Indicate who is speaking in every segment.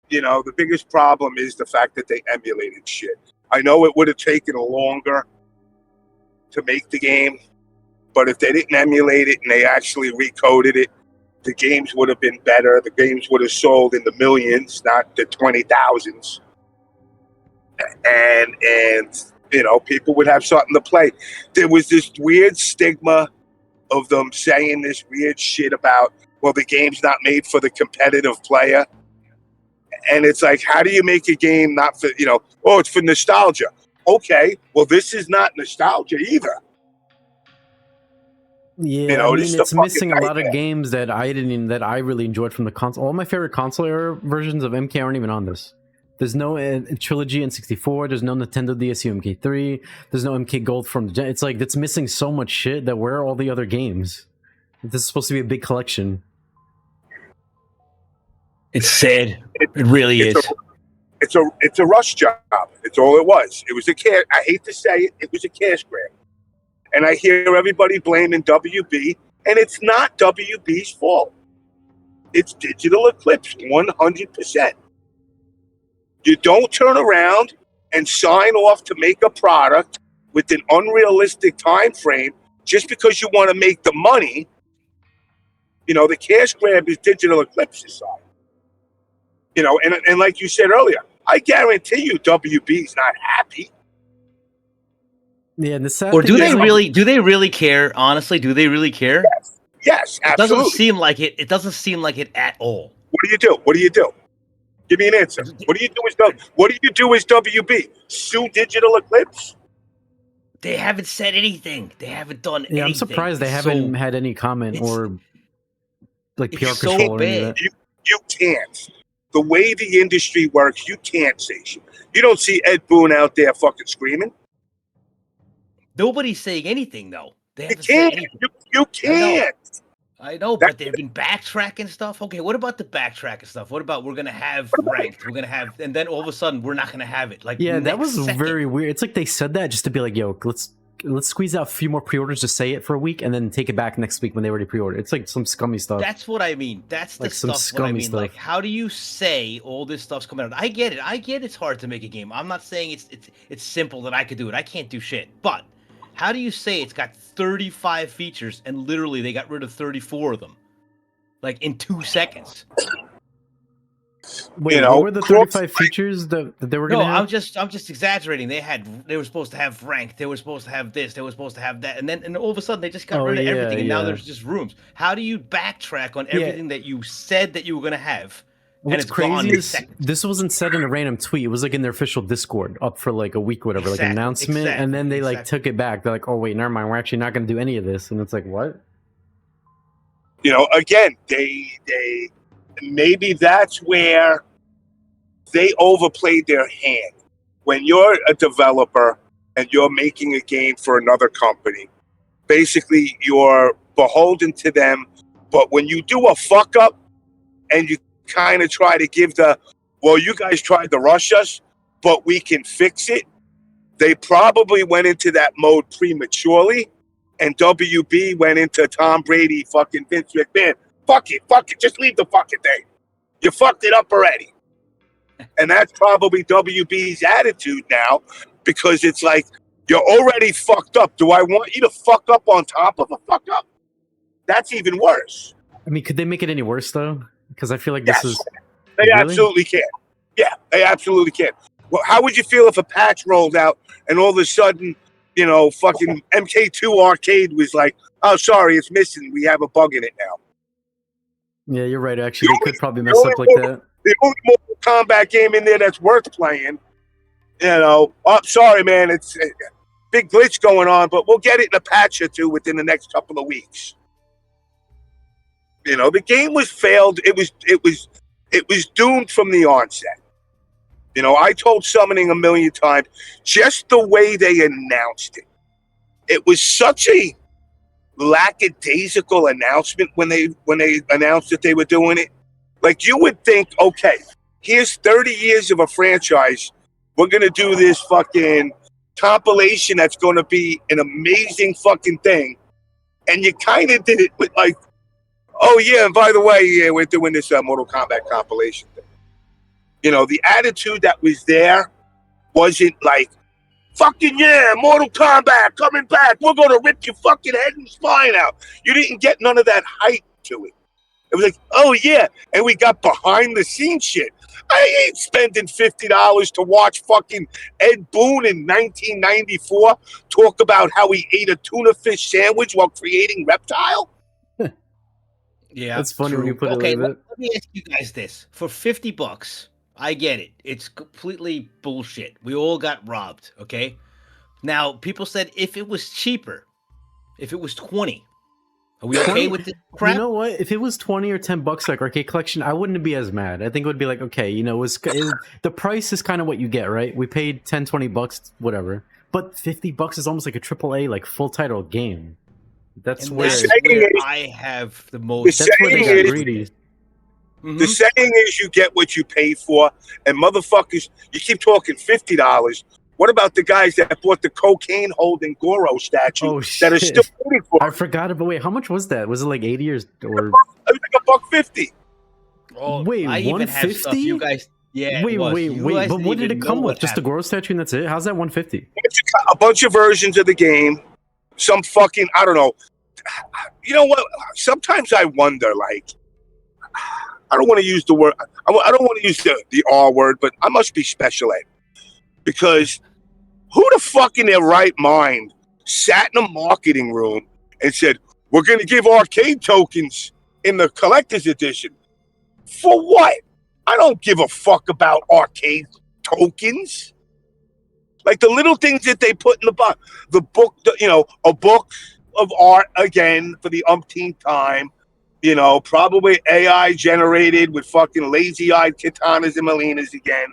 Speaker 1: the biggest problem is the fact that they emulated shit. I know it would have taken longer to make the game, but if they didn't emulate it and they actually recoded it, the games would have been better. The games would have sold in the millions, not the 20,000s. And people would have something to play. There was this weird stigma of them saying this weird shit about, well, the game's not made for the competitive player. And it's like, how do you make a game not for, it's for nostalgia. Okay, well, this is not nostalgia either.
Speaker 2: Yeah, I mean, it's missing a lot of games that I really enjoyed from the console. All my favorite console era versions of MK aren't even on this. There's no Trilogy N64. There's no Nintendo DSU MK3. There's no MK Gold from the gen. It's like, it's missing so much shit that where are all the other games? This is supposed to be a big collection.
Speaker 3: It's sad. It really is.
Speaker 1: It's a rush job. It's all it was. It was a cash. I hate to say it. It was a cash grab. And I hear everybody blaming WB, and it's not WB's fault. It's Digital Eclipse, 100%. You don't turn around and sign off to make a product with an unrealistic time frame just because you want to make the money. The cash grab is Digital Eclipse's side. And like you said earlier, I guarantee you WB's not happy.
Speaker 2: Yeah,
Speaker 3: or do they really care? Honestly, do they really care?
Speaker 1: Yes, absolutely.
Speaker 3: It doesn't seem like it. It doesn't seem like it at all.
Speaker 1: What do you do? Give me an answer. What do you do as WB? Sue Digital Eclipse?
Speaker 3: They haven't said anything. They haven't done anything.
Speaker 2: Yeah, I'm surprised they haven't had any comment or like PR control or anything.
Speaker 1: You can't. The way the industry works, you can't say shit. You don't see Ed Boon out there fucking screaming.
Speaker 3: Nobody's saying anything, though. They haven't
Speaker 1: said anything. You can't.
Speaker 3: I know, but they've been backtracking stuff. Okay, what about the backtracking stuff? What about we're going to have ranked? We're going to have, and then all of a sudden, we're not going to have it. Like,
Speaker 2: yeah, that was very weird. It's like they said that just to be like, yo, let's squeeze out a few more pre-orders to say it for a week and then take it back next week when they already pre-ordered. It's like some scummy stuff.
Speaker 3: That's what I mean. That's the
Speaker 2: like some
Speaker 3: stuff.
Speaker 2: Scummy
Speaker 3: what I mean.
Speaker 2: Stuff.
Speaker 3: Like, how do you say all this stuff's coming out? I get it. I get it's hard to make a game. I'm not saying it's simple that I could do it. I can't do shit. But how do you say it's got 35 features and literally they got rid of 34 of them? Like in 2 seconds.
Speaker 2: Wait, what were the 35 features that they were going to have?
Speaker 3: I'm just exaggerating. They were supposed to have rank. They were supposed to have this. They were supposed to have that. And all of a sudden they just got rid of everything. And now there's just rooms. How do you backtrack on everything that you said that you were going to have?
Speaker 2: What's crazy is this wasn't said in a random tweet. It was like in their official Discord up for like a week, whatever, like an announcement. And then they like took it back. They're like, oh wait, never mind. We're actually not going to do any of this. And it's like, what?
Speaker 1: Again, they maybe that's where they overplayed their hand. When you're a developer and you're making a game for another company, basically you're beholden to them. But when you do a fuck up and you kind of try to give you guys tried to rush us, but we can fix it. They probably went into that mode prematurely. And WB went into Tom Brady, fucking Vince McMahon. Fuck it, just leave the fucking thing. You fucked it up already. And that's probably WB's attitude now, because it's like, you're already fucked up. Do I want you to fuck up on top of a fuck up? That's even worse.
Speaker 2: I mean, could they make it any worse, though? Because I feel like this is...
Speaker 1: They absolutely can. Yeah, they absolutely can. Well, how would you feel if a patch rolled out and all of a sudden... fucking MK2 Arcade was like, oh, sorry, it's missing. We have a bug in it now.
Speaker 2: Yeah, you're right. Actually, they could probably mess up like that.
Speaker 1: The only Mortal Kombat game in there that's worth playing, sorry, man, it's a big glitch going on, but we'll get it in a patch or two within the next couple of weeks. The game was failed. It was doomed from the onset. I told Summoning a million times, just the way they announced it. It was such a lackadaisical announcement when they announced that they were doing it. Like, you would think, okay, here's 30 years of a franchise. We're going to do this fucking compilation that's going to be an amazing fucking thing. And you kind of did it with like, oh, yeah, and by the way, we're doing this Mortal Kombat compilation thing. You know, the attitude that was there wasn't like, fucking yeah, Mortal Kombat coming back. We're going to rip your fucking head and spine out. You didn't get none of that hype to it. It was like, oh yeah, and we got behind the scenes shit. I ain't spending $50 to watch fucking Ed Boon in 1994 talk about how he ate a tuna fish sandwich while creating Reptile.
Speaker 3: Yeah,
Speaker 2: That's funny
Speaker 3: true.
Speaker 2: when you put
Speaker 3: okay,
Speaker 2: it like that.
Speaker 3: let me ask you guys this: for $50, I get it. It's completely bullshit. We all got robbed. Okay. Now, people said if it was cheaper, if it was 20, are we okay with this crap?
Speaker 2: You know what? If it was 20 or $10 like Arcade Collection, I wouldn't be as mad. I think it would be like, okay, you know, the price is kind of what you get, right? We paid $10-20, whatever. But $50 is almost like a AAA, like full title game. That's where
Speaker 3: I have the most.
Speaker 2: That's where they got greedy.
Speaker 1: The saying is, you get what you pay for, and motherfuckers, you keep talking $50. What about the guys that bought the cocaine holding Goro statue that are still waiting for?
Speaker 2: I forgot about. Wait, how much was that? Was it like 80 or?
Speaker 1: I think $150.
Speaker 3: Oh,
Speaker 2: wait,
Speaker 3: I even have stuff you guys. Yeah.
Speaker 2: Wait. But what did it come with? Just the Goro statue and that's it? How's that $150?
Speaker 1: A bunch of versions of the game. Some fucking, I don't know. You know what? Sometimes I wonder, like, I don't want to use the word, I don't want to use the R word, but I must be special ed. Because who the fuck in their right mind sat in a marketing room and said, we're going to give arcade tokens in the collector's edition? For what? I don't give a fuck about arcade tokens. Like the little things that they put in the box. The book, you know, a book of art again for the umpteenth time. You know, probably AI generated with fucking lazy-eyed katanas and melinas again.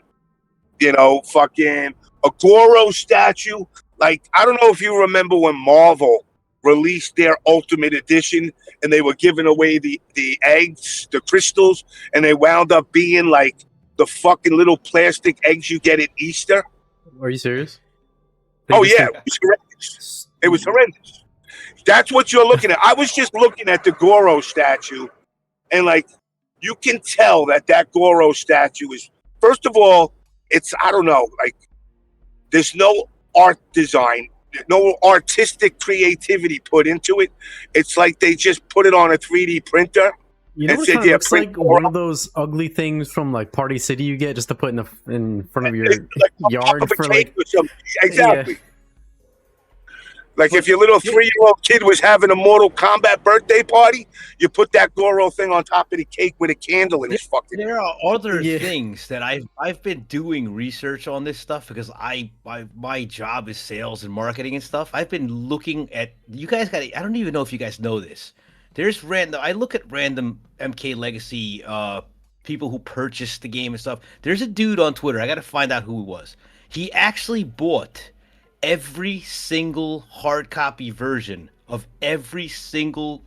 Speaker 1: You know, fucking a Goro statue. Like, I don't know if you remember when Marvel released their Ultimate Edition and they were giving away the eggs, the crystals, and they wound up being like the fucking little plastic eggs you get at Easter.
Speaker 2: Are you serious?
Speaker 1: Oh, yeah. It was horrendous. It was horrendous. That's what you're looking at. I was just looking at the Goro statue, and like, you can tell that Goro statue is, first of all, it's, I don't know, like, there's no art design, no artistic creativity put into it. It's like they just put it on a 3D printer.
Speaker 2: You know what it looks like? One of those ugly things from like Party City you get just to put in front of your yard for like.
Speaker 1: Exactly. Yeah. Like if your little 3-year-old kid was having a Mortal Kombat birthday party, you put that Goro thing on top of the cake with a candle in his fucking.
Speaker 3: There are other things that I've been doing research on this stuff because my job is sales and marketing and stuff. I've been looking at you guys got. I don't even know if you guys know this. There's random. I look at random MK Legacy people who purchased the game and stuff. There's a dude on Twitter. I got to find out who he was. He actually bought every single hard copy version of every single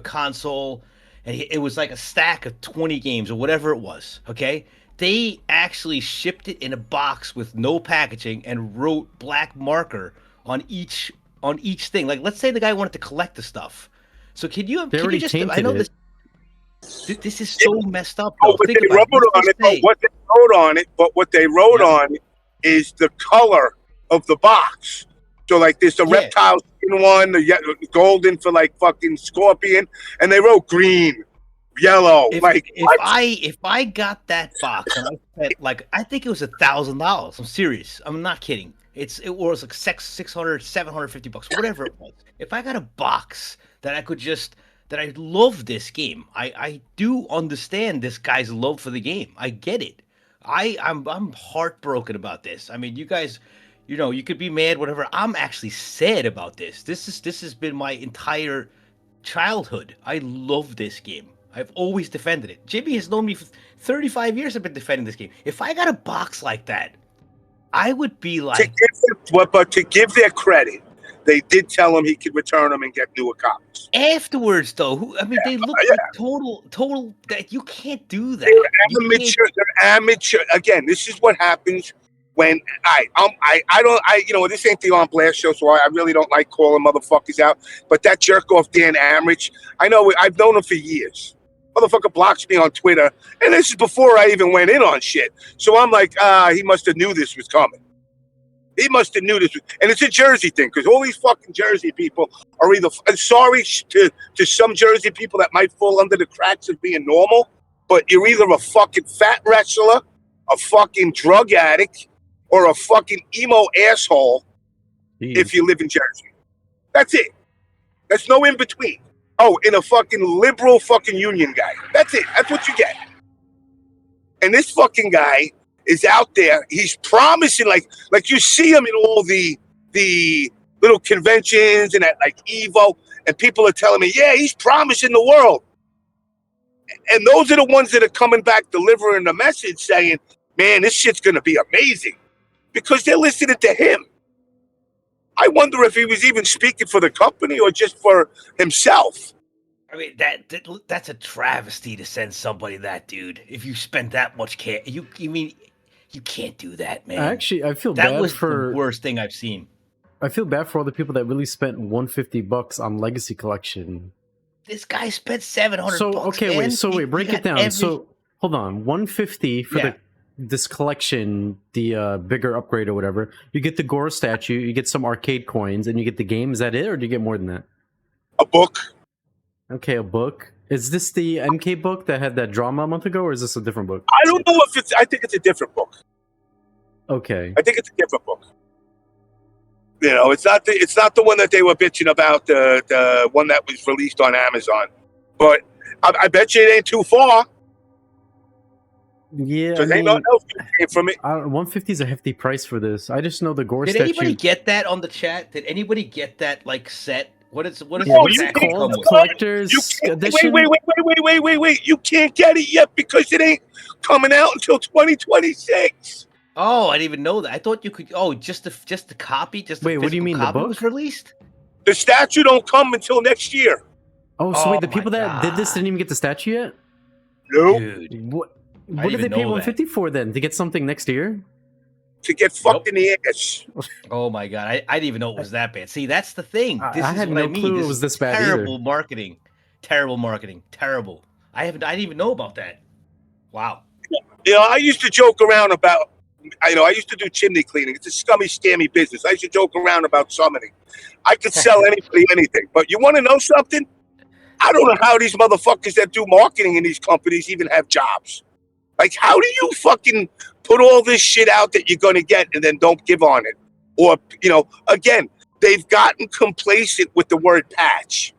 Speaker 3: console, and it was like a stack of 20 games or whatever it was. Okay, they actually shipped it in a box with no packaging and wrote black marker on each thing. Like, let's say the guy wanted to collect the stuff. So can you just? I know this is so messed up.
Speaker 1: But what they wrote on it is the color of the box. So like there's the reptile skin one, the golden for like fucking scorpion, and they wrote green, yellow.
Speaker 3: If I got that box and I spent like, I think it was $1,000. I'm serious. I'm not kidding. It was like $600, $750, whatever it was. If I got a box that I love this game. I do understand this guy's love for the game. I get it. I'm heartbroken about this. I mean, you guys, you know, you could be mad, whatever. I'm actually sad about this. This has been my entire childhood. I love this game. I've always defended it. Jimmy has known me for 35 years. I've been defending this game. If I got a box like that, I would be like.
Speaker 1: But to give their credit, they did tell him he could return them and get newer copies.
Speaker 3: Afterwards, though, they look like total. That you can't do that.
Speaker 1: They're amateur. Again, this is what happens when this ain't the On Blast show, so I really don't like calling motherfuckers out. But that jerk off Dan Amrich, I know I've known him for years. Motherfucker blocks me on Twitter, and this is before I even went in on shit. So I'm like, he must have knew this was coming. He must have knew this was, and it's a Jersey thing because all these fucking Jersey people are either. Sorry to some Jersey people that might fall under the cracks of being normal, but you're either a fucking fat wrestler, a fucking drug addict, or a fucking emo asshole.
Speaker 2: Jeez.
Speaker 1: If you live in Jersey, that's it. There's no in between. Oh, in a fucking liberal fucking union guy. That's it. That's what you get. And this fucking guy is out there. He's promising, like you see him in all the little conventions and at like Evo, and people are telling me, yeah, he's promising the world. And those are the ones that are coming back delivering the message saying, man, this shit's going to be amazing because they're listening to him. I wonder if he was even speaking for the company or just for himself.
Speaker 3: I mean, that's a travesty to send somebody that, dude. If you spend that much cash, you can't do that, man.
Speaker 2: Actually, I feel
Speaker 3: that
Speaker 2: bad
Speaker 3: was
Speaker 2: for
Speaker 3: the worst thing I've seen.
Speaker 2: I feel bad for all the people that really spent $150 on Legacy Collection.
Speaker 3: This guy spent $700.
Speaker 2: So okay,
Speaker 3: man.
Speaker 2: wait, break it down. So hold on, $150 for this collection, the bigger upgrade or whatever. You get the Gore statue, you get some arcade coins, and you get the game. Is that it, or do you get more than that?
Speaker 1: A book.
Speaker 2: Okay, a book. Is this the MK book that had that drama a month ago, or is this a different book?
Speaker 1: I don't know if it's. I think it's a different book.
Speaker 2: Okay.
Speaker 1: I think it's a different book. You know, it's not the one that they were bitching about, the one that was released on Amazon. But I bet you it ain't too far.
Speaker 2: Yeah,
Speaker 1: Because ain't nothing else came from it.
Speaker 2: 150 is a hefty price for this. I just know the Gore
Speaker 3: Did
Speaker 2: statue.
Speaker 3: anybody get that on the chat? Did anybody get that like set? What is
Speaker 2: Yeah,
Speaker 3: it
Speaker 2: what's it
Speaker 3: exactly
Speaker 2: called?
Speaker 3: come with?
Speaker 2: Collector's edition?
Speaker 1: Wait. You can't get it yet because it ain't coming out until 2026.
Speaker 3: Oh, I didn't even know that. I thought you could. Oh, just the copy. Just the
Speaker 2: Wait, what do you mean, the
Speaker 3: copy
Speaker 2: book?
Speaker 3: was released?
Speaker 1: The statue don't come until next year.
Speaker 2: Oh, so wait, the
Speaker 3: Oh
Speaker 2: people
Speaker 3: my
Speaker 2: that did this
Speaker 3: God.
Speaker 2: didn't even get the statue yet?
Speaker 1: Nope.
Speaker 3: Dude,
Speaker 2: What
Speaker 3: didn't
Speaker 2: did they
Speaker 3: even
Speaker 2: pay
Speaker 3: know that.
Speaker 2: $150 for then? To get something next year?
Speaker 1: To get fucked in the ass.
Speaker 3: oh my God, I didn't even know it was that bad. See, that's the thing.
Speaker 2: I
Speaker 3: This is
Speaker 2: had
Speaker 3: what
Speaker 2: no
Speaker 3: I mean.
Speaker 2: clue it
Speaker 3: This
Speaker 2: was
Speaker 3: is
Speaker 2: this bad
Speaker 3: terrible
Speaker 2: either.
Speaker 3: marketing. Terrible marketing. Terrible. I didn't even know about that. Wow.
Speaker 1: You know, I used to joke around about. I used to do chimney cleaning. It's a scummy, scammy business. I used to joke around about summoning. I could sell anybody anything. But you want to know something? I don't know how these motherfuckers that do marketing in these companies even have jobs. Like, how do you fucking put all this shit out that you're going to get and then don't give on it? Or, again, they've gotten complacent with the word patch.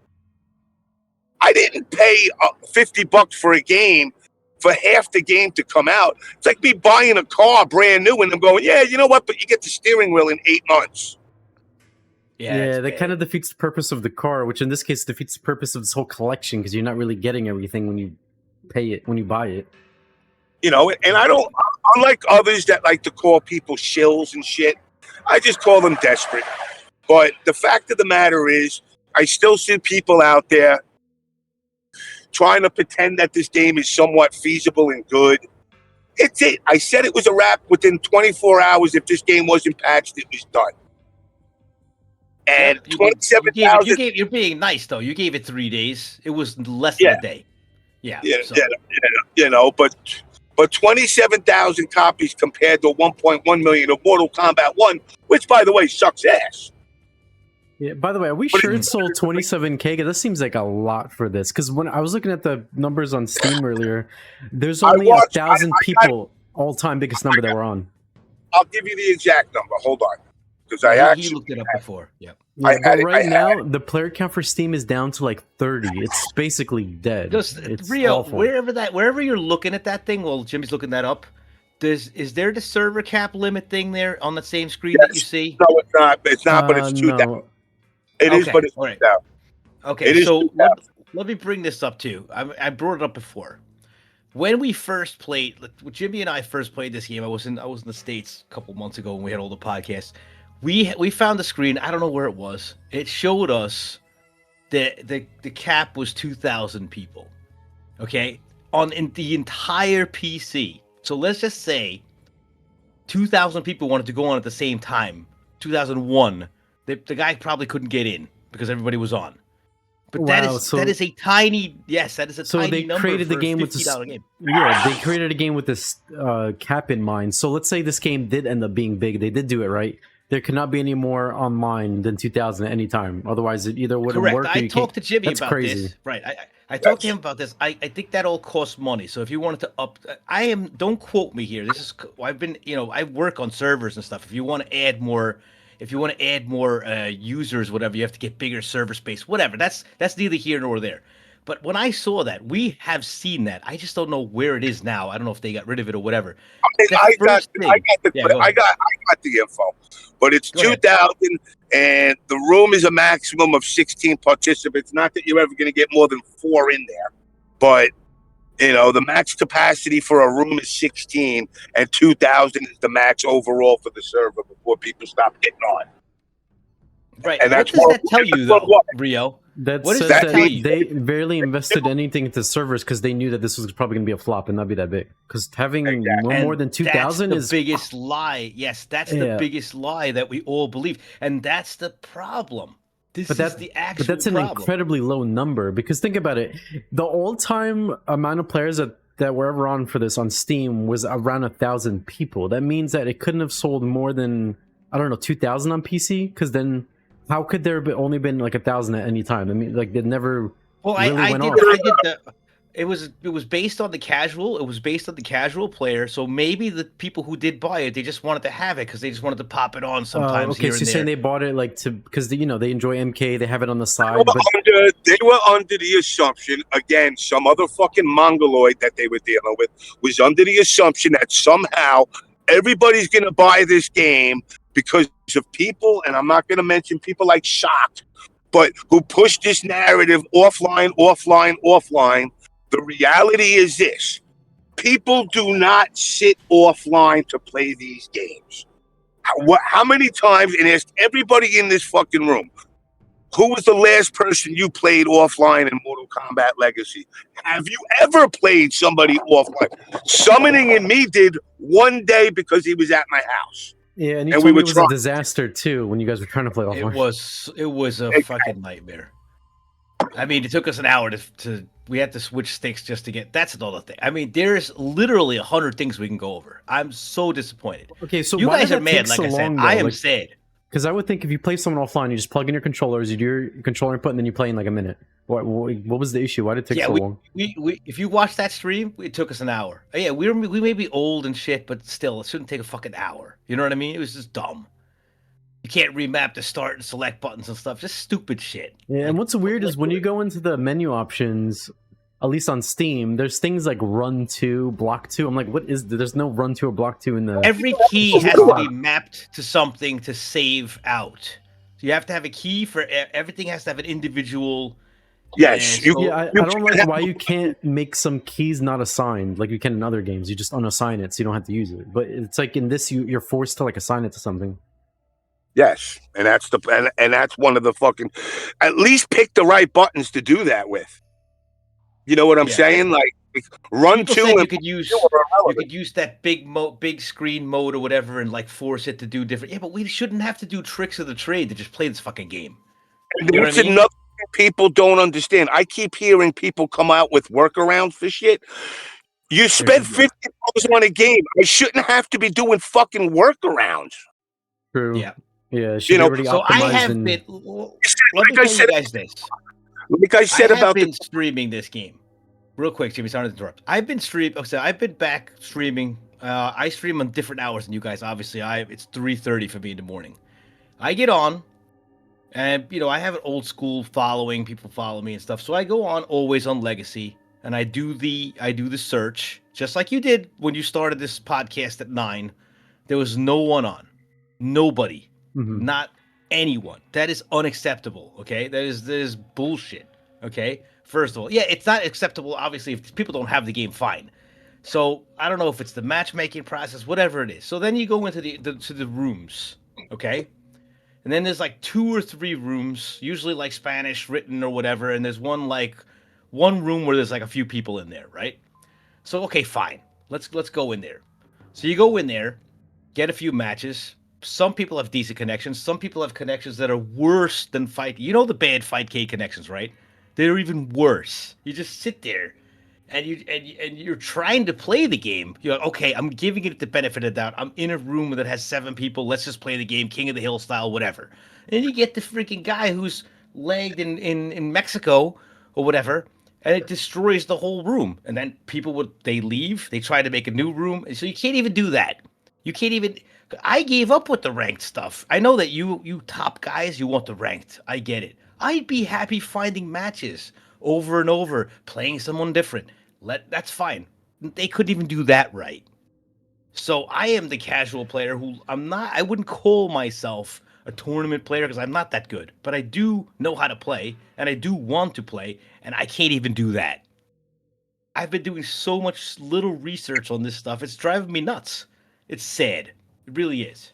Speaker 1: I didn't pay $50 for a game for half the game to come out. It's like me buying a car brand new and I'm going, yeah, you know what? But you get the steering wheel in 8 months.
Speaker 2: Yeah, that kind of defeats the purpose of the car, which in this case defeats the purpose of this whole collection because you're not really getting everything when you buy it.
Speaker 1: And I don't, unlike others that like to call people shills and shit, I just call them desperate. But the fact of the matter is, I still see people out there trying to pretend that this game is somewhat feasible and good. It's it. I said it was a wrap within 24 hours. If this game wasn't patched, it was done. And 27,000.
Speaker 3: You're being nice though. You gave it 3 days. It was less than a day. Yeah.
Speaker 1: But 27,000 copies compared to 1.1 million of Mortal Kombat 1, which by the way sucks ass.
Speaker 2: Yeah. By the way, are we sure it sold 27K? That seems like a lot for this. Because when I was looking at the numbers on Steam earlier, there's only 1,000 people all time biggest number that were on.
Speaker 1: I'll give you the exact number. Hold on, because
Speaker 3: he looked it up before. Yep.
Speaker 2: Yeah, but right now, the player count for Steam is down to like 30. It's basically dead. It's
Speaker 3: Rio,
Speaker 2: awful.
Speaker 3: wherever you're looking at that thing, while Jimmy's looking that up, is there the server cap limit thing there on the same screen that you see?
Speaker 1: No, it's not. It's not, but it's 2,000.
Speaker 2: No.
Speaker 1: It is, but it's 2,000.
Speaker 3: Okay, so let me bring this up too. I brought it up before. When we first played, when Jimmy and I first played this game, I was in the States a couple months ago when we had all the podcasts. We found the screen. I don't know where it was. It showed us that the cap was 2,000 people. Okay, in the entire PC. So let's just say 2,000 people wanted to go on at the same time. 2001. The guy probably couldn't get in because everybody was on. But
Speaker 2: Wow,
Speaker 3: that is a tiny that is a
Speaker 2: so
Speaker 3: tiny
Speaker 2: they
Speaker 3: number
Speaker 2: created
Speaker 3: for
Speaker 2: the game
Speaker 3: a
Speaker 2: with this.
Speaker 3: $50 game.
Speaker 2: Yeah, they created a game with this cap in mind. So let's say this game did end up being big. They did do it right. There could not be any more online than 2000 at any time. Otherwise, it either wouldn't
Speaker 3: Correct.
Speaker 2: work or
Speaker 3: I
Speaker 2: you can't.
Speaker 3: talked to Jimmy
Speaker 2: That's
Speaker 3: about
Speaker 2: crazy.
Speaker 3: this. Right. I talked to him about this. I think that all costs money. So if you wanted to don't quote me here. This is I've been I work on servers and stuff. If you want to add more, users, whatever, you have to get bigger server space. Whatever. That's neither here nor there. But when I saw that, we have seen that. I just don't know where it is now. I don't know if they got rid of it or whatever.
Speaker 1: I got
Speaker 3: Go ahead.
Speaker 1: I got the info, but it's
Speaker 3: Go ahead.
Speaker 1: 2000, and the room is a maximum of 16 participants. Not that you're ever going to get more than 4 in there, but the max capacity for a room is 16, and 2000 is the max overall for the server before people stop getting on.
Speaker 3: Right.
Speaker 1: And
Speaker 3: What
Speaker 1: that's
Speaker 3: does that tell you, though, Rio?
Speaker 2: That
Speaker 3: What does
Speaker 2: says
Speaker 3: that
Speaker 2: that
Speaker 3: tell you?
Speaker 2: they barely invested anything into servers because they knew that this was probably going to be a flop and not be that big. Because having more than 2,000
Speaker 3: is
Speaker 2: is
Speaker 3: the biggest lie. Yes, that's the biggest lie that we all believe, and that's the problem. This is the actual
Speaker 2: But that's an
Speaker 3: problem.
Speaker 2: incredibly low number because think about it. The all-time amount of players that were ever on for this on Steam was around 1,000 people. That means that it couldn't have sold more than, 2,000 on PC, because then how could there have only been like 1,000 at any time? I mean, like they never really went off.
Speaker 3: I did the. It was based on the casual. It was based on the casual player. So maybe the people who did buy it, they just wanted to have it because they just wanted to pop it on sometimes.
Speaker 2: Okay,
Speaker 3: here
Speaker 2: so
Speaker 3: and
Speaker 2: you're
Speaker 3: there.
Speaker 2: saying they bought it like because they enjoy MK, they have it on the side.
Speaker 1: They were under the assumption, again, some other fucking mongoloid that they were dealing with was under the assumption that somehow everybody's going to buy this game because of people, and I'm not going to mention people like Shocked, but who pushed this narrative offline. The reality is this: people do not sit offline to play these games. How many times, and ask everybody in this fucking room, who was the last person you played offline in Mortal Kombat Legacy? Have you ever played somebody offline? Summoning and me did one day because he was at my house.
Speaker 2: Yeah, and you told me it was a disaster too when you guys were trying to play offline.
Speaker 3: It was a fucking nightmare. I mean, it took us an hour we had to switch sticks just to get. That's another thing. I mean, there's literally 100 things we can go over. I'm so disappointed.
Speaker 2: Okay, so
Speaker 3: you
Speaker 2: why
Speaker 3: guys
Speaker 2: does
Speaker 3: are mad. Like I said, I am sad.
Speaker 2: Because I would think if you play someone offline, you just plug in your controllers, you do your controller input, and then you play in like a minute. What was the issue? Why did it take so long?
Speaker 3: If you watch that stream, it took us an hour. Yeah, we may be old and shit, but still, it shouldn't take a fucking hour. You know what I mean? It was just dumb. You can't remap the start and select buttons and stuff. Just stupid shit.
Speaker 2: Yeah, and what's weird is when you go into the menu options, at least on Steam, there's things like run to, block to. I'm like, what is there's no run to or block to in the.
Speaker 3: Every key has to be mapped to something to save out. So you have to have a key for everything. Has to have an individual.
Speaker 1: Yes,
Speaker 2: I don't like why you can't make some keys not assigned like you can in other games. You just unassign it so you don't have to use it. But it's like in this, you're forced to like assign it to something.
Speaker 1: Yes, and that's one of the fucking. At least pick the right buttons to do that with. You know what I'm saying? Like run
Speaker 3: People
Speaker 1: to.
Speaker 3: Said you could use that big screen mode or whatever, and like force it to do different. Yeah, but we shouldn't have to do tricks of the trade to just play this fucking game.
Speaker 1: That's another thing people don't understand. I keep hearing people come out with workarounds for shit. You spent $50 on a game. I shouldn't have to be doing fucking workarounds.
Speaker 2: True.
Speaker 3: Yeah.
Speaker 2: Yeah.
Speaker 3: So I have been. Let me tell you guys this.
Speaker 1: Like I said
Speaker 3: I have been streaming this game. Real quick, Jimmy, sorry to interrupt. I've been I've been back streaming. I stream on different hours than you guys. Obviously, it's 3:30 for me in the morning. I get on, and I have an old school following. People follow me and stuff. So I go on always on Legacy, and I do the search just like you did when you started this podcast at 9. There was no one on, nobody, not anyone. That is unacceptable. Okay, that is bullshit. Okay. First of all, yeah, it's not acceptable. Obviously, if people don't have the game, fine. So I don't know if it's the matchmaking process, whatever it is. So then you go into the rooms, okay? And then there's like 2 or 3 rooms, usually like Spanish written or whatever. And there's one room where there's like a few people in there, right? So okay, fine. Let's go in there. So you go in there, get a few matches. Some people have decent connections. Some people have connections that are worse than Fight. You know the bad Fight K connections, right? They're even worse. You just sit there and you're trying to play the game. You're like, okay, I'm giving it the benefit of the doubt. I'm in a room that has 7 people. Let's just play the game, King of the Hill style, whatever. And then you get the freaking guy who's lagged in Mexico or whatever, and it destroys the whole room. And then they leave, they try to make a new room, and so you can't even do that. You can't even. I gave up with the ranked stuff. I know that you top guys, you want the ranked. I get it. I'd be happy finding matches over and over, playing someone different. That's fine. They couldn't even do that right. So I am the casual player who I wouldn't call myself a tournament player because I'm not that good, but I do know how to play and I do want to play, and I can't even do that. I've been doing so much little research on this stuff. It's driving me nuts. It's sad. It really is.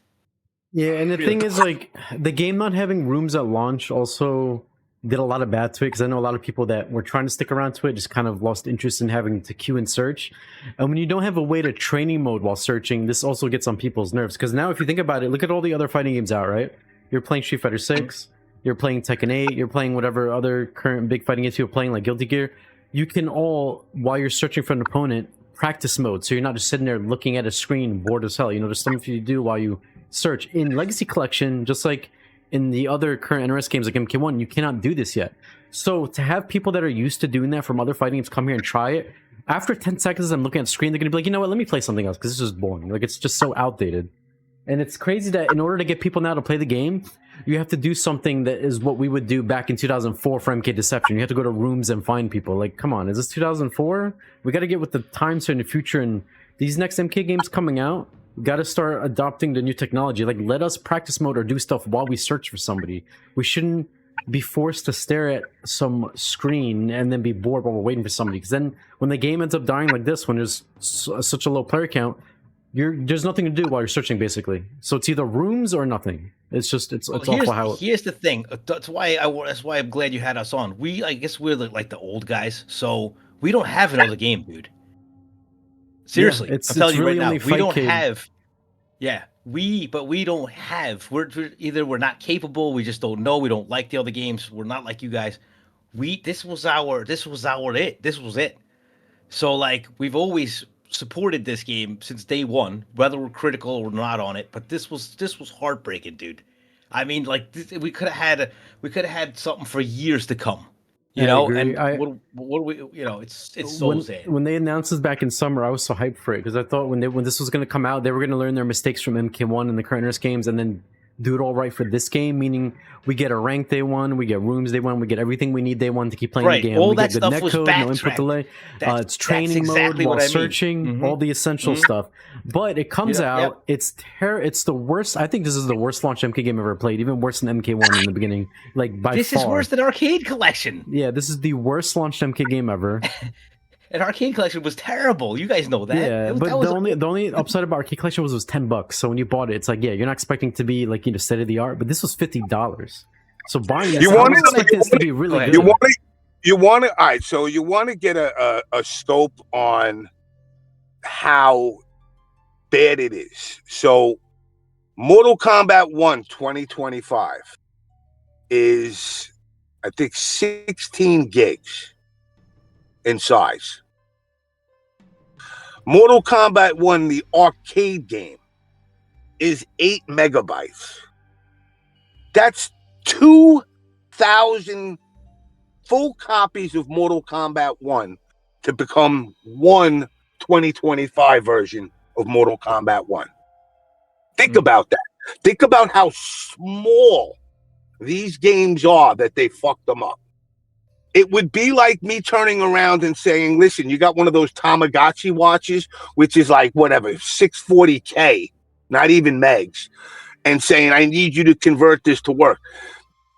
Speaker 2: Yeah, and the thing is, like, the game not having rooms at launch also did a lot of bad to it, because I know a lot of people that were trying to stick around to it just kind of lost interest in having to queue and search. And when you don't have a way to training mode while searching, this also gets on people's nerves. Because now if you think about it, look at all the other fighting games out, right? You're playing Street Fighter 6, you're playing Tekken 8, you're playing whatever other current big fighting games you're playing, like Guilty Gear. You can all, while you're searching for an opponent, practice mode, so you're not just sitting there looking at a screen bored as hell. You know, there's something for you to do while you search. In Legacy Collection, just like in the other current NRS games like MK1, you cannot do this yet. So to have people that are used to doing that from other fighting games come here and try it, after 10 seconds I'm looking at the screen, they're gonna be like, you know what, let me play something else, because this is boring. Like, it's just so outdated. And it's crazy that in order to get people now to play the game, you have to do something that is what we would do back in 2004 for MK Deception. You have to go to rooms and find people. Like, come on, is this 2004? We got to get with the times in the future, and these next MK games coming out, we got to start adopting the new technology. Like, let us practice mode or do stuff while we search for somebody. We shouldn't be forced to stare at some screen and then be bored while we're waiting for somebody. Because then when the game ends up dying like this, when there's such a low player count, there's nothing to do while you're searching, basically. So it's either rooms or nothing. It's awful how.
Speaker 3: Here's the thing. That's why I'm glad you had us on. I guess we're like the old guys, so we don't have another game, dude. Seriously,
Speaker 2: yeah,
Speaker 3: I'm telling you
Speaker 2: really
Speaker 3: right now, we don't
Speaker 2: Cade.
Speaker 3: have. Yeah, we don't have. We're either we're not capable. We just don't know. We don't like the other games. We're not like you guys. This was it. So like we've always supported this game since day one, whether we're critical or not on it. But this was heartbreaking, dude. I mean, like we could have had something for years to come, you know.
Speaker 2: Agree.
Speaker 3: And what do we, you know, it's so sad.
Speaker 2: When they announced this back in summer, I was so hyped for it, because I thought when this was going to come out, they were going to learn their mistakes from MK1 and the current NRS games, and then do it all right for this game. Meaning, we get a rank day one, we get rooms day one, we get everything we need day one to keep playing the game.
Speaker 3: All
Speaker 2: we
Speaker 3: that
Speaker 2: get good
Speaker 3: stuff was
Speaker 2: netcode, no input delay. It's training
Speaker 3: exactly
Speaker 2: mode while
Speaker 3: what I mean.
Speaker 2: searching, all the essential stuff. But it comes out, it's the worst. I think this is the worst launch MK game ever played, even worse than MK1 in the beginning. Like, by
Speaker 3: this
Speaker 2: far.
Speaker 3: Is worse than Arcade Collection.
Speaker 2: Yeah, this is the worst launched MK game ever.
Speaker 3: And Arcade Collection was terrible. You guys know that.
Speaker 2: Yeah, but the only upside about Arcade Collection was $10. So when you bought it, it's like, yeah, you're not expecting to be like, you know, state of the art, but this was $50. So buying this, I expect this to be really good.
Speaker 1: You want to, all right. So you want to get a scope on how bad it is. So Mortal Kombat 1 2025 is, I think, 16 gigs in size. Mortal Kombat 1, the arcade game, is 8 megabytes. That's 2,000 full copies of Mortal Kombat 1 to become one 2025 version of Mortal Kombat 1. Think about that. Think about how small these games are that they fucked them up. It would be like me turning around and saying, listen, you got one of those Tamagotchi watches, which is like, whatever, 640K, not even megs, and saying, I need you to convert this to work.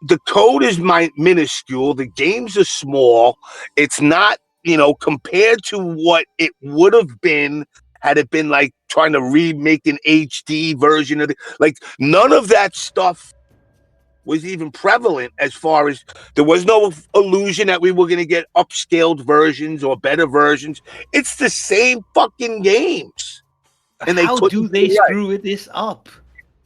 Speaker 1: The code is minuscule. The games are small. It's not, you know, compared to what it would have been had it been like trying to remake an HD version of like, none of that stuff was even prevalent, as far as there was no illusion that we were going to get upscaled versions or better versions. It's the same fucking games. And
Speaker 3: how do they screw this up?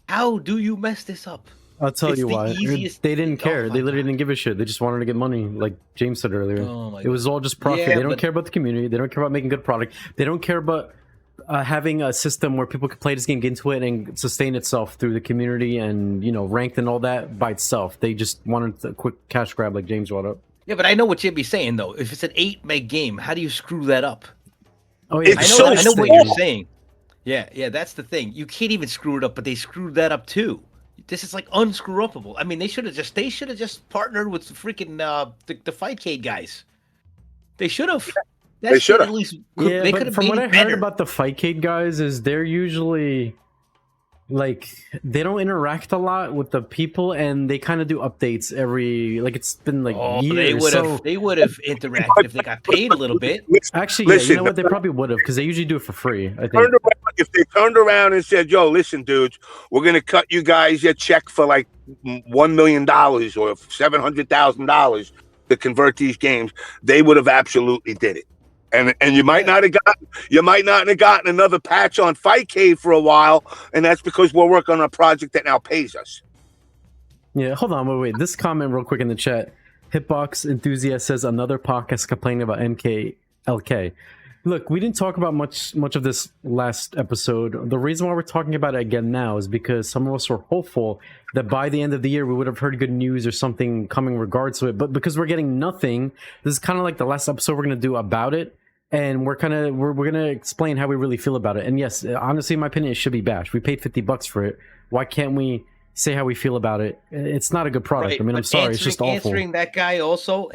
Speaker 3: How do you mess this up?
Speaker 2: I'll tell
Speaker 3: It's
Speaker 2: you
Speaker 3: the
Speaker 2: why.
Speaker 3: easiest.
Speaker 2: They didn't care.
Speaker 3: Oh my
Speaker 2: They literally
Speaker 3: God.
Speaker 2: didn't give a shit. They just wanted to get money, like James said earlier.
Speaker 3: Oh my
Speaker 2: It was
Speaker 3: God.
Speaker 2: all just profit.
Speaker 3: Yeah,
Speaker 2: They don't
Speaker 3: but-
Speaker 2: care about the community. They don't care about making good product. They don't care about having a system where people can play this game, get into it, and sustain itself through the community and, you know, ranked and all that by itself. They just wanted a quick cash grab, like James brought up.
Speaker 3: Yeah, but I know what Jimmy's saying though. If it's an 8 meg game, how do you screw that up?
Speaker 2: Oh yeah,
Speaker 1: It's
Speaker 3: I know,
Speaker 1: so
Speaker 3: I know what
Speaker 1: small.
Speaker 3: you're saying. Yeah, that's the thing. You can't even screw it up, but they screwed that up too. This is like unscrew upable. I mean, they should have just partnered with the freaking the Fightcade guys. They should have.
Speaker 1: They should have.
Speaker 3: At least
Speaker 2: yeah.
Speaker 3: they
Speaker 2: But
Speaker 3: could have
Speaker 2: from
Speaker 3: made
Speaker 2: what I
Speaker 3: it
Speaker 2: heard
Speaker 3: better.
Speaker 2: about the Fightcade guys, is they're usually like they don't interact a lot with the people, and they kind of do updates every like it's been like years.
Speaker 3: They would have interacted if they got paid a little bit.
Speaker 2: Actually, yeah, you
Speaker 1: Listen,
Speaker 2: know what? They probably would have because they usually do it for free. I think.
Speaker 1: If they turned around and said, "Yo, listen, dudes, we're gonna cut you guys your check for like $1 million or $700,000 to convert these games," they would have absolutely did it. And you might not have gotten another patch on Fightcade for a while, and that's because we're working on a project that now pays us.
Speaker 2: Yeah, hold on, wait. This comment real quick in the chat. Hitbox Enthusiast says another podcast complaining about MKLK. Look, we didn't talk about much of this last episode. The reason why we're talking about it again now is because some of us were hopeful that by the end of the year we would have heard good news or something coming in regards to it. But because we're getting nothing, this is kind of like the last episode we're gonna do about it. And we're gonna explain how we really feel about it. And yes, honestly, in my opinion, it should be bashed. We paid $50 for it. Why can't we say how we feel about it? It's not a good product.
Speaker 3: Right,
Speaker 2: I mean, I'm sorry, it's just awful.
Speaker 3: Answering that guy also,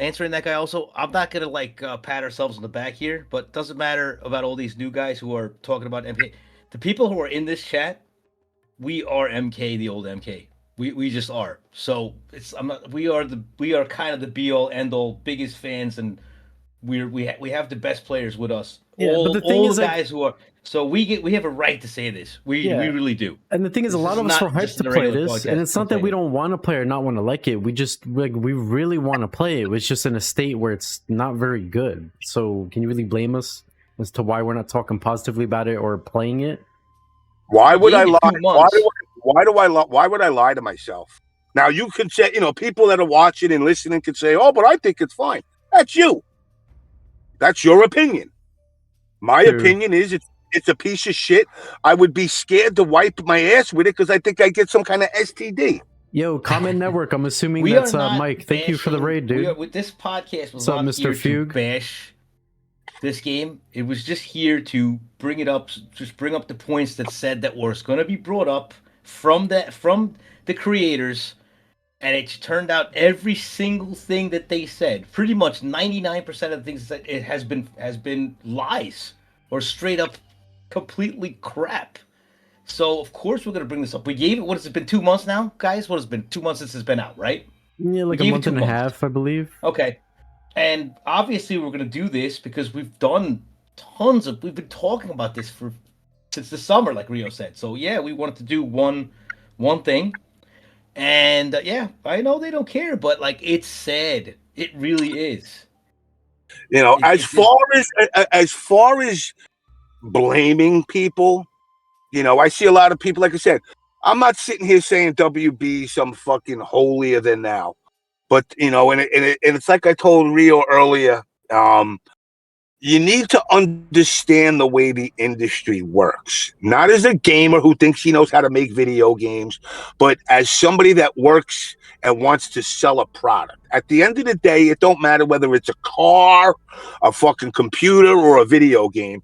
Speaker 3: I'm not gonna like pat ourselves on the back here, but it doesn't matter about all these new guys who are talking about MK. The people who are in this chat, we are MK, the old MK. We just are. So we are kind of the be all end all biggest fans, and we have the best players with us.
Speaker 2: Yeah,
Speaker 3: all
Speaker 2: but the thing is,
Speaker 3: guys who are. So we have a right to say this. We really do.
Speaker 2: And the thing is, a lot of us were hyped to play this, and it's not that we don't want to play or not want to like it. We just we really want to play it. It's just in a state where it's not very good. So can you really blame us as to why we're not talking positively about it or playing it?
Speaker 1: Why would I lie? Why would I lie to myself? Now you can say, people that are watching and listening can say, "Oh, but I think it's fine." That's you. That's your opinion. My opinion is it's a piece of shit. I would be scared to wipe my ass with it because I think I get some kind of STD.
Speaker 2: Yo, Comment Network. I'm assuming that's Mike. Thank you for the raid, dude.
Speaker 3: With this podcast was
Speaker 2: What's up,
Speaker 3: not
Speaker 2: Mr.
Speaker 3: here
Speaker 2: Fugue?
Speaker 3: to bash this game. It was just here to bring it up, just bring up the points that said that was going to be brought up from the creators. And it turned out every single thing that they said, pretty much 99% of the things that it has been lies or straight up completely crap. So of course we're gonna bring this up. We gave it. What has it been? 2 months now, guys? What has it been? 2 months since it's been out, right?
Speaker 2: Yeah, like a month and a half, I believe.
Speaker 3: Okay, and obviously we're gonna do this because we've done we've been talking about this since the summer, like Rio said. So yeah, we wanted to do one thing. And yeah, I know they don't care, but like it's sad, it really is.
Speaker 1: As far as blaming people, I see a lot of people. Like I said, I'm not sitting here saying WB some fucking holier than thou, but and it's like I told Rio earlier. You need to understand the way the industry works. Not as a gamer who thinks he knows how to make video games, but as somebody that works and wants to sell a product. At the end of the day, it don't matter whether it's a car, a fucking computer, or a video game.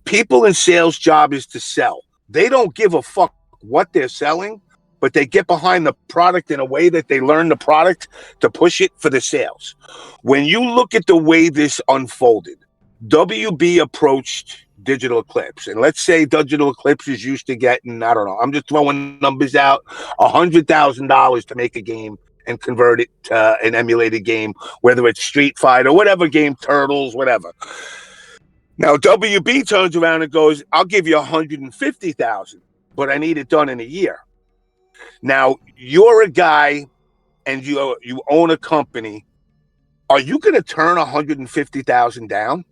Speaker 1: People in sales' job is to sell. They don't give a fuck what they're selling, but they get behind the product in a way that they learn the product to push it for the sales. When you look at the way this unfolded, WB approached Digital Eclipse, and let's say Digital Eclipse is used to getting, I don't know, I'm just throwing numbers out, $100,000 to make a game and convert it to an emulated game, whether it's Street Fighter, whatever game, Turtles, whatever. Now WB turns around and goes, "I'll give you $150,000, but I need it done in a year." Now you're a guy, and you own a company. Are you going to turn $150,000 down?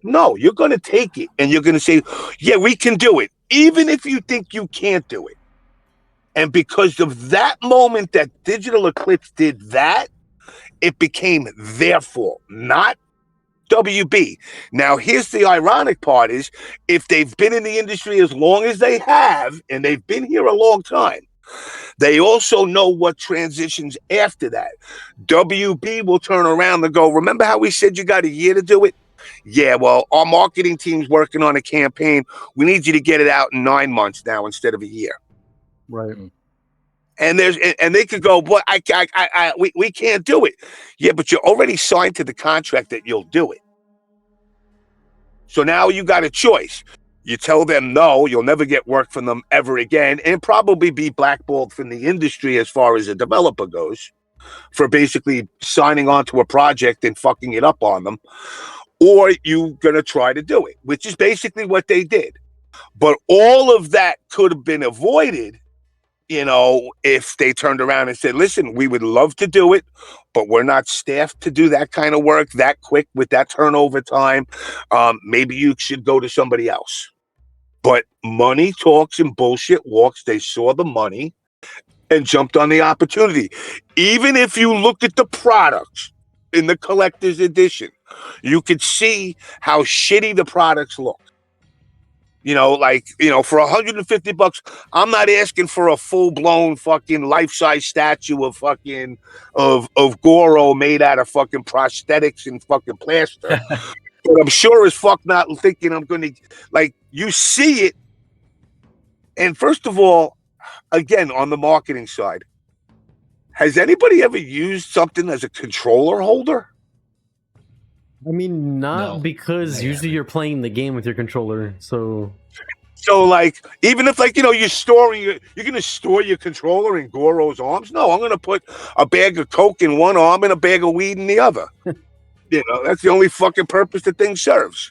Speaker 1: No, you're going to take it and you're going to say, "Yeah, we can do it," even if you think you can't do it. And because of that moment that Digital Eclipse did that, it became their fault, not WB. Now, here's the ironic part is if they've been in the industry as long as they have, and they've been here a long time, they also know what transitions after that. WB will turn around and go, remember how we said you got a year to do it? Yeah, well, our marketing team's working on a campaign. We need you to get it out in 9 months now instead of a year.
Speaker 2: Right.
Speaker 1: And they could go, but we can't do it. Yeah, but you're already signed to the contract that you'll do it. So now you got a choice. You tell them no, you'll never get work from them ever again, and probably be blackballed from the industry as far as a developer goes for basically signing on to a project and fucking it up on them. Or you're going to try to do it, which is basically what they did. But all of that could have been avoided, if they turned around and said, listen, we would love to do it, but we're not staffed to do that kind of work that quick with that turnover time. Maybe you should go to somebody else. But money talks and bullshit walks. They saw the money and jumped on the opportunity. Even if you look at the products in the collector's edition, you could see how shitty the products look. For $150, I'm not asking for a full-blown fucking life-size statue of fucking of Goro made out of fucking prosthetics and fucking plaster. But I'm sure as fuck not thinking I'm going to, you see it. And first of all, again, on the marketing side, has anybody ever used something as a controller holder?
Speaker 2: I mean, not
Speaker 3: No,
Speaker 2: because usually you're playing the game with your controller, so
Speaker 1: even if you're going to store your controller in Goro's arms. No, I'm going to put a bag of Coke in one arm and a bag of weed in the other. That's the only fucking purpose the thing serves.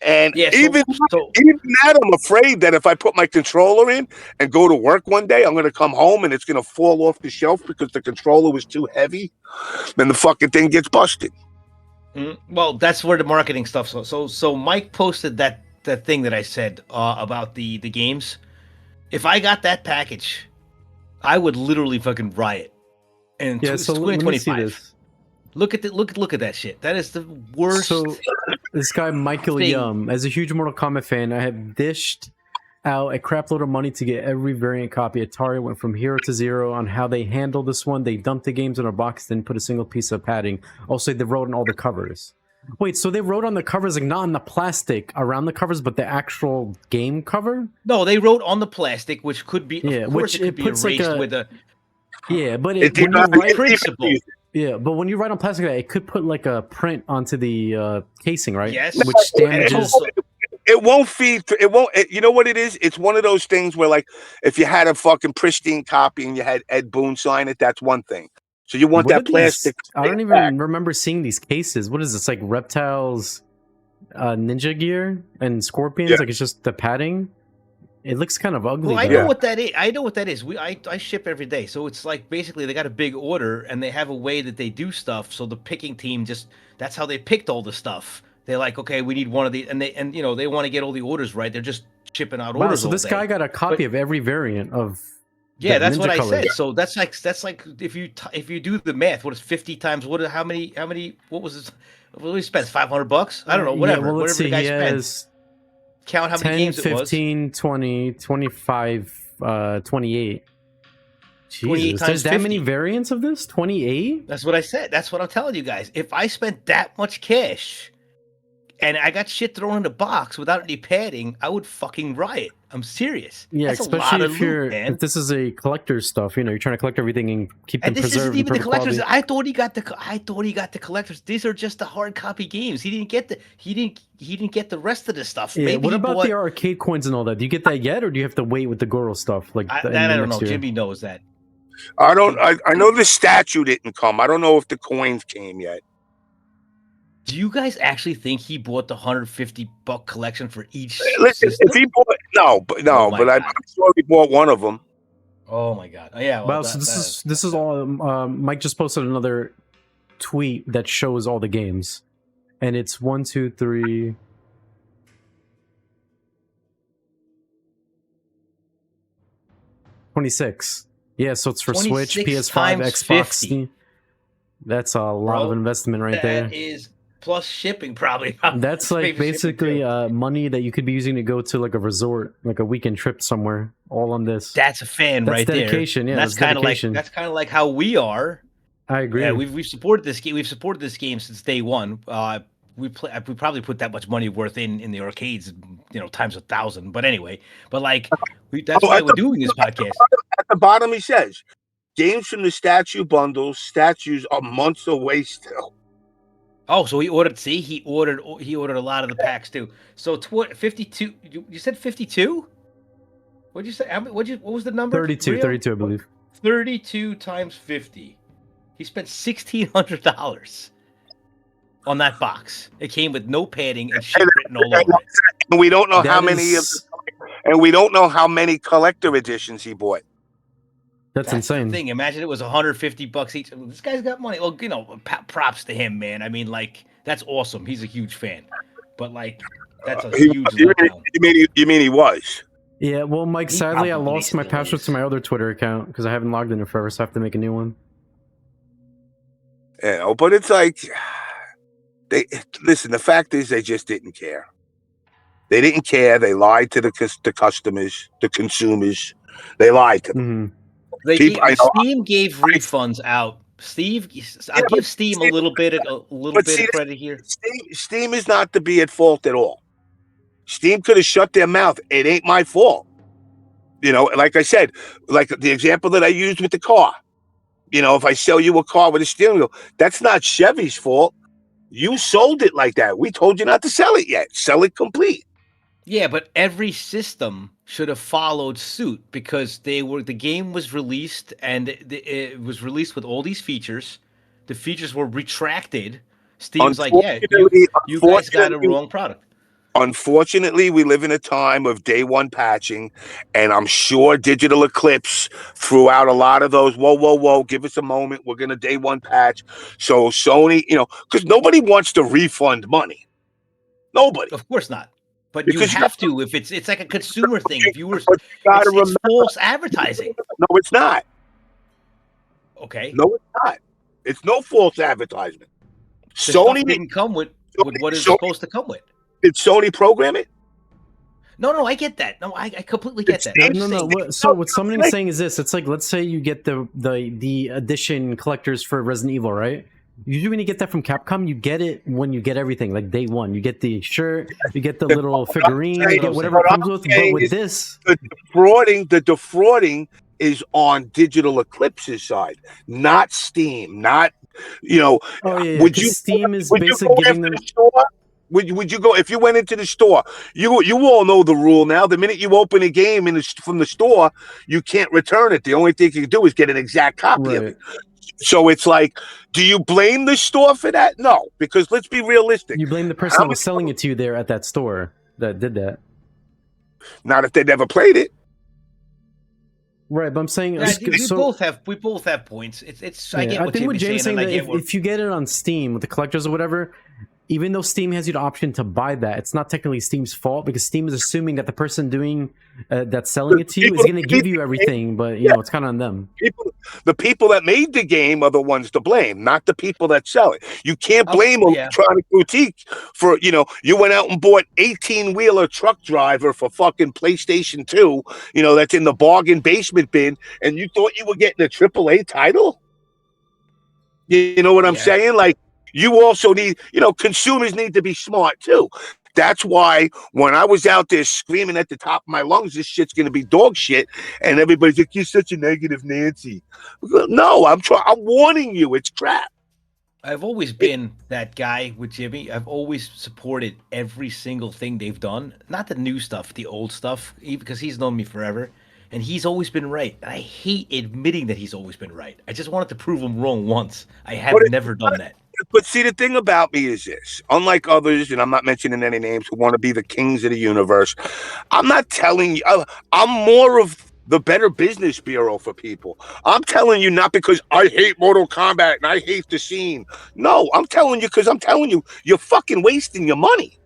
Speaker 1: And even that, I'm afraid that if I put my controller in and go to work one day, I'm going to come home and it's going to fall off the shelf because the controller was too heavy. Then the fucking thing gets busted.
Speaker 3: Well, that's where the marketing stuff. So Mike posted that thing that I said about the games. If I got that package, I would literally fucking riot. And
Speaker 2: yeah, so let me see this.
Speaker 3: Look at that shit. That is the worst.
Speaker 2: So this guy Michael Yum, as a huge Mortal Kombat fan, I have dished out a crap load of money to get every variant copy. Atari went from hero to zero on how they handled this one. They dumped the games in a box, didn't put a single piece of padding. Also, they wrote on all the covers. Wait, so they wrote on the covers, not on the plastic around the covers, but the actual game cover?
Speaker 3: No, they wrote on the plastic, which could be, of course, it could be erased with a.
Speaker 2: Yeah, but
Speaker 3: principle.
Speaker 2: Yeah, but when you write on plastic, it could put a print onto the casing, right?
Speaker 3: Yes,
Speaker 2: which damages.
Speaker 1: It won't feed. It won't. You know what it is? It's one of those things where, if you had a fucking pristine copy and you had Ed Boon sign it, that's one thing. So you want that plastic.
Speaker 2: I don't even remember seeing these cases. What is this? Like Reptiles, Ninja Gear, and Scorpions?
Speaker 1: Yeah.
Speaker 2: It's just the padding. It looks kind of ugly.
Speaker 3: Well, I know what that is. I ship every day, so it's basically they got a big order and they have a way that they do stuff. So the picking team that's how they picked all the stuff. They're like, okay, we need one of these, and they want to get all the orders right. They're just chipping out orders.
Speaker 2: So this guy got a copy of every variant of.
Speaker 3: Yeah, that's what I
Speaker 2: colors.
Speaker 3: said. So that's like if you do the math, what is 50 times how many what was this? What we spent $500? I don't know, whatever.
Speaker 2: Yeah, well, let's
Speaker 3: whatever
Speaker 2: see.
Speaker 3: the guy spends. Count how
Speaker 2: 10,
Speaker 3: many games
Speaker 2: 15,
Speaker 3: it was.
Speaker 2: 20, 25, 28. Jesus,
Speaker 3: 28 times
Speaker 2: there's that
Speaker 3: 50.
Speaker 2: many variants of this? 28?
Speaker 3: That's what I said. That's what I'm telling you guys. If I spent that much cash and I got shit thrown in a box without any padding, I would fucking riot. I'm serious.
Speaker 2: Yeah,
Speaker 3: that's
Speaker 2: especially
Speaker 3: if
Speaker 2: this is a collector's stuff. You're trying to collect everything and keep them preserved.
Speaker 3: And this isn't even the collectors.
Speaker 2: Quality.
Speaker 3: I thought he got the collectors. These are just the hard copy games. He didn't get the rest of the stuff.
Speaker 2: Yeah,
Speaker 3: Maybe
Speaker 2: what about the arcade coins and all that? Do you get that yet, or do you have to wait with the Goro stuff?
Speaker 3: I don't know. Jimmy knows that.
Speaker 1: I don't. I know the statue didn't come. I don't know if the coins came yet.
Speaker 3: Do you guys actually think he bought the $150 collection for each?
Speaker 1: Listen,
Speaker 3: system?
Speaker 1: if he bought but I'm sure he bought one of them.
Speaker 3: Oh my god! Yeah.
Speaker 2: Well, so this is all. Mike just posted another tweet that shows all the games, and it's 1, 2, 3. 26. Yeah, so it's for Switch,
Speaker 3: 26
Speaker 2: PS5,
Speaker 3: times
Speaker 2: Xbox,
Speaker 3: 50.
Speaker 2: Steam. That's a lot of investment right there.
Speaker 3: That is plus shipping, probably.
Speaker 2: That's like basically money that you could be using to go to like a resort, like a weekend trip somewhere, all on this.
Speaker 3: That's a fan
Speaker 2: That's
Speaker 3: right
Speaker 2: dedication,
Speaker 3: there.
Speaker 2: Yeah,
Speaker 3: That's kind of like how we are.
Speaker 2: I agree.
Speaker 3: Yeah, we've supported this game. We've supported this game since day one. We probably put that much money worth in the arcades, times 1,000. But anyway, that's why we're doing this podcast.
Speaker 1: At the bottom, he says, games from the statue bundles. Statues are months away still.
Speaker 3: Oh, so he ordered. See, he ordered a lot of the packs too. So 52. You said 52. What'd you say? What was the number?
Speaker 2: 32, I believe.
Speaker 3: 32 times 50. He spent $1,600 on that box. It came with no padding and shit written all over it.
Speaker 1: And we don't know how many collector editions he bought.
Speaker 2: That's insane.
Speaker 3: The thing. Imagine it was $150 each. This guy's got money. Well, props to him, man. I mean, that's awesome. He's a huge fan. But that's a huge letdown.
Speaker 1: You mean he was?
Speaker 2: Yeah. Well, Mike, sadly, I lost my password to my other Twitter account because I haven't logged in forever, so I have to make a new one.
Speaker 1: But it's like, listen. The fact is, they just didn't care. They didn't care. They lied to the customers, the consumers. They lied to them.
Speaker 2: Mm-hmm.
Speaker 3: Steam gave refunds out. I'll give Steam a little bit of credit here.
Speaker 1: Steam is not to be at fault at all. Steam could have shut their mouth. It ain't my fault. Like I said, like the example that I used with the car. If I sell you a car with a steering wheel, that's not Chevy's fault. You sold it like that. We told you not to sell it yet. Sell it complete.
Speaker 3: Yeah, but every system should have followed suit because the game was released and it was released with all these features. The features were retracted. Steam's like, yeah, you guys got a wrong product.
Speaker 1: Unfortunately, we live in a time of day one patching, and I'm sure Digital Eclipse threw out a lot of those, whoa, give us a moment, we're going to day one patch. So Sony, because nobody wants to refund money. Nobody.
Speaker 3: Of course not. But because you have to if it's like a consumer thing. If it's false advertising.
Speaker 1: No, it's not.
Speaker 3: Okay.
Speaker 1: No, it's not. It's no false advertisement.
Speaker 3: Sony didn't come with what it's supposed to come with.
Speaker 1: Did Sony program it?
Speaker 3: No, I get that. No, I completely get that.
Speaker 2: So what somebody's saying is this: it's like, let's say you get the edition collectors for Resident Evil, right? Usually when you get that from Capcom, you get it when you get everything, like day one. You get the shirt, you get the little figurine, you get whatever it comes with. But with this,
Speaker 1: the defrauding is on Digital Eclipse's side, not Steam. Not
Speaker 2: Steam is basically giving them.
Speaker 1: Would you go if you went into the store? You all know the rule now. The minute you open a game from the store, you can't return it. The only thing you can do is get an exact copy of it. So it's like, do you blame the store for that? No, because let's be realistic.
Speaker 2: You blame the person that was selling it to you there at that store that did that.
Speaker 1: Not if they never played it.
Speaker 2: Right, but I'm saying
Speaker 3: we both have points. I get what Jimmy's saying.
Speaker 2: If you get it on Steam with the collectors or whatever, even though Steam has you the option to buy that, it's not technically Steam's fault because Steam is assuming that the person doing that's selling it to you is going to give you everything, but it's kind of on them.
Speaker 1: The people that made the game are the ones to blame, not the people that sell it. You can't blame Electronic Boutique for you went out and bought 18-wheeler truck driver for fucking PlayStation 2, that's in the bargain basement bin, and you thought you were getting a AAA title. You know what I'm saying? Like. You also need, consumers need to be smart too. That's why when I was out there screaming at the top of my lungs, this shit's going to be dog shit, and everybody's like, "You're such a negative Nancy." No, I'm warning you, it's crap.
Speaker 3: I've always been that guy with Jimmy. I've always supported every single thing they've done. Not the new stuff, the old stuff, because he's known me forever. And he's always been right. And I hate admitting that he's always been right. I just wanted to prove him wrong once. I have never done that.
Speaker 1: But see, the thing about me is this. Unlike others, and I'm not mentioning any names, who want to be the kings of the universe, I'm not telling you. I'm more of the Better Business Bureau for people. I'm telling you not because I hate Mortal Kombat and I hate the scene. No, I'm telling you because I'm telling you, you're fucking wasting your money.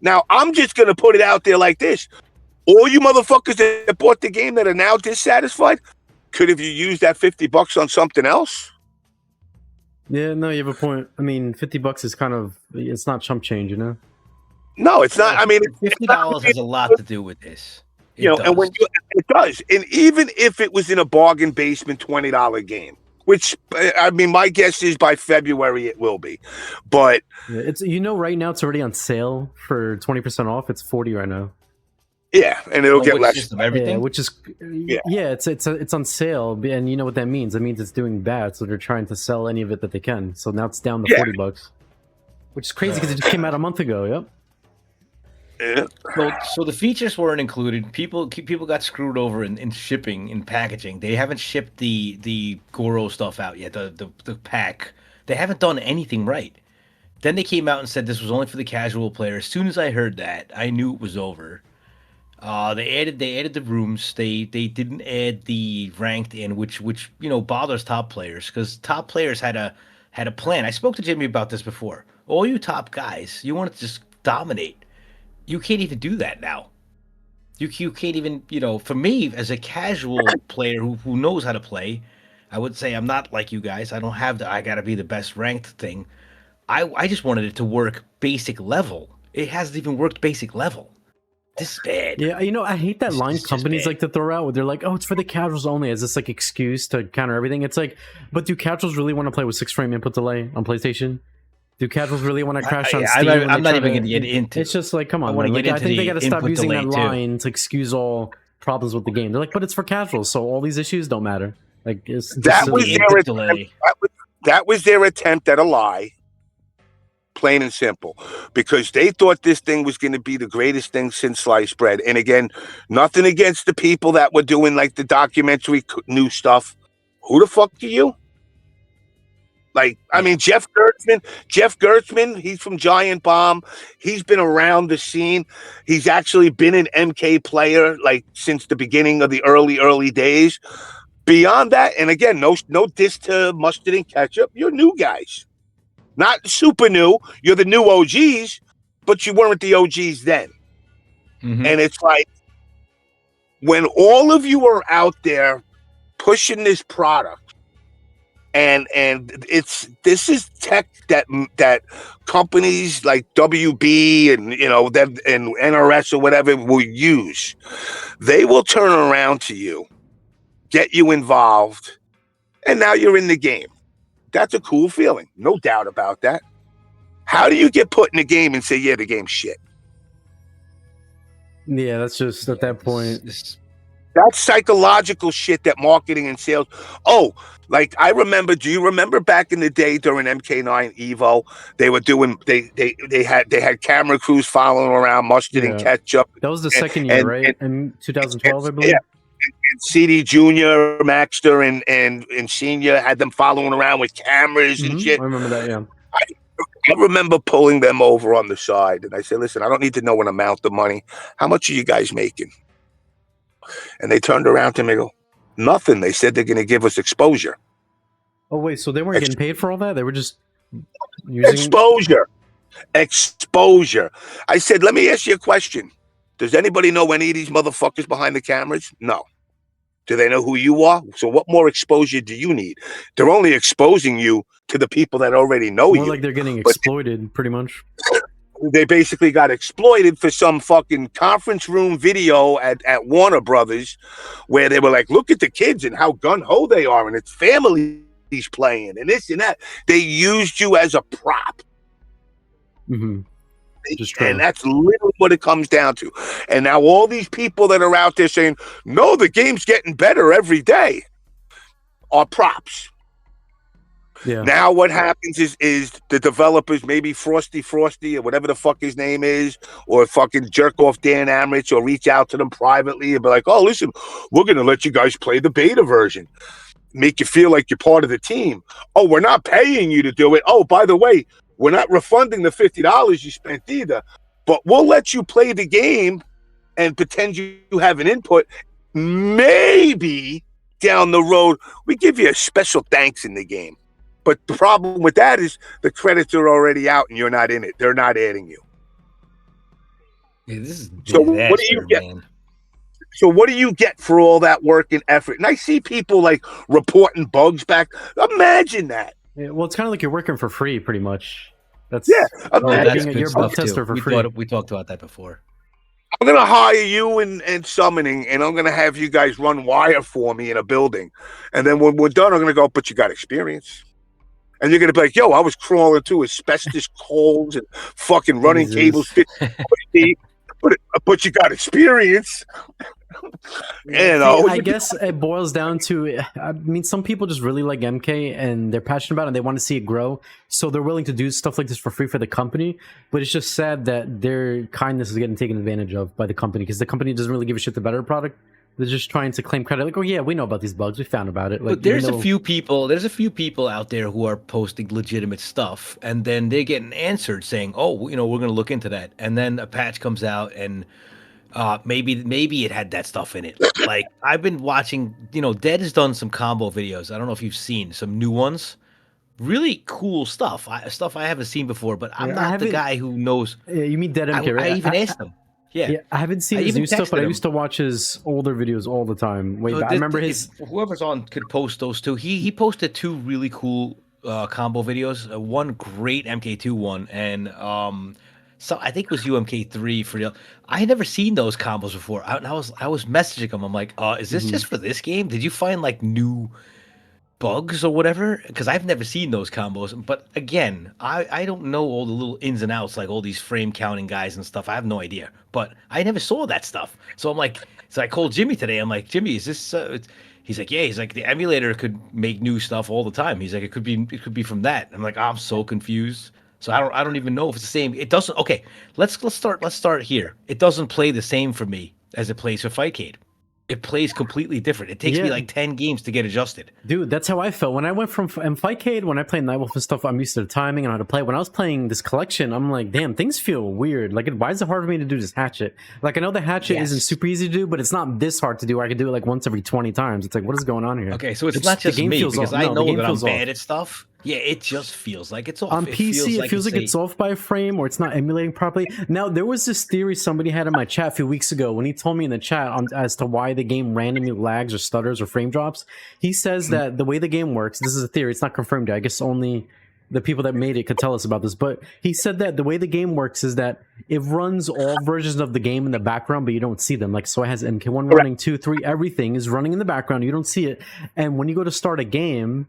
Speaker 1: Now, I'm just going to put it out there like this. All you motherfuckers that bought the game that are now dissatisfied, could have you used that $50 on something else?
Speaker 2: Yeah, no, you have a point. I mean, $50 is kind of, it's not chump change, you know?
Speaker 1: No, it's not. I mean,
Speaker 3: $50 has a lot to do with this. It does.
Speaker 1: and when it does, and even if it was in a bargain basement $20 game, which I mean, my guess is by February it will be, but
Speaker 2: yeah, it's right now it's already on sale for 20% off. It's 40 right now.
Speaker 1: Yeah, and it'll get less.
Speaker 3: System, everything,
Speaker 2: yeah, which is it's on sale, and you know what that means? It means it's doing bad, so they're trying to sell any of it that they can. So now it's down to $40, which is crazy because it just came out a month ago. Yep.
Speaker 3: Yeah. So the features weren't included. People got screwed over in shipping and packaging. They haven't shipped the Goro stuff out yet. The pack. They haven't done anything right. Then they came out and said this was only for the casual player. As soon as I heard that, I knew it was over. They added the rooms. They didn't add the ranked in, which bothers top players because top players had a plan. I spoke to Jimmy about this before. All you top guys, you want to just dominate. You can't even do that now. You can't even, for me as a casual player who knows how to play, I would say I'm not like you guys. I don't have I gotta be the best ranked thing. I just wanted it to work basic level. It hasn't even worked basic level. This is bad.
Speaker 2: Yeah, I hate that line companies like to throw out where they're like, oh, it's for the casuals only as this like excuse to counter everything. It's like, but do casuals really want to play with 6-frame input delay on PlayStation? Do casuals really want to crash on Steam?
Speaker 3: I'm not even going to get into.
Speaker 2: It's just like, come on, man. I think they got to stop using that line to excuse all problems with the game. They're like, but it's for casuals, so all these issues don't matter. Like
Speaker 1: that was their attempt at a lie, plain and simple, because they thought this thing was going to be the greatest thing since sliced bread. And again, nothing against the people that were doing like the documentary new stuff. Who the fuck are you? Like, I mean, Jeff Gertzman, he's from Giant Bomb. He's been around the scene. He's actually been an MK player, like, since the beginning of the early days. Beyond that, and again, no diss to Mustard and Ketchup. You're new guys. Not super new. You're the new OGs, but you weren't the OGs then. Mm-hmm. And it's like, when all of you are out there pushing this product, and this is tech that companies like WB and and NRS or whatever will use. They will turn around to you, get you involved, and now you're in the game. That's a cool feeling, no doubt about that. How do you get put in a game and say, yeah, the game's shit?
Speaker 2: Yeah, that's just at that point.
Speaker 1: That's psychological shit that marketing and sales. Oh, like I remember. Do you remember back in the day during MK9 Evo, they were doing they had camera crews following around Mustard and Ketchup.
Speaker 2: That was the second year, right? In 2012, I believe.
Speaker 1: Yeah. And CD Junior, Maxter, and Senior had them following around with cameras and shit.
Speaker 2: I remember that. Yeah.
Speaker 1: I remember pulling them over on the side, and I said, "Listen, I don't need to know an amount of money. How much are you guys making?" And they turned around to me and go, "Nothing." They said they're going to give us exposure.
Speaker 2: Oh, wait, so they weren't getting paid for all that? They were just using
Speaker 1: exposure. I said, let me ask you a question. Does anybody know any of these motherfuckers behind the cameras? No. Do they know who you are? So what more exposure do you need? They're only exposing you to the people that already know you.
Speaker 2: More like they're getting exploited, pretty much.
Speaker 1: They basically got exploited for some fucking conference room video at Warner Brothers where they were like, look at the kids and how gun-ho they are, and it's families playing and this and that. They used you as a prop.
Speaker 2: Mm-hmm.
Speaker 1: And that's literally what it comes down to. And now all these people that are out there saying, no, the game's getting better every day, are props.
Speaker 2: Yeah.
Speaker 1: Now what happens is the developers, maybe Frosty or whatever the fuck his name is, or fucking jerk off Dan Amrich, or reach out to them privately and be like, oh, listen, we're going to let you guys play the beta version. Make you feel like you're part of the team. Oh, we're not paying you to do it. Oh, by the way, we're not refunding the $50 you spent either, but we'll let you play the game and pretend you have an input. Maybe down the road, we give you a special thanks in the game. But the problem with that is the credits are already out and you're not in it. They're not adding you.
Speaker 3: Yeah, this is
Speaker 1: so what do you get? Man. So what do you get for all that work and effort? And I see people like reporting bugs back. Imagine that.
Speaker 2: Yeah, well, it's kind of like you're working for free, pretty much. That's
Speaker 1: Yeah,
Speaker 3: Oh, that's
Speaker 1: imagine.
Speaker 3: good
Speaker 2: you're a bug
Speaker 3: stuff
Speaker 2: tester
Speaker 3: too.
Speaker 2: for free.
Speaker 3: We talked about that before.
Speaker 1: I'm gonna hire you and summoning, and I'm gonna have you guys run wire for me in a building, and then when we're done, I'm gonna go. But you got experience, and you're gonna be like, "Yo, I was crawling through asbestos coals and fucking running
Speaker 2: Jesus.
Speaker 1: cables 50 deep, but you got experience."
Speaker 2: I guess it boils down to, I mean, some people just really like MK and they're passionate about it and they want to see it grow. So they're willing to do stuff like this for free for the company. But it's just sad that their kindness is getting taken advantage of by the company because the company doesn't really give a shit the better product. They're just trying to claim credit. Like, oh yeah, we know about these bugs. We found about it. Like,
Speaker 3: but there's a few people out there who are posting legitimate stuff and then they're getting answered saying, oh, we're going to look into that. And then a patch comes out and maybe it had that stuff in it. Like I've been watching, Dead has done some combo videos. I don't know if you've seen some new ones. Really cool stuff. Stuff I haven't seen before, but I'm not the guy who knows.
Speaker 2: You mean Dead MK, right?
Speaker 3: I even asked him. Yeah,
Speaker 2: I haven't seen his new stuff, but I used to watch his older videos all the time. Wait, I remember his.
Speaker 3: Whoever's on could post those two. He posted two really cool combo videos. One great MK2 one, and so I think it was UMK3 for the. I had never seen those combos before. I was messaging him. I'm like, is this just for this game? Did you find like new bugs or whatever? Because I've never seen those combos. But again, I don't know all the little ins and outs, like all these frame counting guys and stuff. I have no idea. But I never saw that stuff. So I'm like, so I called Jimmy today. I'm like, Jimmy, is this? He's like, yeah. He's like, the emulator could make new stuff all the time. He's like, it could be from that. I'm like, I'm so confused. So I don't even know if it's the same. It doesn't. Okay, let's start here. It doesn't play the same for me as it plays for Fightcade. It plays completely different. It takes me like 10 games to get adjusted.
Speaker 2: Dude, that's how I felt. When I went from Fightcade, when I played Nightwolf and stuff, I'm used to the timing and how to play. When I was playing this collection, I'm like, damn, things feel weird. Like, why is it hard for me to do this hatchet? Like, I know the hatchet isn't super easy to do, but it's not this hard to do. I can do it like once every 20 times. It's like, what is going on here?
Speaker 3: Okay, so it's not just me, because I know that I'm bad at stuff. Yeah, it just feels like it's off.
Speaker 2: On PC, it feels like it's off by a frame or it's not emulating properly. Now, there was this theory somebody had in my chat a few weeks ago when he told me in the chat as to why the game randomly lags or stutters or frame drops. He says that the way the game works, this is a theory, it's not confirmed yet. I guess only the people that made it could tell us about this. But he said that the way the game works is that it runs all versions of the game in the background, but you don't see them. Like, so it has MK1 running, 2, 3, everything is running in the background. You don't see it. And when you go to start a game,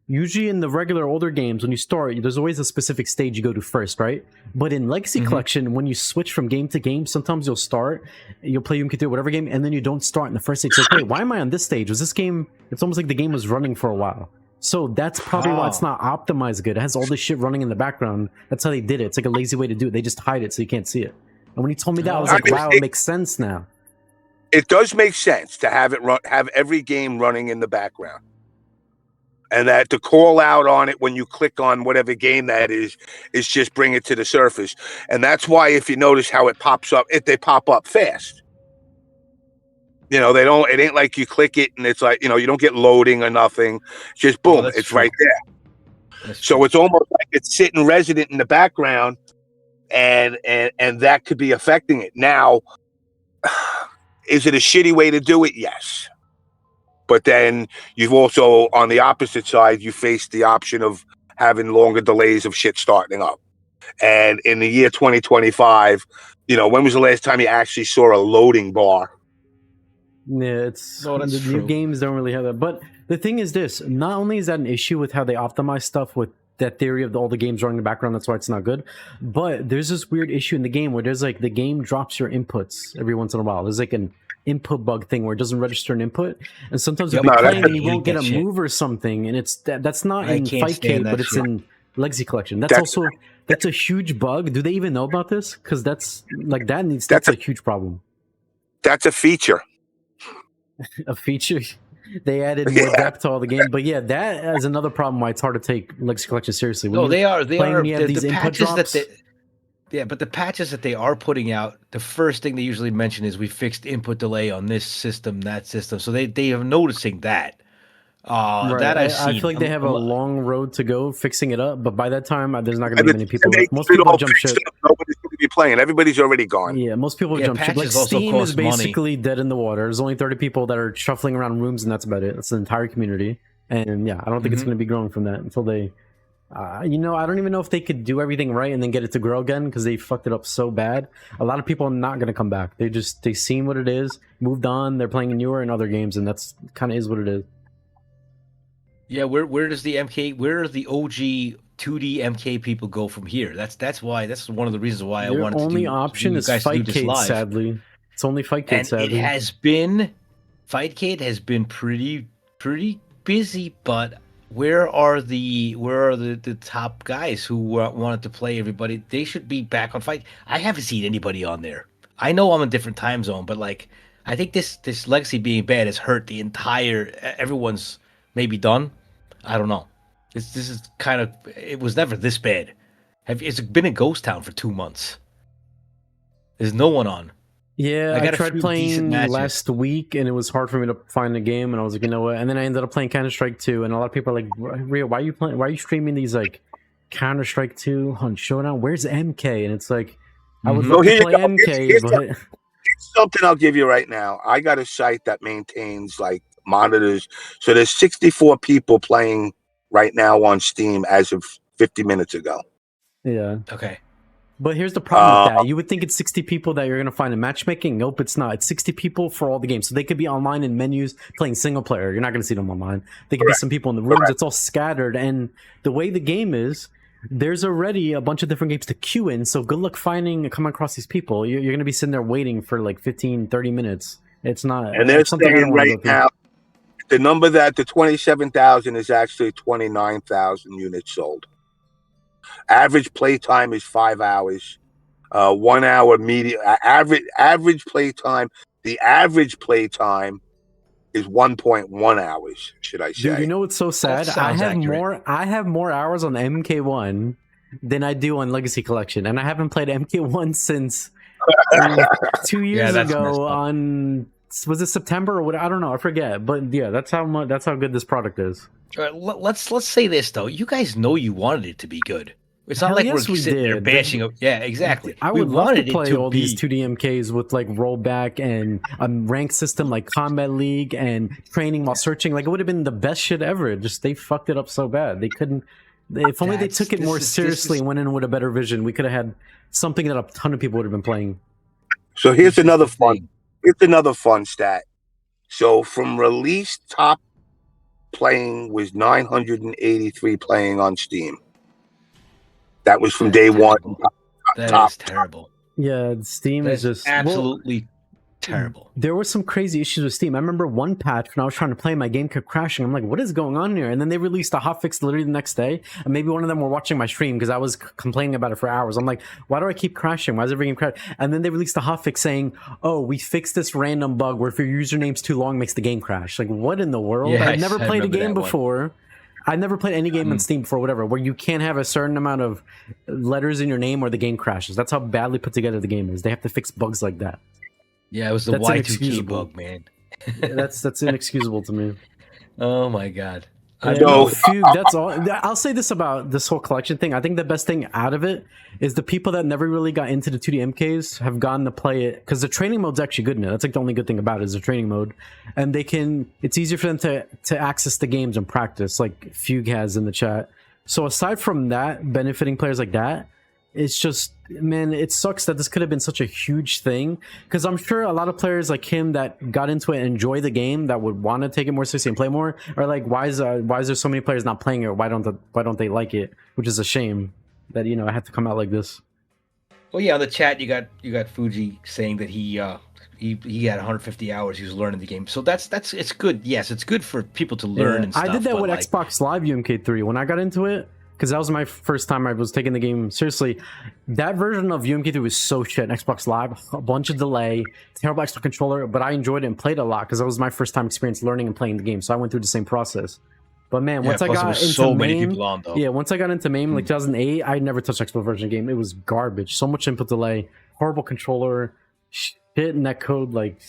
Speaker 2: usually in the regular older games, when you start, there's always a specific stage you go to first, right? But in Legacy Collection, when you switch from game to game, sometimes you'll play UMK3, whatever game, and then you don't start in the first stage. It's like, hey, why am I on this stage? Was this game, it's almost like the game was running for a while. So that's probably why it's not optimized good. It has all this shit running in the background. That's how they did it. It's like a lazy way to do it. They just hide it so you can't see it. And when he told me that, I was like, wow, it makes sense now.
Speaker 1: It does make sense to have have every game running in the background. And that to call out on it when you click on whatever game that is just bring it to the surface. And that's why if you notice how it pops up, they pop up fast. It ain't like you click it and it's like, you don't get loading or nothing. Just boom, it's true. Right there. So it's almost like it's sitting resident in the background and that could be affecting it. Now, is it a shitty way to do it? Yes. But then you've also, on the opposite side, you face the option of having longer delays of shit starting up. And in the year 2025, when was the last time you actually saw a loading bar?
Speaker 2: Yeah, the new games don't really have that. But the thing is this, not only is that an issue with how they optimize stuff with that theory of all the games running in the background, that's why it's not good. But there's this weird issue in the game where there's like the game drops your inputs every once in a while. There's like an input bug thing where it doesn't register an input, and sometimes you'll be playing and you won't get a move or something, and that's not in Fightcade, but it's in Legacy Collection. That's a huge bug. Do they even know about this? Because that's a huge problem.
Speaker 1: That's a feature.
Speaker 2: A feature. They added more depth to all the game, but yeah, that is another problem why it's hard to take Legacy Collection seriously.
Speaker 3: No, they are. These
Speaker 2: the
Speaker 3: input drops. But the patches that they are putting out, the first thing they usually mention is we fixed input delay on this system, that system. So they are noticing that.
Speaker 2: Right.
Speaker 3: That
Speaker 2: I feel like they have a long road to go fixing it up, but by that time, there's not going to be many people left. Most people jump ship.
Speaker 1: Nobody's going to be playing. Everybody's already gone.
Speaker 2: Yeah, most people have
Speaker 3: Yeah,
Speaker 2: jumped ship. Like
Speaker 3: patches also
Speaker 2: Steam is
Speaker 3: cost money.
Speaker 2: basically dead in the water. There's only 30 people that are shuffling around rooms, and that's about it. That's the entire community. And yeah, I don't think it's going to be growing from that until they, I don't even know if they could do everything right and then get it to grow again because they fucked it up so bad. A lot of people are not going to come back. They seen what it is, moved on. They're playing newer and other games, and that's kind of is what it is.
Speaker 3: Yeah, where does the MK? Where are the OG 2D MK people go from here? That's why. That's one of the reasons why I wanted to do.
Speaker 2: Only option is Fightcade. Sadly, it's only Fightcade.
Speaker 3: And
Speaker 2: sadly,
Speaker 3: it has been Fightcade has been pretty busy. But where are the top guys who wanted to play everybody? They should be back on Fight. I haven't seen anybody on there. I know I'm in a different time zone, but like I think this legacy being bad has hurt the entire. Everyone's maybe done. I don't know. This is kind of. It was never this bad. It's been a ghost town for 2 months. There's no one on.
Speaker 2: Yeah, I tried playing last week, and it was hard for me to find a game. And I was like, you know what? And then I ended up playing Counter-Strike 2, and a lot of people are like, "Rio, why are you playing? Why are you streaming these like Counter-Strike 2 on Showdown? Where's MK?" And it's like, I would love to play MK, but
Speaker 1: here's something I'll give you right now. I got a site that maintains like monitors, so there's 64 people playing right now on Steam as of 50 minutes ago.
Speaker 2: Yeah.
Speaker 3: Okay.
Speaker 2: But here's the problem with that. You would think it's 60 people that you're going to find in matchmaking. Nope, it's not. It's 60 people for all the games. So they could be online in menus playing single player. You're not going to see them online. They could be some people in the rooms. It's all scattered. And the way the game is, there's already a bunch of different games to queue in. So good luck coming across these people. You're going to be sitting there waiting for like 15, 30 minutes. It's not.
Speaker 1: And they're saying right now, the number that the 27,000 is actually 29,000 units sold. Average play time is 5 hours. 1 hour median average play time. The average play time is 1.1 hours. Should I say?
Speaker 2: Dude, you know what's so sad? I have more hours on MK1 than I do on Legacy Collection, and I haven't played MK1 since 2 years ago. On was it September or what? I don't know. I forget. But yeah, that's how good this product is.
Speaker 3: Let's say this though. You guys know you wanted it to be good. It's not like we're sitting there bashing it. Yeah, exactly.
Speaker 2: I would love to play all these 2D MKs with like rollback and a rank system like Combat League and training while searching. Like it would have been the best shit ever. Just they fucked it up so bad. They couldn't. If only they took it more seriously and went in with a better vision, we could have had something that a ton of people would have been playing.
Speaker 1: So here's another fun stat. So from release, top playing was 983 playing on Steam. That was from day one.
Speaker 3: That is terrible.
Speaker 2: Yeah, Steam is just
Speaker 3: absolutely terrible.
Speaker 2: There were some crazy issues with Steam. I remember one patch when I was trying to play, my game kept crashing. I'm like, what is going on here? And then they released a hotfix literally the next day. And maybe one of them were watching my stream because I was complaining about it for hours. I'm like, why do I keep crashing? Why is every game crash? And then they released a hotfix saying, oh, we fixed this random bug where if your username's too long, it makes the game crash. Like, what in the world?
Speaker 3: Yeah,
Speaker 2: I've never played a game before. I never played any game on Steam before, whatever, where you can't have a certain amount of letters in your name or the game crashes. That's how badly put together the game is. They have to fix bugs like that.
Speaker 3: Yeah, it was the Y2K bug, man.
Speaker 2: That's inexcusable to me.
Speaker 3: Oh my god.
Speaker 2: That's all. I'll say this about this whole collection thing. I think the best thing out of it is the people that never really got into the 2D MKs have gotten to play it because the training mode's actually good now. That's like the only good thing about it is the training mode, and it's easier for them to access the games and practice, like Fugue has in the chat. So aside from that, benefiting players like that, it's just, man, it sucks that this could have been such a huge thing because I'm sure a lot of players like him that got into it and enjoy the game that would want to take it more seriously and play more are like, why is there so many players not playing it? Why don't they like it? Which is a shame that it had to come out like this.
Speaker 3: Well, yeah, on the chat you got Fuji saying that he had 150 hours. He was learning the game, so it's good. Yes, it's good for people to learn and stuff.
Speaker 2: I did that with Xbox Live UMK3 when I got into it. Because that was my first time I was taking the game seriously. That version of UMK3 was so shit. Xbox Live, a bunch of delay, terrible extra controller, but I enjoyed it and played a lot because that was my first time experience learning and playing the game. So I went through the same process. But man, once I got into MAME, once I got into MAME like 2008, I never touched Xbox version game. It was garbage. So much input delay, horrible controller, shit in that code. Like,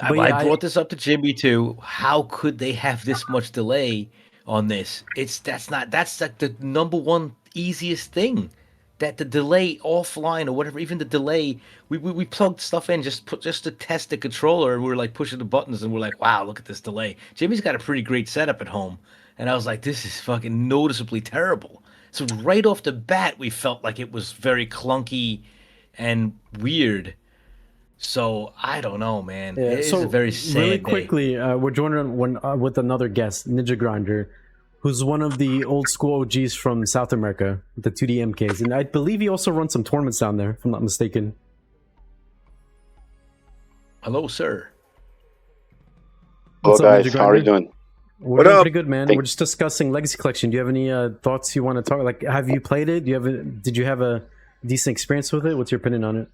Speaker 3: I brought this up to Jimmy too. How could they have this much delay on this? That's like the number one easiest thing that the delay offline or whatever, even the delay, we plugged stuff in just to test the controller, and we were like pushing the buttons, and we're like, wow, look at this delay. Jimmy's got a pretty great setup at home, and I was like, this is fucking noticeably terrible. So right off the bat, we felt like it was very clunky and weird. So I don't know, man.
Speaker 2: Yeah,
Speaker 3: It is
Speaker 2: so
Speaker 3: a very sad
Speaker 2: really
Speaker 3: day.
Speaker 2: quickly, we're joining with another guest, NinjaGrinder, who's one of the old school OGs from South America, the 2D MKs, and I believe he also runs some tournaments down there, if I'm not mistaken.
Speaker 3: Hello, sir.
Speaker 2: What's
Speaker 4: Hello,
Speaker 2: up,
Speaker 4: guys. How are you
Speaker 2: NinjaGrinder?
Speaker 4: doing?
Speaker 2: We're
Speaker 1: What
Speaker 2: doing
Speaker 1: up?
Speaker 2: pretty good, man. We're just discussing Legacy Collection. Do you have any thoughts you want to talk? Like, have you played it? Did you have a decent experience with it? What's your opinion on it?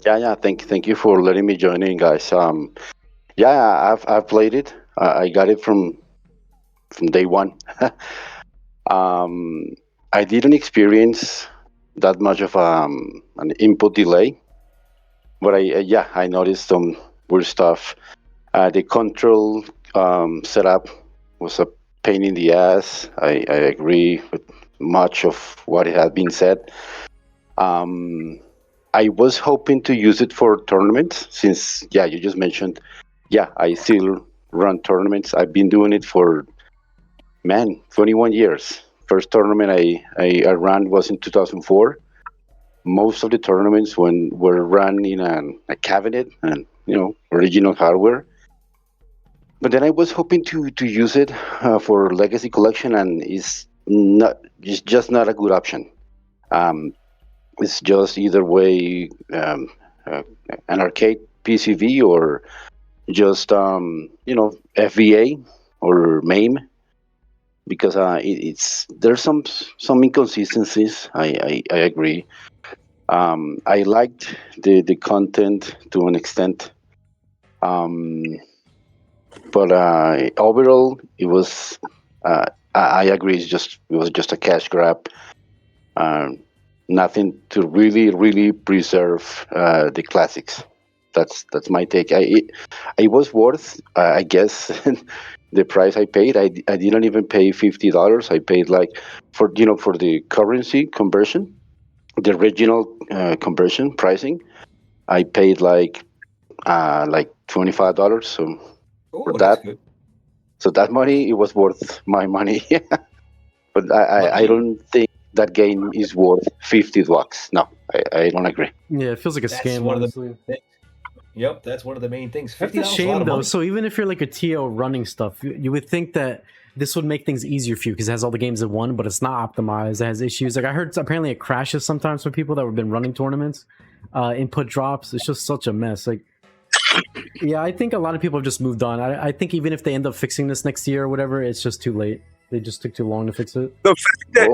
Speaker 4: Yeah. Thank you for letting me join in, guys. Yeah, I've played it. I got it from day one. I didn't experience that much of an input delay, but I noticed some weird stuff. The control setup was a pain in the ass. I agree with much of what had been said. I was hoping to use it for tournaments since, you just mentioned, I still run tournaments. I've been doing it for, 21 years. First tournament I ran was in 2004. Most of the tournaments were run in a cabinet and, original hardware. But then I was hoping to use it for Legacy Collection, and it's just not a good option. Um, it's just either way uh, an arcade PCV or just FVA or MAME, because it's there's some inconsistencies. I agree. I liked the content to an extent, um, but overall it was. I agree. It was just a cash grab. Um, Nothing to really preserve the classics. That's my take. It was worth, I guess, the price I paid. I didn't even pay $50. I paid like for for the currency conversion, the original conversion pricing. I paid like $25. So for
Speaker 3: Oh, that's
Speaker 4: that,
Speaker 3: good.
Speaker 4: that money, it was worth my money. But I
Speaker 3: Luckily,
Speaker 4: don't think that game is worth $50. No, I don't agree.
Speaker 2: Yeah, it feels like a
Speaker 3: that's
Speaker 2: scam,
Speaker 3: one of the
Speaker 2: honestly.
Speaker 3: things. Yep, that's one of the main things.
Speaker 2: That's
Speaker 3: $50
Speaker 2: a
Speaker 3: is a lot
Speaker 2: shame,
Speaker 3: of
Speaker 2: though.
Speaker 3: money.
Speaker 2: So even if you're like a TO running stuff, you would think that this would make things easier for you because it has all the games in one, but it's not optimized. It has issues. Like I heard, apparently it crashes sometimes for people that have been running tournaments. Input drops. It's just such a mess. Like, yeah, I think a lot of people have just moved on. I think even if they end up fixing this next year or whatever, it's just too late. They just took too long to fix it.
Speaker 4: Whoa.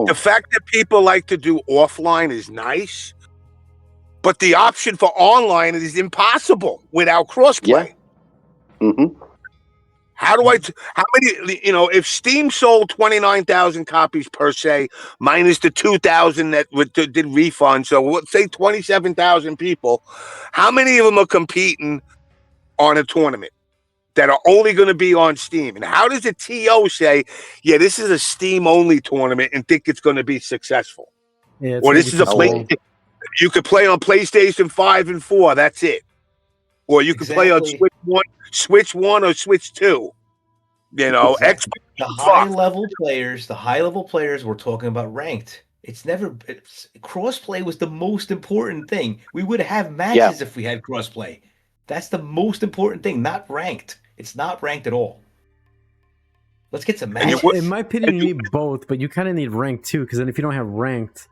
Speaker 1: The fact that people like to do offline is nice, but the option for online is impossible without crossplay.
Speaker 4: Hmm.
Speaker 1: How many, if Steam sold 29,000 copies per se, minus the 2,000 that did refunds, so let's say 27,000 people, how many of them are competing on a tournament that are only going to be on Steam? And how does a TO say, yeah, this is a Steam only tournament and think it's going to be successful?
Speaker 2: Yeah, it's
Speaker 1: Or
Speaker 2: gonna
Speaker 1: this
Speaker 2: be
Speaker 1: is a
Speaker 2: too
Speaker 1: play.
Speaker 2: small.
Speaker 1: You could play on PlayStation 5 and 4. That's it. Or you could play on
Speaker 3: Exactly.
Speaker 1: Switch 1 or Switch 2.
Speaker 3: Exactly.
Speaker 1: Xbox.
Speaker 3: The high level players were talking about ranked. Crossplay was the most important thing. We would have matches if we had crossplay. That's the most important thing, not ranked. It's not ranked at all. Let's get some matches.
Speaker 2: In my opinion, you need both, but you kind of need ranked too, because then if you don't have ranked,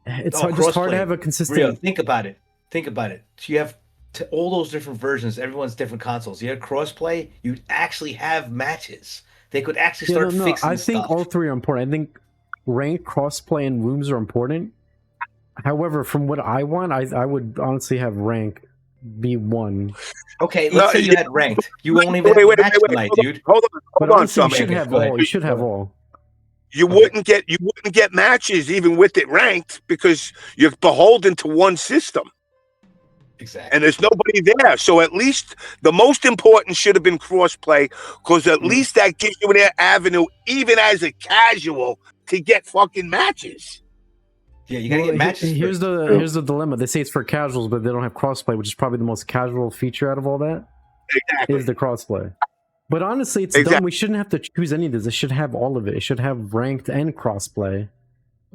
Speaker 2: it's hard to
Speaker 3: crossplay.
Speaker 2: have a consistent.
Speaker 3: Rio, think about it. So you have all those different versions. Everyone's different consoles. You have crossplay. You actually have matches. They could actually start fixing
Speaker 2: I think
Speaker 3: stuff.
Speaker 2: all three are important. I think ranked, crossplay, and rooms are important. However, from what I want, I would honestly have rank be one.
Speaker 3: Okay, let's say you had ranked. You only have match tonight, dude.
Speaker 1: Hold
Speaker 2: But
Speaker 1: on,
Speaker 2: honestly, you
Speaker 1: something.
Speaker 2: should have all. You should have all.
Speaker 1: You wouldn't get matches even with it ranked because you're beholden to one system.
Speaker 3: Exactly.
Speaker 1: And there's nobody there. So at least the most important should have been crossplay, because at least that gives you an avenue, even as a casual, to get fucking matches.
Speaker 3: Yeah, you gotta get matches.
Speaker 2: Here's the dilemma. They say it's for casuals, but they don't have crossplay, which is probably the most casual feature out of all that.
Speaker 1: Exactly.
Speaker 2: Is the crossplay. But honestly, it's dumb. We shouldn't have to choose any of this. It should have all of it. It should have ranked and crossplay,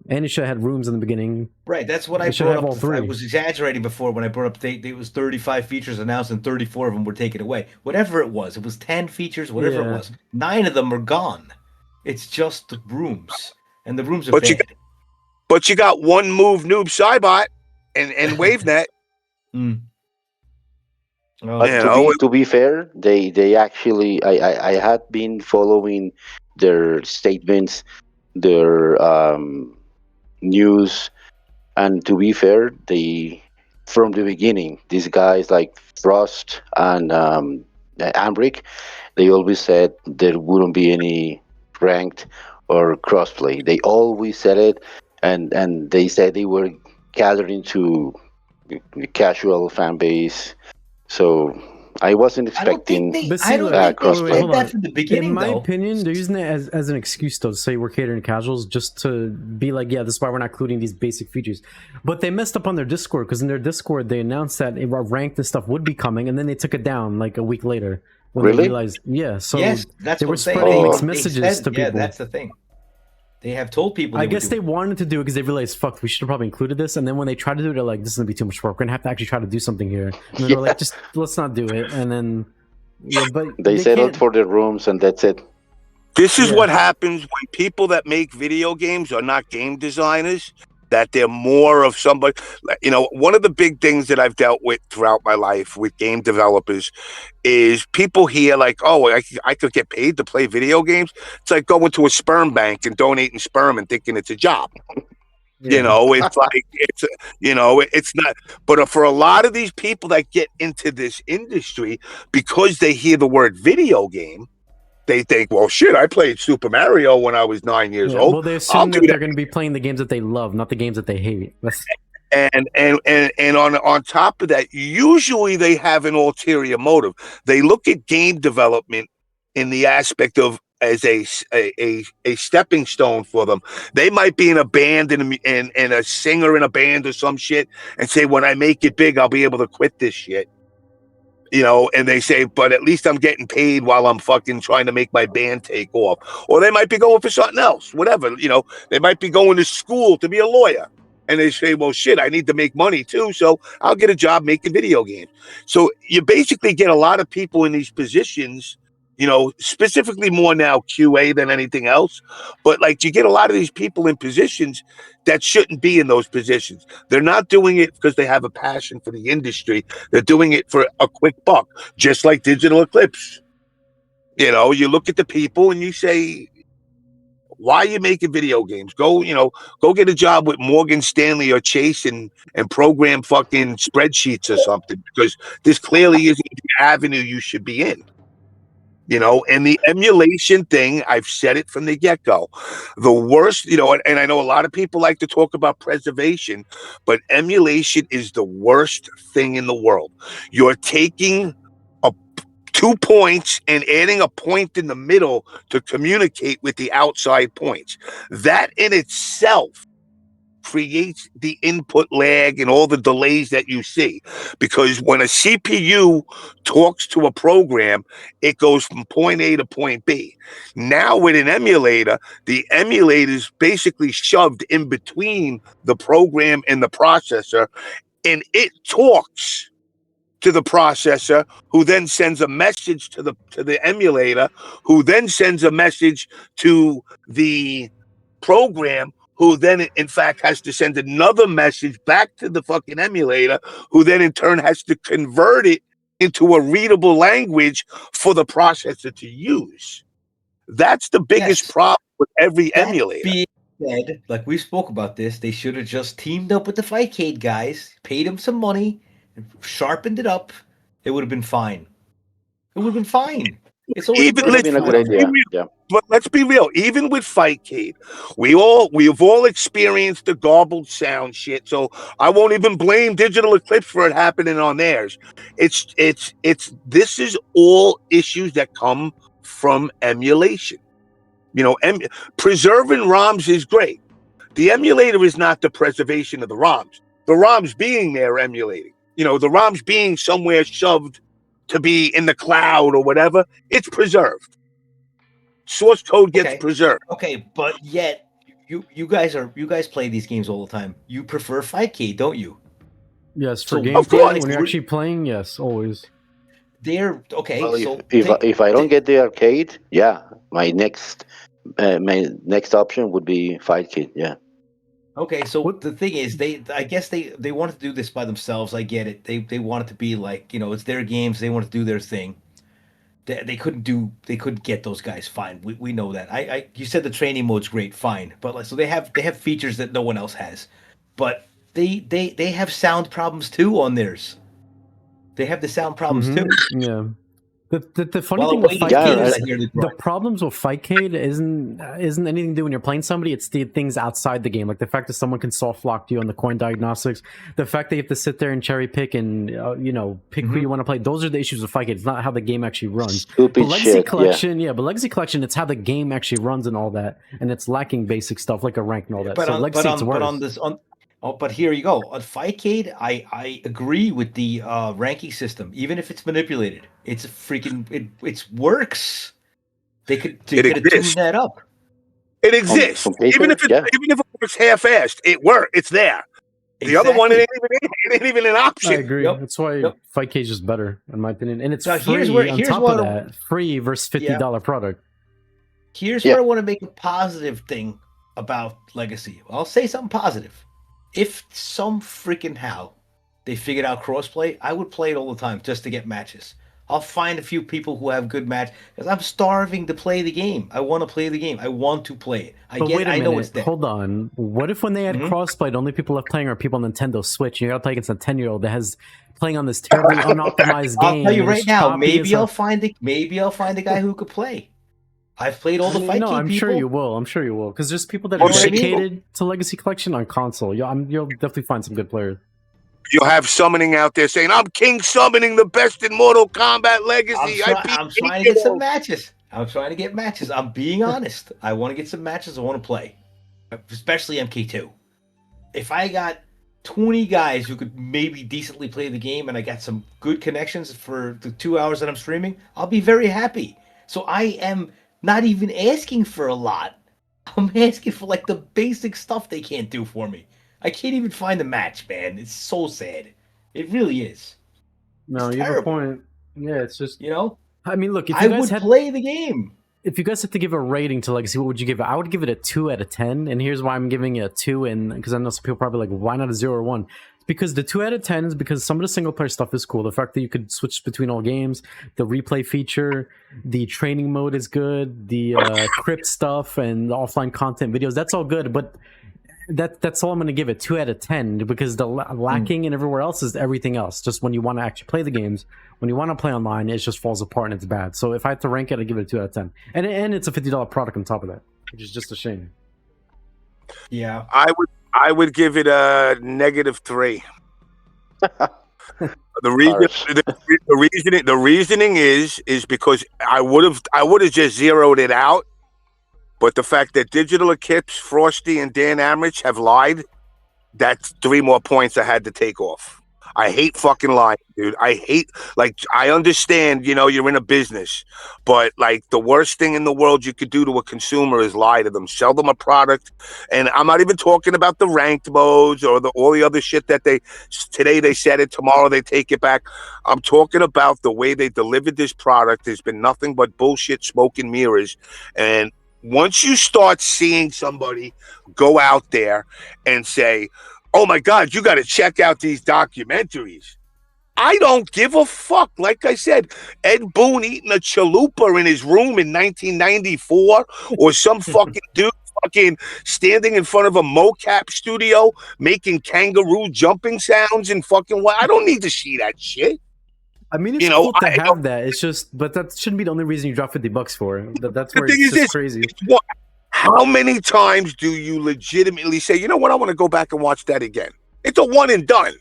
Speaker 2: and it should have had rooms in the beginning.
Speaker 3: Right, that's what I brought up. All three. I was exaggerating before when I brought up it was 35 features announced and 34 of them were taken away. Whatever it was 10 features, whatever it was. 9 of them are gone. It's just the rooms, and the rooms are bad.
Speaker 1: But you got one move noob Cybot and WaveNet.
Speaker 4: To be fair, they actually I had been following their statements, their news, and to be fair, they from the beginning, these guys like Frost and Ambrick, they always said there wouldn't be any ranked or crossplay. They always said it, and they said they were gathering to the casual fan base. So I wasn't expecting crossplay.
Speaker 3: That from the beginning,
Speaker 2: in my opinion, they're using it as an excuse to say we're catering to casuals, just to be like, yeah, this is why we're not including these basic features. But they messed up on their Discord, because in their Discord they announced that ranked and stuff would be coming, and then they took it down like a week later when they realized, so
Speaker 3: yes, that's
Speaker 2: they were
Speaker 3: spreading
Speaker 2: mixed messages to people.
Speaker 3: Yeah, that's the thing. They have told people.
Speaker 2: I guess they wanted to do it because they realized, fuck, we should have probably included this. And then when they tried to do it, they're like, this is gonna be too much work. We're gonna have to actually try to do something here. And then they're like, just let's not do it. And then, but
Speaker 4: they settled for the rooms, and that's it.
Speaker 1: This is what happens when people that make video games are not game designers. That they're more of somebody. One of the big things that I've dealt with throughout my life with game developers is people hear like, oh, I could get paid to play video games. It's like going to a sperm bank and donating sperm and thinking it's a job. It's like it's not. But for a lot of these people that get into this industry, because they hear the word video game, they think, well, shit, I played Super Mario when I was 9 years old.
Speaker 2: Well, they assume that they're going to be playing the games that they love, not the games that they hate.
Speaker 1: And on top of that, usually they have an ulterior motive. They look at game development in the aspect of as a stepping stone for them. They might be in a band and a singer in a band or some shit and say, when I make it big, I'll be able to quit this shit. And they say, but at least I'm getting paid while I'm fucking trying to make my band take off. Or they might be going for something else, whatever. They might be going to school to be a lawyer. And they say, well, shit, I need to make money too, so I'll get a job making video games. So you basically get a lot of people in these positions, specifically more now QA than anything else. But like you get a lot of these people in positions that shouldn't be in those positions. They're not doing it because they have a passion for the industry. They're doing it for a quick buck, just like Digital Eclipse. You look at the people and you say, why are you making video games? Go get a job with Morgan Stanley or Chase and program fucking spreadsheets or something, because this clearly isn't the avenue you should be in. And the emulation thing, I've said it from the get-go. The worst, and I know a lot of people like to talk about preservation, but emulation is the worst thing in the world. You're taking 2 points and adding a point in the middle to communicate with the outside points. That in itself creates the input lag and all the delays that you see, because when a CPU talks to a program, it goes from point A to point B. Now with an emulator, the emulator is basically shoved in between the program and the processor, and it talks to the processor, who then sends a message to the emulator, who then sends a message to the program, who then in fact has to send another message back to the fucking emulator, who then in turn has to convert it into a readable language for the processor to use. That's the biggest problem with every emulator.
Speaker 3: Being said, like we spoke about this, they should have just teamed up with the Fightcade guys, paid them some money, and sharpened it up. It would have been fine. It would have been fine. It's
Speaker 4: been a good idea. Yeah.
Speaker 1: But let's be real. Even with Fightcade, we've all experienced the garbled sound shit. So I won't even blame Digital Eclipse for it happening on theirs. This is all issues that come from emulation. Preserving ROMs is great. The emulator is not the preservation of the ROMs. The ROMs being there emulating. The ROMs being somewhere shoved to be in the cloud or whatever, it's preserved. Source code gets preserved.
Speaker 3: Okay, but yet you guys play these games all the time. You prefer Fightcade, don't you?
Speaker 2: Yes, for
Speaker 3: So,
Speaker 2: gameplay,
Speaker 1: of course.
Speaker 2: when you're actually playing, yes, always.
Speaker 3: They're okay.
Speaker 4: Well,
Speaker 3: so
Speaker 4: if I don't get the arcade, yeah, my next option would be Fight Kid. Yeah.
Speaker 3: Okay, so
Speaker 2: What-
Speaker 3: the thing is, I guess they wanted to do this by themselves. I get it. They want it to be like, it's their games. They want to do their thing. They couldn't get those guys. Fine, we know that. You said the training mode's great. Fine, but so they have features that no one else has, but they have sound problems too on theirs. They have the sound problems too.
Speaker 2: Yeah. The funny
Speaker 3: Well,
Speaker 2: thing with
Speaker 3: wait,
Speaker 2: Fightcade
Speaker 3: yeah,
Speaker 2: is
Speaker 3: I hear the
Speaker 2: the
Speaker 3: grind.
Speaker 2: problems with Fightcade isn't anything to do when you're playing somebody. It's the things outside the game, like the fact that someone can soft lock you on the coin diagnostics, the fact that you have to sit there and cherry pick and pick who you want to play. Those are the issues with Fightcade. It's not how the game actually runs.
Speaker 4: Stupid
Speaker 2: But Legacy
Speaker 4: shit.
Speaker 2: Collection, but Legacy Collection, it's how the game actually runs and all that, and it's lacking basic stuff like a rank and all that.
Speaker 3: But
Speaker 2: So
Speaker 3: on,
Speaker 2: Legacy, it's worse.
Speaker 3: but here you go. On Fightcade, I agree with the ranking system. Even if it's manipulated, it's a freaking it works. They could have tuned that up.
Speaker 1: It exists.
Speaker 4: From paper,
Speaker 1: even if it works half-assed, it works. It's there. The other one, it ain't even an option.
Speaker 2: I agree.
Speaker 3: Yep.
Speaker 2: That's why Fightcade is just better, in my opinion. And it's
Speaker 3: Now,
Speaker 2: free on top of that. Free versus $50 product.
Speaker 3: Here's where I want to make a positive thing about Legacy. I'll say something positive. If some freaking how they figured out crossplay, I would play it all the time just to get matches. I'll find a few people who have good match because I'm starving to play the game. I want to play the game. I want to play it.
Speaker 2: But wait a minute. Know it's there. Hold on. What if when they had crossplay, the only people left playing are people on Nintendo Switch, and you got to play against a 10-year-old that has playing on this terribly unoptimized game?
Speaker 3: I'll tell you right now. Maybe I'll find a guy who could play. I've played all the fight game
Speaker 2: I'm
Speaker 3: people.
Speaker 2: sure you will. I'm sure you will. Because there's people that are dedicated to Legacy Collection on console. You'll definitely find some good players.
Speaker 1: You'll have summoning out there saying, I'm King Summoning, the best in Mortal Kombat Legacy.
Speaker 3: I'm trying to get some matches. I'm being honest. I want to get some matches. I want to play. Especially MK2. If I got 20 guys who could maybe decently play the game and I got some good connections for the 2 hours that I'm streaming, I'll be very happy. So I am not even asking for a lot. I'm asking for like the basic stuff they can't do for me. I can't even find a match, man. It's so sad. It really is.
Speaker 2: No, you have a point. Yeah, it's just I mean, look, if you guys
Speaker 3: play the game.
Speaker 2: If you guys had to give a rating to Legacy, what would you give it? I would give it a 2 out of 10, and here's why I'm giving it a 2. And because I know some people probably like, why not a 0 or 1? Because the 2 out of 10 is because some of the single player stuff is cool. The fact that you could switch between all games, the replay feature, the training mode is good, the crypt stuff and the offline content videos, that's all good. But that's all I'm going to give it 2 out of 10 because the lacking and everywhere else is everything else. Just when you want to actually play the games, when you want to play online, it just falls apart and it's bad. So if I had to rank it, I'd give it a 2 out of 10. And it's a $50 product on top of that, which is just a shame.
Speaker 3: Yeah,
Speaker 1: I would give it a -3. The reasoning is because I would have just zeroed it out, but the fact that Digital Eclipse, Frosty, and Dan Amrich have lied, that's 3 more points I had to take off. I hate fucking lying, dude. I understand, you're in a business, but like the worst thing in the world you could do to a consumer is lie to them, sell them a product. And I'm not even talking about the ranked modes or all the other shit that today they said it, tomorrow they take it back. I'm talking about the way they delivered this product. There's been nothing but bullshit, smoke and mirrors. And once you start seeing somebody go out there and say, oh my God, you got to check out these documentaries, I don't give a fuck. Like I said, Ed Boon eating a chalupa in his room in 1994 or some fucking dude fucking standing in front of a mocap studio making kangaroo jumping sounds and fucking what? I don't need to see that shit.
Speaker 2: I mean, it's cool to have that. It's just, but that shouldn't be the only reason you drop $50 for it. That's where it's just crazy.
Speaker 1: How many times do you legitimately say, you know what, I want to go back and watch that again? It's a one and done.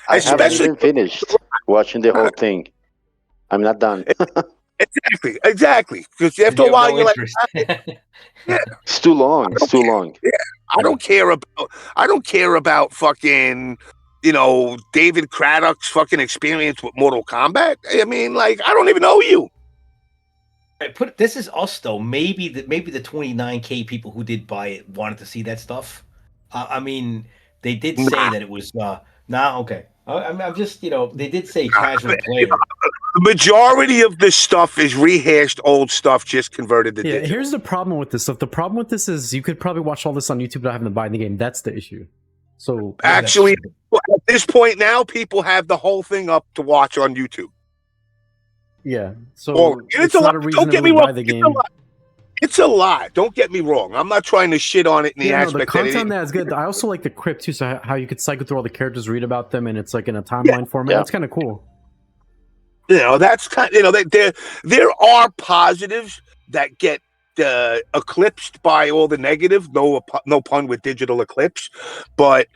Speaker 4: I haven't even finished watching the whole thing. I'm not done.
Speaker 1: Exactly. Because after
Speaker 3: You
Speaker 1: a
Speaker 3: have
Speaker 1: while,
Speaker 3: no
Speaker 1: you're like,
Speaker 3: interest.
Speaker 1: yeah,
Speaker 4: It's too long. It's too long.
Speaker 1: I don't care about. I don't care about fucking. David Craddock's fucking experience with Mortal Kombat. I mean, like, I don't even know you.
Speaker 3: This is us though. Maybe the 29K people who did buy it wanted to see that stuff. I mean, they did say that it was okay. I'm just they did say casual player.
Speaker 1: The majority of this stuff is rehashed old stuff, just converted to digital.
Speaker 2: Here's the problem with this stuff. The problem with this is you could probably watch all this on YouTube without having to buy the game. That's the issue. So
Speaker 1: Actually, at this point now, people have the whole thing up to watch on YouTube.
Speaker 2: Yeah, so
Speaker 1: it's a lot. Don't get me wrong.
Speaker 2: The game.
Speaker 1: It's a lot. Don't get me wrong. I'm not trying to shit on it in the aspect
Speaker 2: the content that is good. I also like the crypt too. So how you could cycle through all the characters, read about them, and it's like in a timeline format. That's kind of cool.
Speaker 1: That's kind. There are positives that get eclipsed by all the negative. No pun with digital eclipse, but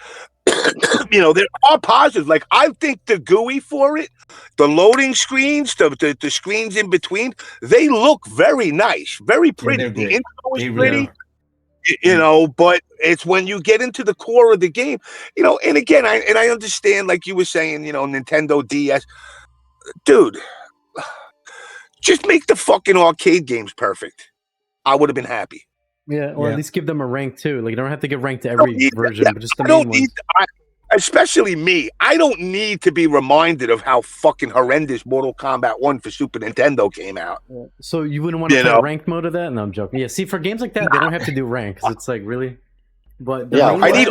Speaker 1: there are positives. Like, I think the GUI for it, the loading screens, the screens in between, they look very nice, very pretty.
Speaker 3: Yeah,
Speaker 1: the intro is
Speaker 3: pretty.
Speaker 1: But it's when you get into the core of the game, and again, I understand, like you were saying, Nintendo DS, dude, just make the fucking arcade games perfect. I would have been happy.
Speaker 2: Yeah, or at least give them a rank too. Like, you don't have to give rank to every version, but just the main ones.
Speaker 1: Especially me, I don't need to be reminded of how fucking horrendous Mortal Kombat 1 for Super Nintendo came out.
Speaker 2: So you wouldn't want to play ranked mode of that? No, I'm joking. Yeah, see, for games like that, they don't have to do rank, because it's like, really? But
Speaker 1: I need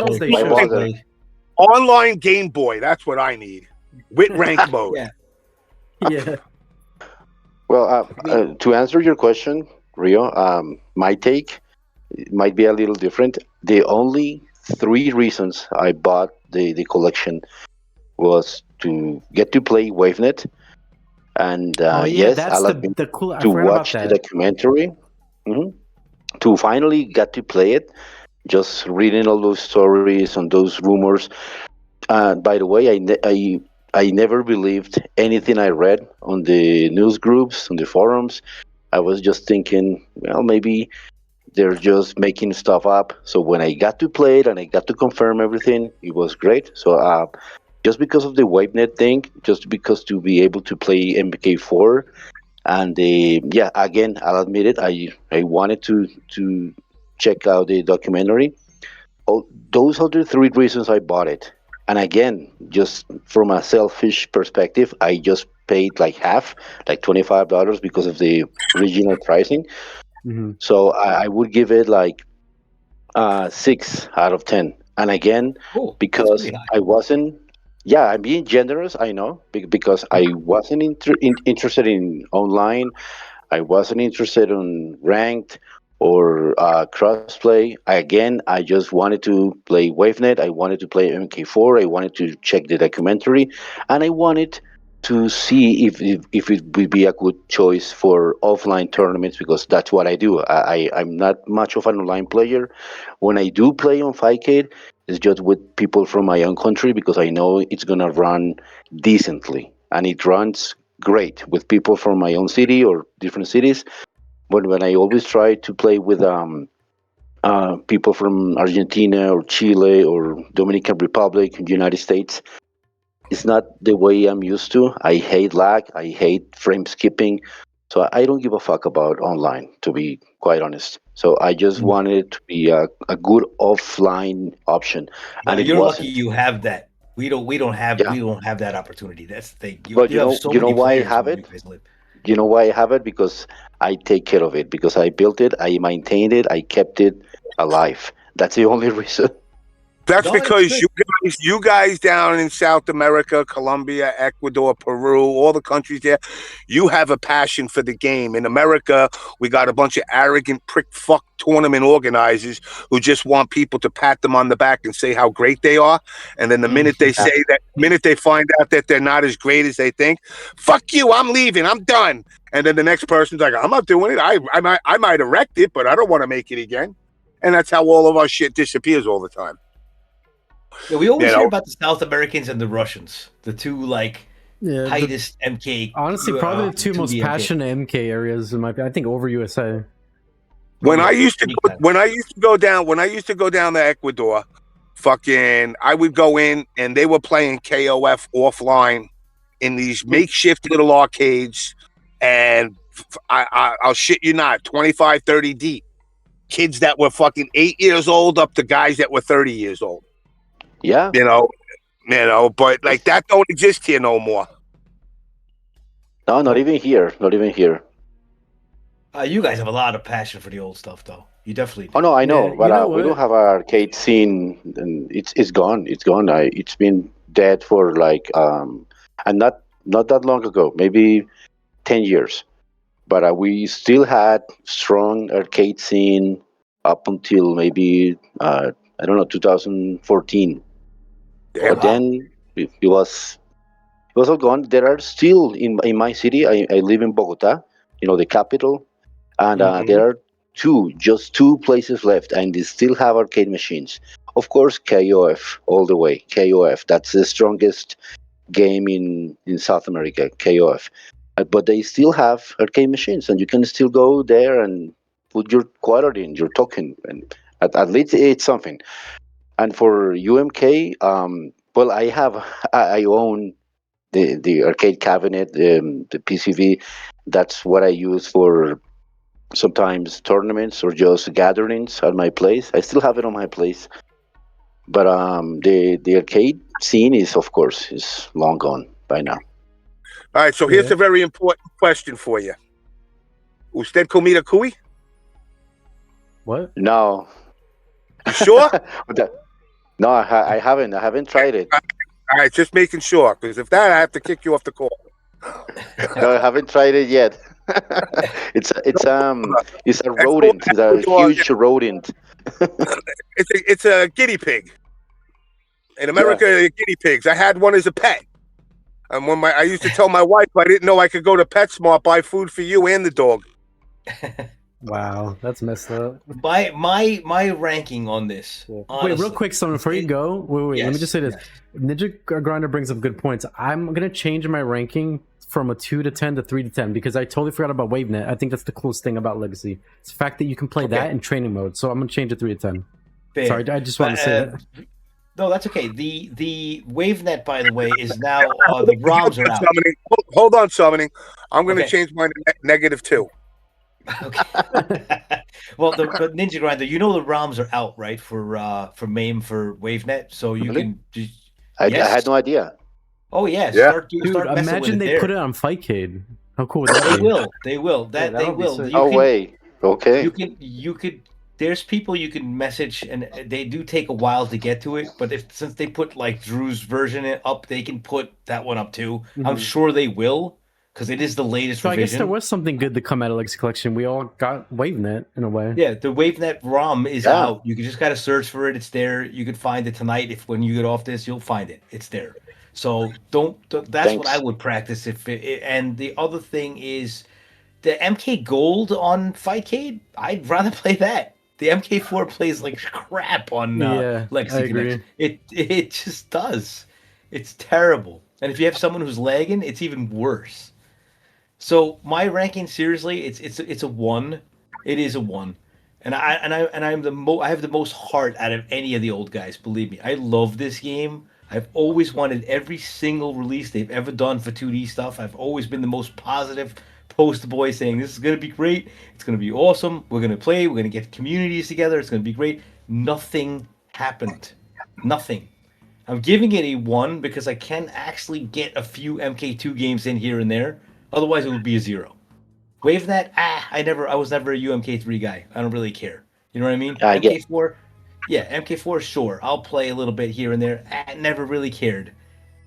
Speaker 1: online Game Boy. That's what I need. With rank mode.
Speaker 2: Yeah.
Speaker 4: Well, to answer your question, Rio, my take might be a little different. The only 3 reasons I bought the collection was to get to play WaveNet, and yes, I like to watch the documentary. To finally get to play it, just reading all those stories and those rumors. By the way, I never believed anything I read on the news groups, on the forums. I was just thinking, well, maybe they're just making stuff up. So when I got to play it and I got to confirm everything, it was great. So just because of the WaveNet thing, just because to be able to play MK4, and again, I'll admit it, I wanted to check out the documentary. Those are the 3 reasons I bought it. And again, just from a selfish perspective, I just paid like half, like $25, because of the original pricing.
Speaker 2: Mm-hmm.
Speaker 4: So I would give it like 6 out of 10. And again, because I wasn't, I'm being generous, I know, because I wasn't interested in online. I wasn't interested in ranked or crossplay. Again, I just wanted to play WaveNet. I wanted to play MK4. I wanted to check the documentary, and I wanted to see if it would be a good choice for offline tournaments, because that's what I do. I'm not much of an online player. When I do play on 5K, it's just with people from my own country, because I know it's gonna run decently, and it runs great with people from my own city or different cities. But when I always try to play with people from Argentina or Chile or Dominican Republic, United States, it's not the way I'm used to. I hate lag. I hate frame skipping. So I don't give a fuck about online, to be quite honest. So I just wanted it to be a good offline option, and
Speaker 3: you're
Speaker 4: wasn't.
Speaker 3: Lucky you have that. We don't have that opportunity. That's the thing.
Speaker 4: But you know why I have it? You know why I have it? Because I take care of it. Because I built it, I maintained it, I kept it alive. That's the only reason.
Speaker 1: That's because you guys down in South America, Colombia, Ecuador, Peru, all the countries there, you have a passion for the game. In America, we got a bunch of arrogant prick fuck tournament organizers who just want people to pat them on the back and say how great they are. And then the minute they say that, minute they find out that they're not as great as they think, fuck you, I'm leaving, I'm done. And then the next person's like, I'm not doing it. I might erect it, but I don't want to make it again. And that's how all of our shit disappears all the time.
Speaker 3: Yeah, we always hear about the South Americans and the Russians, the two
Speaker 2: Yeah,
Speaker 3: tightest MK.
Speaker 2: honestly, probably the two
Speaker 3: 2D
Speaker 2: most
Speaker 3: MK.
Speaker 2: passionate MK areas in my. I think over USA.
Speaker 1: When
Speaker 3: Yeah,
Speaker 1: I used to
Speaker 3: big
Speaker 1: go,
Speaker 3: time.
Speaker 1: when I used to go down to Ecuador, fucking, I would go in and they were playing KOF offline in these makeshift little arcades, and I'll shit you not, 25, 30 deep. Kids that were fucking 8 years old up to guys that were 30 years old.
Speaker 4: Yeah.
Speaker 1: But like that don't exist here no more.
Speaker 4: No, not even here. Not even here.
Speaker 3: You guys have a lot of passion for the old stuff, though. You definitely do.
Speaker 4: Oh no, I know,
Speaker 2: Yeah,
Speaker 4: but
Speaker 2: you know
Speaker 4: we don't
Speaker 2: what?
Speaker 4: have an arcade scene, and it's gone. It's gone. It's been dead for like and not that long ago, maybe 10 years. But we still had strong arcade scene up until maybe I don't know 2014.
Speaker 1: Damn.
Speaker 4: But then it was all gone. There are still in my city. I live in Bogota, the capital, and
Speaker 1: Mhm.
Speaker 4: there are just two places left, and they still have arcade machines. Of course, KOF all the way. KOF, that's the strongest game in South America. KOF, but they still have arcade machines, and you can still go there and put your quarter in, your token, and at least it's something. And for UMK, well, I own the arcade cabinet, the PCV. That's what I use for sometimes tournaments or just gatherings at my place. I still have it on my place, but the arcade scene is, of course, is long gone by now.
Speaker 1: All right, so here's a very important question for you. Usted comida cuy?
Speaker 2: What?
Speaker 4: No,
Speaker 1: You sure?
Speaker 4: no, I haven't. I haven't tried it.
Speaker 1: All right, just making sure, because if that, I have to kick you off the call.
Speaker 4: No, I haven't tried it yet. it's a rodent. It's a huge rodent.
Speaker 1: It's a guinea pig. In America, they're guinea pigs. I had one as a pet. And when I used to tell my wife I didn't know I could go to PetSmart, buy food for you and the dog.
Speaker 2: Wow, that's messed up.
Speaker 3: My ranking on this.
Speaker 2: Wait,
Speaker 3: Honestly,
Speaker 2: real quick, someone before you go. Wait. Let me just say this. NinjaGrinder brings up good points. I'm gonna change my ranking from a 2 to 10 to 3 to 10 because I totally forgot about WaveNet. I think that's the coolest thing about Legacy. It's the fact that you can play that in training mode. So I'm gonna change it 3 to 10.
Speaker 3: Fair.
Speaker 2: Sorry, I just want to say that.
Speaker 3: No, that's okay. The WaveNet, by the way, is now the ROMs are out.
Speaker 1: Hold on, summoning. I'm going to change mine to -2.
Speaker 3: Okay. Well, but NinjaGrinder, the ROMs are out, right? For MAME for WaveNet, so you can.
Speaker 4: I had no idea.
Speaker 3: Oh yeah,
Speaker 1: Yeah.
Speaker 3: start
Speaker 2: Dude,
Speaker 3: messing
Speaker 2: imagine
Speaker 3: with
Speaker 2: they
Speaker 3: it
Speaker 2: put it on Fightcade. How cool would that
Speaker 3: They
Speaker 2: be?
Speaker 3: will. They will. That
Speaker 2: Yeah,
Speaker 3: they
Speaker 2: that'll be
Speaker 3: will.
Speaker 2: sick.
Speaker 3: You can,
Speaker 4: way. Okay.
Speaker 3: You could. There's people you can message, and they do take a while to get to it. But since they put like Drew's version up, they can put that one up too. I'm sure they will, because it is the latest
Speaker 2: So
Speaker 3: revision.
Speaker 2: I guess there was something good to come out of Legacy Collection. We all got WaveNet in a way.
Speaker 3: Yeah, the WaveNet ROM is out. You can just gotta search for it. It's there. You can find it tonight. When you get off this, you'll find it. It's there. So that's what I would practice. And the other thing is the MK Gold on Fightcade. I'd rather play that. The MK4 plays like crap on Legacy Connection. It just does. It's terrible. And if you have someone who's lagging, it's even worse. So my ranking, seriously, it's a 1. It is a 1. And I have the most heart out of any of the old guys. Believe me, I love this game. I've always wanted every single release they've ever done for 2D stuff. I've always been the most positive poster boy, saying this is gonna be great. It's gonna be awesome. We're gonna play. We're gonna get communities together. It's gonna be great. Nothing happened. Nothing. I'm giving it a 1 because I can actually get a few MK2 games in here and there. Otherwise, it would be a 0. WaveNet, I was never a UMK3 guy. I don't really care. You know what I mean? MK4, MK4, sure. I'll play a little bit here and there. I never really cared.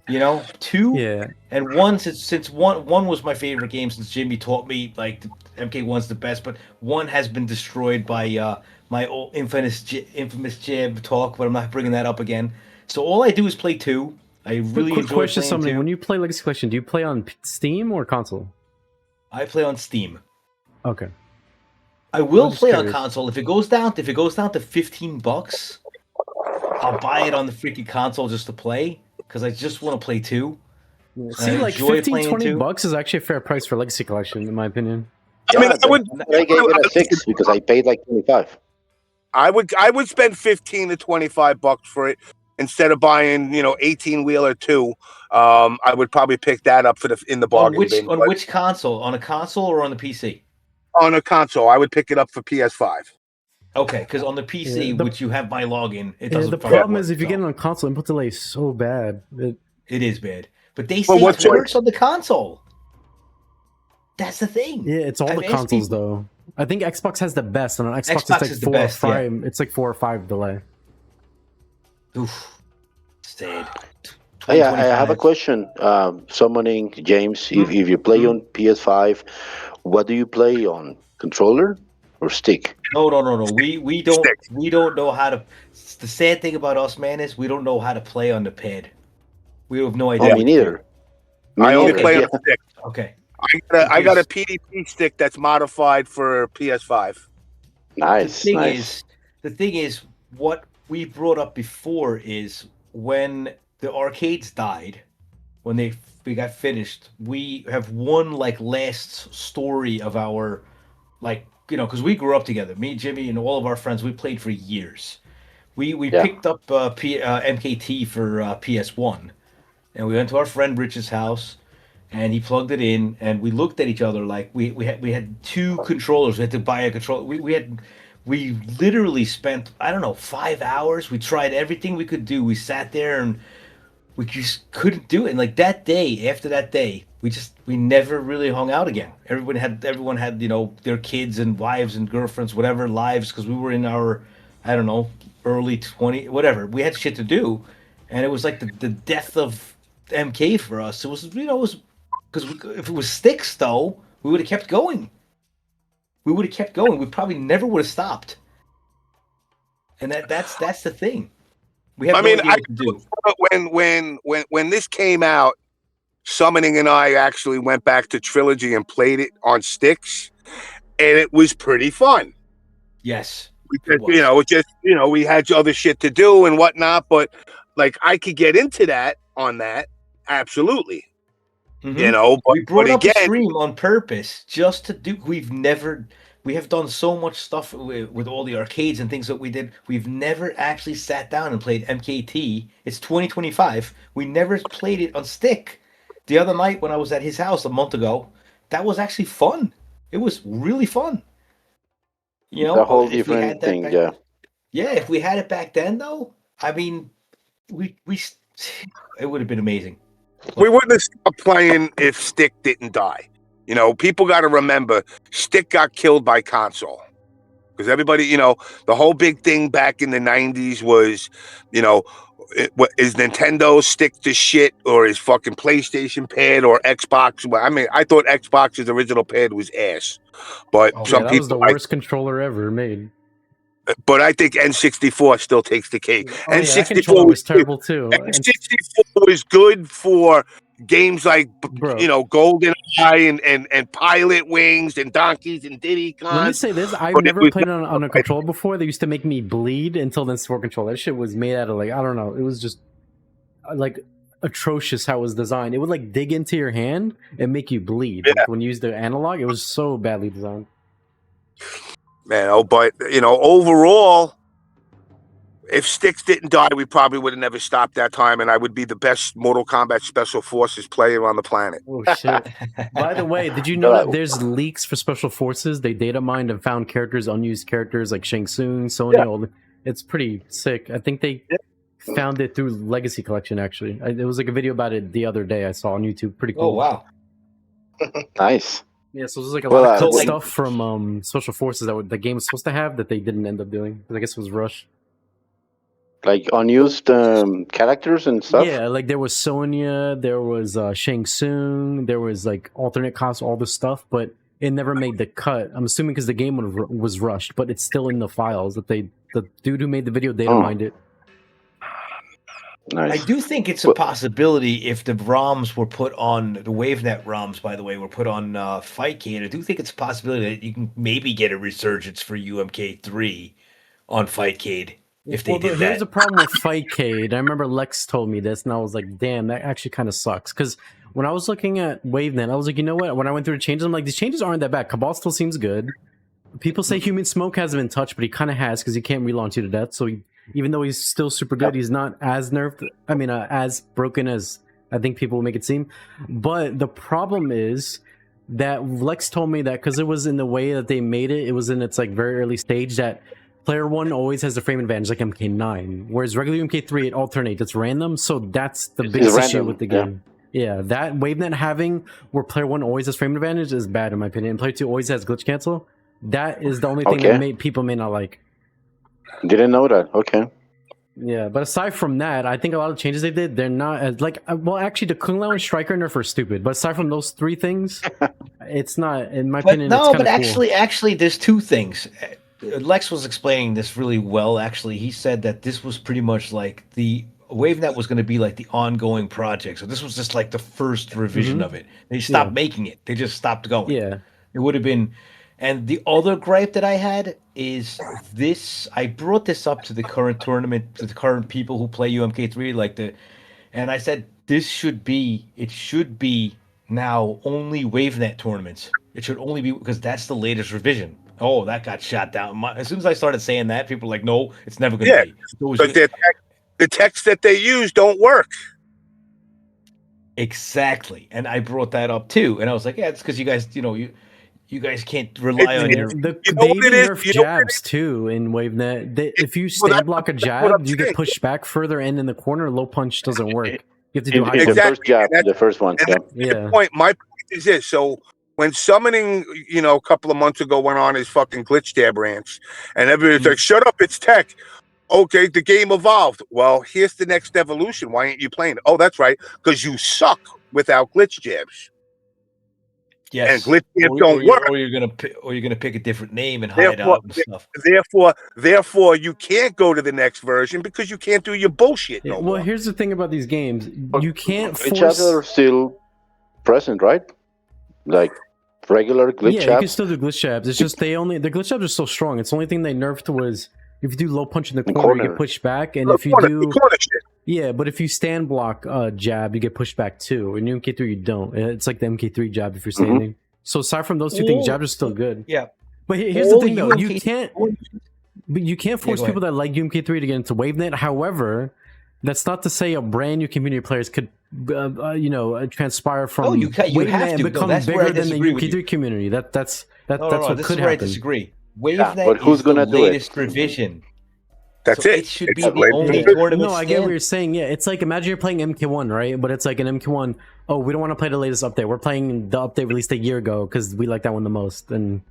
Speaker 3: 2 and 1, since one was my favorite game since Jimmy taught me like MK1's the best, but 1 has been destroyed by my old infamous jab talk, but I'm not bringing that up again. So all I do is play 2. I really enjoy
Speaker 2: question,
Speaker 3: playing 2.
Speaker 2: When you play Legacy Collection, do you play on Steam or console?
Speaker 3: I play on Steam.
Speaker 2: Okay.
Speaker 3: I will play on console if it goes down to $15. I'll buy it on the freaking console just to play because I just want to play 2.
Speaker 2: See, like
Speaker 3: enjoy
Speaker 2: 15,
Speaker 3: playing
Speaker 2: 20
Speaker 3: too.
Speaker 2: bucks is actually a fair price for Legacy Collection, in my opinion.
Speaker 1: I mean,
Speaker 4: I gave it a 6 because I paid like 25.
Speaker 1: I would spend 15 to 25 bucks for it instead of buying 18-wheeler 2. I would probably pick that up in the bargain bin.
Speaker 3: On which console? On a console or on the PC?
Speaker 1: On a console, I would pick it up for PS5.
Speaker 3: Okay, because on the PC, which you have my login, it doesn't.
Speaker 2: The problem is if you get it on console, input delay is so bad.
Speaker 3: It is bad. But they say it works on the console. That's the thing.
Speaker 2: Yeah, it's all the consoles though. I think Xbox has the best, and on Xbox it's like 4 or 5. It's like 4 or 5 delay.
Speaker 3: Oof. Sad.
Speaker 4: I have a question. Summoning James, if you play on PS5, what do you play on? Controller or stick?
Speaker 3: No. We don't know how to. The sad thing about us, man, is we don't know how to play on the pad. We have no idea.
Speaker 4: Oh, me neither.
Speaker 1: I only play on stick.
Speaker 3: Okay.
Speaker 1: I got a PDP stick that's modified for PS5.
Speaker 4: Nice.
Speaker 3: The thing is, what we brought up before is when the arcades died, when we got finished, we have one like last story of our because we grew up together, me, Jimmy, and all of our friends. We played for years. We picked up MKT for PS1, and we went to our friend Rich's house. And he plugged it in, and we looked at each other like we had 2 controllers. We had to buy a controller. We literally spent 5 hours. We tried everything we could do. We sat there and we just couldn't do it. And like that day, after that day, we never really hung out again. Everyone had their kids and wives and girlfriends, whatever lives, because we were in our early 20, whatever. We had shit to do, and it was like the death of MK for us. It was because if it was sticks, though, we would have kept going. We probably never would have stopped. And that's the thing. We have no idea what to do.
Speaker 1: When this came out, Summoning and I actually went back to Trilogy and played it on sticks, and it was pretty fun.
Speaker 3: Yes.
Speaker 1: Because, we had other shit to do and whatnot, but like I could get into that on that, absolutely.
Speaker 3: Mm-hmm. But we brought up a stream on purpose just to do. We have done so much stuff with all the arcades and things that we did. We've never actually sat down and played MKT. It's 2025. We never played it on stick. The other night when I was at his house a month ago, that was actually fun. It was really fun.
Speaker 4: A whole different thing, yeah.
Speaker 3: Yeah, if we had it back then, though, I mean, it would have been amazing.
Speaker 1: We wouldn't have stopped playing if stick didn't die. People got to remember, stick got killed by console. Because everybody, the whole big thing back in the 90s was, is Nintendo stick to shit, or is fucking PlayStation pad or Xbox? I mean, I thought Xbox's original pad was ass. But some people,
Speaker 2: was the worst controller ever made.
Speaker 1: But I think N64 still takes the cake.
Speaker 2: N64 was terrible too.
Speaker 1: N64 was good for games like GoldenEye and Pilot Wings and Donkeys and Diddy Kong.
Speaker 2: Let me say this: I've never played on a controller before. They used to make me bleed until then. Sport controller. That shit was made out of I don't know. It was just atrocious how it was designed. It would dig into your hand and make you bleed when you used the analog. It was so badly designed.
Speaker 1: Man, but overall, if sticks didn't die, we probably would have never stopped that time, and I would be the best Mortal Kombat Special Forces player on the planet.
Speaker 2: Oh shit! By the way, did you know that there's leaks for Special Forces? They data mined and found unused characters like Shang Tsung, Sonya. Yeah. It's pretty sick. I think they found it through Legacy Collection. Actually, there was a video about it the other day. I saw on YouTube. Pretty cool.
Speaker 3: Oh wow!
Speaker 4: Nice.
Speaker 2: Yeah, so there's a lot of cool stuff from Special Forces that the game was supposed to have that they didn't end up doing because I guess it was rushed.
Speaker 4: Like unused characters and stuff?
Speaker 2: Yeah, there was Sonya, there was Shang Tsung, there was alternate costs, all this stuff, but it never made the cut. I'm assuming because the game was rushed, but it's still in the files that the dude who made the video data mined it.
Speaker 4: Nice.
Speaker 3: I do think it's a possibility if the ROMs were put on, the WaveNet ROMs, by the way, were put on Fightcade. I do think it's a possibility that you can maybe get a resurgence for UMK3 on Fightcade if they did that.
Speaker 2: Here's the problem with Fightcade. I remember Lex told me this, and I was like, damn, that actually kind of sucks. Because when I was looking at WaveNet, I was like, you know what? When I went through the changes, I'm like, these changes aren't that bad. Cabal still seems good. People say Human Smoke hasn't been touched, but he kind of has because he can't relaunch you to death. So even though he's still super good, he's not as nerfed. I mean, as broken as I think people will make it seem. But the problem is that Lex told me that because it was in the way that they made it, it was in its like very early stage that player 1 always has the frame advantage like MK9, whereas regular MK3 it alternates, it's random. So that's the biggest issue with the game. Yeah, that WaveNet having where player 1 always has frame advantage is bad in my opinion. And player 2 always has glitch cancel. That is the only thing that people may not like.
Speaker 4: Didn't know that. Okay.
Speaker 2: Yeah, but aside from that, I think a lot of changes they did, they're not as like. Well, actually, the Kung Lao and Striker nerf are stupid. But aside from those 3 things, it's not, in my opinion.
Speaker 3: No,
Speaker 2: it's
Speaker 3: but
Speaker 2: cool.
Speaker 3: actually, there's 2 things. Lex was explaining this really well. Actually, he said that this was pretty much like the WaveNet was going to be like the ongoing project. So this was just like the first revision of it. They stopped making it. They just stopped going.
Speaker 2: Yeah,
Speaker 3: it would have been. And the other gripe that I had is this. I brought this up to the current tournament, to the current people who play UMK3, and I said it should be now only WaveNet tournaments. It should only be because that's the latest revision. Oh, that got shot down. As soon as I started saying that, people were like, no, it's never going to be.
Speaker 1: But the text that they use don't work.
Speaker 3: Exactly. And I brought that up too. And I was like, yeah, it's because you guys, you guys can't rely on your.
Speaker 2: They even nerf jabs too in WaveNet. If you stand block a jab, you get pushed back further in the corner. Low punch doesn't work. You have to do high
Speaker 4: the first jab, the first one.
Speaker 1: Yeah. My point is this. So when summoning, a couple of months ago went on his fucking glitch jab rants, and everybody's like, "Shut up, it's tech." Okay, the game evolved. Well, here's the next evolution. Why ain't you playing it? Oh, that's right, because you suck without glitch jabs.
Speaker 3: Yes,
Speaker 1: and glitch jabs don't work.
Speaker 3: Or you're gonna pick a different name and hide out and stuff.
Speaker 1: Therefore, you can't go to the next version because you can't do your bullshit no more.
Speaker 2: Well, here's the thing about these games: you can't force.
Speaker 4: Glitch jabs are still present, right? Like regular glitch jabs.
Speaker 2: Yeah, you can still do glitch jabs. It's just the glitch jabs are so strong. It's the only thing they nerfed was if you do low punch in the corner, you get pushed back, and if you do. Yeah, but if you stand block jab, you get pushed back too. In MK3, you don't. It's like the MK3 jab if you're standing. So aside from those 2 things, jabs are still good.
Speaker 3: Yeah.
Speaker 2: But here's the thing, though. You can't force people that like UMK3 to get into WaveNet. However, that's not to say a brand new community of players could, transpire from WaveNet and become bigger than the UMK3 community. That's what could happen.
Speaker 3: I disagree. WaveNet
Speaker 4: but who's
Speaker 3: is the
Speaker 4: gonna do
Speaker 3: latest revision.
Speaker 1: That's it.
Speaker 3: It should be the only tournament.
Speaker 2: No, I get what you're saying. Yeah, it's like imagine you're playing MK1, right? But it's like an MK1. Oh, we don't want to play the latest update. We're playing the update released a year ago because we like that one the most. And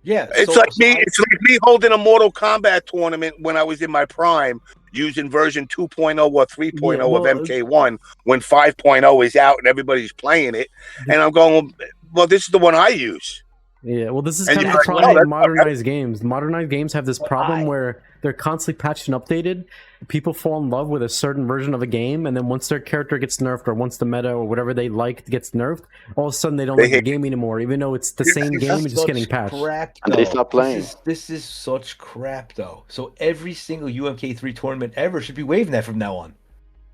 Speaker 3: yeah,
Speaker 1: it's like me holding a Mortal Kombat tournament when I was in my prime, using version 2.0 or 3.0 of MK1 when 5.0 is out and everybody's playing it, and I'm going, well, this is the one I use.
Speaker 2: Yeah, well, this is kind of the problem with modernized games. Modernized games have this problem where they're constantly patched and updated. People fall in love with a certain version of a game, and then once their character gets nerfed, or once the meta or whatever they liked gets nerfed, all of a sudden they don't like the game anymore, even though it's the same game and just getting patched.
Speaker 4: And they stop playing.
Speaker 3: This is such crap, though. So every single UMK3 tournament ever should be WaveNet from now on.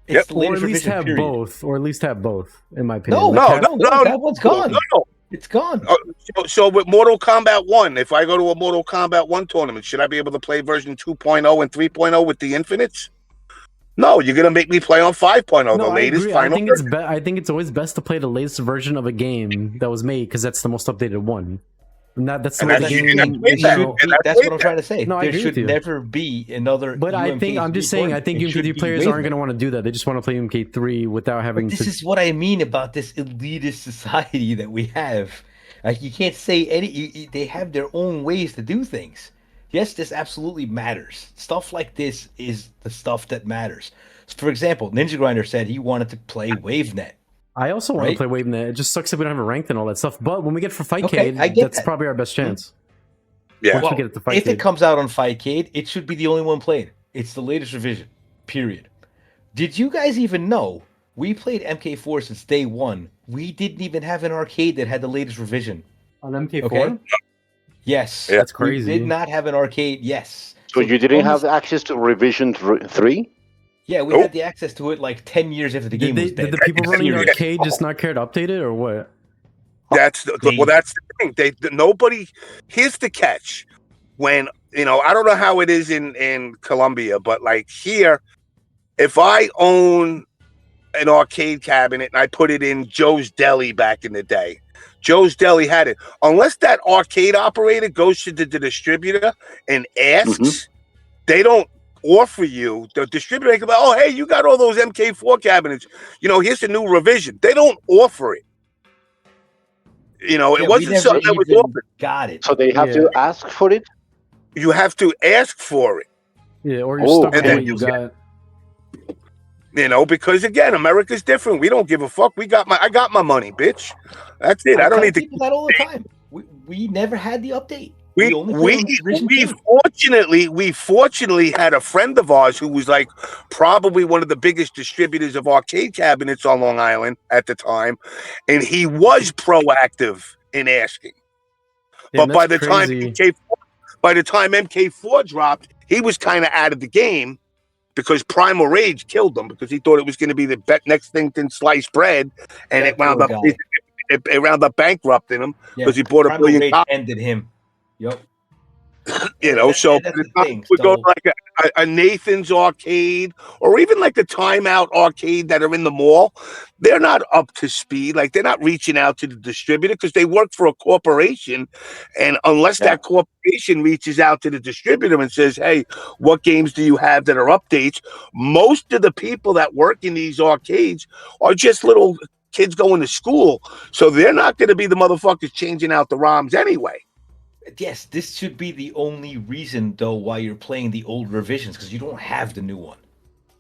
Speaker 2: It's or at least have both. Or at least have both, in my opinion.
Speaker 3: No, that one's gone. No. It's gone.
Speaker 1: So with Mortal Kombat 1, if I go to a Mortal Kombat 1 tournament, should I be able to play version 2.0 and 3.0 with the Infinites? No, you're going to make me play on 5.0, the latest final version.
Speaker 2: I think it's always best to play the latest version of a game that was made because that's the most updated one. That's the
Speaker 3: that's what I'm trying to say.
Speaker 2: No,
Speaker 3: there should never be another.
Speaker 2: But I think UMK3 players aren't going to want to do that. They just want to play UMK3 without having.
Speaker 3: This is what I mean about this elitist society that we have. Like you can't say they have their own ways to do things. Yes, this absolutely matters. Stuff like this is the stuff that matters. For example, NinjaGrinder said he wanted to play WaveNet.
Speaker 2: I also want to play WaveNet. It just sucks that we don't have a ranked and all that stuff. But when we get for Fightcade, that's probably our best chance.
Speaker 1: Yeah.
Speaker 2: Once we get it to Fightcade.
Speaker 3: If it comes out on Fightcade, it should be the only one played. It's the latest revision. Period. Did you guys even know we played MK4 since day one? We didn't even have an arcade that had the latest revision.
Speaker 2: On MK4?
Speaker 3: Okay? Yes.
Speaker 2: Yeah. That's crazy.
Speaker 3: We did not have an arcade. Yes.
Speaker 4: So you didn't have access to revision 3?
Speaker 3: Yeah, we had the access to it like 10 years after the game was dead.
Speaker 2: Did the people running the arcade just not care to update it, or what?
Speaker 1: That's the thing. Nobody. Here's the catch. When I don't know how it is in Colombia, but like here, if I own an arcade cabinet and I put it in Joe's Deli back in the day, Joe's Deli had it. Unless that arcade operator goes to the distributor and asks, they don't offer you. The distributor can be, oh, hey, you got all those MK4 cabinets. Here's a new revision. They don't offer it. It wasn't something that was offered.
Speaker 3: Got it.
Speaker 4: So they have to ask for it?
Speaker 1: You have to ask for it.
Speaker 2: Yeah, or you're stuck with what you got.
Speaker 1: Because again, America's different. We don't give a fuck. I got my money, bitch. That's it. I don't need to
Speaker 3: do that all the time. We never had the update.
Speaker 1: We fortunately had a friend of ours who was like probably one of the biggest distributors of arcade cabinets on Long Island at the time, and he was proactive in asking.
Speaker 2: Damn,
Speaker 1: but by the time MK4 dropped, he was kind of out of the game because Primal Rage killed him because he thought it was going to be the next thing to sliced bread, and it wound up bankrupting him because he bought a billion copies.
Speaker 3: Ended him. Yep.
Speaker 1: So we go to like a Nathan's arcade or even like the Timeout arcade that are in the mall. They're not up to speed. Like they're not reaching out to the distributor because they work for a corporation. And unless that corporation reaches out to the distributor and says, hey, what games do you have that are updates? Most of the people that work in these arcades are just little kids going to school. So they're not going to be the motherfuckers changing out the ROMs anyway.
Speaker 3: Yes, this should be the only reason, though, why you're playing the old revisions, because you don't have the new one.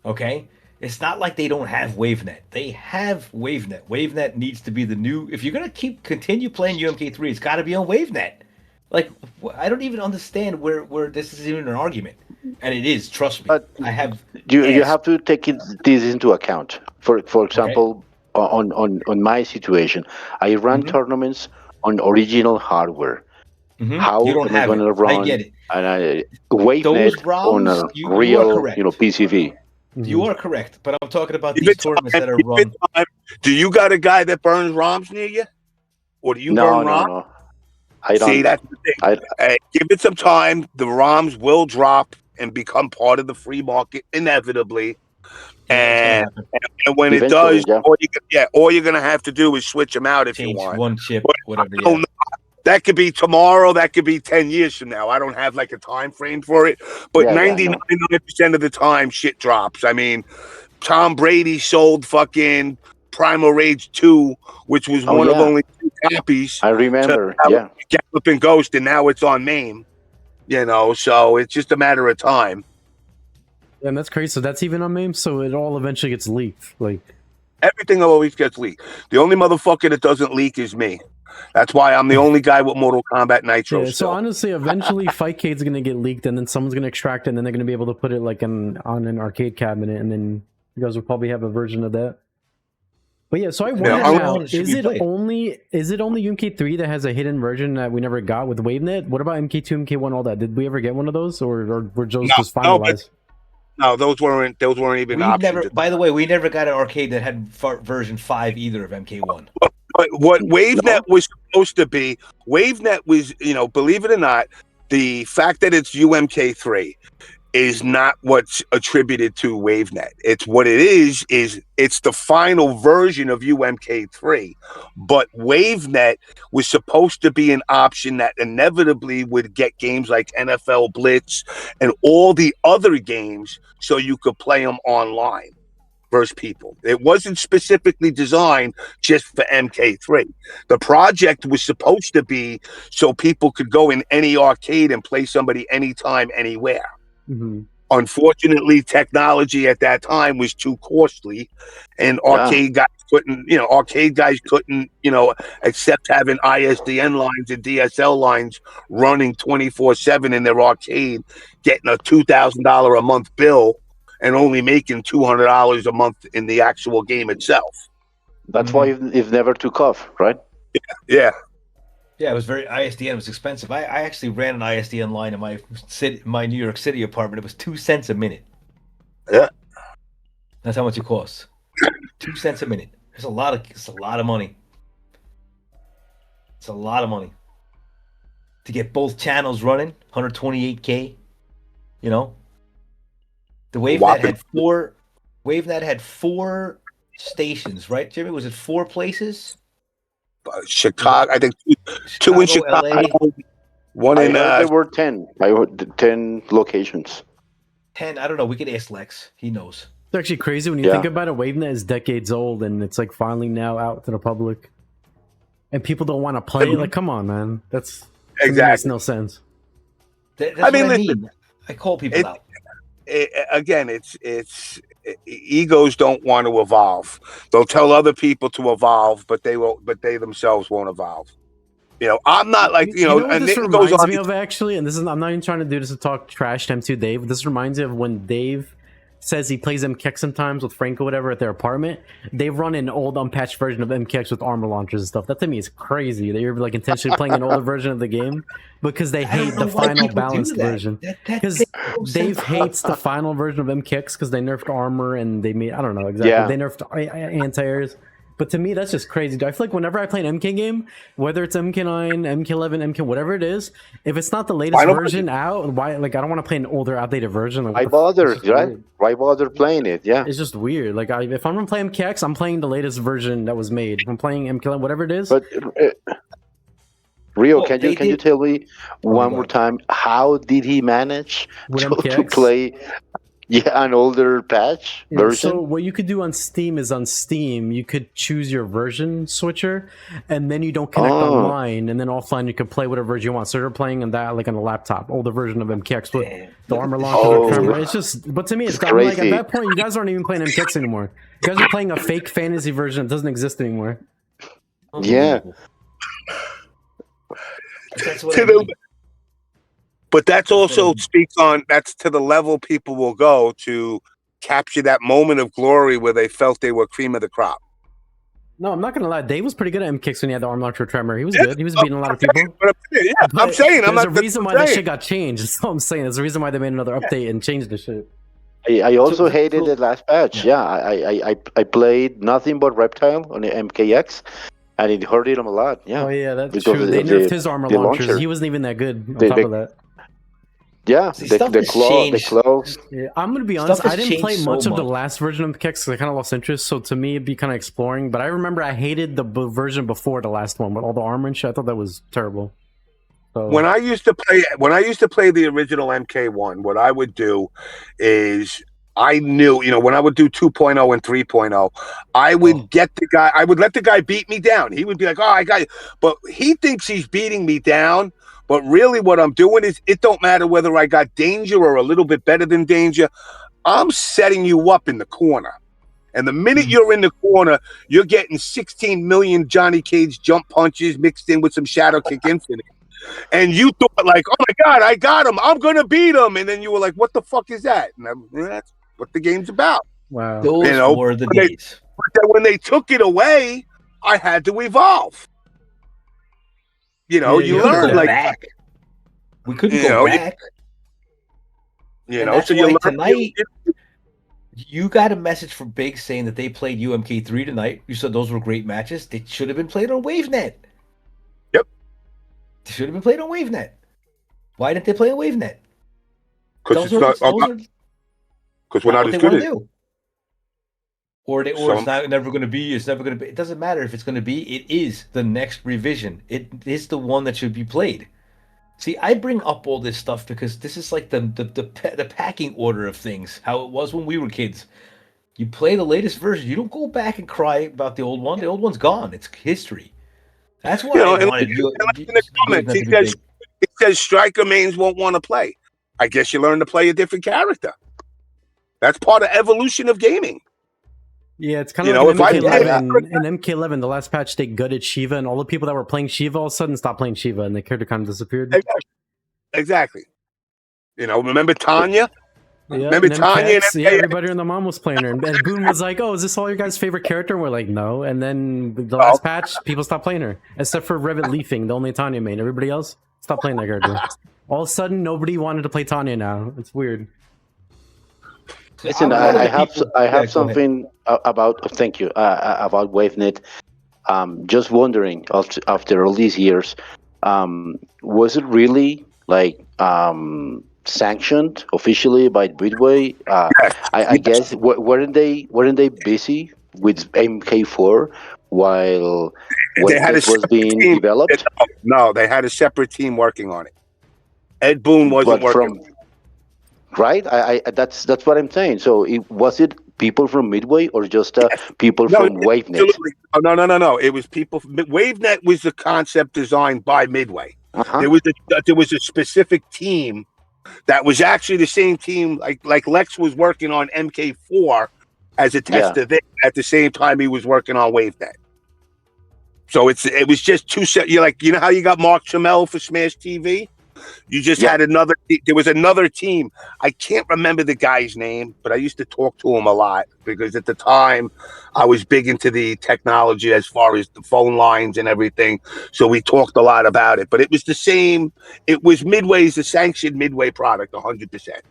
Speaker 3: Okay? It's not like they don't have WaveNet. They have WaveNet. WaveNet needs to be the new... If you're going to continue playing UMK3, it's got to be on WaveNet. Like, I don't even understand where this is even an argument. And it is, trust me. I have...
Speaker 4: You have to take this into account. For example, on my situation, I run tournaments on original hardware. How am I going to run WaveNet on a real, PCV?
Speaker 3: You are correct, but I'm talking about these tournaments that are run.
Speaker 1: Do you got a guy that burns ROMs near you, or do you burn ROMs?
Speaker 4: No. I don't.
Speaker 1: See, that's the thing. Give it some time. The ROMs will drop and become part of the free market inevitably. And when it does, all you're going to have to do is switch them out if you want.
Speaker 3: One chip, whatever.
Speaker 1: That could be tomorrow. That could be 10 years from now. I don't have like a time frame for it, but 99% of the time shit drops. I mean, Tom Brady sold fucking Primal Rage 2, which was one of only 2 copies.
Speaker 4: I remember,
Speaker 1: Gallop and Ghost, and now it's on MAME. So it's just a matter of time.
Speaker 2: Yeah, and that's crazy. So that's even on MAME, so it all eventually gets leaked. Like
Speaker 1: everything always gets leaked. The only motherfucker that doesn't leak is me. That's why I'm the only guy with Mortal Kombat Nitro.
Speaker 2: Yeah, so honestly, eventually Fightcade's going to get leaked, and then someone's going to extract it, and then they're going to be able to put it like on an arcade cabinet, and then you guys will probably have a version of that. But yeah, so I wonder now, is it only MK3 that has a hidden version that we never got with WaveNet? What about MK2, MK1, all that? Did we ever get one of those, or were those just finalized?
Speaker 1: No, those weren't even options.
Speaker 3: By the way, we never got an arcade that had version 5 either of MK1.
Speaker 1: But what WaveNet was supposed to be, WaveNet was, believe it or not, the fact that it's UMK3 is not what's attributed to WaveNet. It's what it is it's the final version of UMK3. But WaveNet was supposed to be an option that inevitably would get games like NFL Blitz and all the other games so you could play them online versus people. It wasn't specifically designed just for MK3. The project was supposed to be so people could go in any arcade and play somebody anytime, anywhere. Unfortunately, technology at that time was too costly, and arcade guys couldn't, accept having ISDN lines and DSL lines running 24/7 in their arcade, getting a $2,000 a month bill, and only making $200 a month in the actual game itself.
Speaker 4: That's why it never took off, right?
Speaker 1: Yeah.
Speaker 3: Yeah, it was ISDN was expensive. I actually ran an ISDN line in my New York City apartment. It was 2 cents a minute.
Speaker 1: Yeah.
Speaker 3: That's how much it costs. 2 cents a minute. It's a lot of money. It's a lot of money to get both channels running. 128K. You know, the WaveNet had four stations, right, Jimmy? Was it 4 places?
Speaker 1: Chicago, I think two in Chicago.
Speaker 3: LA.
Speaker 1: One
Speaker 4: I
Speaker 1: in.
Speaker 4: heard there were 10. I heard 10 locations.
Speaker 3: 10. I don't know. We could ask Lex. He knows.
Speaker 2: It's actually crazy when you think about it. WaveNet is decades old, and it's like finally now out to the public, and people don't want to play it. Like, come on, man. That's
Speaker 1: Exactly.
Speaker 2: makes no sense.
Speaker 3: That's what I mean. I call people out.
Speaker 1: Again, it's egos don't want to evolve. They'll tell other people to evolve, but they won't. But they themselves won't evolve. You know, I'm not like
Speaker 2: You know what
Speaker 1: and
Speaker 2: this
Speaker 1: Nick goes
Speaker 2: reminds
Speaker 1: on.
Speaker 2: me of actually, and this is I'm not even trying to do this to talk trash to M2 Dave. This reminds me of when Dave says he plays MKX sometimes with Frank or whatever at their apartment. They run an old unpatched version of MKX with armor launchers and stuff. That to me is crazy. They're like intentionally playing an older version of the game because they hate the final balanced version. Because Dave hates the final version of MKX because they nerfed armor and they made, I don't know exactly.
Speaker 4: Yeah.
Speaker 2: They nerfed anti-airs. But to me, that's just crazy. I feel like whenever I play an MK game, whether it's MK9, MK11, MK, whatever it is, if it's not the latest version out, why? Like, I don't want to play an older, outdated version. Like,
Speaker 4: Why bother, right? Why bother playing it? Yeah.
Speaker 2: It's just weird. Like, if I'm gonna play MKX, I'm playing the latest version that was made. If I'm playing MK11, whatever it is.
Speaker 4: But Rio,
Speaker 3: Well,
Speaker 4: can you tell me one more time how did he manage to play? Yeah, an older patch version.
Speaker 2: So what you could do on Steam is on Steam, you could choose your version switcher, and then you don't connect online, and then offline you can play whatever version you want. So you're playing on that, like on a laptop, older version of MKX with the armor launcher. It's just, but to me, it's like at that point, you guys aren't even playing MKX anymore. You guys are playing a fake fantasy version that doesn't exist anymore.
Speaker 4: Yeah.
Speaker 3: That's what I mean.
Speaker 1: But that's also speaks on, that's to the level people will go to capture that moment of glory where they felt they were cream of the crop.
Speaker 2: No, I'm not gonna lie. Dave was pretty good at MKX when he had the arm launcher tremor. He was good. He was beating a lot of people.
Speaker 1: I'm saying
Speaker 2: there's a reason why that shit got changed. That's all I'm saying. There's a reason why they made another update and changed the shit.
Speaker 4: I also hated the last patch. Yeah, I played nothing but Reptile on the MKX, and it hurted him a lot. Yeah.
Speaker 2: Oh yeah, that's true. They nerfed his armor launchers. He wasn't even that good on top of that.
Speaker 4: Yeah, the claw.
Speaker 2: Yeah, I'm gonna be honest. I didn't play much of the last version of MKX because I kind of lost interest. So to me, it'd be kind of exploring. But I remember I hated the version before the last one with all the armor and shit. I thought that was terrible. So,
Speaker 1: when I used to play the original MK1, what I would do is I knew, when I would do 2.0 and 3.0, I would get the guy. I would let the guy beat me down. He would be like, "Oh, I got you," but he thinks he's beating me down. But really what I'm doing is it don't matter whether I got danger or a little bit better than danger. I'm setting you up in the corner. And the minute you're in the corner, you're getting 16 million Johnny Cage jump punches mixed in with some Shadow Kick Infinite. And you thought like, oh my God, I got him. I'm going to beat him. And then you were like, what the fuck is that? And that's what the game's about.
Speaker 2: Wow.
Speaker 3: Those were the days.
Speaker 1: But then when they took it away, I had to evolve. You learn like
Speaker 3: back. We couldn't go back.
Speaker 1: So you learn
Speaker 3: tonight. You got a message from Big saying that they played UMK3 tonight. You said those were great matches. They should have been played on WaveNet.
Speaker 1: Yep.
Speaker 3: They should have been played on WaveNet. Why didn't they play on WaveNet?
Speaker 1: Because we're not as good at.
Speaker 3: It's never going to be. It's never going to be. It doesn't matter if it's going to be. It is the next revision. It is the one that should be played. See, I bring up all this stuff because this is like the packing order of things. How it was when we were kids. You play the latest version. You don't go back and cry about the old one. The old one's gone. It's history. That's why I wanted you.
Speaker 1: In the comments, he says striker mains won't want to play. I guess you learn to play a different character. That's part of evolution of gaming.
Speaker 2: Yeah, it's kind of like in MK11, the last patch, they gutted Shiva, and all the people that were playing Shiva all of a sudden stopped playing Shiva, and the character kind of disappeared.
Speaker 1: Exactly. Remember Tanya?
Speaker 2: Yeah, remember Tanya? Everybody and the mom was playing her, and Boone was like, "Oh, is this all your guys' favorite character?" And we're like, "No." And then the last patch, people stopped playing her, except for Revit Leafing, the only Tanya main. Everybody else stopped playing that character. All of a sudden, nobody wanted to play Tanya now. It's weird.
Speaker 4: Listen,
Speaker 3: one of
Speaker 4: I
Speaker 3: the
Speaker 4: have
Speaker 3: people.
Speaker 4: I
Speaker 3: Yeah,
Speaker 4: have
Speaker 3: go ahead.
Speaker 4: something about. Thank you. About WaveNet. Just wondering, after all these years, was it really like sanctioned officially by Midway?
Speaker 1: Yes,
Speaker 4: I
Speaker 1: yes.
Speaker 4: guess weren't they busy with MK4 while
Speaker 1: They had a
Speaker 4: WaveNet was
Speaker 1: separate
Speaker 4: being
Speaker 1: team.
Speaker 4: developed?
Speaker 1: No, they had a separate team working on it. Ed Boon wasn't
Speaker 4: But
Speaker 1: working.
Speaker 4: right, that's what I'm saying. So was it people from Midway or just people
Speaker 1: No,
Speaker 4: from WaveNet?
Speaker 1: absolutely. Oh, no. It was people. WaveNet was the concept designed by Midway.
Speaker 4: Uh huh.
Speaker 1: There was a specific team that was actually the same team. Like Lex was working on MK4 as a
Speaker 4: Yeah.
Speaker 1: tester there at the same time he was working on WaveNet. So it was just two set. You like how you got Mark Chamel for Smash TV. You just
Speaker 4: Yeah.
Speaker 1: had another. There was another team. I can't remember the guy's name, but I used to talk to him a lot because at the time I was big into the technology as far as the phone lines and everything. So we talked a lot about it. But it was the same. It was Midway's the sanctioned Midway product, 100%.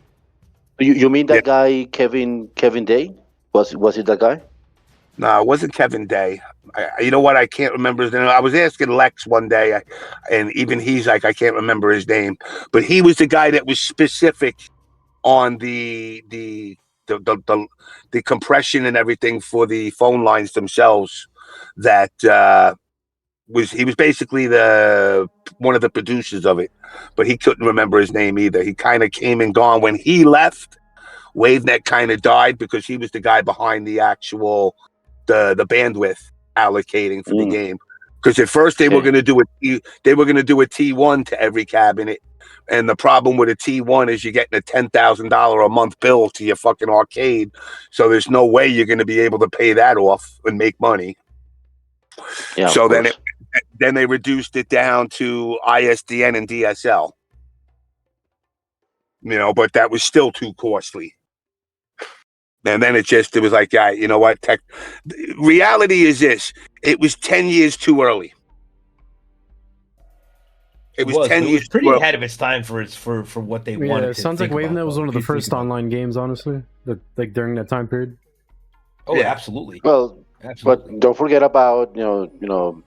Speaker 4: You mean
Speaker 1: Yeah.
Speaker 4: that guy Kevin Day? Was it that guy?
Speaker 1: No, it wasn't Kevin Day. You know what? I can't remember his name. I was asking Lex one day, and even he's like, I can't remember his name. But he was the guy that was specific on the compression and everything for the phone lines themselves. That he was basically the one of the producers of it, but he couldn't remember his name either. He kind of came and gone when he left. WaveNet kind of died because he was the guy behind the actual the bandwidth allocating for the
Speaker 4: Mm,
Speaker 1: game. Because at first they were
Speaker 4: okay.
Speaker 1: going to do a T1 to every cabinet, and the problem with a T1 is you're getting a $10,000 a month bill to your fucking arcade. So there's no way you're going to be able to pay that off and make money.
Speaker 4: Yeah, of
Speaker 1: So
Speaker 4: course.
Speaker 1: then they reduced it down to ISDN and DSL. But that was still too costly. And then it was like, yeah, you know what? Reality is this: it was 10 years too early. It was 10
Speaker 3: But it was
Speaker 1: years too
Speaker 3: pretty
Speaker 1: early.
Speaker 3: ahead of its time for what they
Speaker 2: Yeah,
Speaker 3: wanted
Speaker 2: it
Speaker 3: to
Speaker 2: sounds like
Speaker 3: think about.
Speaker 2: WaveNet was
Speaker 3: though,
Speaker 2: one of
Speaker 3: if
Speaker 2: the
Speaker 3: you think
Speaker 2: first
Speaker 3: about it.
Speaker 2: online games, honestly, like during that time period.
Speaker 3: Oh,
Speaker 1: Yeah.
Speaker 3: absolutely.
Speaker 4: Well,
Speaker 3: Absolutely.
Speaker 4: but don't forget about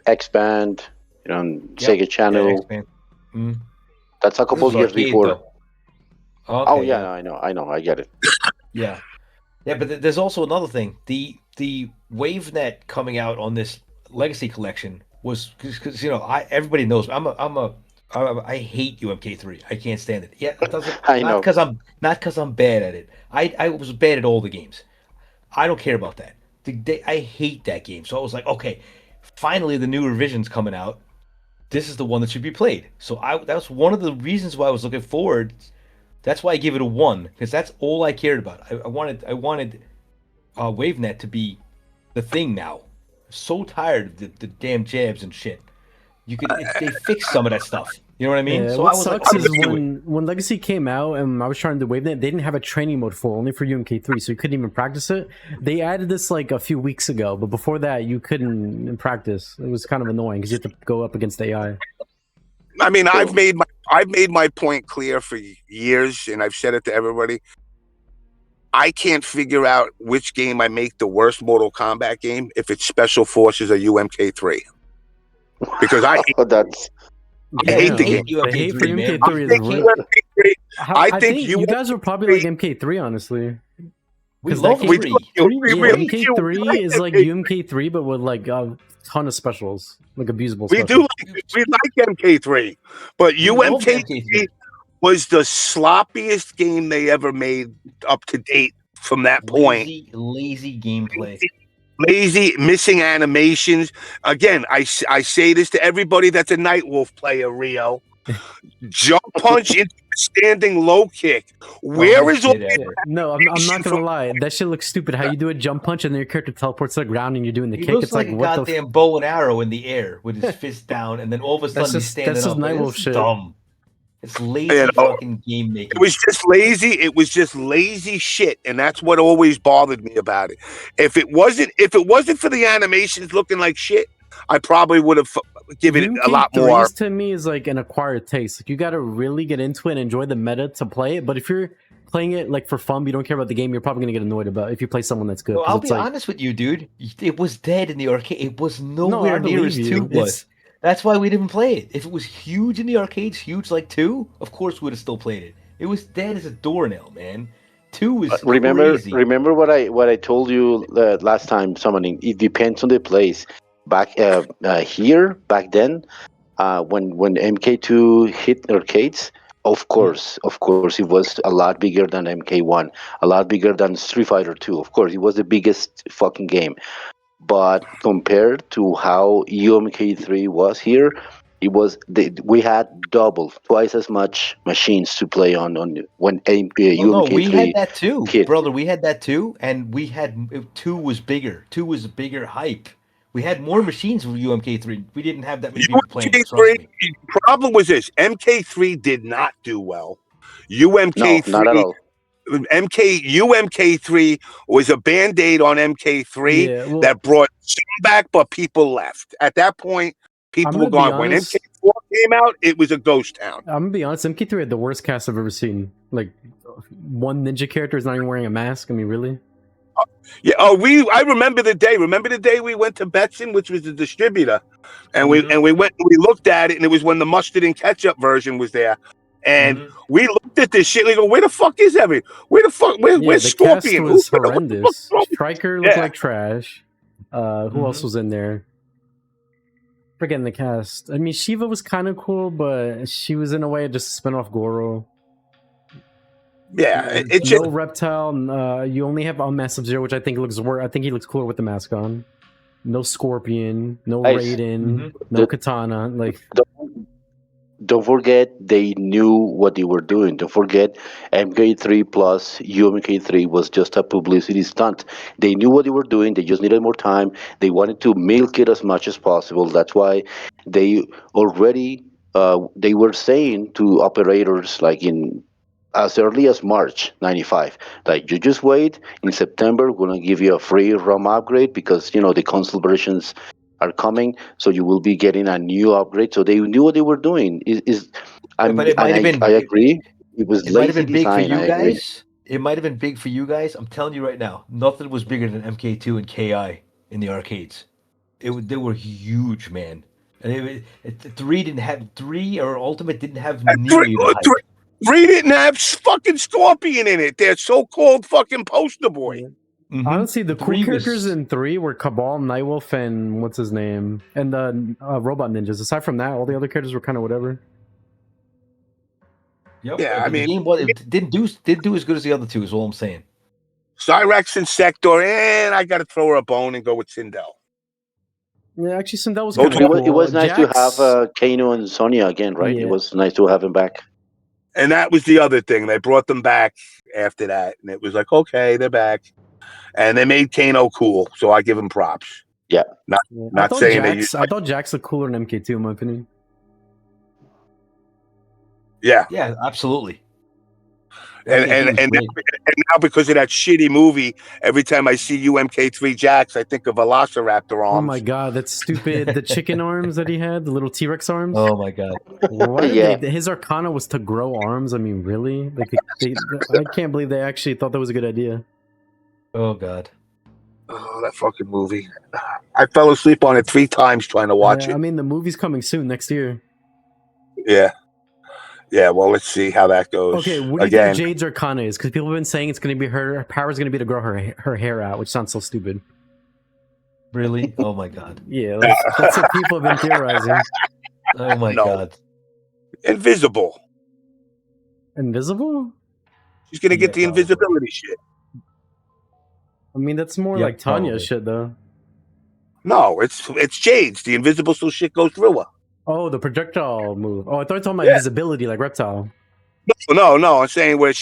Speaker 4: X Band, Sega
Speaker 3: Yeah,
Speaker 4: Channel.
Speaker 3: X-Band. Mm.
Speaker 4: That's a
Speaker 3: This
Speaker 4: couple
Speaker 3: was
Speaker 4: of years
Speaker 3: arcade,
Speaker 4: before.
Speaker 3: though.
Speaker 4: Oh
Speaker 3: Okay,
Speaker 4: yeah,
Speaker 3: yeah.
Speaker 4: I know, I get it.
Speaker 3: Yeah. Yeah, but there's also another thing. The WaveNet coming out on this Legacy Collection was because everybody knows I hate UMK3. I can't stand it. Yeah, it doesn't
Speaker 4: I
Speaker 3: not
Speaker 4: know.
Speaker 3: because I'm bad at it. I was bad at all the games. I don't care about that. I hate that game. So I was like, okay, finally the new revision's coming out. This is the one that should be played. So that was one of the reasons why I was looking forward. That's why I give it a 1 because that's all I cared about. I wanted WaveNet to be the thing now. I'm so tired of the damn jabs and shit. They fixed some of that stuff. You know what I mean?
Speaker 2: Yeah,
Speaker 3: So
Speaker 2: what
Speaker 3: I was like,
Speaker 2: sucks
Speaker 3: okay,
Speaker 2: is
Speaker 3: let's do it.
Speaker 2: when Legacy came out and I was trying to WaveNet, they didn't have a training mode full, only for UMK3, so you couldn't even practice it. They added this like a few weeks ago, but before that, you couldn't practice. It was kind of annoying because you had to go up against AI.
Speaker 1: I mean,
Speaker 4: True.
Speaker 1: I've made my point clear for years, and I've said it to everybody. I can't figure out which game I make the worst Mortal Kombat game if it's Special Forces or UMK3, because I
Speaker 4: That's
Speaker 1: hate the
Speaker 3: hate
Speaker 1: game.
Speaker 2: The hate for
Speaker 3: UMK3, man.
Speaker 2: UMK3 is
Speaker 1: think
Speaker 2: real.
Speaker 1: UMK3.
Speaker 2: I think you guys are probably like MK3, honestly.
Speaker 3: We
Speaker 2: 'Cause
Speaker 3: love
Speaker 2: that
Speaker 1: We
Speaker 2: game-
Speaker 3: three.
Speaker 1: do.
Speaker 3: Three
Speaker 1: We
Speaker 3: was
Speaker 2: Yeah,
Speaker 1: really
Speaker 3: great.
Speaker 1: do.
Speaker 2: MK3 is like
Speaker 1: MK3.
Speaker 2: UMK3, but with like a ton of specials, like abusable
Speaker 1: We
Speaker 2: specials.
Speaker 1: we like MK3, but
Speaker 3: We love
Speaker 1: UMK3
Speaker 3: MK3.
Speaker 1: was the sloppiest game they ever made up to date from that point.
Speaker 3: Lazy gameplay.
Speaker 1: Lazy, missing animations. Again, I say this to everybody that's a Nightwolf player, Rio. Jump punch into a standing low kick. Where is all
Speaker 3: shit ever.
Speaker 2: No, I'm not gonna lie. That shit looks stupid. How you do a jump punch and then your character teleports to the ground and you're doing the
Speaker 3: He
Speaker 2: kick.
Speaker 3: looks
Speaker 2: It's
Speaker 3: like
Speaker 2: like
Speaker 3: a
Speaker 2: what the.
Speaker 3: goddamn bow and arrow in the air with his fist down, and then all of a sudden he's standing
Speaker 2: that's just
Speaker 3: up. Like,
Speaker 2: Nightwolf
Speaker 3: it's
Speaker 2: shit.
Speaker 3: dumb. It's lazy
Speaker 1: You know,
Speaker 3: fucking game making.
Speaker 1: It was just lazy. It was just lazy shit, and that's what always bothered me about it. If it wasn't for the animations looking like shit, I probably would have given it a lot more.
Speaker 2: UMK3s to me is like an acquired taste. Like you got to really get into it and enjoy the meta to play it. But if you're playing it like for fun, but you don't care about the game, you're probably gonna get annoyed about if you play someone that's good.
Speaker 5: Well, I'll
Speaker 2: it's
Speaker 5: be
Speaker 2: like,
Speaker 5: honest with you, dude. It was dead in the arcade. It was
Speaker 2: No, I
Speaker 5: nowhere near
Speaker 2: believe
Speaker 5: as
Speaker 2: you.
Speaker 5: 2 was.
Speaker 2: It's-
Speaker 5: That's why we didn't play it. If it was huge in the arcades, huge like 2, of course we would have still played it. It was dead as a doornail, man. 2 was crazy.
Speaker 4: Remember what I told you last time summoning. It depends on the place. Back here back then, when MK2 hit arcades, of course, it was a lot bigger than MK1, a lot bigger than Street Fighter 2. Of course, it was the biggest fucking game. But compared to how UMK3 was here, we had double, twice as much machines to play on when
Speaker 5: Oh no, we had
Speaker 4: UMK3
Speaker 5: that too,
Speaker 4: hit.
Speaker 5: brother. We had that too, and we had 2 was bigger. 2 was a bigger hype. We had more machines with UMK3. We didn't have that many people playing. Trust
Speaker 1: UMK3,
Speaker 5: me.
Speaker 1: the problem was this: MK3 did not do well.
Speaker 4: No,
Speaker 1: UMK3
Speaker 4: not at all.
Speaker 1: UMK3 was a band-aid on MK3
Speaker 2: Yeah, well-
Speaker 1: that brought some back, but people left. At that point, people
Speaker 2: I'm
Speaker 1: were
Speaker 2: gonna be
Speaker 1: gone. When
Speaker 2: honest.
Speaker 1: MK4 came out, it was a ghost town.
Speaker 2: I'm gonna be honest. MK3 had the worst cast I've ever seen. Like one ninja character is not even wearing a mask. I mean, really?
Speaker 1: Yeah. I remember the day. Remember the day we went to Betson, which was the distributor, and we looked at it, and it was when the mustard and ketchup version was there. And we looked at this shit. We go, where the fuck is everything? Where's
Speaker 2: the
Speaker 1: Scorpion?
Speaker 2: cast was
Speaker 1: What the
Speaker 2: horrendous.
Speaker 1: fuck?
Speaker 2: Striker looked
Speaker 1: Yeah.
Speaker 2: like trash. Who else was in there? Forgetting the cast. I mean, Shiva was kind of cool, but she was in a way just a spin-off Goro.
Speaker 1: Yeah, it's
Speaker 2: No
Speaker 1: just
Speaker 2: Reptile. You only have Unmasked Sub-Zero, which I think looks worse. I think he looks cooler with the mask on. No Scorpion. No
Speaker 4: Nice.
Speaker 2: Raiden. No Katana. Like,
Speaker 4: Don't forget they knew what they were doing. Don't forget MK3 plus UMK3 was just a publicity stunt. They knew what they were doing. They just needed more time. They wanted to milk it as much as possible. That's why they already they were saying to operators like in as early as March 95, like you just wait in September, we're gonna give you a free ROM upgrade because the console versions are coming, so you will be getting a new upgrade. So they knew what they were doing.
Speaker 5: But it might have been.
Speaker 4: I agree. It was
Speaker 5: It might have
Speaker 4: lazy
Speaker 5: been big for
Speaker 4: design.
Speaker 5: you
Speaker 4: I agree.
Speaker 5: guys. It might have been big for you guys. I'm telling you right now, nothing was bigger than MK2 and KI in the arcades. They were huge, man. And 3 or Ultimate didn't have nearly the hype.
Speaker 1: Three didn't have fucking Scorpion in it. They're so-called fucking poster boy.
Speaker 2: honestly, the cool
Speaker 5: 3 was-
Speaker 2: characters in 3 were Cabal, Nightwolf, and what's his name? And the robot ninjas. Aside from that, all the other characters were kind of whatever.
Speaker 5: Yep.
Speaker 1: Yeah, I
Speaker 5: the
Speaker 1: mean-
Speaker 5: game it didn't do as good as the other 2. Is all I'm saying.
Speaker 1: Cyrex and Sector, and I got to throw her a bone and go with Sindel.
Speaker 2: Yeah, actually, Sindel was
Speaker 1: Those
Speaker 2: kind of cool.
Speaker 4: It was nice to
Speaker 2: Jax-
Speaker 4: have Kano and Sonya again, right?
Speaker 2: Yeah.
Speaker 4: It was nice to have him back.
Speaker 1: And that was the other thing. They brought them back after that, and it was like, okay, they're back. And they made Kano cool, so I give them props.
Speaker 2: Yeah.
Speaker 1: Not saying that
Speaker 2: I thought Jax looked cooler in MK2, in my opinion.
Speaker 1: Yeah.
Speaker 5: Yeah, absolutely.
Speaker 1: And
Speaker 5: MK2 was great.
Speaker 1: now because of that shitty movie, every time I see UMK3 Jax, I think of Velociraptor arms.
Speaker 2: Oh my god, that's stupid. The chicken arms that he had, the little T-Rex arms.
Speaker 5: Oh my god.
Speaker 2: Why did
Speaker 4: Yeah.
Speaker 2: his Arcana was to grow arms? I mean, really? Like, I can't believe they actually thought that was a good idea.
Speaker 5: Oh god.
Speaker 1: Oh, that fucking movie. I fell asleep on it 3 times trying to watch
Speaker 2: I
Speaker 1: it.
Speaker 2: mean, the movie's coming soon, next year.
Speaker 1: Yeah. Yeah, well, let's see how that goes.
Speaker 2: Okay, what do you
Speaker 1: Again,
Speaker 2: think Jade's Arcana is? Because people have been saying it's going to be her power is going to be to grow her hair out, which sounds so stupid.
Speaker 5: Really? Oh my god.
Speaker 2: Yeah, that's what people have been theorizing.
Speaker 5: Oh my
Speaker 1: No.
Speaker 5: god.
Speaker 1: invisible.
Speaker 2: Invisible?
Speaker 1: She's going to get
Speaker 5: Yeah,
Speaker 1: the
Speaker 5: probably.
Speaker 1: invisibility shit.
Speaker 2: I mean, that's more
Speaker 5: Yeah,
Speaker 2: like Tanya's
Speaker 5: probably.
Speaker 2: shit, though.
Speaker 1: No, it's Jade's. The invisible so shit goes through her.
Speaker 2: Oh, the projectile move. Oh, I thought you were talking about
Speaker 1: Yeah.
Speaker 2: invisibility, like Reptile.
Speaker 1: No. I'm saying where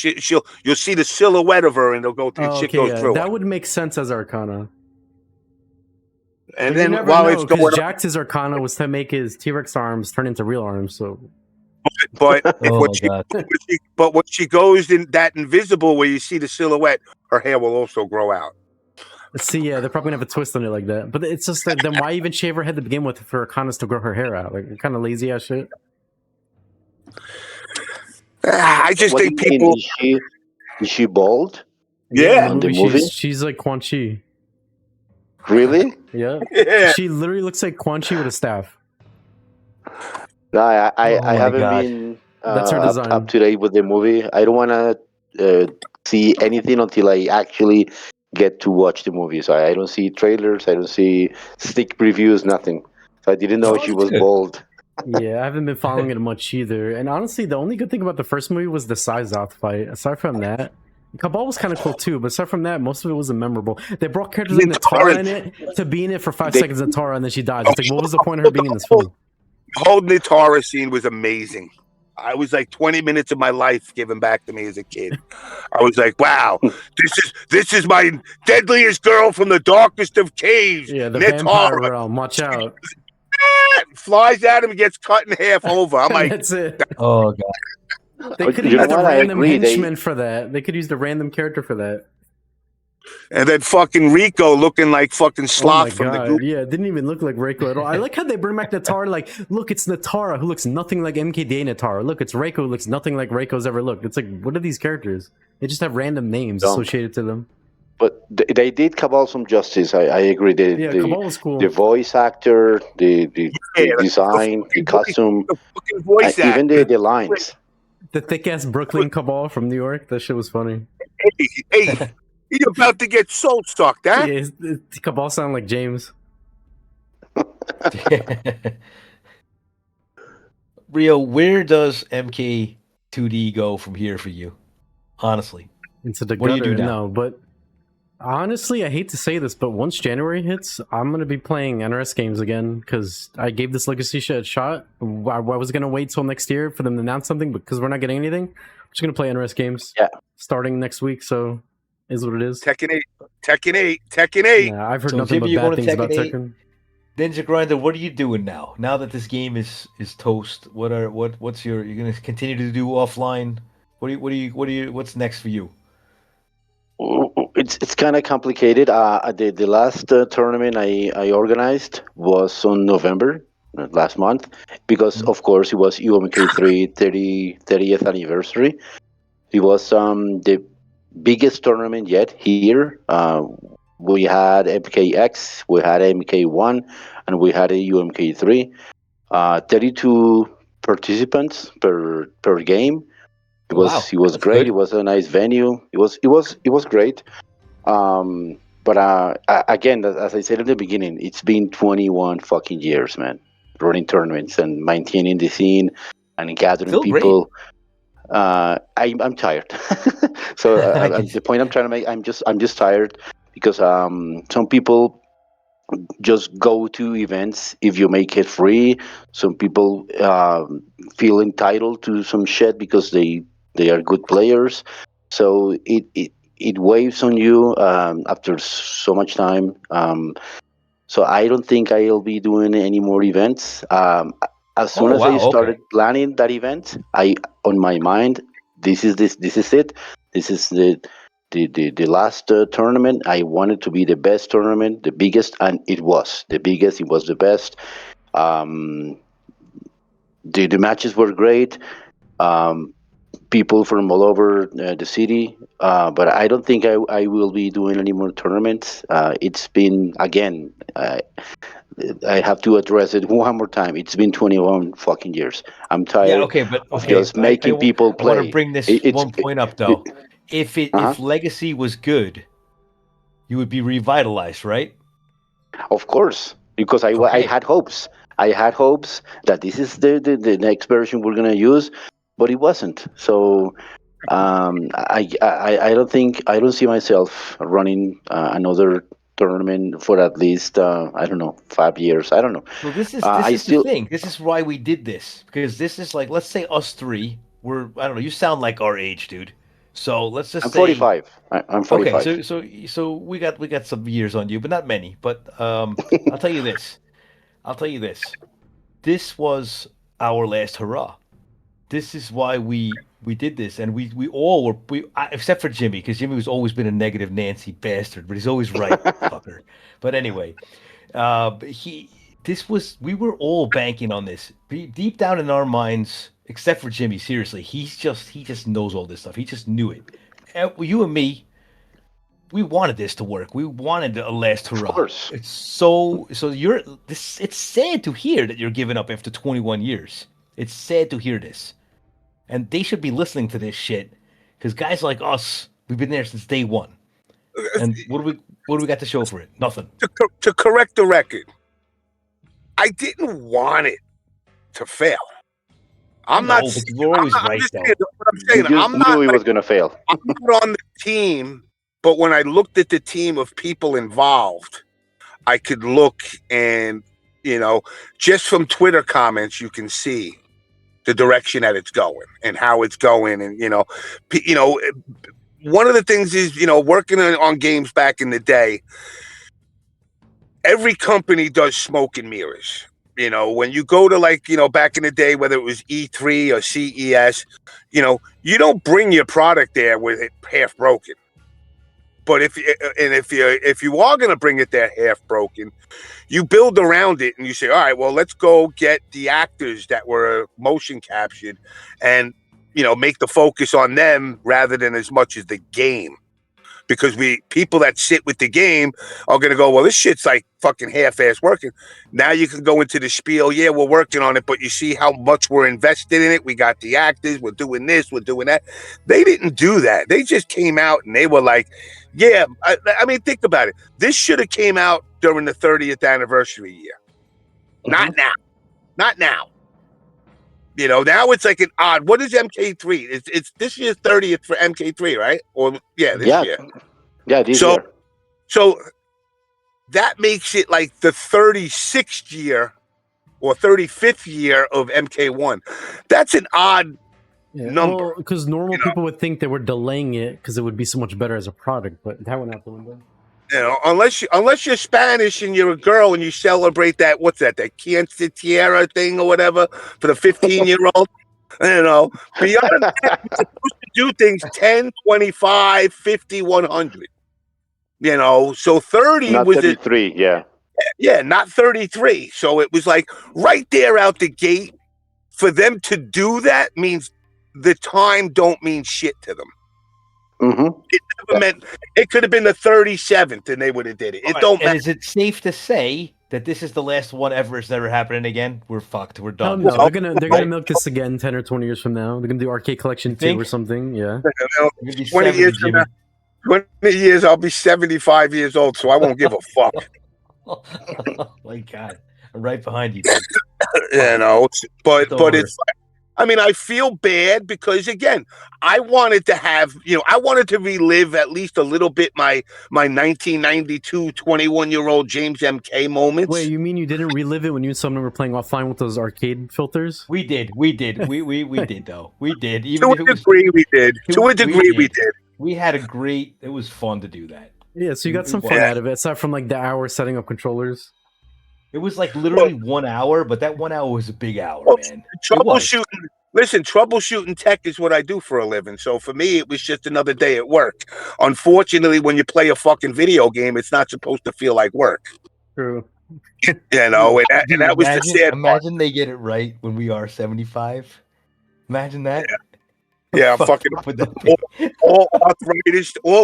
Speaker 1: you'll see the silhouette of her and it'll go through.
Speaker 2: Oh,
Speaker 1: shit
Speaker 2: okay,
Speaker 1: goes
Speaker 2: yeah.
Speaker 1: through
Speaker 2: That
Speaker 1: her.
Speaker 2: would make sense as Arcana.
Speaker 1: And
Speaker 2: But you
Speaker 1: then
Speaker 2: never
Speaker 1: while
Speaker 2: know,
Speaker 1: it's going
Speaker 2: 'cause
Speaker 1: on,
Speaker 2: Jax's Arcana was to make his T-Rex arms turn into real arms, so...
Speaker 1: but
Speaker 5: Oh
Speaker 1: when
Speaker 5: my
Speaker 1: she,
Speaker 5: god.
Speaker 1: when she goes in that invisible where you see the silhouette, her hair will also grow out.
Speaker 2: See, yeah, they're probably gonna have a twist on it like that. But it's just that then why even shave her head to begin with for Akanas to grow her hair out? Like kind of lazy ass shit.
Speaker 1: I just
Speaker 4: What do
Speaker 1: think
Speaker 4: you mean?
Speaker 1: people.
Speaker 4: Is she bald?
Speaker 1: Yeah.
Speaker 2: in the
Speaker 4: On the
Speaker 2: movie,
Speaker 4: movie?
Speaker 2: she's like Quan Chi.
Speaker 4: Really?
Speaker 2: Yeah,
Speaker 1: Yeah.
Speaker 2: she literally looks like Quan Chi with a staff.
Speaker 4: No, I
Speaker 5: Oh my
Speaker 4: haven't
Speaker 5: God.
Speaker 4: been
Speaker 2: That's her
Speaker 4: up
Speaker 2: design.
Speaker 4: to date with the movie. I don't want to see anything until I actually get to watch the movie. So I don't see trailers. I don't see stick previews. Nothing. So I didn't know
Speaker 5: Oh,
Speaker 4: she
Speaker 5: that's
Speaker 4: was
Speaker 5: good.
Speaker 4: bald.
Speaker 2: Yeah, I haven't been following it much either. And honestly, the only good thing about the first movie was the Sizoth fight. Aside from that, Cabal was kind of cool too. But aside from that, most of it wasn't memorable. They brought characters like Natara in it to be in it for 5
Speaker 4: They
Speaker 2: seconds, Natara, and then she dies. It's like, what was the point of her being in this film?
Speaker 1: The whole Nitara scene was amazing. I was like 20 minutes of my life given back to me as a kid. I was like, wow, this is my deadliest girl from the darkest of caves.
Speaker 2: Yeah, the vampire
Speaker 1: Nitara
Speaker 2: realm. Watch out.
Speaker 1: flies at him and gets cut in half over. I'm like,
Speaker 2: That's it.
Speaker 5: Oh God.
Speaker 2: They could
Speaker 4: You know
Speaker 2: use the
Speaker 4: what? I
Speaker 2: random
Speaker 4: agree.
Speaker 2: henchman for that. They could use the random character for that.
Speaker 1: and then fucking Rico looking like fucking
Speaker 2: Oh my
Speaker 1: Sloth from the
Speaker 2: god,
Speaker 1: Goop.
Speaker 2: yeah, it didn't even look like Reiko at all. I like how they bring back Natara, like, look, it's Natara who looks nothing like MKDA Natara. Look, it's Reiko who looks nothing like Reiko's ever looked. It's like, what are these characters? They just have random names
Speaker 4: Dumb.
Speaker 2: associated to them.
Speaker 4: But they did Cabal some justice. I agree.
Speaker 2: Yeah, Cabal was cool.
Speaker 4: The voice actor, the
Speaker 1: Yeah,
Speaker 4: design, the costume,
Speaker 1: the fucking voice
Speaker 4: even
Speaker 1: actor.
Speaker 4: the lines.
Speaker 2: The thick ass Brooklyn Cabal from New York. That shit was funny.
Speaker 1: Hey, you're about to get soul sucked, huh?
Speaker 2: Yeah, Cabal sound like James.
Speaker 5: Rio, where does MK2D go from here for you? Honestly.
Speaker 2: Into the
Speaker 5: What do you
Speaker 2: gutter.
Speaker 5: do now?
Speaker 2: No, but honestly, I hate to say this, but once January hits, I'm gonna be playing NRS games again because I gave this Legacy shit a shot. I was gonna wait till next year for them to announce something, but because we're not getting anything, I'm just gonna play NRS games.
Speaker 4: Yeah.
Speaker 2: Starting next week, so is what it is.
Speaker 1: Tekken 8.
Speaker 2: Nah, I've heard
Speaker 5: So,
Speaker 2: nothing
Speaker 5: Jimmy,
Speaker 2: but
Speaker 5: you're
Speaker 2: bad
Speaker 5: going to
Speaker 2: things about
Speaker 5: Tekken 8?
Speaker 2: Tekken.
Speaker 5: NinjaGrinder, what are you doing now? Now that this game is toast, what's you're gonna continue to do offline? What's next for you?
Speaker 4: It's kind of complicated. The last tournament I organized was on November last month because of course it was UMK3 30th anniversary. It was the biggest tournament yet here. We had MKX, we had MK1, and we had a UMK3. 32 participants per game. It was
Speaker 5: That's
Speaker 4: great.
Speaker 5: good.
Speaker 4: It was a nice venue. It was great. But again, as I said in the beginning, it's been 21 fucking years, man, running tournaments and maintaining the scene and gathering
Speaker 5: Still great.
Speaker 4: people. I'm tired. So
Speaker 5: I get
Speaker 4: the point I'm trying to make, I'm just tired because some people just go to events if you make it free. Some people feel entitled to some shit because they are good players. So it weighs on you after so much time. So I don't think I'll be doing any more events. As soon
Speaker 5: Oh
Speaker 4: as I
Speaker 5: wow,
Speaker 4: started
Speaker 5: okay.
Speaker 4: planning that event, I on my mind, this is it. This is the last tournament. I wanted to be the best tournament, the biggest, and it was the biggest. It was the best. Um, the matches were great. People from all over the city, but I don't think I will be doing any more tournaments. It's been, again, I have to address it one more time. It's been 21 fucking years. I'm
Speaker 5: Yeah,
Speaker 4: tired
Speaker 5: okay, but
Speaker 4: of
Speaker 5: okay.
Speaker 4: just making people
Speaker 5: I want to
Speaker 4: play.
Speaker 5: bring this
Speaker 4: It's
Speaker 5: one point up though.
Speaker 4: uh-huh.
Speaker 5: If Legacy was good, you would be revitalized, right?
Speaker 4: Of course, because I
Speaker 5: Okay.
Speaker 4: had hopes. I had hopes that this is the next version we're gonna use, but it wasn't. So I don't see myself running another tournament for at least I don't know 5 years. I don't know.
Speaker 5: So this is
Speaker 4: I
Speaker 5: the
Speaker 4: still
Speaker 5: thing. This is why we did this because this is like, let's say us three. I don't know. You sound like our age, dude. So let's just
Speaker 4: I'm
Speaker 5: say
Speaker 4: 45. I'm
Speaker 5: okay.
Speaker 4: 45.
Speaker 5: So we got some years on you, but not many. But I'll tell you this. I'll tell you this. This was our last hurrah. This is why we did this, and we all were except for Jimmy, because Jimmy was always been a negative Nancy bastard, but he's always right, fucker. But anyway, we were all banking on this. Deep down in our minds, except for Jimmy, seriously, he just knows all this stuff. He just knew it. And you and me, we wanted this to work. We wanted a last hurrah.
Speaker 4: Of course.
Speaker 5: It's it's sad to hear that you're giving up after 21 years. It's sad to hear this. And they should be listening to this shit, because guys like us, we've been there since day one. And what do we got to show for it? Nothing.
Speaker 1: To correct the record, I didn't want it to fail. I'm not.
Speaker 5: But you're always right, though.
Speaker 1: What I'm saying,
Speaker 4: You
Speaker 1: I'm
Speaker 4: just
Speaker 1: not.
Speaker 4: knew he was going to fail.
Speaker 1: I'm not on the team, but when I looked at the team of people involved, I could look and, just from Twitter comments, you can see the direction that it's going and how it's going. And, one of the things is, working on games back in the day, every company does smoke and mirrors. When you go to back in the day, whether it was E3 or CES, you don't bring your product there with it half broken. But if you are going to bring it there half broken, you build around it and you say, all right, well, let's go get the actors that were motion captured and, make the focus on them rather than as much as the game. Because people that sit with the game are going to go, well, this shit's like fucking half-ass working. Now you can go into the spiel. Yeah, we're working on it, but you see how much we're invested in it. We got the actors. We're doing this. We're doing that. They didn't do that. They just came out and they were like, yeah. I mean, think about it. This should have came out during the 30th anniversary year. Not now. Not now. Now it's like an odd. What is MK3? It's this year's 30th for MK3, right? Or this year.
Speaker 4: Yeah, this year.
Speaker 1: So that makes it like the 36th year or 35th year of MK1. That's an odd number.
Speaker 2: Well, because normal people would think they were delaying it because it would be so much better as a product, but that went out the window.
Speaker 1: Unless you're Spanish and you're a girl and you celebrate that, what's that quinceañera thing or whatever for the 15-year-old. Beyond that, you're supposed to do things 10, 25, 50, 100. So 30
Speaker 4: not
Speaker 1: was
Speaker 4: 33,
Speaker 1: yeah, not 33. So it was like right there out the gate. For them to do that means the time don't mean shit to them.
Speaker 4: Mm-hmm.
Speaker 1: It never meant it could have been the 37th and they would have did it. It don't matter.
Speaker 5: Is it safe to say that this is the last one ever? It's never happening again. We're fucked. We're done.
Speaker 2: No, they're gonna milk this again 10 or 20 years from now. They're gonna do Arcade Collection 2 or something. Yeah.
Speaker 1: 20 years from now, 20 years, I'll be 75 years old, so I won't give a fuck.
Speaker 5: Oh my God, I'm right behind you.
Speaker 1: But it's like, I mean, I feel bad because again, I wanted to have, I wanted to relive at least a little bit my 1992 21-year-old James MK moments.
Speaker 2: Wait, you mean you didn't relive it when you and someone were playing offline with those arcade filters?
Speaker 5: We did. We did though. We did. Even
Speaker 1: to a degree, we did. To a degree, we did.
Speaker 5: We had it was fun to do that.
Speaker 2: Yeah, so you got some fun out of it, aside from like the hour setting up controllers.
Speaker 5: It was like literally 1 hour, but that 1 hour was a big hour, man.
Speaker 1: Troubleshooting tech is what I do for a living. So for me, it was just another day at work. Unfortunately, when you play a fucking video game, it's not supposed to feel like work.
Speaker 2: True.
Speaker 1: And that was the sad part.
Speaker 5: Imagine they get it right when we are 75. Imagine that.
Speaker 1: Yeah, fucking all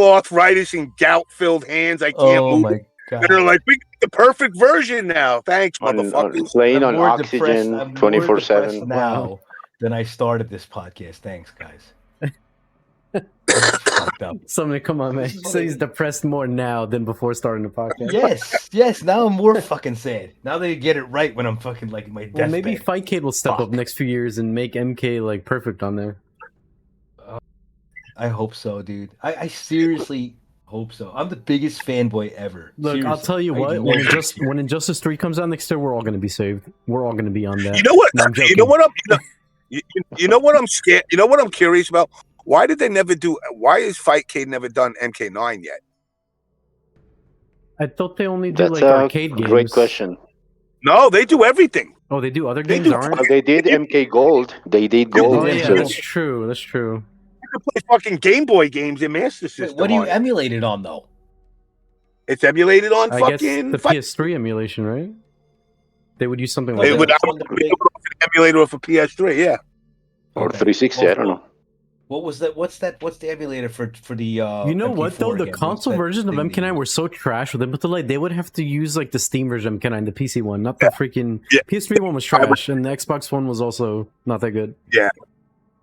Speaker 1: arthritis and gout-filled hands. I can't move.
Speaker 5: My God.
Speaker 1: They're like, we got the perfect version now. Thanks, motherfuckers.
Speaker 4: Playing on oxygen 24/7
Speaker 5: now than I started this podcast. Thanks, guys.
Speaker 2: Somebody, come on, man. He said he's depressed more now than before starting the podcast.
Speaker 5: Yes. Now I'm more fucking sad. Now they get it right when I'm fucking like my deathbed.
Speaker 2: Well, maybe Fightcade will step up next few years and make MK like perfect on there.
Speaker 5: I hope so, dude. I seriously hope so. I'm the biggest fanboy ever.
Speaker 2: Look,
Speaker 5: seriously.
Speaker 2: I'll tell you what. When Injustice 3 comes out next year, we're all going to be saved. We're all going to be on that.
Speaker 1: You know what? You know what I'm scared. You know what I'm curious about. Why did they never do? Why is Fightcade never done MK9 yet?
Speaker 2: I thought they only do like arcade games.
Speaker 4: Great question.
Speaker 1: No, they do everything.
Speaker 2: Oh, they do other
Speaker 1: They
Speaker 2: games,
Speaker 1: do.
Speaker 2: aren't?
Speaker 4: Well, they did MK Gold. They did Gold.
Speaker 2: Oh
Speaker 3: did
Speaker 2: yeah,
Speaker 4: So
Speaker 2: that's true. That's true.
Speaker 1: You can play fucking Game Boy games in Master
Speaker 3: Wait,
Speaker 1: System
Speaker 3: what do you
Speaker 1: on it.
Speaker 3: emulate it on though?
Speaker 1: It's emulated on
Speaker 2: I guess
Speaker 1: fucking.
Speaker 2: the PS3 emulation, right? They would use something
Speaker 3: No,
Speaker 2: like
Speaker 1: It
Speaker 2: that.
Speaker 1: would, I
Speaker 3: one
Speaker 1: would
Speaker 3: that they-
Speaker 1: emulator for PS3. Yeah.
Speaker 4: or
Speaker 3: Okay.
Speaker 4: 360. I don't know.
Speaker 3: What was that? What's the emulator for the?
Speaker 2: You know what though?
Speaker 3: MK4
Speaker 2: The
Speaker 3: again? What's
Speaker 2: console
Speaker 3: that
Speaker 2: versions of
Speaker 3: thing they
Speaker 2: MK9
Speaker 3: use?
Speaker 2: were so trash with them, but like they would have to use like the Steam version of MK9, the PC one, not the freaking
Speaker 1: Yeah.
Speaker 2: PS3 one was trash, and the Xbox one was also not that good.
Speaker 1: Yeah.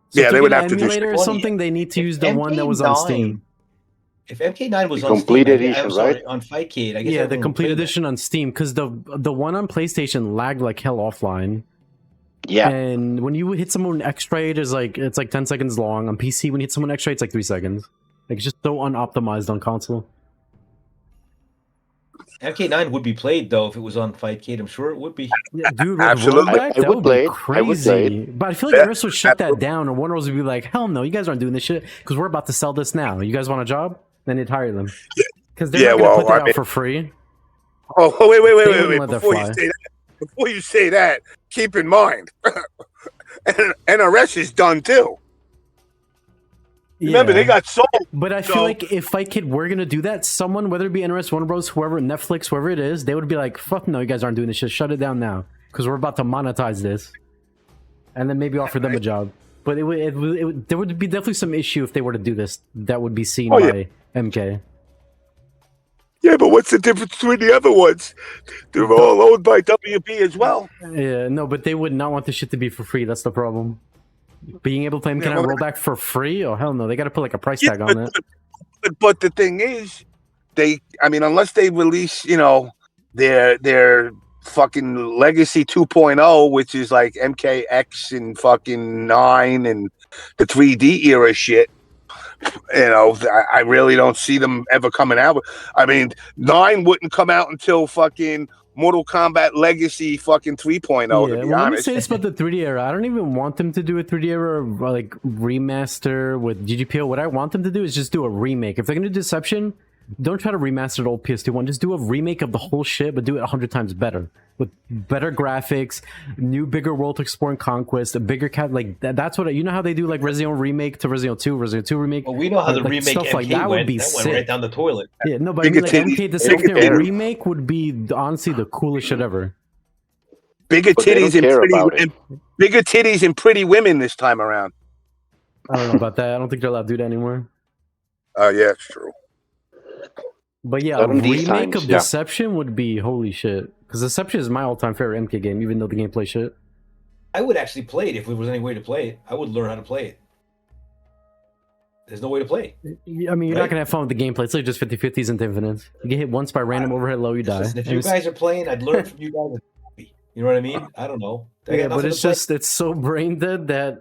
Speaker 2: So
Speaker 1: Yeah,
Speaker 2: to
Speaker 1: they
Speaker 2: get
Speaker 1: would
Speaker 2: an
Speaker 1: have to do
Speaker 2: emulator or
Speaker 3: shit.
Speaker 2: something. They need to
Speaker 3: If
Speaker 2: use the one that was on
Speaker 3: MK9
Speaker 2: Steam.
Speaker 3: If MK9 was
Speaker 4: The
Speaker 3: on
Speaker 4: complete
Speaker 3: Steam,
Speaker 4: edition,
Speaker 3: I was
Speaker 4: right?
Speaker 3: on Fightcade. I guess
Speaker 2: Yeah, the
Speaker 3: everyone would
Speaker 2: complete
Speaker 3: play that.
Speaker 2: edition on Steam because the one on PlayStation lagged like hell offline.
Speaker 4: Yeah.
Speaker 2: And when you hit someone X rate is like it's like 10 seconds long. On PC, when you hit someone X rate, it's like 3 seconds. Like it's just so unoptimized on console.
Speaker 3: MK9 would be played though if it was on Fightcade. I'm sure it would be.
Speaker 2: Yeah, dude, with
Speaker 1: Absolutely.
Speaker 2: rollback,
Speaker 4: I
Speaker 2: that
Speaker 4: would
Speaker 2: would
Speaker 4: play
Speaker 2: be
Speaker 4: it. I would play
Speaker 2: crazy. But I feel like
Speaker 1: Yeah,
Speaker 2: Nurse would shut that
Speaker 1: absolutely.
Speaker 2: down, or Warner Bros. Would be like, "Hell no, you guys aren't doing this shit because we're about to sell this now. You guys want a job?" Then they'd hire them because they're
Speaker 1: Yeah,
Speaker 2: not gonna
Speaker 1: well,
Speaker 2: put that
Speaker 1: I
Speaker 2: out
Speaker 1: mean-
Speaker 2: for free.
Speaker 1: Oh, wait,
Speaker 2: They wouldn't let that
Speaker 1: Before you
Speaker 2: fly.
Speaker 1: say that, keep in mind, NRS is done too. Remember,
Speaker 2: Yeah.
Speaker 1: they got sold.
Speaker 2: But I feel
Speaker 1: So-
Speaker 2: like if Fight Kid were gonna do that, someone, whether it be NRS, Warner Bros, whoever, Netflix, whoever it is, they would be like, "Fuck no, you guys aren't doing this shit. Shut it down now, because we're about to monetize this," and then maybe offer them a job. But there would be definitely some issue if they were to do this. That would be seen
Speaker 1: Oh, yeah.
Speaker 2: by MK.
Speaker 1: Yeah, but what's the difference between the other ones? They're all owned by WB as well.
Speaker 2: Yeah, no, but they would not want this shit to be for free. That's the problem. Being able to play MK
Speaker 1: Yeah, well,
Speaker 2: roll back for free? Oh hell no! They got to put like a price
Speaker 1: Yeah,
Speaker 2: tag on it.
Speaker 1: but the thing is, unless they release, their fucking Legacy 2.0, which is like MKX and fucking 9 and the 3D era shit, I really don't see them ever coming out. I mean, 9 wouldn't come out until fucking Mortal Kombat Legacy fucking 3.0, to be
Speaker 2: Let me
Speaker 1: honest.
Speaker 2: say this about the 3D era. I don't even want them to do a 3D era like remaster with GGPO. What I want them to do is just do a remake. If they're gonna do Deception, don't try to remaster the old PS2 one. Just do a remake of the whole shit, but do it 100 times better with better graphics, new bigger world to explore and conquest, a bigger cat. Like that's what you know how they do like Resident Evil remake to Resident Evil 2, Resident Evil 2 remake.
Speaker 3: Well, we know how the
Speaker 2: Like,
Speaker 3: remake
Speaker 2: stuff
Speaker 3: MK
Speaker 2: like that
Speaker 3: went.
Speaker 2: would be
Speaker 3: That
Speaker 2: sick.
Speaker 3: went right down the toilet.
Speaker 2: Yeah, no, but I mean, like
Speaker 1: Bigger
Speaker 2: MK Deception
Speaker 4: titties.
Speaker 2: remake would be honestly the coolest shit ever.
Speaker 1: Bigger
Speaker 4: But they don't
Speaker 1: titties and
Speaker 4: care
Speaker 1: pretty
Speaker 4: about it.
Speaker 1: and bigger titties and pretty women this time around.
Speaker 2: I don't know about that. I don't think they're allowed to do that anymore.
Speaker 1: Oh, yeah, it's true.
Speaker 2: But yeah,
Speaker 4: Not
Speaker 2: a
Speaker 4: in these
Speaker 2: remake
Speaker 4: times,
Speaker 2: of
Speaker 4: yeah.
Speaker 2: Deception would be holy shit. Because Deception is my all-time favorite MK game, even though the gameplay shit.
Speaker 3: I would actually play it if there was any way to play it. I would learn how to play it. There's no way to play it.
Speaker 2: I mean, you're not
Speaker 3: Right.
Speaker 2: gonna have fun with the gameplay. It's like just 50-50s into infinites. You get hit once by random overhead low, you die.
Speaker 3: Listen, if
Speaker 2: And
Speaker 3: you
Speaker 2: it's-
Speaker 3: guys are playing, I'd learn from you guys. You know what I mean? I don't know. I got
Speaker 2: yeah, but
Speaker 3: nothing
Speaker 2: it's
Speaker 3: to play.
Speaker 2: just it's so brain dead that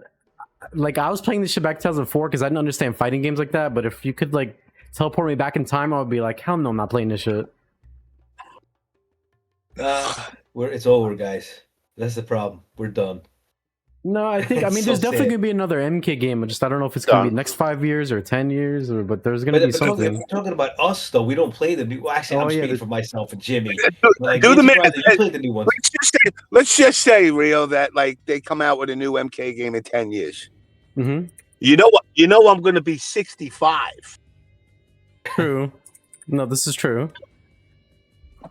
Speaker 2: like I was playing this shit back 2004 because I didn't understand fighting games like that. But if you could like teleport me back in time, I would be like, hell no, I'm not playing this shit.
Speaker 3: It's over, guys. That's the problem. We're done.
Speaker 2: No, I think I mean
Speaker 3: It's
Speaker 2: there's
Speaker 3: so
Speaker 2: definitely
Speaker 3: sad.
Speaker 2: gonna be another MK game. I don't know if it's gonna be
Speaker 4: Done.
Speaker 2: next 5 years or 10 years but there's gonna
Speaker 3: But,
Speaker 2: be
Speaker 3: but
Speaker 2: something.
Speaker 3: talking about us, though, we don't play the new. Well, actually,
Speaker 2: Oh,
Speaker 3: I'm
Speaker 2: yeah,
Speaker 3: speaking
Speaker 2: the-
Speaker 3: for myself and Jimmy.
Speaker 1: Do
Speaker 3: Like,
Speaker 1: the
Speaker 3: NinjaGrinder,
Speaker 1: math.
Speaker 3: you play the new ones.
Speaker 1: Let's just say, Rio, that like they come out with a new MK game in 10 years.
Speaker 2: Mm-hmm.
Speaker 1: You know what? I'm going to be 65.
Speaker 2: True. No, this is true.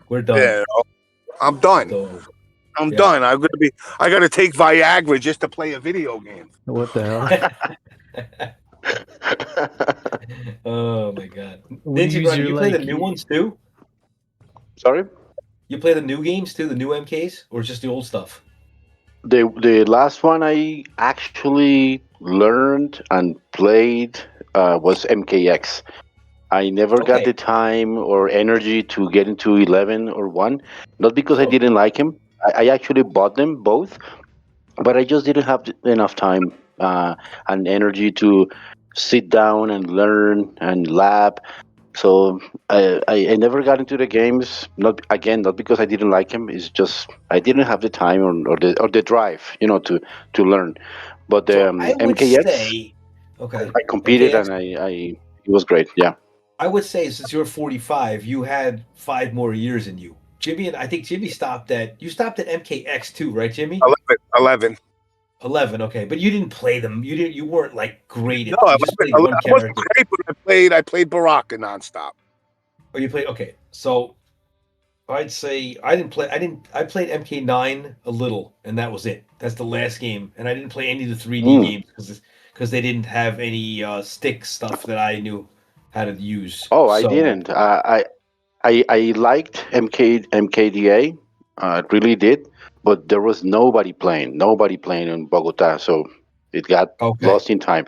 Speaker 3: We're done.
Speaker 1: Yeah, I'm done.
Speaker 3: So,
Speaker 1: I'm
Speaker 3: yeah.
Speaker 1: done. I got to take Viagra just to play a video game.
Speaker 2: What the hell?
Speaker 3: oh my god.
Speaker 2: Would you use
Speaker 3: NinjaGrinder,
Speaker 2: your,
Speaker 3: you play the
Speaker 2: like-
Speaker 3: new ones too?
Speaker 4: Sorry?
Speaker 3: You play the new games too, the new MKs, or just the old stuff?
Speaker 4: The last one I actually learned and played was MKX. I never got
Speaker 3: Okay.
Speaker 4: the time or energy to get into 11 or 1. Not because I
Speaker 3: Oh.
Speaker 4: didn't like him. I actually bought them both, but I just didn't have enough time and energy to sit down and learn and lab. So I never got into the games. Not because I didn't like him. It's just I didn't have the time or the drive, to learn. But
Speaker 3: So I would
Speaker 4: MKX,
Speaker 3: say, okay.
Speaker 4: I competed
Speaker 3: MKX,
Speaker 4: and it was great. Yeah.
Speaker 3: I would say since you're 45, you had 5 more years in you.
Speaker 5: Jimmy, and I think Jimmy stopped at MKX too, right, Jimmy?
Speaker 1: 11.
Speaker 5: 11, okay, but you didn't play them. You weren't like great
Speaker 1: No,
Speaker 5: at. You just played
Speaker 1: 11,
Speaker 5: one
Speaker 1: I wasn't
Speaker 5: character.
Speaker 1: great, but I played Baraka nonstop.
Speaker 5: Or you played okay. So I'd say I played MK9 a little, and that was it. That's the last game, and I didn't play any of the 3D games because they didn't have any stick stuff that I knew how to use.
Speaker 4: Oh, I
Speaker 5: So
Speaker 4: didn't. I liked MKDA. I really did, but there was nobody playing. Nobody playing in Bogota, so it got
Speaker 5: okay,
Speaker 4: lost in time.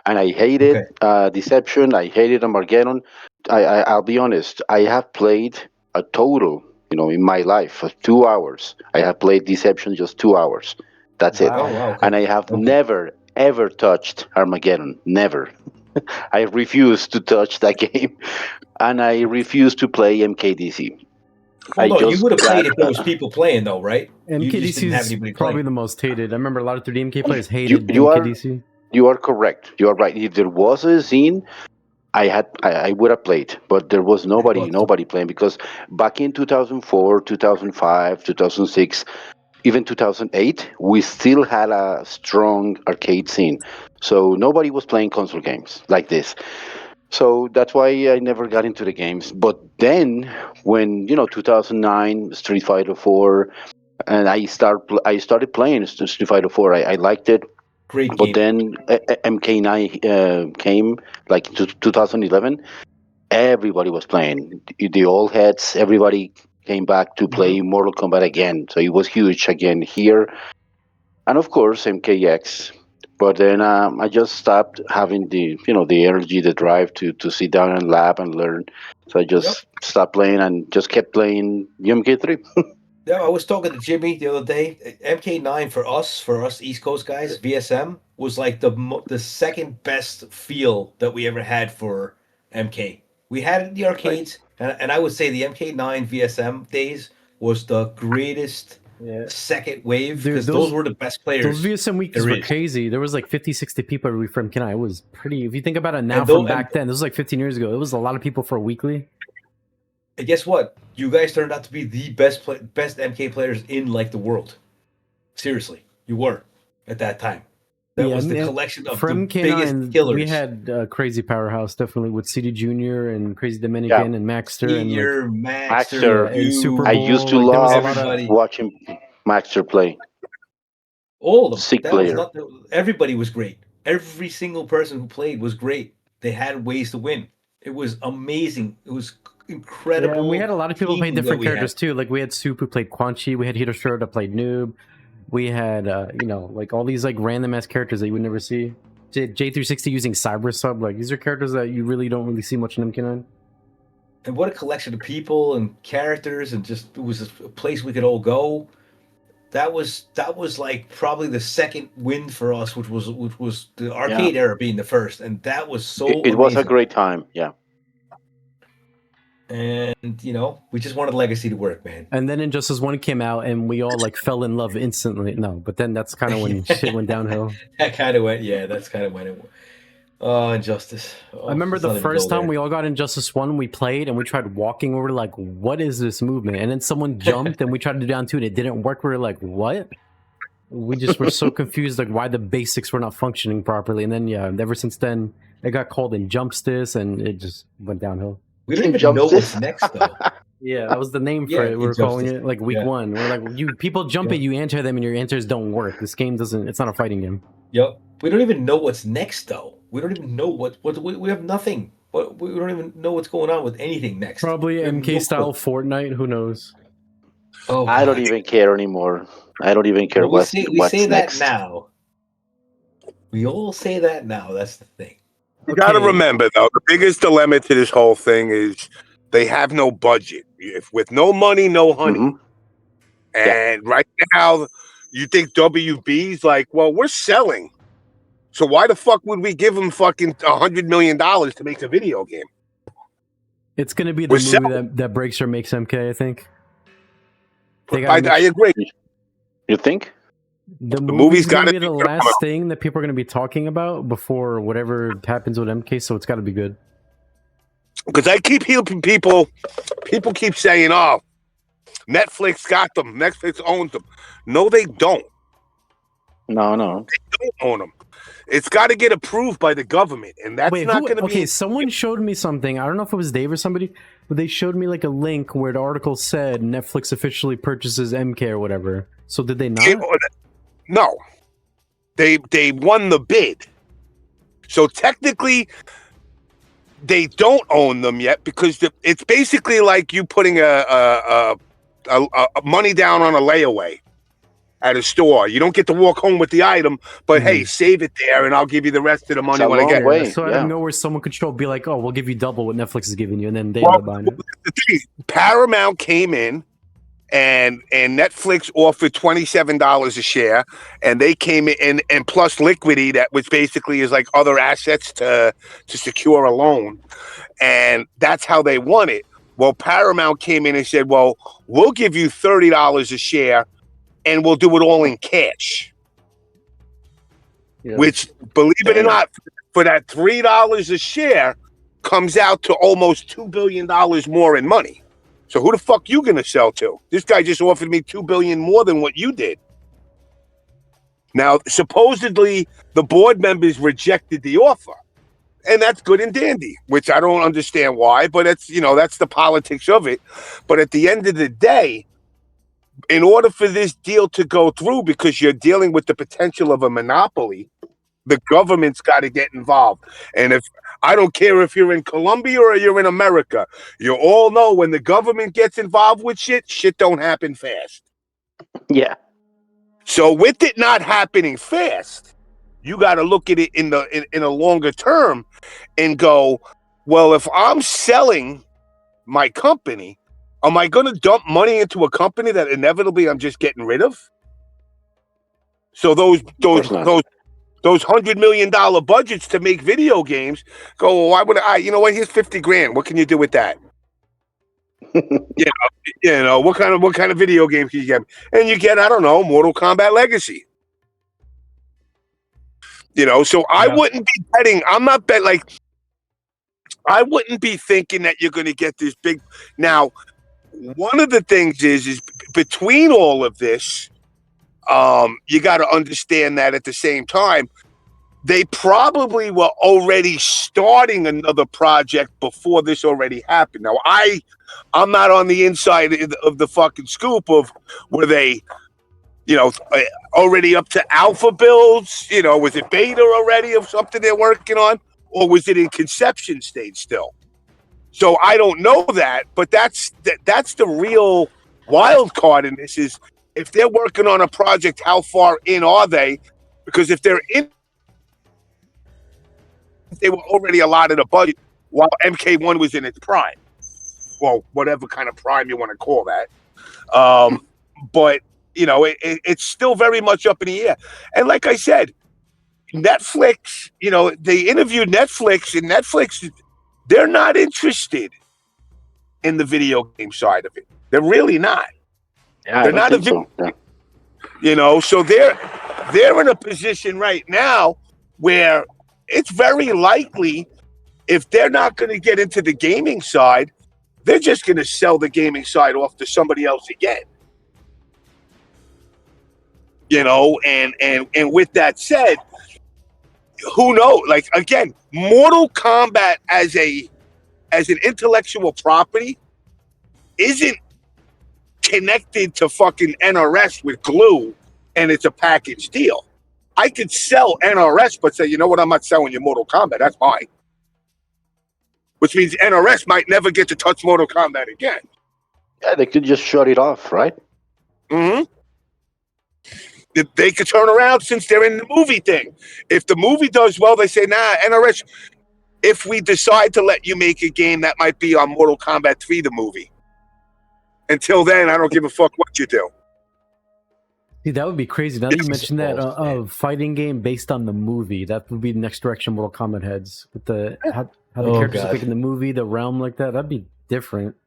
Speaker 4: And I hated
Speaker 5: okay,
Speaker 4: Deception. I hated Armageddon. I'll be honest. I have played a total, in my life of 2 hours. I have played Deception just 2 hours. That's it.
Speaker 5: oh
Speaker 2: Wow.
Speaker 5: wow, okay,
Speaker 4: And I have
Speaker 5: okay.
Speaker 4: never ever touched Armageddon. Never. I refuse to touch that game, and I refuse to play MKDC.
Speaker 5: Well,
Speaker 4: I
Speaker 5: no, you
Speaker 4: just
Speaker 5: would have
Speaker 4: got
Speaker 5: played if there was people playing, though, right? You just
Speaker 2: MKDC
Speaker 5: didn't have
Speaker 2: is
Speaker 5: anybody
Speaker 2: probably
Speaker 5: playing.
Speaker 2: the most hated. I remember a lot of 3D MK players
Speaker 4: you.
Speaker 2: hated
Speaker 4: You are
Speaker 2: MKDC.
Speaker 4: you are correct. You are right. If there was a scene, I would have played, but there was
Speaker 5: I thought so.
Speaker 4: nobody playing because back in 2004, 2005, 2006, even 2008, we still had a strong arcade scene. So nobody was playing console games like this. So that's why I never got into the games. But then, when 2009 Street Fighter 4, and I started playing Street Fighter 4. I liked it,
Speaker 5: Great
Speaker 4: but
Speaker 5: game.
Speaker 4: then MK9 came like 2011. Everybody was playing. The old heads. Everybody came back to play Mortal Kombat again. So it was huge again here, and of course MKX. But then I just stopped having the energy, the drive to sit down and lab and learn. So I
Speaker 5: Yep.
Speaker 4: just stopped playing and just kept playing UMK3.
Speaker 5: Yeah, I was talking to Jimmy the other day. MK9 for us East Coast guys, VSM was like the second best feel that we ever had for MK. We had it in the arcades, and I would say the MK9 VSM days was the greatest
Speaker 2: Yeah.
Speaker 5: second wave
Speaker 2: Dude,
Speaker 5: because
Speaker 2: those-
Speaker 5: those were the best players.
Speaker 2: Those VSM weeks
Speaker 5: there
Speaker 2: were
Speaker 5: is.
Speaker 2: crazy. There was like 50, 60 people every from Kenai. It was pretty. If you think about it now,
Speaker 5: And
Speaker 2: from
Speaker 5: though-
Speaker 2: back then, this was like 15 years ago. It was a lot of people for a weekly.
Speaker 5: And guess what? You guys turned out to be the best MK players in like the world. Seriously, you were at that time. That was the collection of
Speaker 2: from
Speaker 5: the biggest
Speaker 2: K9.
Speaker 5: killers.
Speaker 2: We had crazy powerhouse definitely with CD Junior and Crazy Dominican and Maxter and like,
Speaker 5: Senior,
Speaker 4: Maxter,
Speaker 2: and Super
Speaker 4: I
Speaker 2: Bowl.
Speaker 4: used to
Speaker 2: like, there was a
Speaker 4: love
Speaker 2: lot of
Speaker 5: everybody.
Speaker 4: watching Maxter play.
Speaker 5: All of them.
Speaker 4: Sick
Speaker 5: That was
Speaker 4: player.
Speaker 5: not. Everybody was great. Every single person who played was great. They had ways to win. It was amazing. It was incredible.
Speaker 2: Yeah, and we had a lot of people play
Speaker 5: team that
Speaker 2: different
Speaker 5: we had.
Speaker 2: characters too. Like we had Soup who played Quan Chi. We had Hiroshiro that played Noob. We had like all these like random ass characters that you would never see. J360 using Cyber Sub. Like these are characters that you really don't really see much in MK9.
Speaker 5: And what a collection of people and characters, and just it was a place we could all go. That was like probably the second win for us, which was the arcade era being the first, and that was so.
Speaker 4: It was a
Speaker 5: amazing.
Speaker 4: great time. Yeah.
Speaker 5: And we just wanted Legacy to work, man.
Speaker 2: And then Injustice 1 came out and we all like fell in love instantly. No, but then that's kind of when shit went downhill.
Speaker 5: That kind of went, yeah. That's kind of when it. Oh, Injustice. Oh,
Speaker 2: I remember
Speaker 5: let's
Speaker 2: the
Speaker 5: not even
Speaker 2: first
Speaker 5: go
Speaker 2: time
Speaker 5: there.
Speaker 2: we all got Injustice 1, we played and we tried walking. We were like, what is this movement? And then someone jumped and we tried to do down 2 and it didn't work. We were like, what? We just were so confused, like why the basics were not functioning properly. And then, yeah, ever since then, it got called Injustice and it just went downhill.
Speaker 5: We don't even know
Speaker 4: Injustice?
Speaker 5: what's next, though.
Speaker 2: Yeah, that was the name for
Speaker 5: Yeah,
Speaker 2: it. We were calling
Speaker 5: Injustice.
Speaker 2: it like week
Speaker 5: Yeah.
Speaker 2: 1. We're like, you people jump
Speaker 5: Yeah.
Speaker 2: it, you enter them, and your enters don't work. This game doesn't. It's not a fighting game.
Speaker 5: Yep. We don't even know what's next, though. We don't even know what we have nothing. We don't even know what's going on with anything next.
Speaker 2: Probably
Speaker 5: We have
Speaker 2: MK
Speaker 5: no
Speaker 2: style
Speaker 5: clue.
Speaker 2: Fortnite. Who knows?
Speaker 5: Oh,
Speaker 4: I don't
Speaker 5: God.
Speaker 4: even care anymore. I don't even care
Speaker 5: Well, we
Speaker 4: what's
Speaker 5: say that
Speaker 4: next.
Speaker 5: now. We all say that now. That's the thing.
Speaker 1: You got to remember, though, the biggest dilemma to this whole thing is they have no budget. If with no money, no honey.
Speaker 4: Mhm.
Speaker 1: And right now, you think WB's like, well, we're selling. So why the fuck would we give them fucking $100 million to make a video game?
Speaker 2: It's gonna be the
Speaker 1: We're
Speaker 2: movie
Speaker 1: selling.
Speaker 2: that breaks or makes MK. I think. They
Speaker 1: I
Speaker 2: gotta make-
Speaker 1: agree.
Speaker 4: You think?
Speaker 2: the
Speaker 1: movie's
Speaker 2: movie's gonna
Speaker 1: gotta
Speaker 2: be the
Speaker 1: be
Speaker 2: last
Speaker 1: phenomenal.
Speaker 2: thing that people are gonna be talking about before whatever happens with MK. So it's got to be good.
Speaker 1: Because I keep hearing people keep saying, oh, Netflix got them. Netflix owns them. No, they don't.
Speaker 4: No.
Speaker 1: They don't own them. It's got to get approved by the government, and that's
Speaker 2: Wait,
Speaker 1: not going to be.
Speaker 2: Okay, someone showed me something. I don't know if it was Dave or somebody, but they showed me like a link where the article said Netflix officially purchases MK or whatever. So did they not?
Speaker 1: No, they won the bid. So technically, they don't own them yet because it's basically like you putting a money down on a layaway at a store. You don't get to walk home with the item, but hey, save it there, and I'll give you the rest of the money when I get it.
Speaker 2: So out of nowhere, someone could show up, be like, "Oh, we'll give you double what Netflix is giving you," and then they end up buying it.
Speaker 1: The thing is, Paramount came in, and Netflix offered $27 a share, and they came in and plus liquidity, that was basically is like other assets to secure a loan, and that's how they won it. Well, Paramount came in and said, "Well, we'll give you $30 a share, and we'll do it all in cash." Yeah. Which, believe it or not, for that $3 a share, comes out to almost $2 billion more in money. So who the fuck you gonna sell to? This guy just offered me $2 billion more than what you did. Now, supposedly, the board members rejected the offer. And that's good and dandy, which I don't understand why, but it's, that's the politics of it. But at the end of the day, in order for this deal to go through, because you're dealing with the potential of a monopoly, the government's got to get involved. And if I don't care if you're in Colombia or you're in America, you all know when the government gets involved with shit don't happen fast.
Speaker 4: Yeah.
Speaker 1: So with it not happening fast, you got to look at it in a longer term and go, well, if I'm selling my company, am I going to dump money into a company that inevitably I'm just getting rid of? So those $100 million budgets to make video games go, well, why would I? You know what? Here's $50,000. What can you do with that? What kind of video game can you get? And you get, I don't know, Mortal Kombat Legacy. So I wouldn't be betting. I'm not bet like. I wouldn't be thinking that you're going to get this big. Now, one of the things is between all of this, you got to understand that at the same time, they probably were already starting another project before this already happened. Now, I'm not on the inside of the fucking scoop of were they, already up to alpha builds? Was it beta already of something they're working on? Or was it in conception stage still? So I don't know that, but that's the real wild card in this is if they're working on a project, how far in are they? Because if they're in, they were already allotted a budget while MK1 was in its prime. Well, whatever kind of prime you want to call that. But, it's still very much up in the air. And like I said, Netflix, they interviewed Netflix, and Netflix, they're not interested in the video game side of it. They're really not.
Speaker 4: Yeah,
Speaker 1: they're not so. Yeah. So they're in a position right now where it's very likely if they're not going to get into the gaming side, they're just going to sell the gaming side off to somebody else again. And with that said, who knows? Like, again, Mortal Kombat as an intellectual property isn't connected to fucking NRS with glue, and it's a package deal. I could sell NRS, but say, you know what? I'm not selling you Mortal Kombat. That's mine. Which means NRS might never get to touch Mortal Kombat again.
Speaker 4: Yeah, they could just shut it off, right?
Speaker 1: Mm-hmm. They could turn around since they're in the movie thing. If the movie does well, they say, nah, NRS, if we decide to let you make a game, that might be on Mortal Kombat 3, the movie. Until then, I don't give a fuck what you do.
Speaker 2: Dude, that would be crazy. Now that you mentioned that, a fighting game based on the movie, that would be the next direction Mortal Kombat heads. With how the characters look in the movie, the realm like that, that'd be different.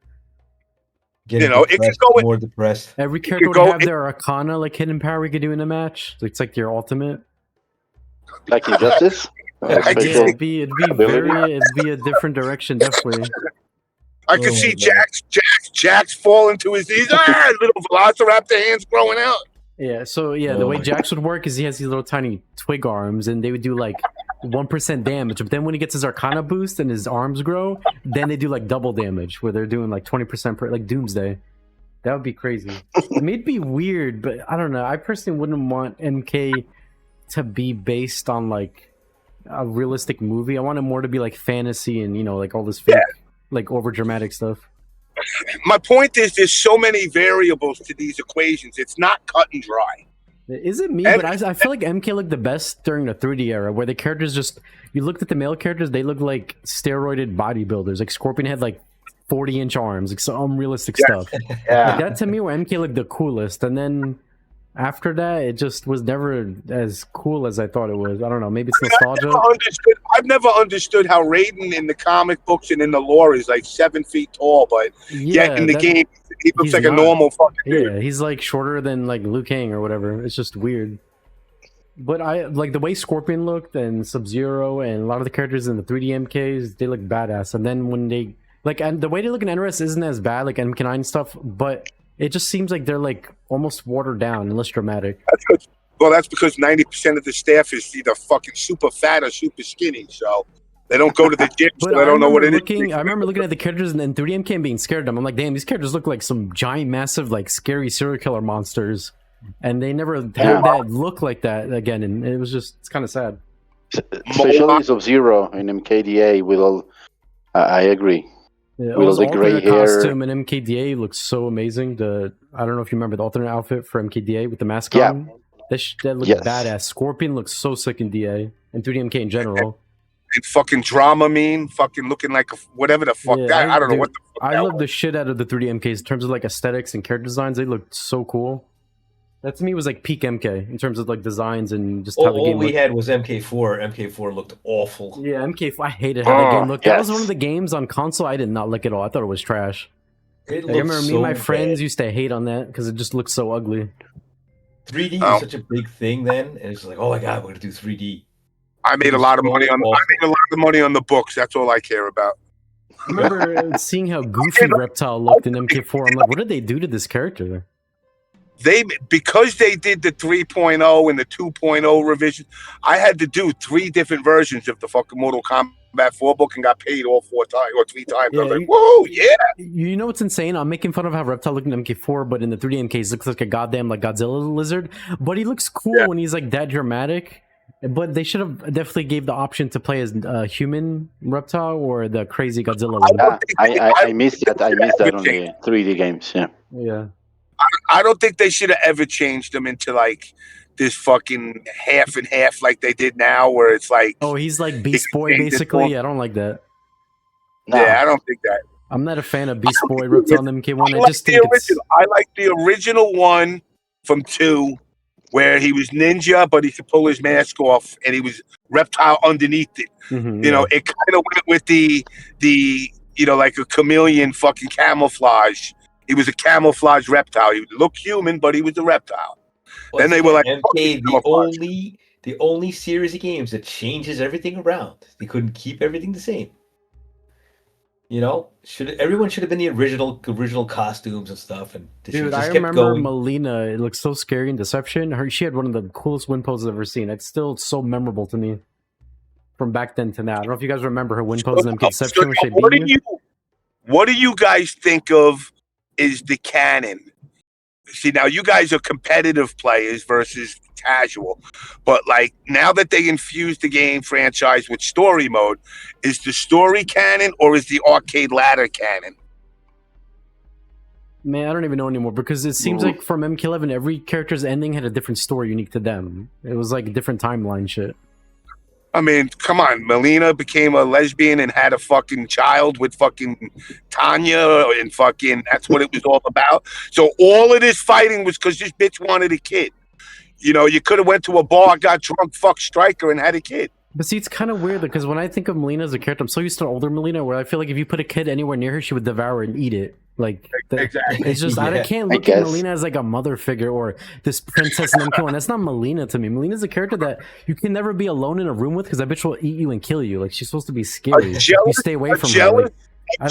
Speaker 1: It could go
Speaker 5: more depressed.
Speaker 2: Every character would have their arcana, like hidden power we could do in a match. It's like your ultimate.
Speaker 4: Like Injustice?
Speaker 2: It'd be a different direction, definitely.
Speaker 1: I could see Jax Jack's falling to his knees. Little velociraptor hands growing out.
Speaker 2: Yeah, so the way Jax would work is he has these little tiny twig arms, and they would do like 1% damage. But then when he gets his Arcana boost and his arms grow, then they do like double damage, where they're doing like 20% per, like Doomsday. That would be crazy. I mean, it'd be weird, but I don't know. I personally wouldn't want MK to be based on like a realistic movie. I want it more to be like fantasy and like all this fake, like over dramatic stuff.
Speaker 1: My point is, there's so many variables to these equations. It's not cut and dry.
Speaker 2: Is it me? But I feel like MK looked the best during the 3D era, where the characters just, you looked at the male characters, they looked like steroided bodybuilders. Like Scorpion had like 40-inch arms, like some unrealistic stuff.
Speaker 4: Yeah.
Speaker 2: Like that to me, where MK looked the coolest, and then after that, it just was never as cool as I thought it was. I don't know. Maybe it's nostalgia.
Speaker 1: I've never understood how Raiden in the comic books and in the lore is like 7 feet tall, but yet in the game he looks like a normal fucking dude.
Speaker 2: Yeah, he's like shorter than like Liu Kang or whatever. It's just weird. But I like the way Scorpion looked and Sub-Zero and a lot of the characters in the 3D MKs. They look badass. And then when they like, and the way they look in NRS isn't as bad, like MK9 stuff, but it just seems like they're like almost watered down and less dramatic.
Speaker 1: That's because 90% of the staff is either fucking super fat or super skinny, so they don't go to the gym, so they don't know what it is.
Speaker 2: I remember looking at the characters in 3DMK and being scared of them. I'm like, damn, these characters look like some giant, massive, like scary serial killer monsters, and they never had that look like that again. And it was just, it's kind of sad.
Speaker 4: Especially Sub-Zero in MKDA with all. I agree.
Speaker 2: Yeah,
Speaker 4: with all the gray hair.
Speaker 2: Costume in MKDA looks so amazing. I don't know if you remember the alternate outfit for MKDA with the mask on. That looked badass. Scorpion looks so sick in DA and 3DMK in general.
Speaker 1: And fucking drama fucking looking like whatever the fuck that. I don't know what the fuck.
Speaker 2: I love the shit out of the 3DMKs in terms of like aesthetics and character designs. They looked so cool. That to me was like peak MK in terms of like designs and just how the game
Speaker 5: looked. All we had was MK4. MK4 looked awful.
Speaker 2: Yeah, MK4. I hated how the game looked. That was one of the games on console I did not like at all. I thought it was trash. I remember me and my friends used to hate on that because it just looked so ugly.
Speaker 5: 3D was such a big thing then, and it's like, oh my god, we're gonna do 3D.
Speaker 1: I made a lot of money on the books. That's all I care about.
Speaker 2: I remember seeing how goofy Reptile looked in MK4. I'm like, what did they do to this character?
Speaker 1: Because they did the 3.0 and the 2.0 revision, I had to do 3 different versions of the fucking Mortal Kombat 4 book and got paid all 4 times or 3 times. I was like, whoa, yeah.
Speaker 2: You know what's insane? I'm making fun of how Reptile looked in MK4, but in the 3D MKs, looks like a goddamn like Godzilla lizard. But he looks cool when he's like that dramatic. But they should have definitely gave the option to play as human Reptile or the crazy Godzilla.
Speaker 4: I missed that. I missed that on the 3D games.
Speaker 2: Yeah.
Speaker 1: I don't think they should have ever changed them into like this fucking half and half like they did now, where it's like,
Speaker 2: oh, he's like Beast Boy basically. I don't like that.
Speaker 1: No. Yeah, I don't think that.
Speaker 2: I'm not a fan of Beast Boy Reptile in MK1.
Speaker 1: I like the original one from 2, where he was ninja, but he could pull his mask off, and he was Reptile underneath it.
Speaker 2: Mm-hmm,
Speaker 1: you know, it kind of went with the like a chameleon fucking camouflage. He was a camouflage reptile. He looked human, but he was a reptile.
Speaker 5: Well,
Speaker 1: then they were like,
Speaker 5: MK, the only series of games that changes everything around. They couldn't keep everything the same. You know, everyone should have been the original costumes and stuff. And
Speaker 2: dude, I remember Melina. It looked so scary in Deception. She had one of the coolest win poses I've ever seen. It's still so memorable to me from back then to now. I don't know if you guys remember her win pose in MK Deception.
Speaker 1: What do you guys think of is the canon? See, now you guys are competitive players versus casual, but like now that they infused the game franchise with story mode, is the story canon or is the arcade ladder canon?
Speaker 2: Man, I don't even know anymore because it seems like from MK11 every character's ending had a different story unique to them. It was like a different timeline shit.
Speaker 1: I mean, come on. Melina became a lesbian and had a fucking child with fucking Tanya and fucking, that's what it was all about. So all of this fighting was because this bitch wanted a kid. You know, you could have went to a bar, got drunk, fucked Stryker and had a kid.
Speaker 2: But see, it's kind of weird because when I think of Melina as a character, I'm so used to older Melina where I feel like if you put a kid anywhere near her, she would devour and eat it. Like,
Speaker 1: exactly.
Speaker 2: It's just, I can't look at Melina as like a mother figure or this princess in MK1. That's not Melina to me. Melina's a character that you can never be alone in a room with because that bitch will eat you and kill you. Like, she's supposed to be scary. You stay away from her. Like,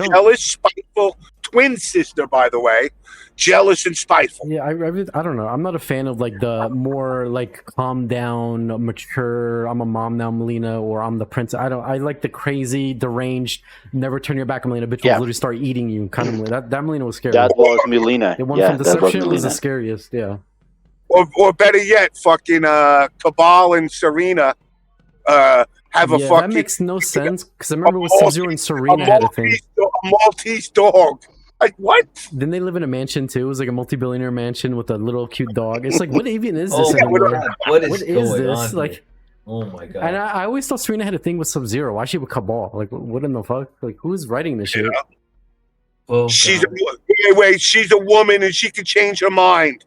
Speaker 1: jealous, spiteful, twin sister, by the way, jealous and spiteful.
Speaker 2: Yeah, I don't know. I'm not a fan of like the more like calm down, mature. I'm a mom now, Melina, or I'm the princess. I like the crazy, deranged, never turn your back on Melina. Bitch will literally start eating you. Kind of that Melina was scary.
Speaker 4: That was Melina.
Speaker 2: The one
Speaker 4: Yeah,
Speaker 2: from
Speaker 4: that was
Speaker 2: Deception was the
Speaker 4: Melina.
Speaker 2: scariest. Yeah.
Speaker 1: Or better yet, fucking Cabal and Serena have a
Speaker 2: Yeah,
Speaker 1: fucking
Speaker 2: that makes no sense because I remember when Sub-Zero and Serena had a thing.
Speaker 1: a Maltese dog. Like what?
Speaker 2: Didn't they live in a mansion too? It was like a multi-billionaire mansion with a little cute dog. It's like, what even is this
Speaker 5: Oh my
Speaker 2: anymore?
Speaker 5: God, what is
Speaker 2: What is
Speaker 5: going
Speaker 2: this?
Speaker 5: on?
Speaker 2: Like,
Speaker 5: Here? Oh my God.
Speaker 2: and I always thought Serena had a thing with Sub-Zero. Why she with Cabal? Like, what in the fuck? Like, who's writing this shit?
Speaker 1: Yeah.
Speaker 5: Oh,
Speaker 1: She's
Speaker 5: God.
Speaker 1: wait, she's a woman and she can change her mind.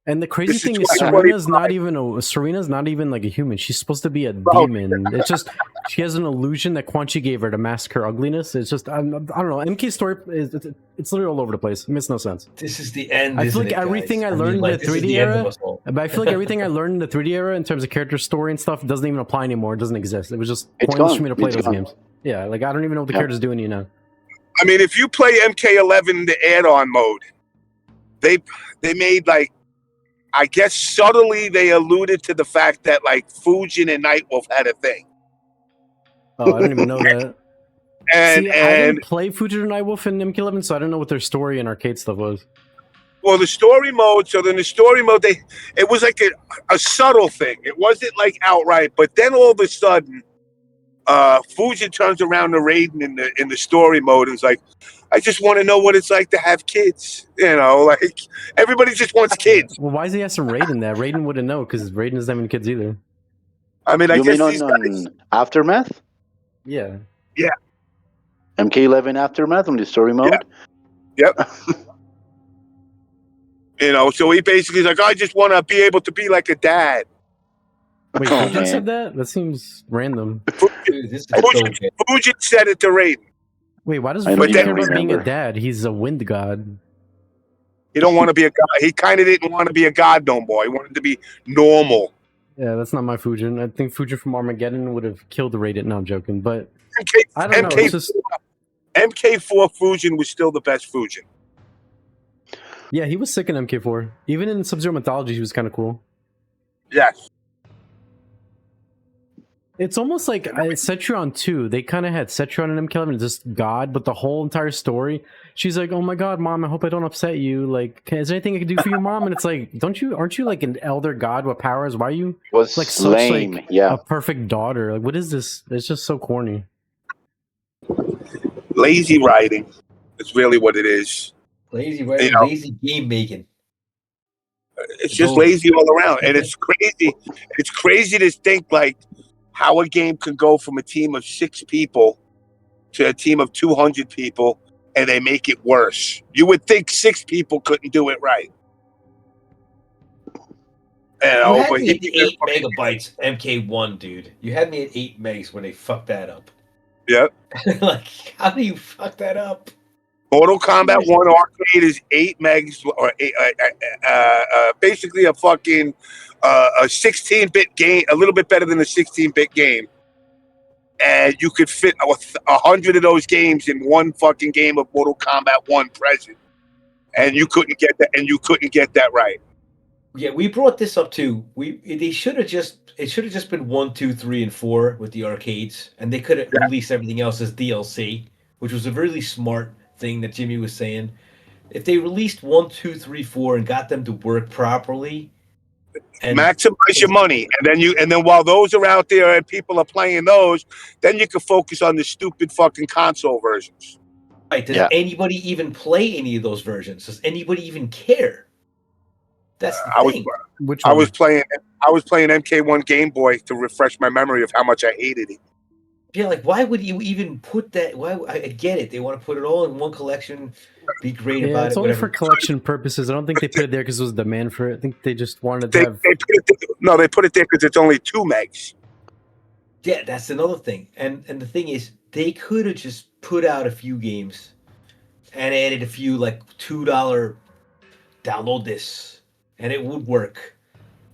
Speaker 2: And the crazy
Speaker 1: This is
Speaker 2: thing is,
Speaker 1: 2025.
Speaker 2: Serena's not even like a human. She's supposed to be a demon. It's just she has an illusion that Quan Chi gave her to mask her ugliness. It's just I don't know. MK's story is it's literally all over the place. It makes no sense.
Speaker 5: This is the end.
Speaker 2: I feel
Speaker 5: isn't
Speaker 2: like
Speaker 5: it,
Speaker 2: everything
Speaker 5: guys?
Speaker 2: I learned
Speaker 5: mean,
Speaker 2: in the
Speaker 5: this is
Speaker 2: 3D
Speaker 5: the end of
Speaker 2: era,
Speaker 5: us all.
Speaker 2: but I feel like everything I learned in the 3D era in terms of character story and stuff doesn't even apply anymore. It doesn't exist. It was just
Speaker 4: It's
Speaker 2: pointless
Speaker 4: gone.
Speaker 2: for me to play
Speaker 4: It's
Speaker 2: those
Speaker 4: gone.
Speaker 2: games. Yeah, like I don't even know what the
Speaker 4: Yeah.
Speaker 2: character's doing, you know.
Speaker 1: I mean, if you play MK11 the add-on mode, they made like, I guess subtly they alluded to the fact that like Fujin and Nightwolf had a thing.
Speaker 2: Oh, I don't even know that.
Speaker 1: And
Speaker 2: See, I
Speaker 1: and
Speaker 2: didn't play Fujin and Nightwolf in MK11, so I don't know what their story and arcade stuff was.
Speaker 1: well, the story mode. So then the story mode, it was like a subtle thing. It wasn't like outright, but then all of a sudden, Fujin turns around to Raiden in the story mode and is like, "I just want to know what it's like to have kids." You know, like everybody just wants kids.
Speaker 2: Well, why is he asking Raiden that? Raiden wouldn't know because Raiden doesn't have any kids either.
Speaker 1: I mean, I
Speaker 4: You
Speaker 1: guess
Speaker 4: mean
Speaker 1: these
Speaker 4: on
Speaker 1: guys.
Speaker 4: Aftermath?
Speaker 2: Yeah.
Speaker 4: MK11 Aftermath on the story mode?
Speaker 1: You know, so he basically is like, "I just want to be able to be like a dad."
Speaker 2: Wait,
Speaker 4: Oh,
Speaker 2: Fujin
Speaker 4: man.
Speaker 2: said that? That seems random.
Speaker 5: Dude, this is so good.
Speaker 1: Fujin said it to Raiden.
Speaker 2: Wait, why does
Speaker 4: I don't
Speaker 2: Fujin
Speaker 1: even
Speaker 2: care about being a
Speaker 4: remember.
Speaker 2: dad? He's a wind god.
Speaker 1: He don't want to be a god. He kind of didn't want to be a god no more. He wanted to be normal.
Speaker 2: Yeah, that's not my Fujin. I think Fujin from Armageddon would have killed Raiden. No, I'm joking. But
Speaker 1: MK,
Speaker 2: I don't know.
Speaker 1: MK,
Speaker 2: It's just
Speaker 1: MK4 Fujin was still the best Fujin.
Speaker 2: yeah, he was sick in MK4. Even in Sub-Zero Mythology, he was kind of cool.
Speaker 1: Yes.
Speaker 2: It's almost like Setron 2. They kind of had Setron and MK11 just God, but the whole entire story, she's like, "Oh my God, Mom, I hope I don't upset you. Like, is there anything I can do for you, Mom?" And it's like, aren't you like an elder god with powers? Why are you
Speaker 4: It was
Speaker 2: like such
Speaker 4: lame.
Speaker 2: like
Speaker 4: Yeah.
Speaker 2: a perfect daughter? Like, what is this? It's just so corny.
Speaker 1: Lazy writing is really what it is.
Speaker 5: Lazy writing,
Speaker 1: You know.
Speaker 5: lazy game making.
Speaker 1: It's just lazy all around. And it's crazy. It's crazy to think like how a game can go from a team of 6 people to a team of 200 people and they make it worse. You would think 6 people couldn't do it right. You know,
Speaker 5: You had
Speaker 1: but
Speaker 5: me at the 8 megabytes MK1, dude. You had me at 8 megs when they fucked that up.
Speaker 1: yeah.
Speaker 5: Like, how do you fuck that up?
Speaker 1: Mortal Kombat 1 arcade is 8 megs, or basically a fucking a 16-bit game, a little bit better than a 16-bit game. And you could fit 100 of those games in one fucking game of Mortal Kombat 1 present. And you couldn't get that, right.
Speaker 5: Yeah, we brought this up too. It should have just been 1, 2, 3, and 4 with the arcades, and they could have released everything else as DLC, which was a really smart thing that Jimmy was saying. If they released 1, 2, 3, 4 and got them to work properly, and
Speaker 1: maximize your money, and then while those are out there and people are playing those, then you can focus on the stupid fucking console versions.
Speaker 5: right, does anybody even play any of those versions? Does anybody even care? That's the thing.
Speaker 2: Which
Speaker 1: I
Speaker 2: one?
Speaker 1: was playing MK1 Game Boy to refresh my memory of how much I hated it.
Speaker 5: Yeah, like why would you even put that? Why I get it. They want to put it all in one collection, be great
Speaker 2: Yeah,
Speaker 5: about
Speaker 2: it's
Speaker 5: it.
Speaker 2: only
Speaker 5: Whatever.
Speaker 2: for collection purposes. I don't think they put it there because there was demand for it. I think they just wanted to
Speaker 1: They
Speaker 2: have.
Speaker 1: put it there because it's only 2 megs.
Speaker 5: Yeah, that's another thing. And the thing is, they could have just put out a few games and added a few like $2 download this, and it would work.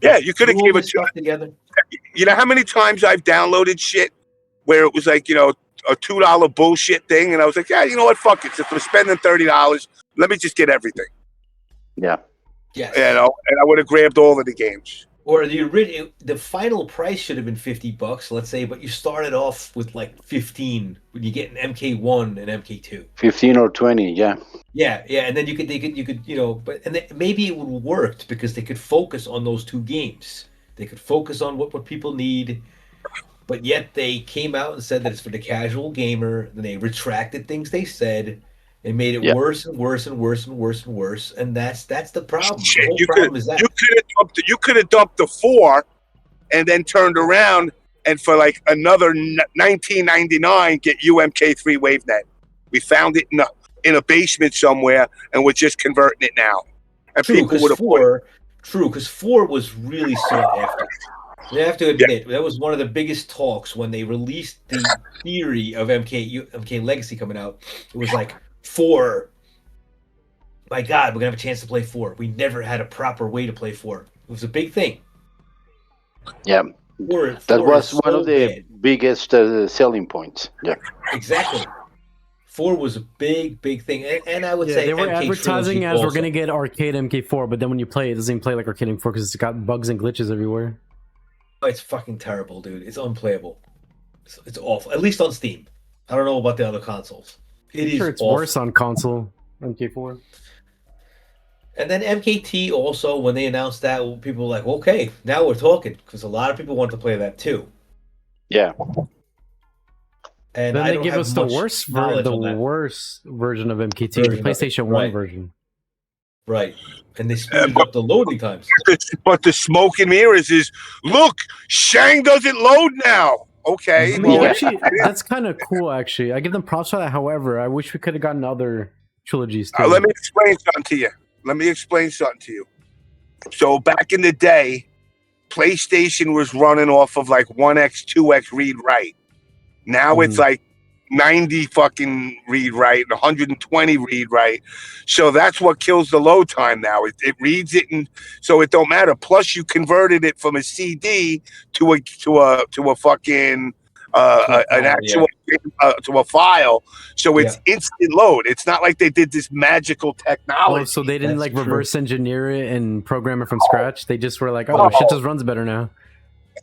Speaker 1: Yeah, you could have
Speaker 5: Put all
Speaker 1: given
Speaker 5: this stuff together.
Speaker 1: You know how many times I've downloaded shit where it was like, you know, a $2 bullshit thing, and I was like, yeah, you know what? Fuck it. Since we're spending $30, let me just get everything.
Speaker 4: Yeah.
Speaker 5: Yes.
Speaker 1: You know, and I would have grabbed all of the games.
Speaker 5: Or the final price should have been $50, let's say, but you started off with like 15 when you get an MK1 and MK2.
Speaker 4: 15 or 20, yeah.
Speaker 5: Yeah, and then you could you know, but and then maybe it would have worked because they could focus on those two games. They could focus on what people need, but yet they came out and said that it's for the casual gamer. Then they retracted things they said. They made it worse and worse and worse and worse and worse, and that's the problem.
Speaker 1: Shit,
Speaker 5: The whole problem is that
Speaker 1: you could have dumped the 4 and then turned around and for like another $19.99 get UMK3 WaveNet. We found it in a basement somewhere, and we're just converting it now. And
Speaker 5: true,
Speaker 1: people would have
Speaker 5: because 4 was really sought after. I have to admit, that was one of the biggest talks when they released the theory of MK Legacy coming out. It was like 4. My God, we're gonna have a chance to play 4. We never had a proper way to play 4. It was a big thing.
Speaker 4: Yeah.
Speaker 5: 4
Speaker 4: That was
Speaker 5: so
Speaker 4: one of the biggest selling points. Yeah.
Speaker 5: Exactly. 4 was a big thing, and I would say
Speaker 2: they were
Speaker 5: MK
Speaker 2: advertising
Speaker 5: Trilogy
Speaker 2: as
Speaker 5: also.
Speaker 2: we're gonna get arcade MK4, but then when you play it, doesn't even play like arcade MK4 because it's got bugs and glitches everywhere.
Speaker 5: Oh, it's fucking terrible, dude. It's unplayable. It's awful. At least on Steam. I don't know about the other consoles. It is
Speaker 2: Sure, it's
Speaker 5: awful.
Speaker 2: worse on console. MK4.
Speaker 5: And then MKT also, when they announced that, people were like, okay, now we're talking. Because a lot of people want to play that too.
Speaker 4: Yeah.
Speaker 5: And
Speaker 2: then
Speaker 5: I
Speaker 2: they
Speaker 5: don't
Speaker 2: give
Speaker 5: have
Speaker 2: us the
Speaker 5: much
Speaker 2: worst
Speaker 5: knowledge on that.
Speaker 2: worst version of MKT,
Speaker 5: Version
Speaker 2: the
Speaker 5: of it,
Speaker 2: PlayStation 1
Speaker 5: right.
Speaker 2: version.
Speaker 5: Right. And they speeded up the loading times.
Speaker 1: But the smoke and mirrors is, look, Shang doesn't load now. Okay.
Speaker 2: I mean,
Speaker 4: Yeah.
Speaker 2: actually, that's kind of cool, actually. I give them props for that. However, I wish we could have gotten other trilogies, too.
Speaker 1: Let me explain something to you. So back in the day, PlayStation was running off of like 1x, 2x read write. Now it's like 90 fucking read write, 120 read write. So that's what kills the load time now. It reads it, and so it don't matter. Plus, you converted it from a CD to a fucking an actual to a file, so it's instant load. It's not like they did this magical technology.
Speaker 2: Oh, so they didn't
Speaker 5: That's
Speaker 2: reverse engineer it and program it from scratch. They just were like, "Oh, shit just runs better now."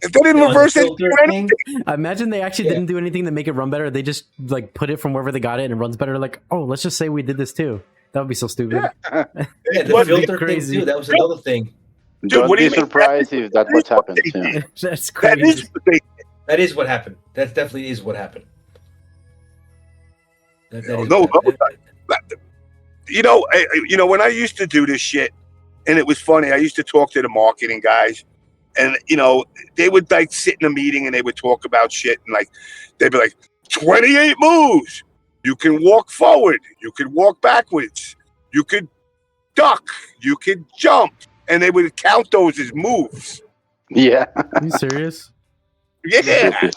Speaker 1: They didn't reverse engineer anything.
Speaker 2: I imagine they actually didn't do anything to make it run better. They just like put it from wherever they got it and it runs better. Like, oh, let's just say we did this too. That would be so stupid.
Speaker 5: Yeah, the filter
Speaker 2: crazy.
Speaker 5: thing too. That was another thing.
Speaker 4: Don't be surprised if that's what happens. Yeah.
Speaker 2: That's
Speaker 1: That
Speaker 2: crazy.
Speaker 1: is what they
Speaker 5: That is what happened. That definitely is what happened. That is
Speaker 1: no,
Speaker 5: what happened.
Speaker 1: you know, when I used to do this shit, and it was funny, I used to talk to the marketing guys, and you know, they would like sit in a meeting and they would talk about shit, and like they'd be like, 28 moves. You can walk forward, you could walk backwards, you could duck, you could jump, and they would count those as moves.
Speaker 4: Yeah.
Speaker 2: Are you serious?
Speaker 1: Yeah.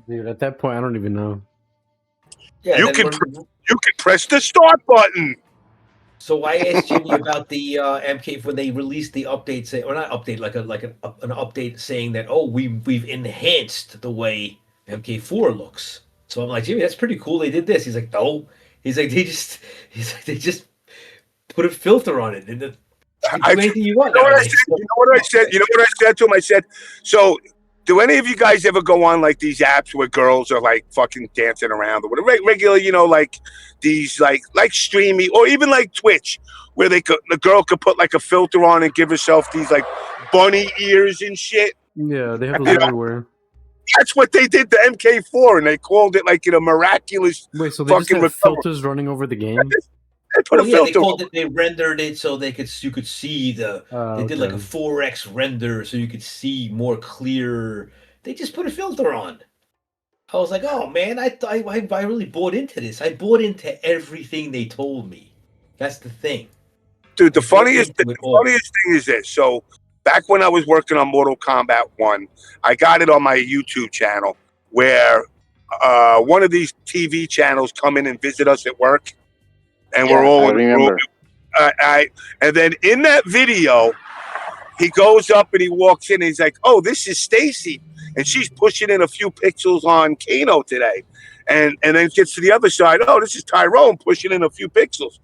Speaker 2: Dude, at that point, I don't even know.
Speaker 5: Yeah,
Speaker 1: You
Speaker 5: then
Speaker 1: can press the start button.
Speaker 5: So I asked Jimmy about the MK when they released the update, or not update, like an update saying that we've enhanced the way MK4 looks. So I'm like, Jimmy, that's pretty cool. They did this. He's like, no. He's like, they just put a filter on it, and you can do anything you want.
Speaker 1: You know what I said to him? I said, so do any of you guys ever go on like these apps where girls are like fucking dancing around or whatever? Regular, you know, like these like streamy or even like Twitch, where the girl could put like a filter on and give herself these like bunny ears and shit.
Speaker 2: Yeah, they have those everywhere.
Speaker 1: That's what they did to MK4, and they called it like a miraculous.
Speaker 2: Wait, so they just have filters running over the game?
Speaker 1: They put a filter.
Speaker 5: They rendered it so you could see they did like a 4x render so you could see more clear. They just put a filter on. I was like, oh man, I really bought into this. I bought into everything they told me. That's the thing.
Speaker 1: Dude, the funniest thing is this. So back when I was working on Mortal Kombat 1, I got it on my YouTube channel where one of these TV channels come in and visit us at work. And we're all in the room. And then in that video, he goes up and he walks in and he's like, oh, this is Stacy. and she's pushing in a few pixels on Kano today, and then gets to the other side. Oh, this is Tyrone pushing in a few pixels.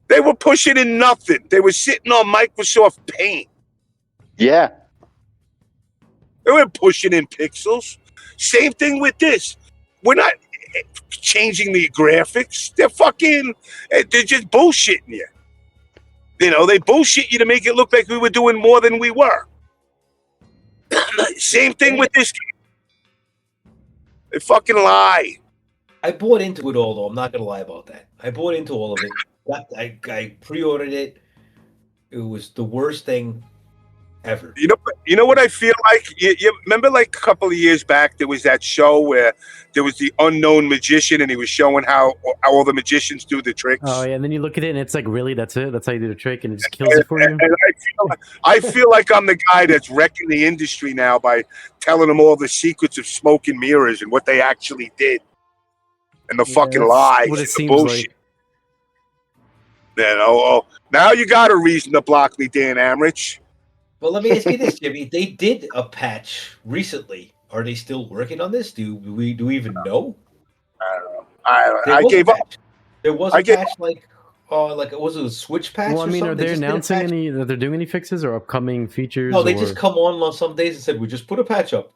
Speaker 1: They were pushing in nothing. They were sitting on Microsoft Paint.
Speaker 4: Yeah.
Speaker 1: They weren't pushing in pixels. Same thing with this. We're not changing the graphics. They're just bullshitting you. You know, they bullshit you to make it look like we were doing more than we were. Same thing with this game. They fucking lie.
Speaker 5: I bought into it all, though. I'm not going to lie about that. I bought into all of it. I pre-ordered it. It was the worst thing ever.
Speaker 1: You know what I feel like? You remember, like a couple of years back, there was that show where there was the unknown magician, and he was showing how all the magicians do the tricks.
Speaker 2: Oh yeah, and then you look at it, and it's like, really, that's it? That's how you do the trick, and it just kills it for you.
Speaker 1: And I feel like I'm the guy that's wrecking the industry now by telling them all the secrets of smoke and mirrors and what they actually did, and the fucking lies,
Speaker 2: what it
Speaker 1: and the
Speaker 2: seems
Speaker 1: bullshit.
Speaker 2: like.
Speaker 1: You know, now you got a reason to block me, Dan Amrich.
Speaker 5: Well, let me ask you this, Jimmy. They did a patch recently. Are they still working on this? Do we even know?
Speaker 1: I don't know. I gave up.
Speaker 5: There was a patch like was it a Switch patch?
Speaker 2: Well, I mean, are they announcing
Speaker 5: any?
Speaker 2: that they're doing any fixes or upcoming features?
Speaker 5: No, they just come on some days and said we just put a patch up.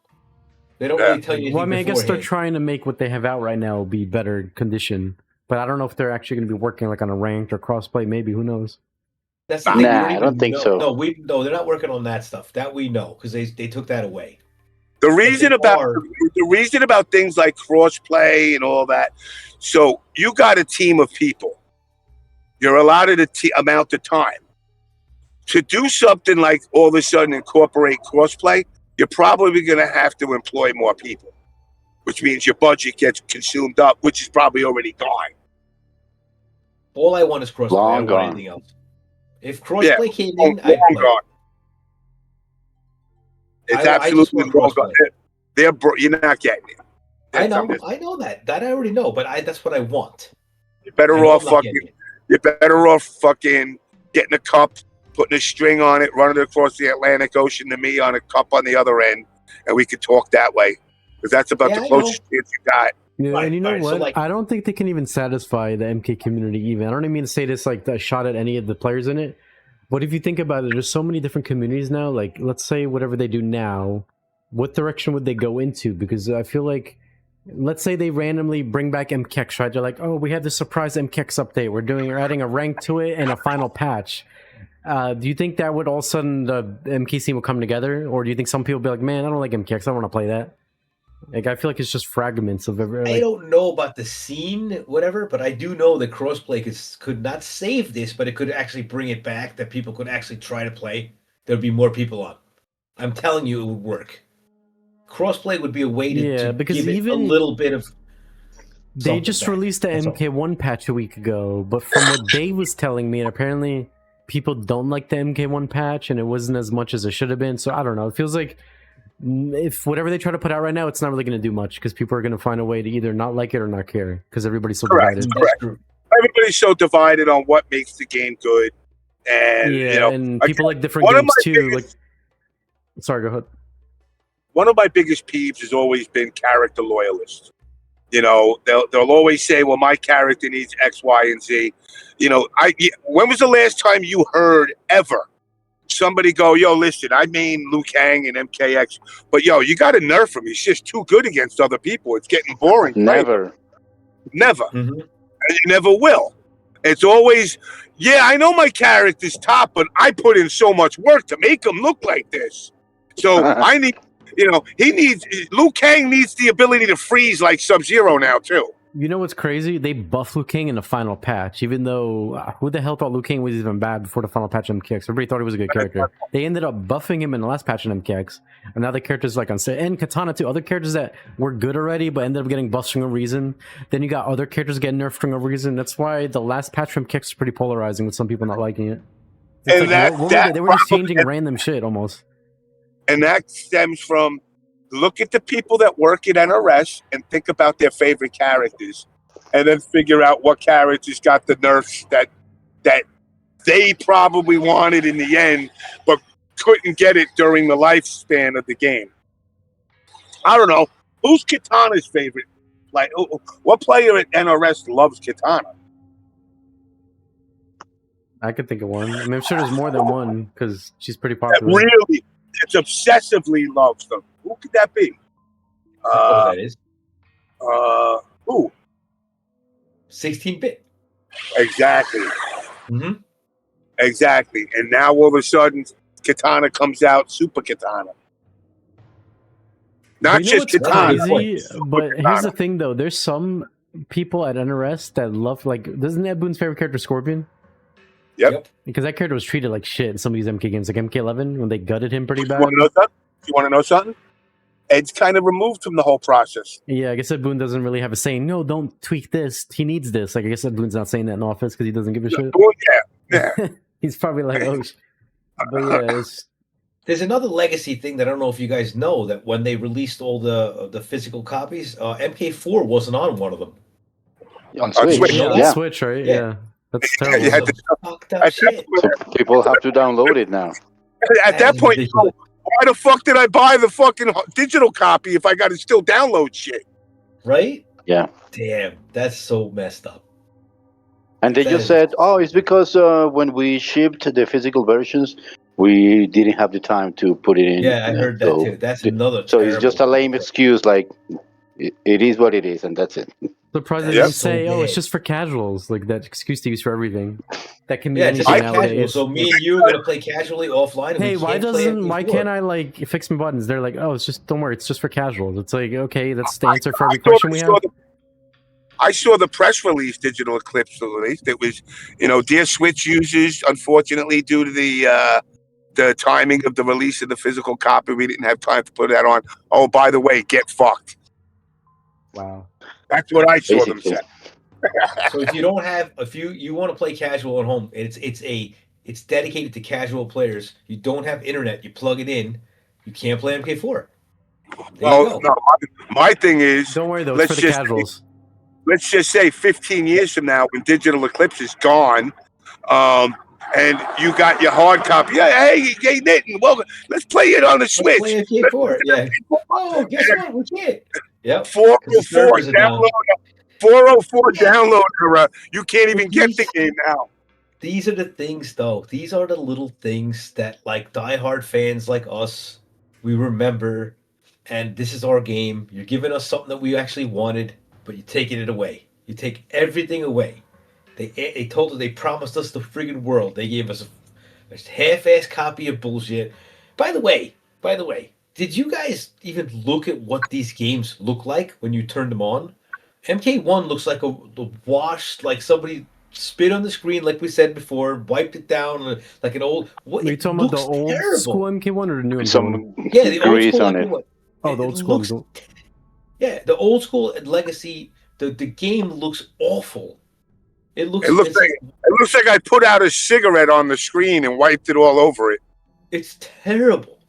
Speaker 5: They don't really tell you anything.
Speaker 2: Well, I mean, I guess they're
Speaker 5: beforehand.
Speaker 2: trying to make what they have out right now be better condition, but I don't know if they're actually going to be working like on a ranked or crossplay. Maybe, who knows?
Speaker 5: That's the thing.
Speaker 4: I don't think so.
Speaker 5: No, they're not working on that stuff. That we know because they took that away.
Speaker 1: The reason about things like crossplay and all that. So you got a team of people. You're allotted amount of time to do something like all of a sudden incorporate crossplay. You're probably going to have to employ more people, which means your budget gets consumed up, which is probably already gone.
Speaker 5: All I want is crossplay. I don't want anything else. If crossplay came in, I'd play.
Speaker 1: Gone. It's absolutely long gone. You're not getting it.
Speaker 5: I know that. That I already know, but that's what I want.
Speaker 1: You're better off fucking getting a cup, putting a string on it, running it across the Atlantic Ocean to me on a cup on the other end, and we could talk that way. Because that's about the closest chance you got.
Speaker 2: Yeah,
Speaker 5: right,
Speaker 2: and you know what?
Speaker 5: So like,
Speaker 2: I don't think they can even satisfy the MK community even. I don't even mean to say this like a shot at any of the players in it. But if you think about it, there's so many different communities now. Like, let's say whatever they do now, what direction would they go into? Because I feel like, let's say they randomly bring back MKX, right? They're like, oh, we have this surprise MKX update. We're adding a rank to it and a final patch. Do you think that would all of a sudden the MK scene will come together? Or do you think some people will be like, man, I don't like MKX, I don't want to play that? Like, I feel like it's just fragments of every. Like,
Speaker 5: I don't know about the scene, whatever, but I do know that crossplay could not save this, but it could actually bring it back. That people could actually try to play. There'd be more people on. I'm telling you, it would work. Crossplay would be a way to
Speaker 2: because
Speaker 5: give
Speaker 2: even
Speaker 5: it a little bit of.
Speaker 2: They just released the MK1 patch a week ago, but from what Dave was telling me, and apparently people don't like the MK1 patch, and it wasn't as much as it should have been. So I don't know. It feels like, if whatever they try to put out right now, it's not really going to do much because people are going to find a way to either not like it or not care because everybody's so divided.
Speaker 1: Correct. Everybody's so divided on what makes the game good, and
Speaker 2: and people like different games too. Sorry, go ahead.
Speaker 1: One of my biggest peeves has always been character loyalists. You know, they'll always say, "Well, my character needs X, Y, and Z." You know, when was the last time you heard ever somebody go, yo, listen, I mean Liu Kang and MKX, but yo, you got to nerf him. He's just too good against other people. It's getting boring.
Speaker 4: Never.
Speaker 1: Right? Never. Mm-hmm. And you never will. It's always, yeah, I know my character's top, but I put in so much work to make him look like this. So I need, Liu Kang needs the ability to freeze like Sub-Zero now, too.
Speaker 2: You know what's crazy? They buffed Liu Kang in the final patch, even though who the hell thought Liu Kang was even bad before the final patch in MKX? Everybody thought he was a good character. They ended up buffing him in the last patch in MKX, and now the characters like on set, and Katana too. Other characters that were good already, but ended up getting buffed for no reason. Then you got other characters getting nerfed for no reason. That's why the last patch from MKX is pretty polarizing, with some people not liking it.
Speaker 1: And like,
Speaker 2: they were just changing random shit almost.
Speaker 1: And that stems from, look at the people that work at NRS and think about their favorite characters, and then figure out what characters got the nerfs that they probably wanted in the end, but couldn't get it during the lifespan of the game. I don't know. Who's Katana's favorite? Like, what player at NRS loves Katana?
Speaker 2: I could think of one. I mean, I'm sure there's more than one because she's pretty
Speaker 1: That
Speaker 2: popular.
Speaker 1: really, it's obsessively loves them. Who could that be?
Speaker 5: I don't know who that is.
Speaker 1: Who?
Speaker 5: 16-bit.
Speaker 1: Exactly.
Speaker 5: Mm-hmm.
Speaker 1: Exactly. And now all of a sudden, Katana comes out, Super Katana. Not
Speaker 2: But you know
Speaker 1: just
Speaker 2: what's
Speaker 1: Katana.
Speaker 2: crazy?
Speaker 1: Super
Speaker 2: But here's
Speaker 1: Katana.
Speaker 2: the thing, though. There's some people at NRS that love, like, isn't Ed Boon's favorite character Scorpion?
Speaker 1: Yep.
Speaker 2: Because that character was treated like shit in some of these MK games, like MK11, when they gutted him pretty
Speaker 1: You
Speaker 2: bad.
Speaker 1: want to know something? You want to know something? Ed's kind of removed from the whole process.
Speaker 2: Yeah, I guess Ed Boon doesn't really have a saying. No, don't tweak this. He needs this. Like, I guess Ed Boon's not saying that in office because he doesn't give a shit.
Speaker 1: Oh, yeah.
Speaker 2: He's probably like, oh, but yeah, it's,
Speaker 5: There's another legacy thing that I don't know if you guys know, that when they released all the physical copies, MK4 wasn't on one of them.
Speaker 4: On Switch.
Speaker 1: Switch.
Speaker 2: yeah,
Speaker 4: Yeah.
Speaker 2: on Switch, right?
Speaker 5: Yeah.
Speaker 2: Yeah, that's
Speaker 1: Yeah,
Speaker 2: terrible.
Speaker 1: you had to-
Speaker 5: Fucked up
Speaker 1: At that
Speaker 5: shit.
Speaker 4: So people have to download it now.
Speaker 1: At that
Speaker 5: is
Speaker 1: point,
Speaker 5: ridiculous.
Speaker 1: why the fuck did I buy the fucking digital copy if I got to still download shit?
Speaker 5: Right?
Speaker 4: Yeah.
Speaker 5: Damn, that's so messed up.
Speaker 4: And they
Speaker 5: That
Speaker 4: just
Speaker 5: is-
Speaker 4: said, oh, it's because when we shipped the physical versions, we didn't have the time to put it in.
Speaker 5: Yeah, I heard that
Speaker 4: So-
Speaker 5: too. That's another.
Speaker 4: So it's just a
Speaker 5: terrible-
Speaker 4: lame excuse, like, it is what it is, and that's it.
Speaker 2: Surprised they
Speaker 5: Yep.
Speaker 2: didn't say,
Speaker 5: So
Speaker 2: oh, it's
Speaker 5: bad.
Speaker 2: just for casuals. Like, that excuse to use for everything. That can be
Speaker 5: Yeah, just
Speaker 2: anything
Speaker 5: like casual.
Speaker 2: nowadays.
Speaker 5: So me and you are gonna play casually offline. And
Speaker 2: Hey,
Speaker 5: we
Speaker 2: why
Speaker 5: can't play
Speaker 2: why
Speaker 5: MK4.
Speaker 2: can't I like fix my buttons? They're like, oh, it's just, don't worry, it's just for casuals. It's like, okay, that's the answer for every question we have.
Speaker 1: I saw the press release, Digital Eclipse release. It was, dear Switch users, unfortunately, due to the timing of the release of the physical copy, we didn't have time to put that on. Oh, by the way, get fucked.
Speaker 2: Wow.
Speaker 1: That's what I saw them
Speaker 4: Basically.
Speaker 1: say.
Speaker 5: So if you don't have, if you want to play casual at home, and it's dedicated to casual players. You don't have internet. You plug it in. You can't play MK4. There
Speaker 1: Well,
Speaker 5: you go.
Speaker 1: no, my thing is,
Speaker 2: Don't worry, though, it's
Speaker 1: Let's
Speaker 2: for the
Speaker 1: just-
Speaker 2: casuals.
Speaker 1: let's just say 15 years from now, when Digital Eclipse is gone, and you got your hard copy. Yeah, hey, Nitten, well, let's play it on the
Speaker 5: Let's
Speaker 1: Switch.
Speaker 5: play MK4. Yeah. Oh, guess what? We can't. Yep.
Speaker 1: 404
Speaker 5: servers are down.
Speaker 1: download. 404 download error. You can't even get the
Speaker 5: Please.
Speaker 1: game now.
Speaker 5: These are the things, though. These are the little things that, like, diehard fans like us, we remember. And this is our game. You're giving us something that we actually wanted, but you're taking it away. You take everything away. They told us, they promised us the friggin' world. They gave us a half-ass copy of bullshit. By the way, did you guys even look at what these games look like when you turn them on? MK1 looks like a washed, like somebody spit on the screen, like we said before, wiped it down like an old. What?
Speaker 2: Are you
Speaker 5: It
Speaker 2: talking about the
Speaker 5: looks
Speaker 2: old
Speaker 5: terrible.
Speaker 2: school MK1 or the new MK1?
Speaker 4: Some
Speaker 5: Yeah, the old
Speaker 4: grease
Speaker 5: school
Speaker 4: on it.
Speaker 5: MK1.
Speaker 2: Oh, the
Speaker 5: It
Speaker 2: old school.
Speaker 5: looks- Yeah, the old school Legacy. The game looks awful. It looks.
Speaker 1: It looks like I put out a cigarette on the screen and wiped it all over it.
Speaker 5: It's terrible.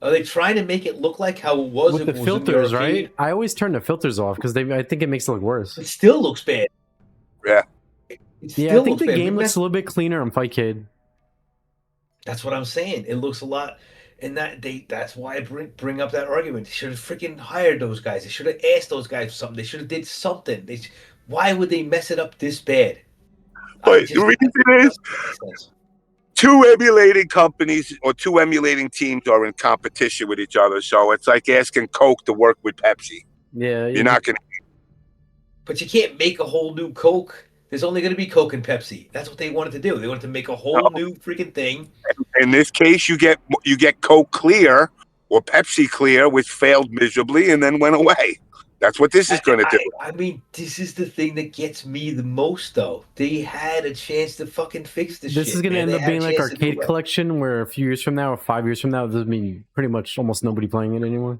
Speaker 5: Are they trying to make it look like how it was?
Speaker 2: With the
Speaker 5: was in
Speaker 2: filters,
Speaker 5: arcade?
Speaker 2: right? I always turn the filters off because I think it makes it look worse.
Speaker 5: It still looks bad.
Speaker 1: Yeah.
Speaker 5: It
Speaker 2: Yeah,
Speaker 5: still
Speaker 2: I think
Speaker 5: looks
Speaker 2: the
Speaker 5: bad.
Speaker 2: game
Speaker 5: Remember-
Speaker 2: looks a little bit cleaner on Fightcade.
Speaker 5: That's what I'm saying. It looks a lot, and that's why I bring up that argument. They should have freaking hired those guys. They should have asked those guys for something. They should have did something. Why would they mess it up this bad?
Speaker 1: But the reason is, two emulating companies or two emulating teams are in competition with each other. So it's like asking Coke to work with Pepsi.
Speaker 2: Yeah,
Speaker 1: You're not going to.
Speaker 5: But you can't make a whole new Coke. There's only going to be Coke and Pepsi. That's what they wanted to do. They wanted to make a whole new freaking thing.
Speaker 1: In this case, you get Coke Clear or Pepsi Clear, which failed miserably and then went away. That's what this is going to do.
Speaker 5: I mean, this is the thing that gets me the most, though. They had a chance to fucking fix this shit.
Speaker 2: This is going to
Speaker 5: man.
Speaker 2: end
Speaker 5: They
Speaker 2: up
Speaker 5: had a
Speaker 2: being like
Speaker 5: chance to do
Speaker 2: Arcade
Speaker 5: it.
Speaker 2: Collection, where a few years from now or 5 years from now, there's mean pretty much almost nobody playing it anymore.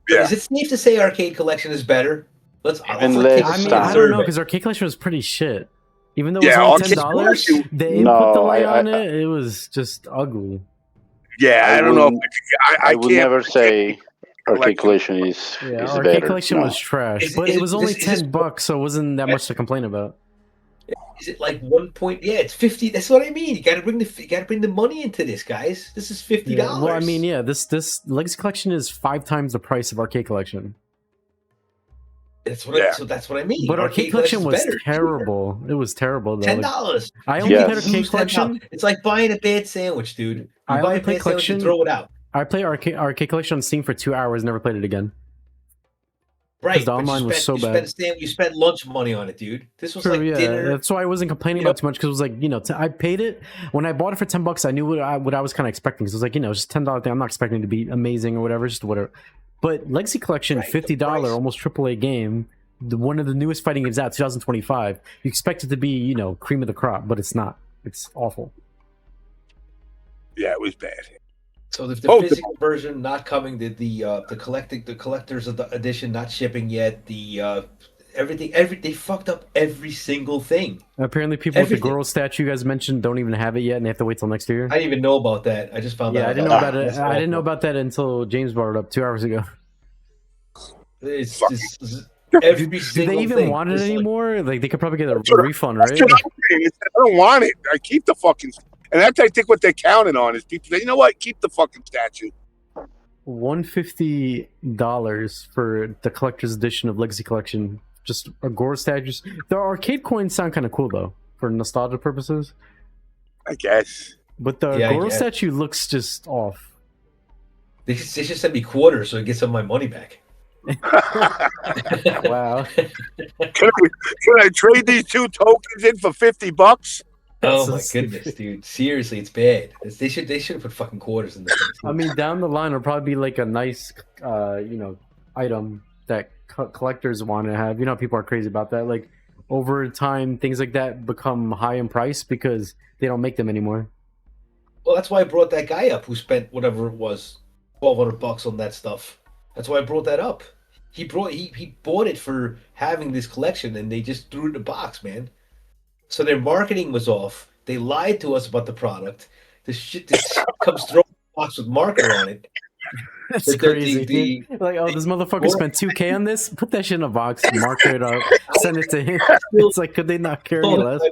Speaker 1: Yeah.
Speaker 5: Is it safe to say Arcade Collection is better? Let's.
Speaker 4: Unless-
Speaker 2: I mean,
Speaker 4: Stop.
Speaker 2: I don't know because Arcade Collection was pretty shit. Even though it
Speaker 1: Yeah,
Speaker 2: was only
Speaker 1: Arcade
Speaker 2: $10,
Speaker 1: Collection-
Speaker 2: they put the
Speaker 4: No,
Speaker 2: light
Speaker 4: I-
Speaker 2: on it. It was just ugly.
Speaker 1: Yeah, I don't know. I
Speaker 4: would
Speaker 1: can't.
Speaker 4: never say Arcade
Speaker 1: Collection.
Speaker 4: Collection is
Speaker 2: Yeah,
Speaker 4: better.
Speaker 2: Arcade Collection
Speaker 5: Is
Speaker 2: was trash, but
Speaker 5: it-
Speaker 2: it was only
Speaker 5: is this-
Speaker 2: $10, so it wasn't that much to complain about.
Speaker 5: Is it like 1 point? Yeah, it's 50. That's what I mean. You got to bring the money into this, guys. This is $50.
Speaker 2: Yeah, well, I mean, yeah, this Legacy Collection is 5 times the price of Arcade Collection.
Speaker 5: That's what. So that's what I mean.
Speaker 2: But Arcade Collection was
Speaker 5: better.
Speaker 2: terrible. It was terrible though.
Speaker 5: $10.
Speaker 2: I only played Arcade Collection.
Speaker 5: It's like buying a bad sandwich, dude. You buy a bad sandwich and throw it out.
Speaker 2: I played Arcade Collection on Steam for 2 hours. Never played it again.
Speaker 5: Right,
Speaker 2: the online was so bad.
Speaker 5: You spent lunch money on it, dude. This was like dinner.
Speaker 2: That's why I wasn't complaining about too much because it was like, you know, I paid it when I bought it for $10. I knew what I was kind of expecting. Because it was like, you know, just $10 thing. I'm not expecting it to be amazing or whatever, just whatever. But Legacy Collection, $50, almost AAA game, one of the newest fighting games out, 2025. You expect it to be, you know, cream of the crop, but it's not. It's awful.
Speaker 1: Yeah, it was bad.
Speaker 5: So the physical version not coming, the collector's edition not shipping yet, everything they fucked up every single thing.
Speaker 2: Apparently people with the Goro statue you guys mentioned don't even have it yet, and they have to wait till next year.
Speaker 5: I didn't even know about that. I just found out.
Speaker 2: Yeah, I didn't know about it. I didn't know about that until James brought it up 2 hours ago.
Speaker 5: It's just every single
Speaker 2: Do they even
Speaker 5: thing.
Speaker 2: want it anymore? Like they could probably get a
Speaker 1: That's what
Speaker 2: refund, right?
Speaker 1: I don't want it. I keep the fucking. And that's, I think, what they're counting on is people say, you know what, keep the fucking statue.
Speaker 2: $150 for the collector's edition of Legacy Collection. Just a Goro statues. The arcade coins sound kind of cool though, for nostalgia purposes.
Speaker 1: I guess.
Speaker 2: But the Goro statue looks just off.
Speaker 5: They should send me quarters so I get some of my money back.
Speaker 2: Wow.
Speaker 1: Can I trade these 2 tokens in for $50?
Speaker 5: Oh my goodness, dude! Seriously, it's bad. They should have put fucking quarters in this thing.
Speaker 2: I mean, down the line, it'll probably be like a nice, item that collectors want to have. You know, people are crazy about that. Like over time, things like that become high in price because they don't make them anymore.
Speaker 5: Well, that's why I brought that guy up who spent whatever it was, $1,200 on that stuff. That's why I brought that up. He bought it for having this collection, and they just threw it in the box, man. So their marketing was off. They lied to us about the product. This comes thrown in a box with marker on it.
Speaker 2: That's crazy. Like, oh, this motherfucker spent $2K on this? Put that shit in a box, marker it up, send it to him. It's like, could they not care any less?
Speaker 5: For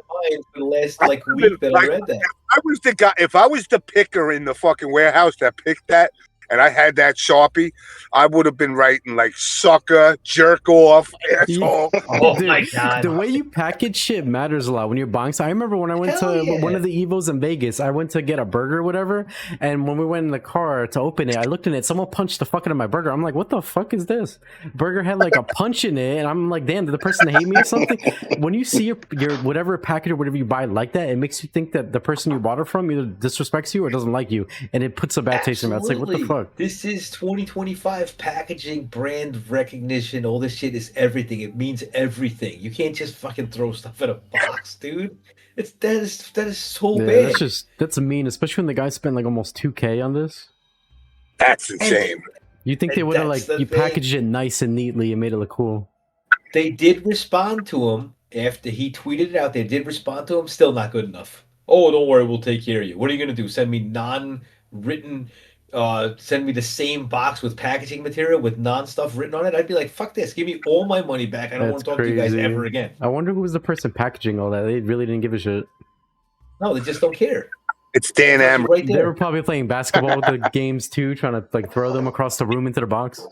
Speaker 5: the last week that I read that.
Speaker 1: I was the guy. If I was the picker in the fucking warehouse that picked that, and I had that Sharpie, I would have been writing like sucker, jerk off, asshole.
Speaker 5: Oh
Speaker 2: Dude,
Speaker 5: my God.
Speaker 2: The way you package shit matters a lot when you're buying. So I remember when I went to one of the Evos in Vegas, I went to get a burger or whatever. And when we went in the car to open it, I looked in it. Someone punched the fuck out of my burger. I'm like, what the fuck is this? Burger had like a punch in it. And I'm like, damn, did the person hate me or something? When you see your whatever package or whatever you buy like that, it makes you think that the person you bought it from either disrespects you or doesn't like you. And it puts a bad taste in your mouth. It's like, what the fuck?
Speaker 5: This is 2025 packaging, brand recognition. All this shit is everything. It means everything. You can't just fucking throw stuff in a box, dude. That is so bad.
Speaker 2: That's mean, especially when the guy spent like almost $2K on this.
Speaker 1: That's insane.
Speaker 2: You think they would have packaged it nice and neatly and made it look cool?
Speaker 5: They did respond to him after he tweeted it out. They did respond to him. Still not good enough. Oh, don't worry, we'll take care of you. What are you gonna do? Send me non-written? Send me the same box with packaging material with non-stuff written on it? I'd be like, fuck this. Give me all my money back. I don't want to talk to you guys ever again.
Speaker 2: I wonder who was the person packaging all that. They really didn't give a shit.
Speaker 5: No, they just don't care.
Speaker 1: It's Dan Amber.
Speaker 5: Right there.
Speaker 2: They were probably playing basketball with the games too, trying to like throw them across the room into the box.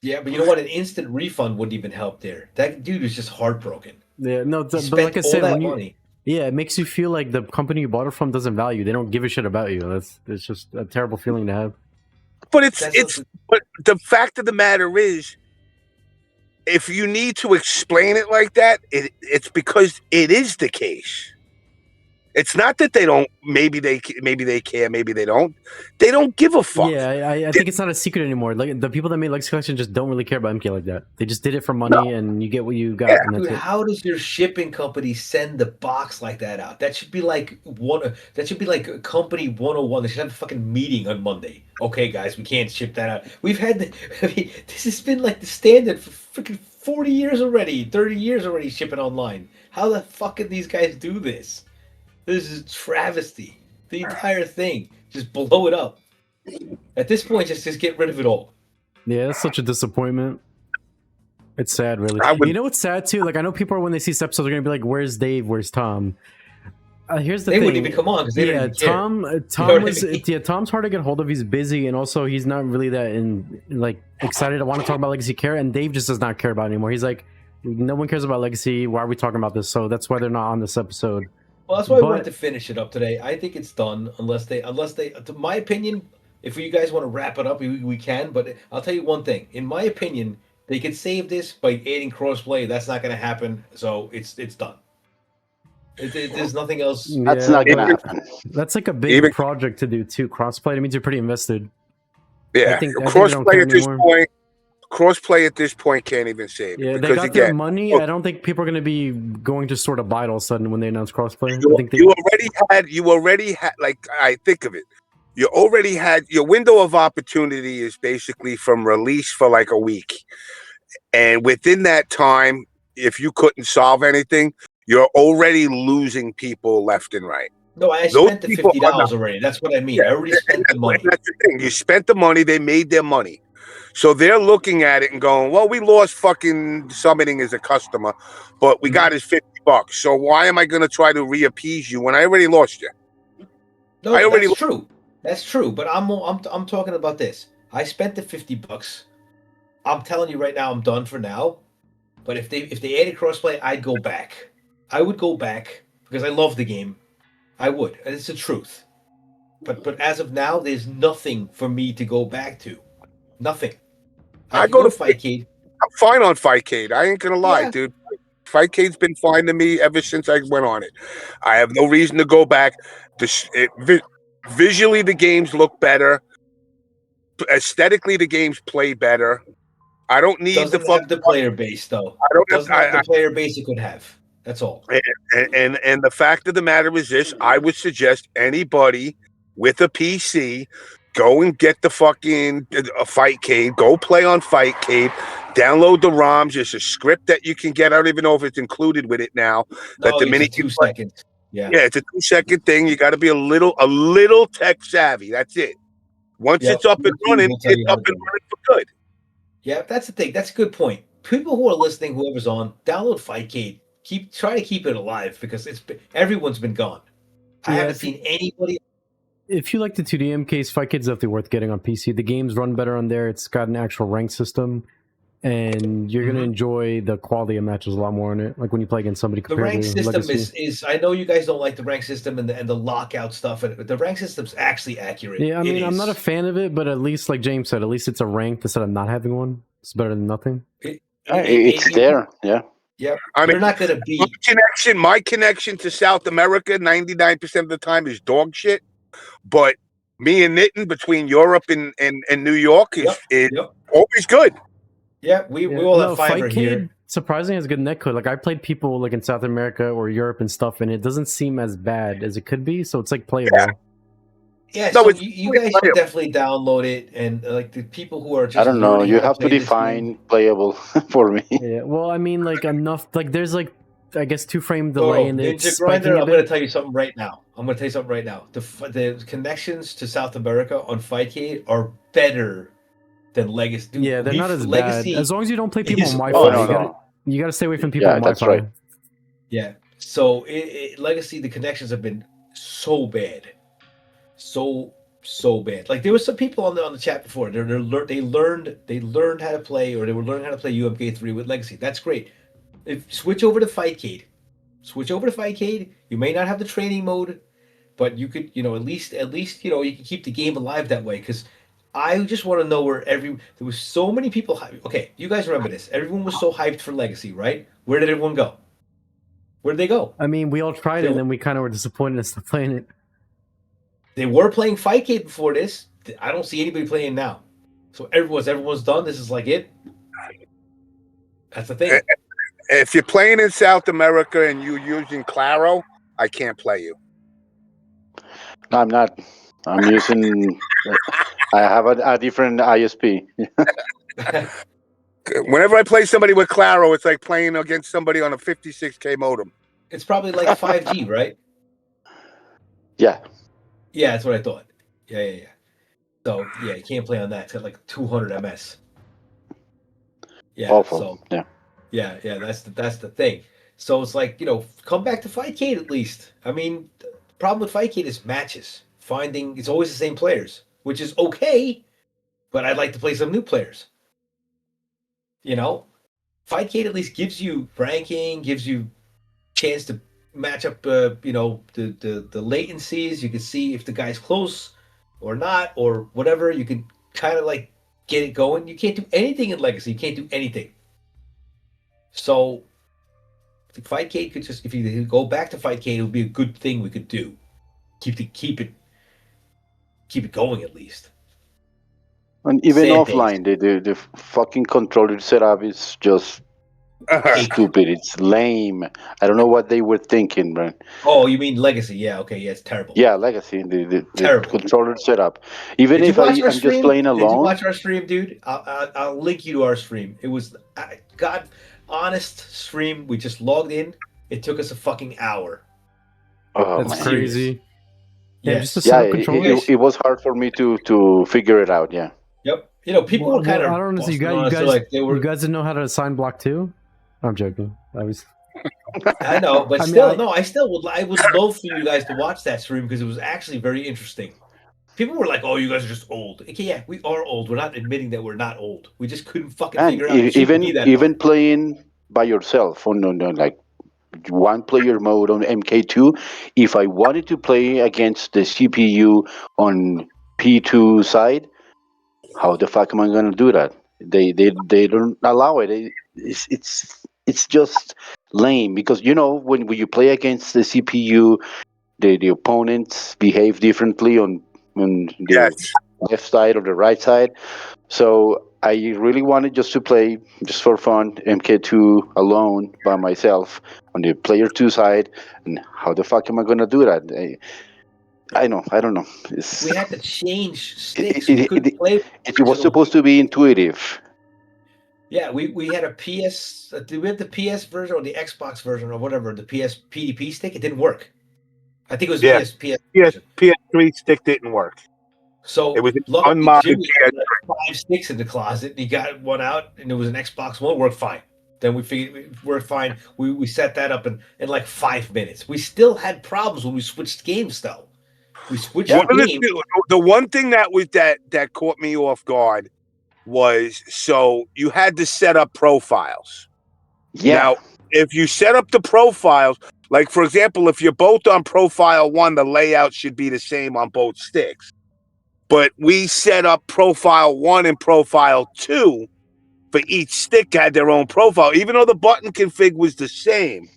Speaker 5: Yeah, but you know what? An instant refund wouldn't even help there. That dude was just heartbroken.
Speaker 2: Yeah, no, but like I said, it makes you feel like the company you bought it from doesn't value. They don't give a shit about you. It's just a terrible feeling to have.
Speaker 1: But but the fact of the matter is, if you need to explain it like that, it's because it is the case. It's not that they don't. Maybe they care. Maybe they don't. They don't give a fuck.
Speaker 2: Yeah, I think it's not a secret anymore. Like the people that made Legacy Collection just don't really care about MK like that. They just did it for money, and you get what you got. And that's
Speaker 5: Dude, how does your shipping company send the box like that out? That should be like company 101. They should have a fucking meeting on Monday. Okay, guys, we can't ship that out. This has been like the standard for freaking 40 years already, 30 years already shipping online. How the fuck can these guys do this? This is a travesty. The entire thing. Just blow it up. At this point, just get rid of it all.
Speaker 2: Yeah, that's such a disappointment. It's sad, really.
Speaker 1: I would.
Speaker 2: You know what's sad too? Like I know people are when they see this episode, they're gonna be like, "Where's Dave? Where's Tom?" Here's the
Speaker 5: They
Speaker 2: thing.
Speaker 5: wouldn't even come on because they
Speaker 2: Yeah,
Speaker 5: don't even care.
Speaker 2: Tom.
Speaker 5: You know
Speaker 2: Tom
Speaker 5: what I
Speaker 2: was.
Speaker 5: mean?
Speaker 2: Yeah, Tom's hard to get hold of. He's busy, and also he's not really that like excited to want to talk about Legacy care. And Dave just does not care about it anymore. He's like, no one cares about Legacy. Why are we talking about this? So that's why they're not on this episode.
Speaker 5: Well, that's why I
Speaker 2: But-
Speaker 5: wanted to finish it up today. I think it's done unless they, to my opinion, if you guys want to wrap it up, we can. But I'll tell you one thing. In my opinion, they could save this by adding crossplay. That's not going to happen. So it's done. There's nothing else.
Speaker 4: That's
Speaker 2: Yeah,
Speaker 4: not gonna
Speaker 2: but
Speaker 4: happen.
Speaker 2: That's like a big
Speaker 1: Even-
Speaker 2: project to do too. Crossplay. It means you're pretty invested.
Speaker 1: Yeah,
Speaker 2: I think they don't
Speaker 1: crossplay
Speaker 2: care
Speaker 1: at this
Speaker 2: anymore.
Speaker 1: point. Crossplay at this point can't even save it
Speaker 2: Yeah, they
Speaker 1: because
Speaker 2: got their
Speaker 1: again,
Speaker 2: money.
Speaker 1: look,
Speaker 2: I don't think people are going to be going to sort of buy it all of a sudden when they announce crossplay. I think they,
Speaker 1: you already had like I think of it. You already had your window of opportunity is basically from release for like a week, and within that time, if you couldn't solve anything, you're already losing people left and right.
Speaker 5: No, I
Speaker 1: Those
Speaker 5: spent the
Speaker 1: people are
Speaker 5: $50 already. That's what I mean.
Speaker 1: Yeah,
Speaker 5: I already spent the money.
Speaker 1: That's the thing. You spent the money. They made their money. So they're looking at it and going, well, we lost fucking summoning as a customer, but we got his $50. So why am I going to try to reappease you when I already lost you?
Speaker 5: No,
Speaker 1: I already-
Speaker 5: that's true. That's true. But I'm talking about this. I spent the $50. I'm telling you right now, I'm done for now. But if they added crossplay, I'd go back. I would go back because I love the game. I would. And it's the truth. But as of now, there's nothing for me to go back to. Nothing.
Speaker 1: I
Speaker 5: can
Speaker 1: go to
Speaker 5: Fightcade.
Speaker 1: I'm fine on Fightcade. I ain't going to lie,
Speaker 5: Yeah.
Speaker 1: dude. Fightcade's been fine to me ever since I went on it. I have no reason to go back. Visually, the games look better. Aesthetically, the games play better. I don't need
Speaker 5: Doesn't have the player base though.
Speaker 1: I don't
Speaker 5: Doesn't have the player base it could have. That's all.
Speaker 1: And the fact of the matter is this: I would suggest anybody with a PC go and get the fucking Fightcade. Go play on Fightcade. Download the ROMs. There's a script that you can get. I don't even know if it's included with it now. That
Speaker 5: No,
Speaker 1: the
Speaker 5: it's
Speaker 1: minute
Speaker 5: a 2
Speaker 1: you play-
Speaker 5: seconds. Yeah.
Speaker 1: Yeah, it's a 2-second thing. You got to be a little tech savvy. That's it. Once
Speaker 5: Yep.
Speaker 1: it's up and running,
Speaker 5: We'll tell you
Speaker 1: it's
Speaker 5: how
Speaker 1: up
Speaker 5: to
Speaker 1: and
Speaker 5: do it.
Speaker 1: running for good.
Speaker 5: Yeah, that's the thing. That's a good point. People who are listening, whoever's on, download Fightcade. Try to keep it alive because everyone's been gone. I
Speaker 2: Yeah,
Speaker 5: haven't seen anybody.
Speaker 2: if you like the 2D MKs, Fightcade's definitely worth getting on PC. The games run better on there. It's got an actual rank system, and you're gonna enjoy the quality of matches a lot more in it. Like when you play against somebody
Speaker 5: The
Speaker 2: compared
Speaker 5: rank
Speaker 2: to
Speaker 5: system
Speaker 2: Legacy.
Speaker 5: is. I know you guys don't like the rank system and the lockout stuff, but the rank system's actually accurate.
Speaker 2: Yeah, I mean,
Speaker 5: It
Speaker 2: I'm
Speaker 5: is.
Speaker 2: not a fan of it, but at least, like James said, at least it's a rank instead of not having one. It's better than nothing.
Speaker 4: It's there. Yeah.
Speaker 5: Yeah,
Speaker 1: I mean,
Speaker 5: you're not gonna beat.
Speaker 1: my connection to South America, 99% of the time is dog shit. But me and Nitin between Europe and New York is
Speaker 5: Yep.
Speaker 1: always good.
Speaker 5: Yeah, we
Speaker 2: Yeah.
Speaker 5: all
Speaker 2: No,
Speaker 5: have fiber
Speaker 2: Fightcade
Speaker 5: here.
Speaker 2: surprisingly has good netcode. Like I played people like in South America or Europe and stuff, and it doesn't seem as bad as it could be. So it's like playable.
Speaker 1: Yeah.
Speaker 5: Yeah,
Speaker 1: No,
Speaker 5: so
Speaker 1: it's
Speaker 5: you guys should definitely download it, and like the people who are just
Speaker 4: I don't know.
Speaker 5: learning
Speaker 4: You
Speaker 5: how to
Speaker 4: have to
Speaker 5: play this
Speaker 4: define
Speaker 5: game-
Speaker 4: playable for me.
Speaker 2: Yeah, well, I mean, like enough. Like there's like I guess 2-frame
Speaker 5: Toro,
Speaker 2: delay and it's
Speaker 5: Ninja
Speaker 2: spiking
Speaker 5: Grinder.
Speaker 2: a
Speaker 5: I'm going to
Speaker 2: bit.
Speaker 5: tell you something right now. The connections to South America on Fightcade are better than Legacy. Dude,
Speaker 2: Yeah, they're not as
Speaker 5: Legacy,
Speaker 2: bad as long as you don't play people on
Speaker 5: is-
Speaker 2: Wi-Fi.
Speaker 4: Oh,
Speaker 5: no,
Speaker 4: no.
Speaker 2: You gotta stay away from people
Speaker 4: Yeah,
Speaker 2: on
Speaker 4: that's
Speaker 2: Wi-Fi.
Speaker 4: right.
Speaker 5: Yeah. So Legacy, the connections have been so bad, so bad. Like there was some people on the chat before. They learned how to play, or they were learning how to play UMK3 with Legacy. That's great. Switch over to Fightcade. You may not have the training mode, but you could, at least, you can keep the game alive that way. Because I just want to know where there was so many people. Okay, you guys remember this? Everyone was so hyped for Legacy, right? Where did everyone go? Where did they go?
Speaker 2: I mean, we all tried it, and then we kind of were disappointed and stopped playing it.
Speaker 5: They were playing Fightcade before this. I don't see anybody playing now. So everyone's done. This is like it. That's the thing.
Speaker 1: If you're playing in South America and you're using Claro, I can't play you.
Speaker 4: No, I'm not. I'm using. I have a different ISP.
Speaker 1: Whenever I play somebody with Claro, it's like playing against somebody on a 56K modem.
Speaker 5: It's probably like 5G, right?
Speaker 4: Yeah.
Speaker 5: Yeah, that's what I thought. Yeah. So yeah, you can't play on that. It's got like 200 ms. Yeah.
Speaker 4: Awful.
Speaker 5: So
Speaker 4: Yeah.
Speaker 5: yeah. That's the thing. So it's like, come back to Fightcade at least. I mean, the problem with Fightcade is matches. Finding it's always the same players, which is okay, but I'd like to play some new players. You know, Fightcade at least gives you ranking, gives you chance to match up. The latencies. You can see if the guy's close or not, or whatever. You can kind of like get it going. You can't do anything in Legacy. You can't do anything. So Fightcade could just, if you go back to Fightcade, it would be a good thing we could do. Keep it going at least.
Speaker 4: And even
Speaker 5: Sad days.
Speaker 4: offline, the fucking controller setup is just stupid. It's lame. I don't know what they were thinking, man.
Speaker 5: Oh, you mean Legacy? Yeah, okay, yeah, it's terrible.
Speaker 4: Yeah, Legacy, the
Speaker 5: Terrible.
Speaker 4: controller setup. Even
Speaker 5: Did you
Speaker 4: if
Speaker 5: watch our
Speaker 4: I'm just
Speaker 5: stream?
Speaker 4: playing
Speaker 5: Did you
Speaker 4: alone.
Speaker 5: watch our stream, dude? I'll link you to our stream. It was God honest stream. We just logged in. It took us a fucking hour.
Speaker 4: Oh,
Speaker 2: That's
Speaker 4: man.
Speaker 2: crazy. Yeah,
Speaker 5: Yes.
Speaker 2: just to set
Speaker 4: Yeah,
Speaker 2: up controllers.
Speaker 4: it was hard for me to figure it out. Yeah.
Speaker 5: Yep. People were kind of.
Speaker 2: I don't know. You guys didn't know how to assign block 2? I'm joking.
Speaker 5: I know, but
Speaker 2: I mean,
Speaker 5: still, no. I would love for you guys to watch that stream because it was actually very interesting. People were like, "Oh, you guys are just old." Okay, yeah, we are old. We're not admitting that we're not old. We just couldn't fucking
Speaker 4: And
Speaker 5: figure out the GPD that
Speaker 4: even
Speaker 5: hard.
Speaker 4: playing by yourself on like one player mode on MK2, if I wanted to play against the CPU on P2 side, how the fuck am I gonna do that? They don't allow it. It's just lame because when you play against the CPU, the opponents behave differently on the
Speaker 1: Yes.
Speaker 4: left side or the right side. So I really wanted just to play just for fun MK2 alone by myself on the player 2 side. And how the fuck am I gonna do that? I don't know.
Speaker 5: We had to change
Speaker 4: It,
Speaker 5: sticks. We
Speaker 4: it,
Speaker 5: couldn't
Speaker 4: it,
Speaker 5: play
Speaker 4: it was
Speaker 5: original.
Speaker 4: supposed to be intuitive.
Speaker 5: Yeah, we had a PS. Did we have the PS version or the Xbox version or whatever? The PS PDP stick. It didn't work. I think it was
Speaker 1: Yeah.
Speaker 5: PS.
Speaker 1: PS3 stick didn't work.
Speaker 5: So
Speaker 1: It was an
Speaker 5: luckily,
Speaker 1: unmodded
Speaker 5: Jimmy
Speaker 1: PS3.
Speaker 5: had like 5 sticks in the closet, and he got one out, and it was an Xbox One. Worked fine. Then we figured it worked fine. We set that up in like 5 minutes. We still had problems when we switched games, though. We switched games.
Speaker 1: The one thing that caught me off guard was, so you had to set up profiles.
Speaker 4: Yeah.
Speaker 1: Now, if you set up the profiles, like for example, if you're both on profile 1, the layout should be the same on both sticks. But we set up profile 1 and profile 2 for each stick had their own profile, even though the button config was the same.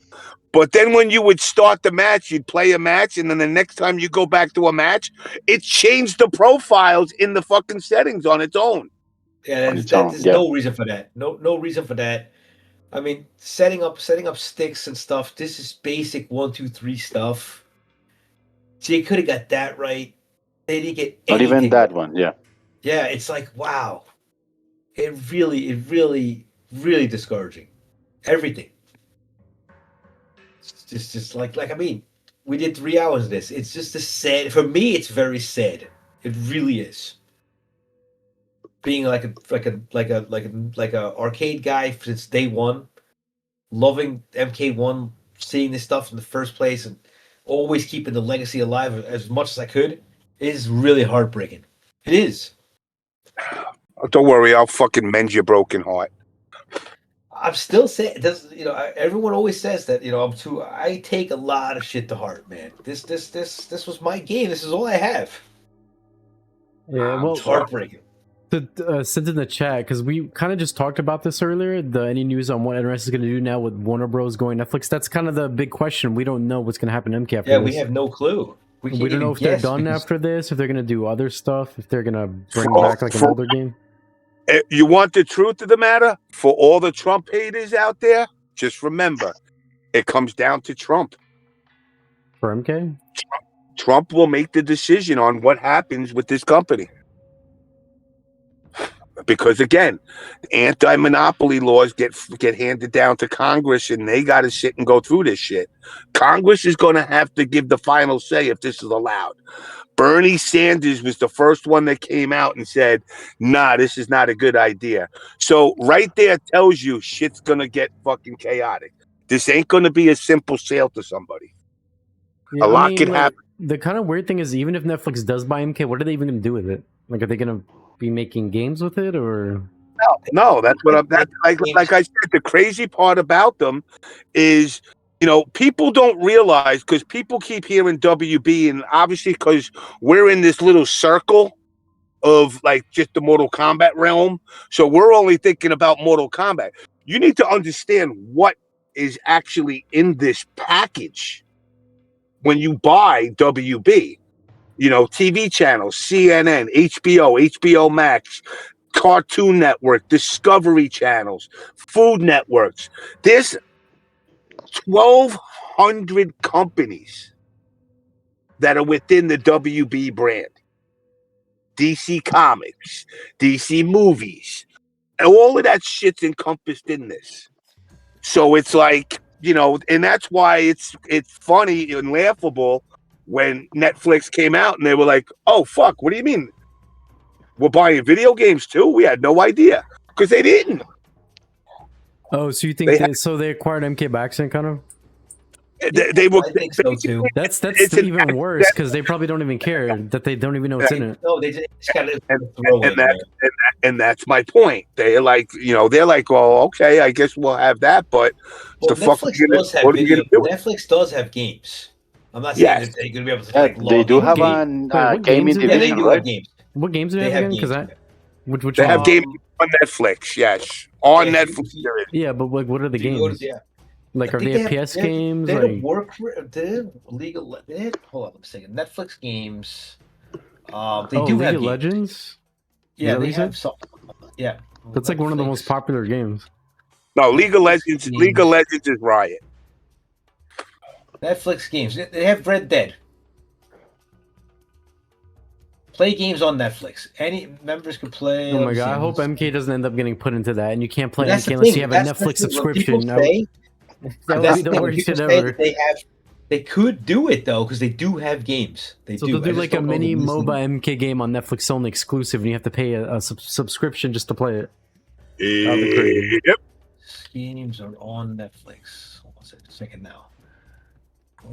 Speaker 1: But then when you would start the match, you'd play a match, and then the next time you go back to a match, it changed the profiles in the fucking settings on its own.
Speaker 5: Yeah, there's no reason for that. No reason for that. I mean, setting up sticks and stuff. This is basic 1, 2, 3 stuff. So you could have got that right. They didn't get anything.
Speaker 4: Not even that
Speaker 5: right.
Speaker 4: one. Yeah.
Speaker 5: Yeah, it's like wow. It really discouraging. Everything. It's just like I mean, we did 3 hours of this. It's just a sad. For me, it's very sad. It really is. Being like a arcade guy since day one, loving MK1, seeing this stuff in the first place, and always keeping the legacy alive as much as I could, is really heartbreaking. It is.
Speaker 1: Don't worry, I'll fucking mend your broken heart.
Speaker 5: I'm still saying this. Everyone always says that. I take a lot of shit to heart, man. This was my game. This is all I have.
Speaker 2: Yeah, well,
Speaker 5: it's heartbreaking.
Speaker 2: Sent in the chat because we kind of just talked about this earlier. Any news on what NRS is going to do now with Warner Bros. Going Netflix? That's kind of the big question. We don't know what's going to happen to MK after this.
Speaker 5: We have no clue. We
Speaker 2: don't know if they're done after this, if they're going to do other stuff, if they're going to bring back like an older game.
Speaker 1: You want the truth of the matter? For all the Trump haters out there, just remember, it comes down to Trump.
Speaker 2: For MK?
Speaker 1: Trump will make the decision on what happens with this company. because again, anti-monopoly laws get handed down to Congress, and they got to sit and go through this shit. Congress is going to have to give the final say if this is allowed. Bernie Sanders was the first one that came out and said, nah, this is not a good idea. So right there tells you shit's going to get fucking chaotic. This ain't going to be a simple sale to somebody.
Speaker 2: Yeah,
Speaker 1: A lot can happen.
Speaker 2: The kind of weird thing is, even if Netflix does buy MK, what are they even going to do with it? Like, are they going to be making games with it, or?
Speaker 1: No, that's what I'm. That's like I said. The crazy part about them is, people don't realize, because people keep hearing WB, and obviously because we're in this little circle of like just the Mortal Kombat realm, so we're only thinking about Mortal Kombat. You need to understand what is actually in this package when you buy WB. TV channels, CNN, HBO Max, Cartoon Network, Discovery channels, food networks. There's 1,200 companies that are within the WB brand. DC Comics, DC Movies, and all of that shit's encompassed in this. So it's like, and that's why it's funny and laughable when Netflix came out and they were like, oh, fuck, what do you mean? We're buying video games too? We had no idea, because they didn't.
Speaker 2: Oh, so you think so they acquired MK by accident, kind of?
Speaker 1: They were.
Speaker 5: I think so too.
Speaker 2: That's even worse, because they probably don't even care that they don't even know what's in it.
Speaker 5: No, they just got to throw it.
Speaker 1: And that's my point. They're like, they're like, well, okay, I guess we'll have that, but
Speaker 5: Netflix does have games. I'm not saying that they're going to be able to.
Speaker 4: They do have a gaming division, right?
Speaker 5: Games.
Speaker 2: What games do they have again? Because which
Speaker 1: they have games on Netflix. Yes, on Netflix.
Speaker 2: Yeah, but what are the games? Like, are they PS games?
Speaker 5: They
Speaker 2: like,
Speaker 5: work for legal. Hold on a second. Netflix games. They do
Speaker 2: League
Speaker 5: have
Speaker 2: of Legends.
Speaker 5: Yeah, they have some. Yeah,
Speaker 2: that's like one of the most popular games.
Speaker 1: No, League of Legends. League of Legends is Riot.
Speaker 5: Netflix games. They have Red Dead. Play games on Netflix. Any members can play.
Speaker 2: Oh my god! I hope MK doesn't end up getting put into that, and you can't play MK unless you have a Netflix subscription.
Speaker 5: That's the worst shit ever. They could do it though, because they do have games.
Speaker 2: They'll do like a mini MOBA MK game on Netflix only exclusive, and you have to pay a subscription just to play it.
Speaker 1: Yep.
Speaker 5: Games are on Netflix. Hold on a second now.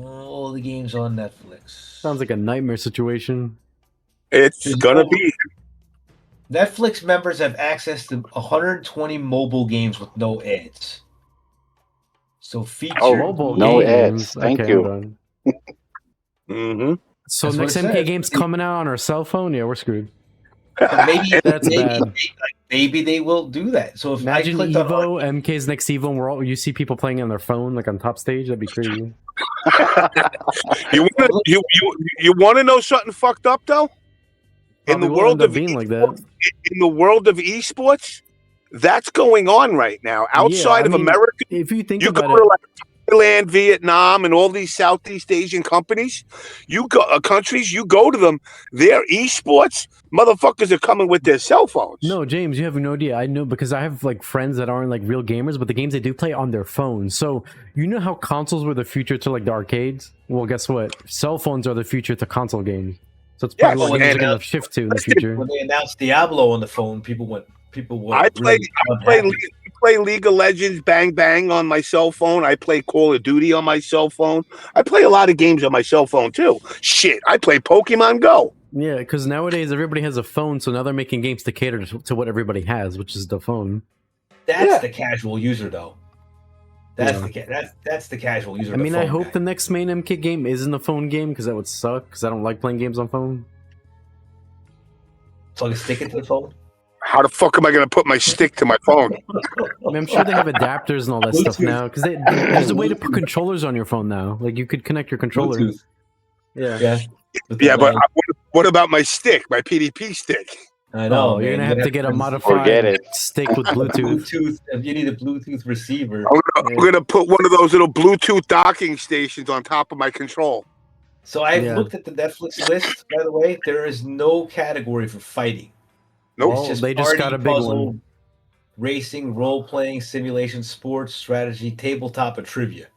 Speaker 5: All the games on Netflix.
Speaker 2: Sounds like a nightmare situation.
Speaker 1: It's gonna be.
Speaker 5: Netflix members have access to 120 mobile games with no ads. So
Speaker 2: mobile
Speaker 4: no
Speaker 2: games.
Speaker 4: ads. Thank you.
Speaker 1: Mm-hmm.
Speaker 2: So next MK game's coming out on our cell phone. Yeah, we're screwed.
Speaker 5: Maybe
Speaker 2: that's bad.
Speaker 5: Maybe they will do that. So if
Speaker 2: imagine Evo, MK's next Evo, and you see people playing on their phone like on top stage. That'd be crazy.
Speaker 1: You want to know something fucked up though? In the world of esports, that's going on right now. Outside of America,
Speaker 2: if you think
Speaker 1: you
Speaker 2: about
Speaker 1: go to like Thailand, Vietnam, and all these Southeast Asian companies, you go to them. Their esports motherfuckers are coming with their cell phones.
Speaker 2: No, James, you have no idea. I know because I have like friends that aren't like real gamers, but the games they do play on their phones. So you know how consoles were the future to like the arcades? Well, guess what? Cell phones are the future to console games. So it's probably what games are going to shift to in the future.
Speaker 5: When they announced Diablo on the phone, people went.
Speaker 1: I play League of Legends, Bang Bang on my cell phone. I play Call of Duty on my cell phone. I play a lot of games on my cell phone too. Shit, I play Pokemon Go.
Speaker 2: Yeah, because nowadays everybody has a phone, so now they're making games to cater to what everybody has, which is the phone.
Speaker 5: That's the casual user, though. That's the casual user.
Speaker 2: I mean, I hope the next main MK game isn't a phone game, because that would suck. Because I don't like playing games on phone.
Speaker 5: Plug a stick into the phone.
Speaker 1: How the fuck am I going to put my stick to my phone?
Speaker 2: I mean, I'm sure they have adapters and all that stuff now. Because there's a way to put controllers on your phone now. Like you could connect your controller.
Speaker 5: Bluetooth.
Speaker 2: Yeah.
Speaker 1: Yeah, but what about my stick, my PDP stick?
Speaker 5: I know.
Speaker 2: You're gonna have to get a modified stick with Bluetooth.
Speaker 5: You need a Bluetooth receiver.
Speaker 1: I'm gonna put one of those little Bluetooth docking stations on top of my control.
Speaker 5: So I've looked at the Netflix list. By the way, there is no category for fighting.
Speaker 1: Nope.
Speaker 2: Well,
Speaker 5: It's just
Speaker 2: they just got
Speaker 5: party,
Speaker 2: a big
Speaker 5: puzzle,
Speaker 2: one.
Speaker 5: racing, role playing, simulation, sports, strategy, tabletop, and trivia.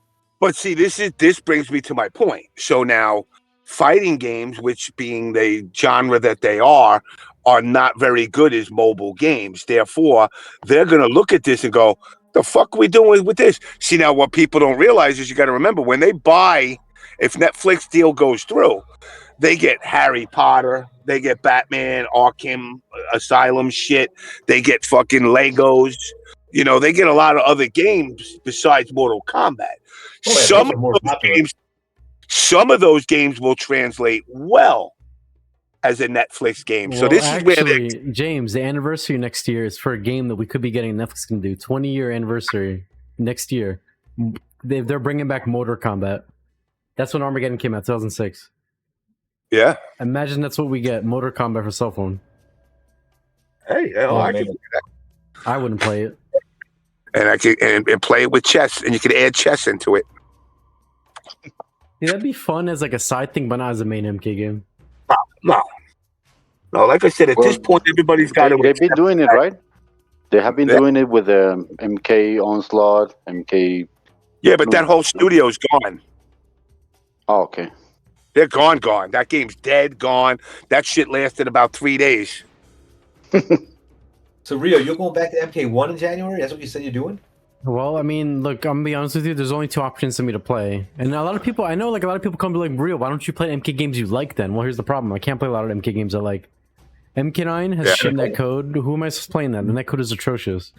Speaker 1: But see, this brings me to my point. So now, fighting games, which being the genre that they are not very good as mobile games. Therefore, they're going to look at this and go, "The fuck are we doing with this?" See, now what people don't realize is you got to remember when they buy, if Netflix deal goes through, they get Harry Potter, they get Batman, Arkham Asylum shit, they get fucking Legos. You know, they get a lot of other games besides Mortal Kombat.
Speaker 5: Oh, yeah,
Speaker 1: Some
Speaker 5: those are more popular.
Speaker 1: some of those games will translate well as a Netflix game. So
Speaker 2: Well,
Speaker 1: this is where
Speaker 2: actually, James, the anniversary next year is for a game that we could be getting. Netflix can do 20-year anniversary next year. They're bringing back Mortal Kombat. That's when Armageddon came out, 2006.
Speaker 1: yeah.
Speaker 2: Imagine that's what we get, Mortal Kombat for cell phone.
Speaker 1: Hey,
Speaker 5: Oh,
Speaker 1: I
Speaker 5: man.
Speaker 1: can,
Speaker 2: I wouldn't play it.
Speaker 1: and I can and play it with chess, and you can add chess into it.
Speaker 2: Yeah, that'd be fun as like a side thing, but not as a main MK game.
Speaker 1: No, like I said, at this point, everybody's got to.
Speaker 4: They've been doing it, right? They have been
Speaker 1: Yeah.
Speaker 4: doing it with MK Onslaught, MK.
Speaker 1: Yeah, but that whole studio's gone.
Speaker 4: Oh, okay.
Speaker 1: They're gone. That game's dead, gone. That shit lasted about 3 days.
Speaker 5: So, Rio, you're going back to MK1 in January? That's what you said you're doing?
Speaker 2: Well, I mean, look, I'm gonna be honest with you. There's only 2 options for me to play, and a lot of people, I know, like a lot of people come to like, Rio, why don't you play MK games you like? Then, well, here's the problem: I can't play a lot of MK games I like. MK9 has shit netcode. Who am I supposed to play in that? The netcode is atrocious.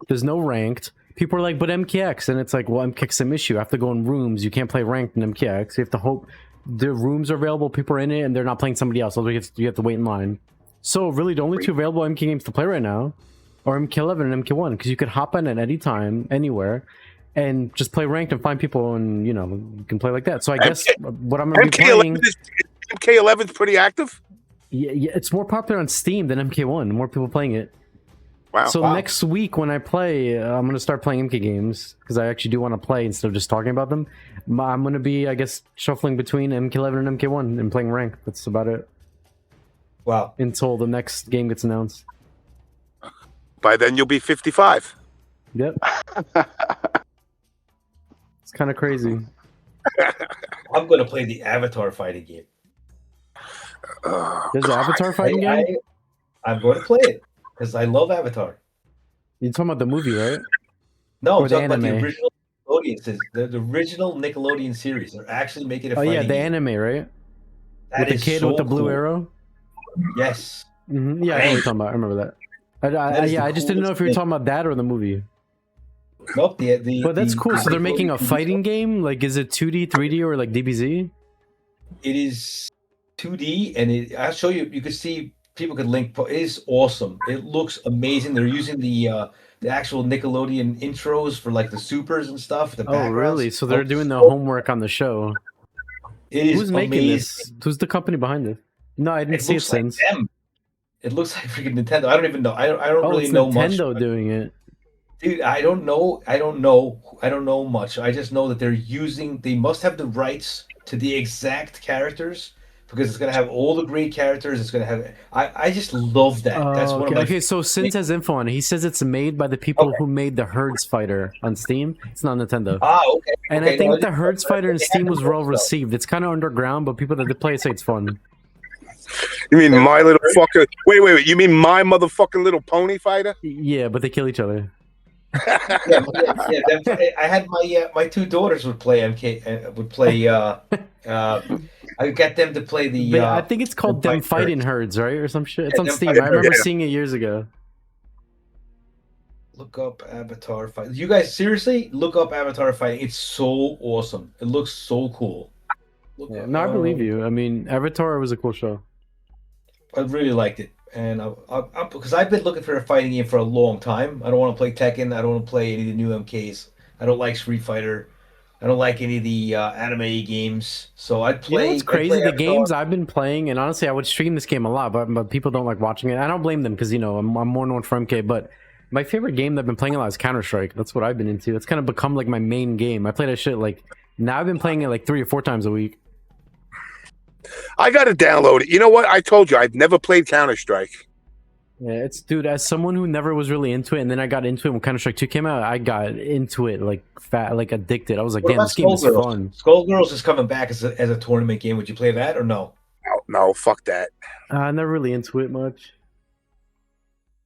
Speaker 2: There's no ranked. People are like, but MKX, and it's like, well, MKX some issue. I have to go in rooms. You can't play ranked in MKX. You have to hope the rooms are available, people are in it, and they're not playing somebody else. So you have to wait in line. So really, the only 2 available MK games to play right now are MK11 and MK1, because you could hop in at any time, anywhere, and just play ranked and find people, and you can play like that. So I guess what I'm gonna be playing.
Speaker 1: MK11's pretty active.
Speaker 2: Yeah, it's more popular on Steam than MK1. More people playing it.
Speaker 1: Wow.
Speaker 2: So next week when I play, I'm gonna start playing MK games because I actually do want to play instead of just talking about them. I'm gonna be, I guess, shuffling between MK11 and MK1 and playing rank. That's about it.
Speaker 5: Wow.
Speaker 2: Until the next game gets announced.
Speaker 1: By then you'll be 55.
Speaker 2: Yep. It's kind of crazy.
Speaker 5: I'm going to play the Avatar fighting game.
Speaker 2: There's an Avatar fighting game?
Speaker 5: I'm going to play it because I love Avatar.
Speaker 2: You're talking about the movie, right?
Speaker 5: No,
Speaker 2: Or
Speaker 5: I'm
Speaker 2: the
Speaker 5: talking about the
Speaker 2: anime?
Speaker 5: original Nickelodeon. The original Nickelodeon series. They're actually making a
Speaker 2: Oh
Speaker 5: fighting
Speaker 2: yeah, the
Speaker 5: game.
Speaker 2: anime, right?
Speaker 5: That
Speaker 2: With the
Speaker 5: is
Speaker 2: kid
Speaker 5: so
Speaker 2: with the blue
Speaker 5: cool.
Speaker 2: arrow?
Speaker 5: Yes.
Speaker 2: Yeah, I know what you're talking about. I remember that.
Speaker 5: That is the
Speaker 2: I just didn't know if you were
Speaker 5: coolest
Speaker 2: talking about that or the movie.
Speaker 5: Nope.
Speaker 2: But that's cool. So they're
Speaker 5: Nickelodeon
Speaker 2: making a
Speaker 5: TV
Speaker 2: fighting game? Like, is it 2D, 3D, or like DBZ?
Speaker 5: It is 2D, and I'll show you. You can see people could link. It is awesome. It looks amazing. They're using the actual Nickelodeon intros for like the supers and stuff. The
Speaker 2: Oh,
Speaker 5: backgrounds.
Speaker 2: really? So they're doing the homework on the show.
Speaker 5: It is
Speaker 2: Who's making
Speaker 5: amazing.
Speaker 2: this? Who's the company behind it? No, I didn't
Speaker 5: It
Speaker 2: see it
Speaker 5: looks like
Speaker 2: since.
Speaker 5: them. It looks like freaking Nintendo. I don't even know. I don't
Speaker 2: Oh,
Speaker 5: really
Speaker 2: it's
Speaker 5: know much.
Speaker 2: Nintendo doing it.
Speaker 5: Dude, I don't know much. I just know that they must have the rights to the exact characters because it's gonna have all the great characters. It's gonna have. I just love that. That's one of my.
Speaker 2: Okay, so Sins has info on it. He says it's made by the people who made the Herds Fighter on Steam. It's not Nintendo.
Speaker 5: Okay.
Speaker 2: And
Speaker 5: Okay,
Speaker 2: I think
Speaker 5: no,
Speaker 2: the Herds Fighter in
Speaker 5: they
Speaker 2: Steam
Speaker 5: had
Speaker 2: was
Speaker 5: the
Speaker 2: well
Speaker 5: stuff.
Speaker 2: received. It's kind of underground, but people that play say it's fun.
Speaker 1: You mean my little fucker? Wait. You mean my motherfucking little pony fighter?
Speaker 2: Yeah, but they kill each other.
Speaker 5: Yeah. I had my 2 daughters would play MK. Would play. I got them to play the.
Speaker 2: I think it's called
Speaker 5: the
Speaker 2: Them
Speaker 5: Fight
Speaker 2: Fighting Herds, right? Or some shit. It's
Speaker 5: Yeah,
Speaker 2: on
Speaker 5: Them
Speaker 2: Steam.
Speaker 5: Fighting
Speaker 2: I remember
Speaker 1: Herds.
Speaker 2: seeing it years ago.
Speaker 5: Look up Avatar fight. You guys seriously look up Avatar fighting. It's so awesome. It looks so cool.
Speaker 2: No, I believe you. I mean, Avatar was a cool show.
Speaker 5: I really liked it, and because I've been looking for a fighting game for a long time. I don't want to play Tekken. I don't want to play any of the new MKs. I don't like Street Fighter. I don't like any of the anime games. So I'd play.
Speaker 2: You know what's
Speaker 5: I'd play
Speaker 2: crazy? The
Speaker 5: Avatar.
Speaker 2: games I've been playing, and honestly, I would stream this game a lot, but people don't like watching it. I don't blame them because I'm more known for MK. But my favorite game that I've been playing a lot is Counter-Strike. That's what I've been into. It's kind of become like my main game. I play that shit like now. I've been playing it like 3 or 4 times a week.
Speaker 1: I got to download it. You know what? I told you I've never played Counter-Strike.
Speaker 2: Yeah, it's dude. As someone who never was really into it, and then I got into it when Counter Strike 2 came out, I got into it like addicted. I was like,
Speaker 5: What
Speaker 2: damn,
Speaker 5: about
Speaker 2: this game is
Speaker 5: Skullgirls?
Speaker 2: fun.
Speaker 5: Skullgirls is coming back as a tournament game. Would you play that or no?
Speaker 1: No, fuck that.
Speaker 2: I'm never really into it much.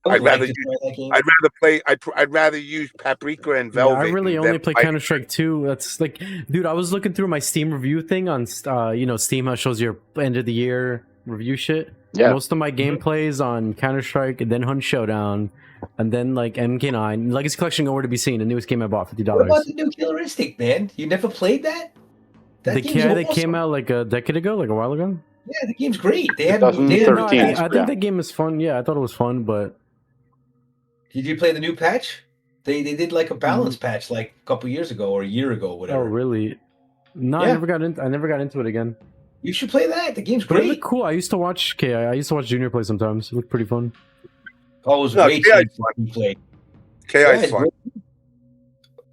Speaker 5: I would
Speaker 1: I'd
Speaker 5: like
Speaker 1: rather
Speaker 5: to try that game.
Speaker 1: I'd rather play. I'd rather use Paprika and
Speaker 2: Yeah,
Speaker 1: Velvet.
Speaker 2: I really
Speaker 1: than
Speaker 2: only play
Speaker 1: fight-
Speaker 2: Counter Strike 2. That's like, dude, I was looking through my Steam review thing on, Steam, how it shows your end of the year review shit.
Speaker 4: Yeah.
Speaker 2: Most of my gameplay is on Counter Strike, and then Hunt Showdown, and then like MK9. Legacy Collection nowhere to be seen. The newest game I bought, $50.
Speaker 5: What about the new Killer Instinct, man? You never played that?
Speaker 2: The
Speaker 5: game's
Speaker 2: KI that
Speaker 5: awesome.
Speaker 2: came out like a decade ago, like a while ago.
Speaker 5: Yeah, the game's great. They haven't.
Speaker 4: 2013.
Speaker 2: I think
Speaker 4: Yeah.
Speaker 2: that game is fun. Yeah, I thought it was fun, but
Speaker 5: Did you play the new patch? They did like a balance patch like a couple years ago or a year ago, whatever.
Speaker 2: oh really? No,
Speaker 5: Yeah.
Speaker 2: I never got into it again.
Speaker 5: You should play that. The game's
Speaker 2: But it
Speaker 5: great.
Speaker 2: looked cool. I used to watch KI. I used to watch Junior play sometimes. It looked pretty fun.
Speaker 5: Oh, it was
Speaker 1: No,
Speaker 5: way
Speaker 1: KI 's
Speaker 5: since you played.
Speaker 1: KI
Speaker 5: Yeah,
Speaker 1: is
Speaker 5: it's
Speaker 1: fun.
Speaker 5: great.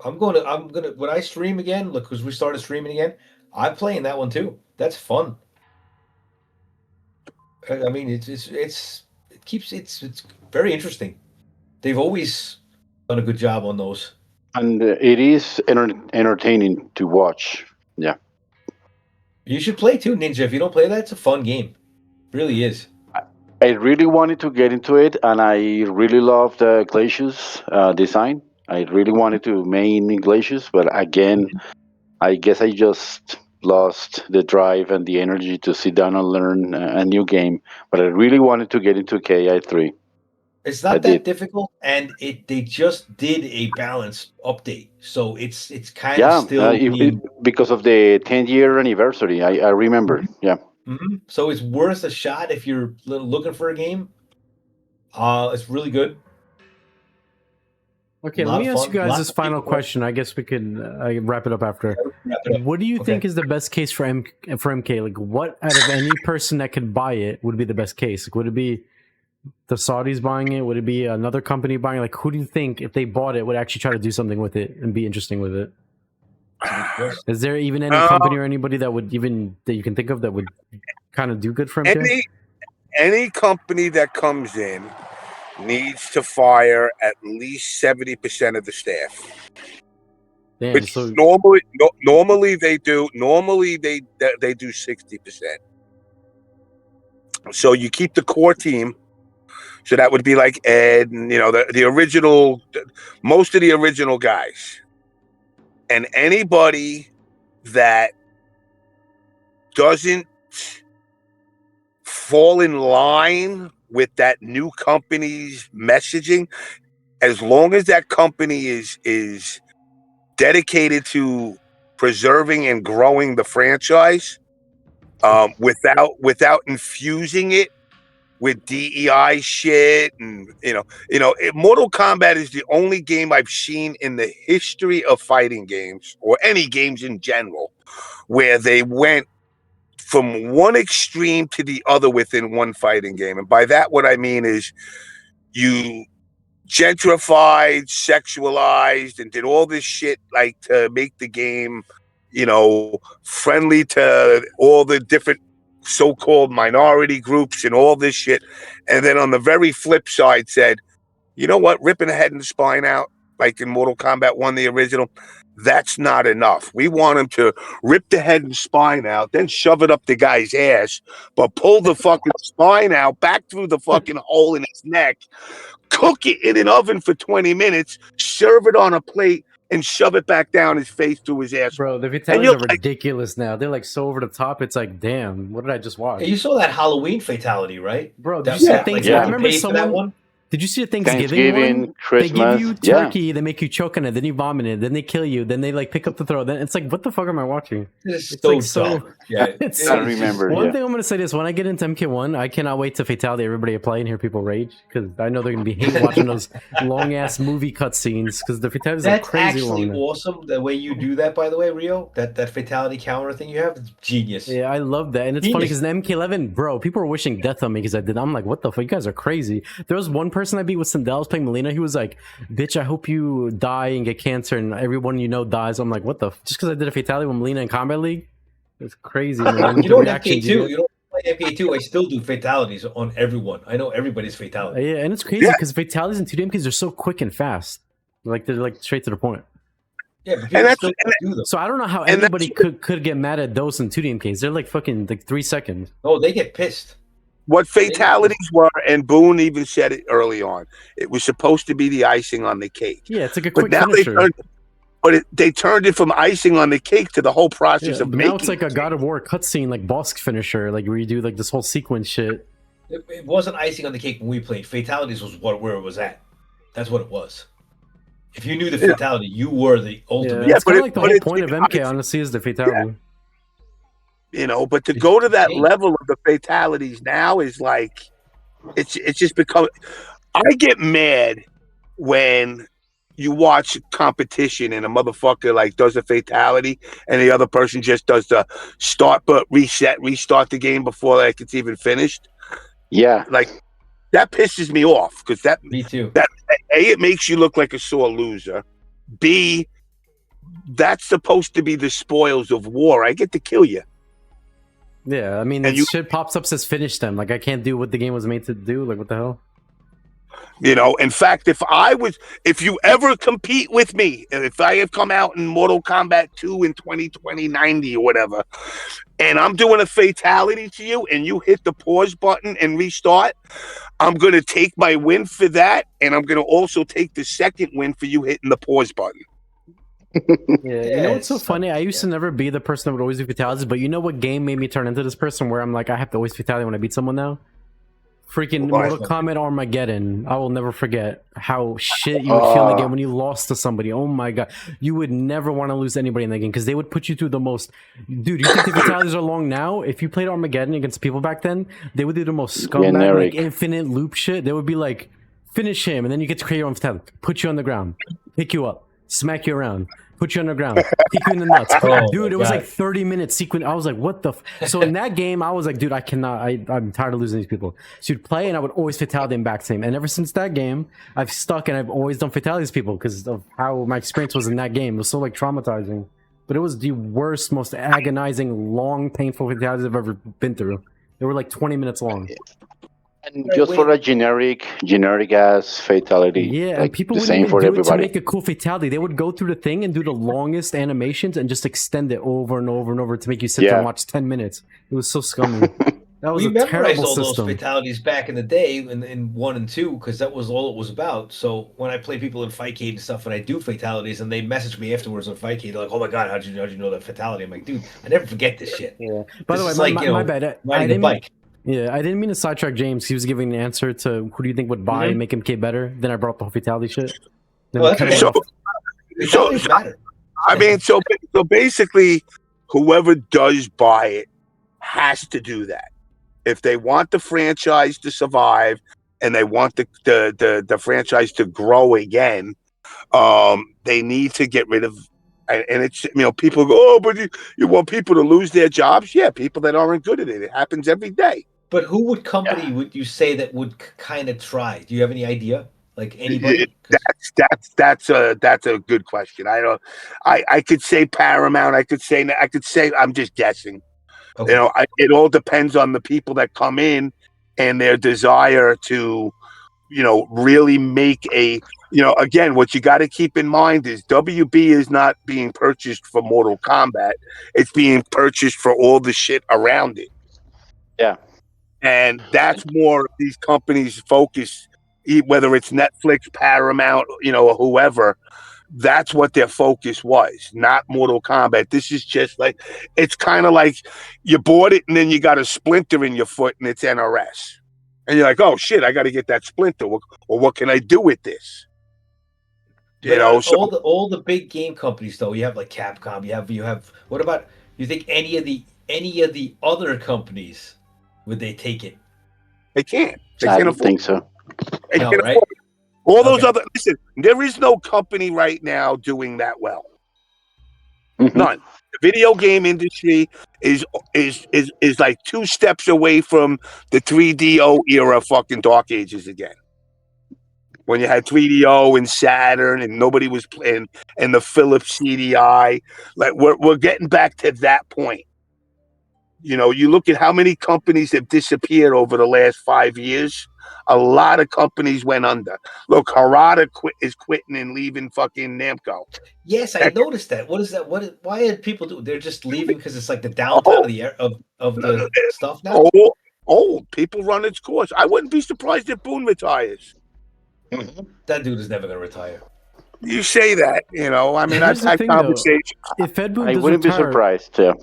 Speaker 5: I'm gonna when I stream again, look, because we started streaming again, I'm playing that one too. That's fun. I mean, it's very interesting. They've always done a good job on those.
Speaker 4: And it is entertaining to watch. Yeah.
Speaker 5: You should play too, Ninja. If you don't play that, it's a fun game. It really is.
Speaker 4: I really wanted to get into it, and I really love the Glacius design. I really wanted to main Glacius, but again, I guess I just lost the drive and the energy to sit down and learn a new game. But I really wanted to get into KI3.
Speaker 5: It's
Speaker 4: I
Speaker 5: not
Speaker 4: did.
Speaker 5: that difficult, and they just did a balance update, so it's kind
Speaker 4: Yeah,
Speaker 5: of still being,
Speaker 4: because of the 10-year anniversary, I remember. Yeah.
Speaker 5: Mhm. So it's worth a shot if you're looking for a game. It's really good.
Speaker 2: Okay,
Speaker 5: Lot
Speaker 2: let me
Speaker 5: of
Speaker 2: ask
Speaker 5: fun,
Speaker 2: you guys
Speaker 5: lots
Speaker 2: this
Speaker 5: of
Speaker 2: final
Speaker 5: people.
Speaker 2: question. I guess we can wrap it up after.
Speaker 5: Wrap it up.
Speaker 2: What do you
Speaker 5: Okay.
Speaker 2: think is the best case for MK? Like, what out of any person that could buy it would be the best case? Like, would it be the Saudis buying it? Would it be another company buying it? Like, who do you think, if they bought it, would actually try to do something with it and be interesting with it? Is there even any company or anybody that you can think of that would kind of do good for MK?
Speaker 1: Any company that comes in needs to fire at least 70% of the staff.
Speaker 2: Damn,
Speaker 1: Which
Speaker 2: so
Speaker 1: normally they do. Normally they do 60%. So you keep the core team. So that would be like Ed and the original, most of the original guys, and anybody that doesn't fall in line with that new company's messaging, as long as that company is dedicated to preserving and growing the franchise, without infusing it with DEI shit, and Mortal Kombat is the only game I've seen in the history of fighting games or any games in general where they went from one extreme to the other within one fighting game. And by that, what I mean is you gentrified, sexualized, and did all this shit like to make the game, friendly to all the different so-called minority groups and all this shit. And then on the very flip side said, you know what, ripping the head and the spine out, like in Mortal Kombat 1, the original, that's not enough. We want him to rip the head and spine out, then shove it up the guy's ass, but pull the fucking spine out back through the fucking hole in his neck, cook it in an oven for 20 minutes, serve it on a plate, and shove it back down his face to his ass.
Speaker 2: bro, the fatalities are ridiculous now. They're like so over the top. It's like, damn, what did I just watch?
Speaker 5: Hey, you saw that Halloween fatality, right?
Speaker 2: Bro,
Speaker 5: That-
Speaker 2: did you see
Speaker 4: yeah,
Speaker 2: the things?
Speaker 4: like,
Speaker 2: I remember
Speaker 5: paid for that
Speaker 2: someone.
Speaker 5: one.
Speaker 2: Did you see the Thanksgiving one?
Speaker 4: Christmas.
Speaker 2: They give you
Speaker 4: Yeah.
Speaker 2: turkey, they make you choke on it, then you vomit it, then they kill you, then they like pick up the throat. Then it's like, what the fuck am I watching?
Speaker 5: It's
Speaker 2: It's
Speaker 5: so
Speaker 2: like so-
Speaker 5: dumb. Yeah,
Speaker 2: it's
Speaker 4: I remember.
Speaker 2: One
Speaker 4: Yeah.
Speaker 2: thing I'm gonna say is when I get into MK1, I cannot wait to fatality everybody I play and hear people rage because I know they're gonna be hate watching those long ass movie cutscenes because the fatalities are
Speaker 5: That's
Speaker 2: crazy
Speaker 5: actually
Speaker 2: long. now.
Speaker 5: awesome. The way you do that, by the way, Rio, that fatality counter thing you have, is genius.
Speaker 2: Yeah, I love that, and it's funny because in MK11, bro, people were wishing death on me because I did. I'm like, what the fuck? You guys are crazy. There was one person I beat with Sindel, I was playing Melina. He was like, bitch, I hope you die and get cancer and everyone you know dies. I'm like, what the? Just because I did a fatality with Melina in Combat League? It's crazy, man.
Speaker 5: You know, in
Speaker 2: The reactions
Speaker 5: MK2,
Speaker 2: you get.
Speaker 5: you don't play MK2, I still do fatalities on everyone. I know everybody's fatality.
Speaker 2: Yeah, and it's crazy because fatalities in 2D are so quick and fast. Like they're like straight to the point.
Speaker 5: Yeah, but people still do them.
Speaker 2: So I don't know how anybody could get mad at those in 2D. They're like fucking like 3 seconds.
Speaker 5: Oh, they get pissed.
Speaker 1: What fatalities were, and Boone even said it early on, it was supposed to be the icing on the cake.
Speaker 2: Yeah, it's like a
Speaker 1: But
Speaker 2: quick
Speaker 1: now
Speaker 2: finisher.
Speaker 1: they turned it from icing on the cake to the whole process of making.
Speaker 2: Now it's like a God of War cutscene, like boss finisher, like where you do like this whole sequence shit.
Speaker 5: It wasn't icing on the cake when we played. Fatalities was where it was at. That's what it was. If you knew the fatality, you were the ultimate.
Speaker 2: Yeah, it's kind of like the whole point of MK, honestly, is the fatality.
Speaker 1: Yeah. You know, but to go to that level of the fatalities now is like, it's just become. I get mad when you watch competition and a motherfucker like does a fatality and the other person just does the restart the game before like it's even finished.
Speaker 4: Yeah,
Speaker 1: like that pisses me off because
Speaker 5: me too.
Speaker 1: That A, it makes you look like a sore loser. B, that's supposed to be the spoils of war. I get to kill you.
Speaker 2: Yeah, I mean, shit pops up says finish them. Like I can't do what the game was made to do. Like what the hell?
Speaker 1: You know, in fact, if you ever compete with me, if I have come out in Mortal Kombat 2 in 2090 or whatever, and I'm doing a fatality to you and you hit the pause button and restart, I'm going to take my win for that. And I'm going to also take the second win for you hitting the pause button.
Speaker 2: Yeah, you know what's so funny? I used to never be the person that would always do fatalities, but you know what game made me turn into this person where I'm like, I have to always fatality when I beat someone now? Freaking Mortal Kombat Armageddon. I will never forget how shit you would feel in the game when you lost to somebody. Oh my god. You would never want to lose anybody in that game because they would put you through the most... Dude, you think the fatalities are long now? If you played Armageddon against people back then, they would do the most scumbag, like infinite loop shit. They would be like, finish him, and then you get to create your own fatality. Put you on the ground. Pick you up. Smack you around. Put you underground, kick you in the nuts. Dude, it was like 30-minute sequence. I was like, what the So in that game, I was like, dude, I cannot, I'm tired of losing these people. So you'd play and I would always fatality them back to him. And ever since that game, I've stuck and I've always done fatalities people because of how my experience was in that game. It was so like traumatizing. But it was the worst, most agonizing, long, painful fatalities I've ever been through. They were like 20 minutes long.
Speaker 4: And just for a generic ass fatality.
Speaker 2: Yeah,
Speaker 4: like
Speaker 2: and people
Speaker 4: the
Speaker 2: wouldn't
Speaker 4: same
Speaker 2: even
Speaker 4: for
Speaker 2: do
Speaker 4: everybody.
Speaker 2: it to make a cool fatality. They would go through the thing and do the longest animations and just extend it over and over and over to make you sit there and watch 10 minutes. It was so scummy. That was
Speaker 5: we
Speaker 2: a terrible
Speaker 5: all
Speaker 2: system.
Speaker 5: Those fatalities back in the day in 1 and 2 because that was all it was about. So when I play people in Fightcade and stuff and I do fatalities and they message me afterwards on Fightcade, they're like, "Oh my god, how'd you know that fatality?" I'm like, "Dude, I never forget this shit."
Speaker 2: Yeah. By the way, my bad.
Speaker 5: Riding a bike.
Speaker 2: Yeah, I didn't mean to sidetrack James. He was giving an answer to who do you think would buy and make MK better. Then I brought up the whole fatality shit. Then
Speaker 5: well, matter.
Speaker 1: I mean, so basically, whoever does buy it has to do that. If they want the franchise to survive and they want the franchise to grow again, they need to get rid of. And it's, people go, oh, but you want people to lose their jobs? Yeah, people that aren't good at it. It happens every day.
Speaker 5: But who would you say that would kind of try? Do you have any idea? Like anybody?
Speaker 1: That's a good question. I could say Paramount. I could say I'm just guessing. Okay. It all depends on the people that come in and their desire to, really make a. Again, what you got to keep in mind is WB is not being purchased for Mortal Kombat. It's being purchased for all the shit around it.
Speaker 4: Yeah.
Speaker 1: And that's more these companies' focus, whether it's Netflix, Paramount, or whoever. That's what their focus was, not Mortal Kombat. This is just like, it's kind of like you bought it and then you got a splinter in your foot and it's NRS. And you're like, oh shit, I got to get that splinter. Or what can I do with this?
Speaker 5: All the big game companies though, you have like Capcom, you have what about, you think any of the other companies would they take it?
Speaker 1: They can't.
Speaker 4: I don't think so.
Speaker 1: They can't afford it. All those other, listen, there is no company right now doing that well. Mm-hmm. None. The video game industry is like 2 steps away from the 3DO era fucking Dark Ages again. When you had 3DO and Saturn and nobody was playing, and the Philips CDI, like we're getting back to that point. You know, you look at how many companies have disappeared over the last 5 years. A lot of companies went under. Look, Harada is quitting and leaving fucking Namco.
Speaker 5: Yes, I noticed that. What is that? Why did people do? They're just leaving because it's like the downtime of the of the stuff now.
Speaker 1: Old people run its course. I wouldn't be surprised if Boone retires.
Speaker 5: That dude is never gonna retire.
Speaker 1: You say that, you know. I mean, I've had conversations.
Speaker 2: If Ed Boon
Speaker 4: I
Speaker 2: does
Speaker 4: wouldn't
Speaker 2: retire,
Speaker 4: be surprised. Yeah.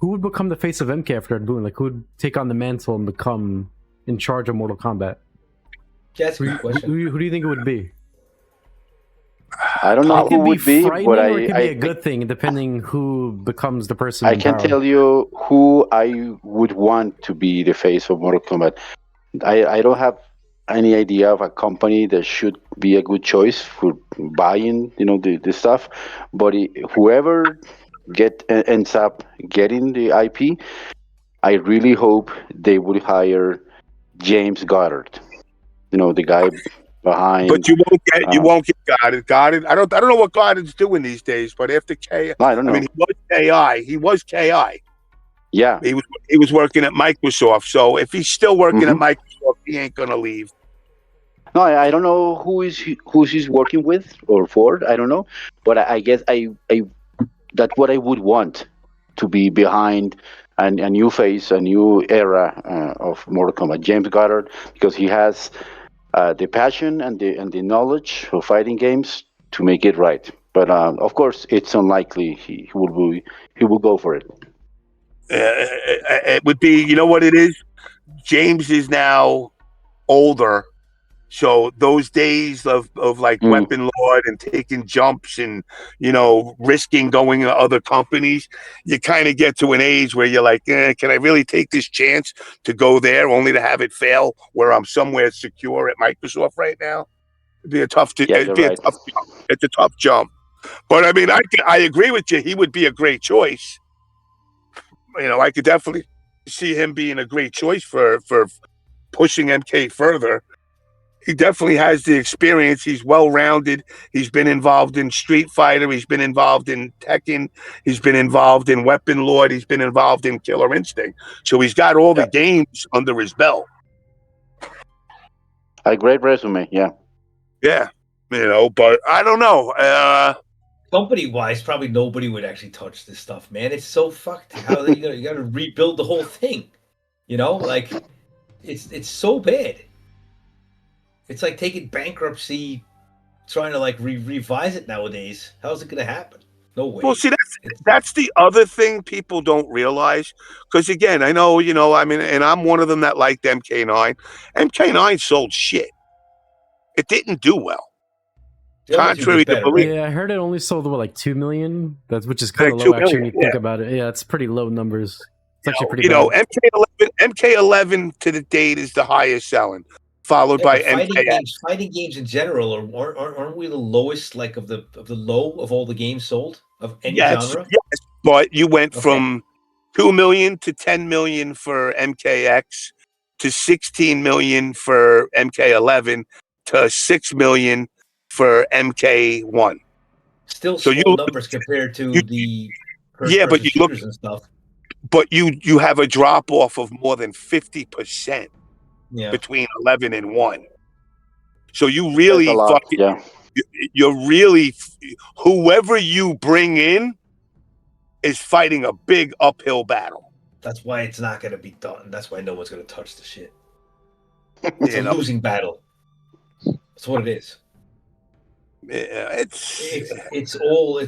Speaker 2: who would become the face of MK after Ed Boon? Like, who would take on the mantle and become in charge of Mortal Kombat?
Speaker 5: That's a good question.
Speaker 2: Who do you think it would be?
Speaker 4: I don't know
Speaker 2: It
Speaker 4: who
Speaker 2: could be
Speaker 4: would be,
Speaker 2: frightening
Speaker 4: but
Speaker 2: or it could be
Speaker 4: I
Speaker 2: a good thing, depending who becomes the person.
Speaker 4: I
Speaker 2: in
Speaker 4: can
Speaker 2: power.
Speaker 4: tell you who I would want to be the face of Mortal Kombat. I don't have any idea of a company that should be a good choice for buying, you know, the stuff. But whoever ends up getting the IP, I really hope they would hire James Goddard. You know, the guy behind.
Speaker 1: But you won't get Goddard. Goddard. I don't know what Goddard's doing these days. But after K,
Speaker 4: I don't know.
Speaker 1: I mean, he was KI. He was KI.
Speaker 4: Yeah.
Speaker 1: He was working at Microsoft. So if he's still working at Microsoft, he ain't gonna leave.
Speaker 4: No, I don't know who he's working with or for. I don't know, but I guess I that's what I would want to be behind a new face, a new era of Mortal Kombat. James Goddard, because he has the passion and the knowledge of fighting games to make it right. But of course, it's unlikely he will go for it.
Speaker 1: It would be, you know what it is? James is now older. So those days of like Weapon Lord and taking jumps and, you know, risking going to other companies, you kind of get to an age where you're like, can I really take this chance to go there only to have it fail where I'm somewhere secure at Microsoft right now? It'd be a tough jump. It's a tough jump. But I mean, I agree with you. He would be a great choice. You know, I could definitely see him being a great choice for pushing MK further. He definitely has the experience. He's well-rounded. He's been involved in Street Fighter. He's been involved in Tekken. He's been involved in Weapon Lord. He's been involved in Killer Instinct. So he's got all the games under his belt.
Speaker 4: A great resume, yeah.
Speaker 1: Yeah, you know, but I don't know.
Speaker 5: Company-wise, probably nobody would actually touch this stuff, man. It's so fucked. How you got to rebuild the whole thing. You know, like it's so bad. It's like taking bankruptcy, trying to like revise it nowadays. How's it going to happen? No way.
Speaker 1: Well, see, that's the other thing people don't realize. Because again, I know, you know, I mean, and I'm one of them that liked MK9. MK9 sold shit. It didn't do well. Contrary to belief.
Speaker 2: Yeah, I heard it only sold like 2 million. Which is kind of low actually when you think about it. Yeah, it's pretty low numbers. It's actually pretty bad.
Speaker 1: You know, MK11 to the date is the highest selling. Followed by MKX.
Speaker 5: Fighting games in general aren't we the lowest, like of the low of all the games sold of any genre?
Speaker 1: Yes, but you went from 2 million to 10 million for MKX to 16 million for MK11 to 6 million for MK1.
Speaker 5: Still small numbers compared to the
Speaker 1: but you look
Speaker 5: and stuff.
Speaker 1: But you have a drop off of more than 50%. Between 11 and 1. So you really you're really, whoever you bring in is fighting a big uphill battle.
Speaker 5: That's why it's not going to be done. That's why no one's going to touch the shit. It's a losing battle. That's what it is. It's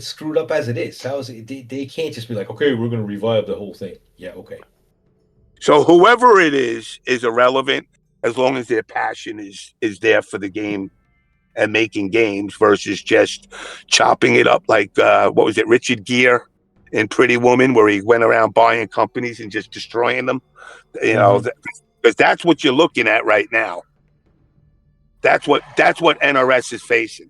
Speaker 5: screwed up as it is. How is it? They can't just be like, okay, we're going to revive the whole thing. Yeah, okay.
Speaker 1: So whoever it is irrelevant as long as their passion is there for the game and making games versus just chopping it up like what was it, Richard Gere in Pretty Woman, where he went around buying companies and just destroying them. You know, because that's what you're looking at right now. That's what NRS is facing.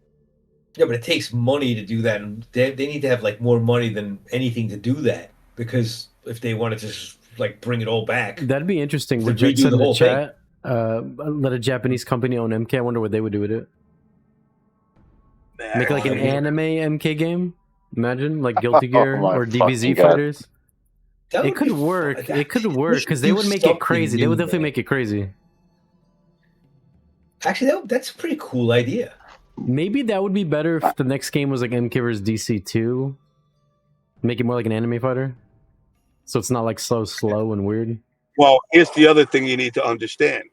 Speaker 5: Yeah, but it takes money to do that, and they need to have like more money than anything to do that, because if they wanted to just like bring it all back,
Speaker 2: that'd be interesting. Would you said in the chat, let a Japanese company own MK? I wonder what they would do with it. Make like an anime MK game. Imagine like Guilty Gear or DBZ Fighters. It could work. It could work because they would make it crazy. They would definitely make it crazy.
Speaker 5: Actually, that's a pretty cool idea.
Speaker 2: Maybe that would be better if the next game was like MK vs DC 2. Make it more like an anime fighter, so it's not like so slow and weird.
Speaker 1: Well, here's the other thing you need to understand.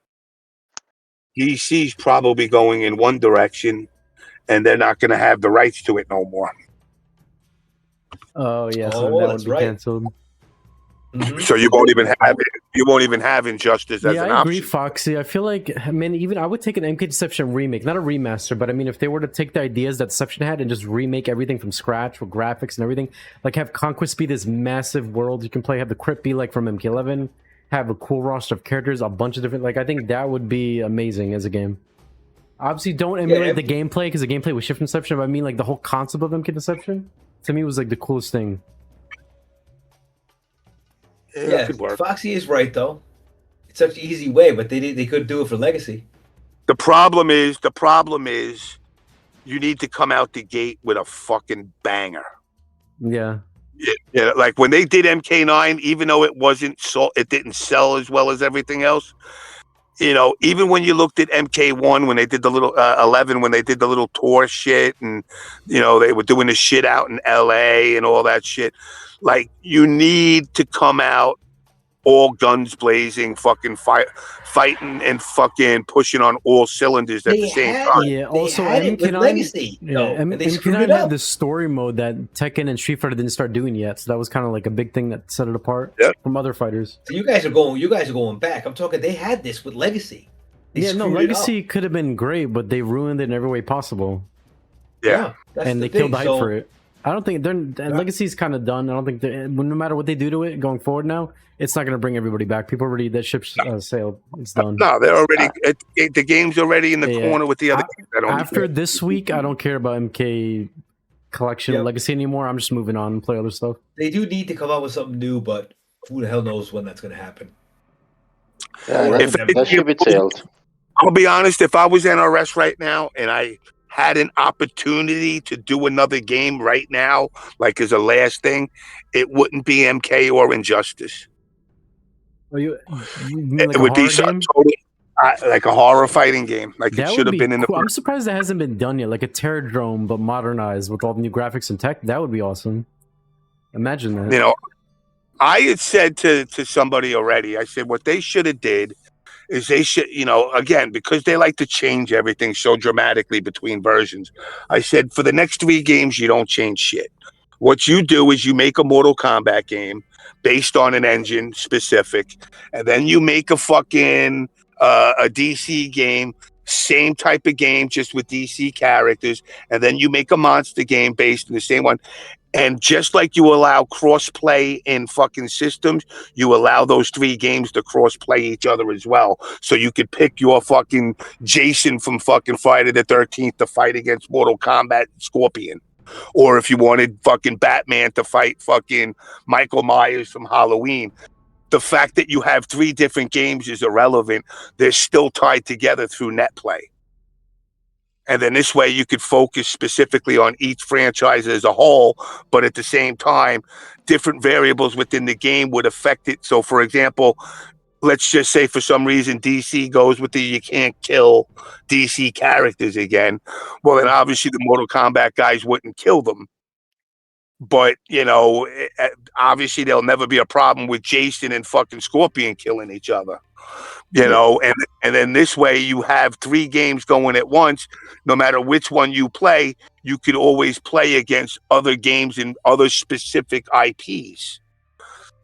Speaker 1: DC's probably going in one direction, and they're not going to have the rights to it no more.
Speaker 2: Oh yeah, so that would be canceled.
Speaker 5: Mm-hmm.
Speaker 1: So you won't even have it. You won't even have Injustice as an
Speaker 2: I agree,
Speaker 1: option.
Speaker 2: Foxy. I feel like, I mean, even I would take an MK Deception remake, not a remaster, but I mean, if they were to take the ideas that Deception had and just remake everything from scratch with graphics and everything, like have Conquest be this massive world you can play, have the Crypt be like from MK11, have a cool roster of characters, a bunch of different, like I think that would be amazing as a game. Obviously, don't emulate the gameplay because the gameplay was shift from Deception, but I mean, like the whole concept of MK Deception to me was like the coolest thing.
Speaker 5: Yeah, Foxy is right though. It's such an easy way, but they could do it for Legacy.
Speaker 1: The problem is, you need to come out the gate with a fucking banger.
Speaker 2: Yeah.
Speaker 1: Yeah, like when they did MK9, even though it didn't sell as well as everything else. You know, even when you looked at MK1, when they did the little 11, when they did the little tour shit, and you know they were doing the shit out in LA and all that shit. Like, you need to come out all guns blazing, fucking fighting and fucking pushing on all cylinders at the same time.
Speaker 2: Yeah, also MK9
Speaker 5: Legacy.
Speaker 2: MK9 had this story mode that Tekken and Street Fighter didn't start doing yet, so that was kind of like a big thing that set it apart from other fighters.
Speaker 5: So you guys are going back. I'm talking. They had this with Legacy.
Speaker 2: Legacy could have been great, but they ruined it in every way possible.
Speaker 1: Yeah,
Speaker 2: and they killed the hype for it. I don't think Legacy's kind of done. I don't think no matter what they do to it going forward now, it's not going to bring everybody back. People already that ship's sailed. It's done.
Speaker 1: No, they're already the game's already in the corner with the other games.
Speaker 2: After this week, I don't care about MK Collection Legacy anymore. I'm just moving on and play other stuff.
Speaker 5: They do need to come out with something new, but who the hell knows when that's going to happen?
Speaker 4: That ship it sailed.
Speaker 1: I'll be honest. If I was NRS right now and I had an opportunity to do another game right now, like as a last thing, it wouldn't be MK or Injustice. It would be totally like a horror fighting game. Like that it should have been in the.
Speaker 2: I'm surprised that hasn't been done yet. Like a Terradrome, but modernized with all the new graphics and tech. That would be awesome. Imagine that.
Speaker 1: You know, I had said to somebody already. I said what they should have did is they should, you know, again, because they like to change everything so dramatically between versions. I said, for the next 3 games, you don't change shit. What you do is you make a Mortal Kombat game based on an engine specific, and then you make a fucking a DC game, same type of game, just with DC characters, and then you make a monster game based on the same one. And just like you allow cross-play in fucking systems, you allow those 3 games to cross-play each other as well. So you could pick your fucking Jason from fucking Friday the 13th to fight against Mortal Kombat Scorpion. Or if you wanted fucking Batman to fight fucking Michael Myers from Halloween. The fact that you have 3 different games is irrelevant. They're still tied together through net play. And then this way you could focus specifically on each franchise as a whole, but at the same time, different variables within the game would affect it. So, for example, let's just say for some reason DC goes with you can't kill DC characters again. Well, then obviously the Mortal Kombat guys wouldn't kill them. But, you know, obviously there'll never be a problem with Jason and fucking Scorpion killing each other. You know, and then this way you have 3 games going at once. No matter which one you play, you could always play against other games and other specific IPs.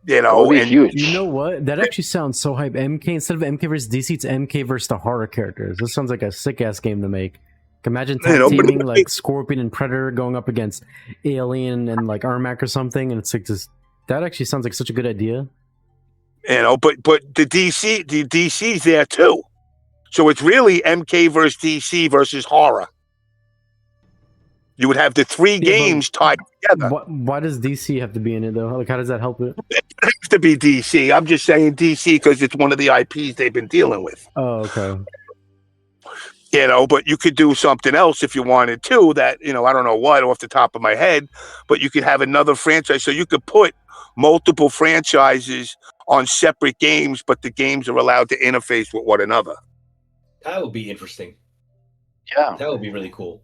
Speaker 1: You know, and
Speaker 4: huge.
Speaker 2: You know what? That actually sounds so hype. MK, instead of MK versus DC, it's MK versus the horror characters. This sounds like a sick ass game to make. Imagine teaming like Scorpion and Predator going up against Alien and like Ermac or something, and it's like this. That actually sounds like such a good idea.
Speaker 1: You know, but the DC's there too, so it's really MK versus DC versus horror. You would have the 3 games tied together.
Speaker 2: Why does DC have to be in it though? Like, how does that help it?
Speaker 1: It has to be DC. I'm just saying DC because it's one of the IPs they've been dealing with.
Speaker 2: Oh, okay.
Speaker 1: You know, but you could do something else if you wanted to. That, you know, I don't know what off the top of my head, but you could have another franchise. So you could put multiple franchises on separate games, but the games are allowed to interface with one another.
Speaker 5: That would be interesting.
Speaker 4: Yeah,
Speaker 5: That would be really cool.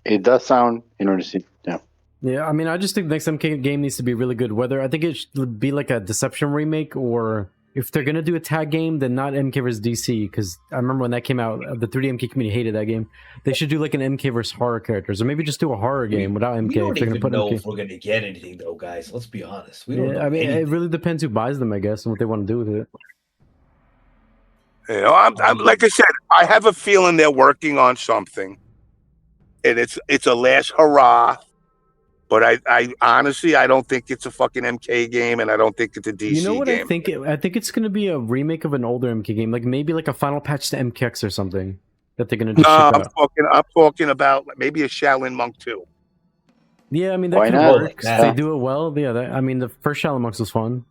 Speaker 4: it does sound interesting. Yeah.
Speaker 2: Yeah, I mean, I just think the next MK game needs to be really good. Whether I think it should be like a Deception remake, or if they're gonna do a tag game, then not MK vs DC. Because I remember when that came out, the 3D MK community hated that game. They should do like an MK vs horror characters, or maybe just do a horror game without MK.
Speaker 5: We don't
Speaker 2: if they're
Speaker 5: even
Speaker 2: gonna put
Speaker 5: know
Speaker 2: MK.
Speaker 5: if we're going to get anything, though, guys. Let's be honest. We don't
Speaker 2: Yeah,
Speaker 5: know
Speaker 2: I mean,
Speaker 5: anything.
Speaker 2: it really depends who buys them, I guess, and what they want to do with it.
Speaker 1: You know, I'm like I said, I have a feeling they're working on something, and it's a last hurrah. But I honestly, I don't think it's a fucking MK game, and I don't think it's a DC game.
Speaker 2: You know what I think? I think it's going to be a remake of an older MK game, like maybe like a final patch to MKX or something that they're going to just ship out.
Speaker 1: I'm talking about maybe a Shaolin Monk 2.
Speaker 2: Yeah, I mean that
Speaker 4: Why
Speaker 2: could
Speaker 4: not?
Speaker 2: work.
Speaker 5: Like that.
Speaker 2: If they do it well. Yeah, I mean the first Shaolin Monks was fun.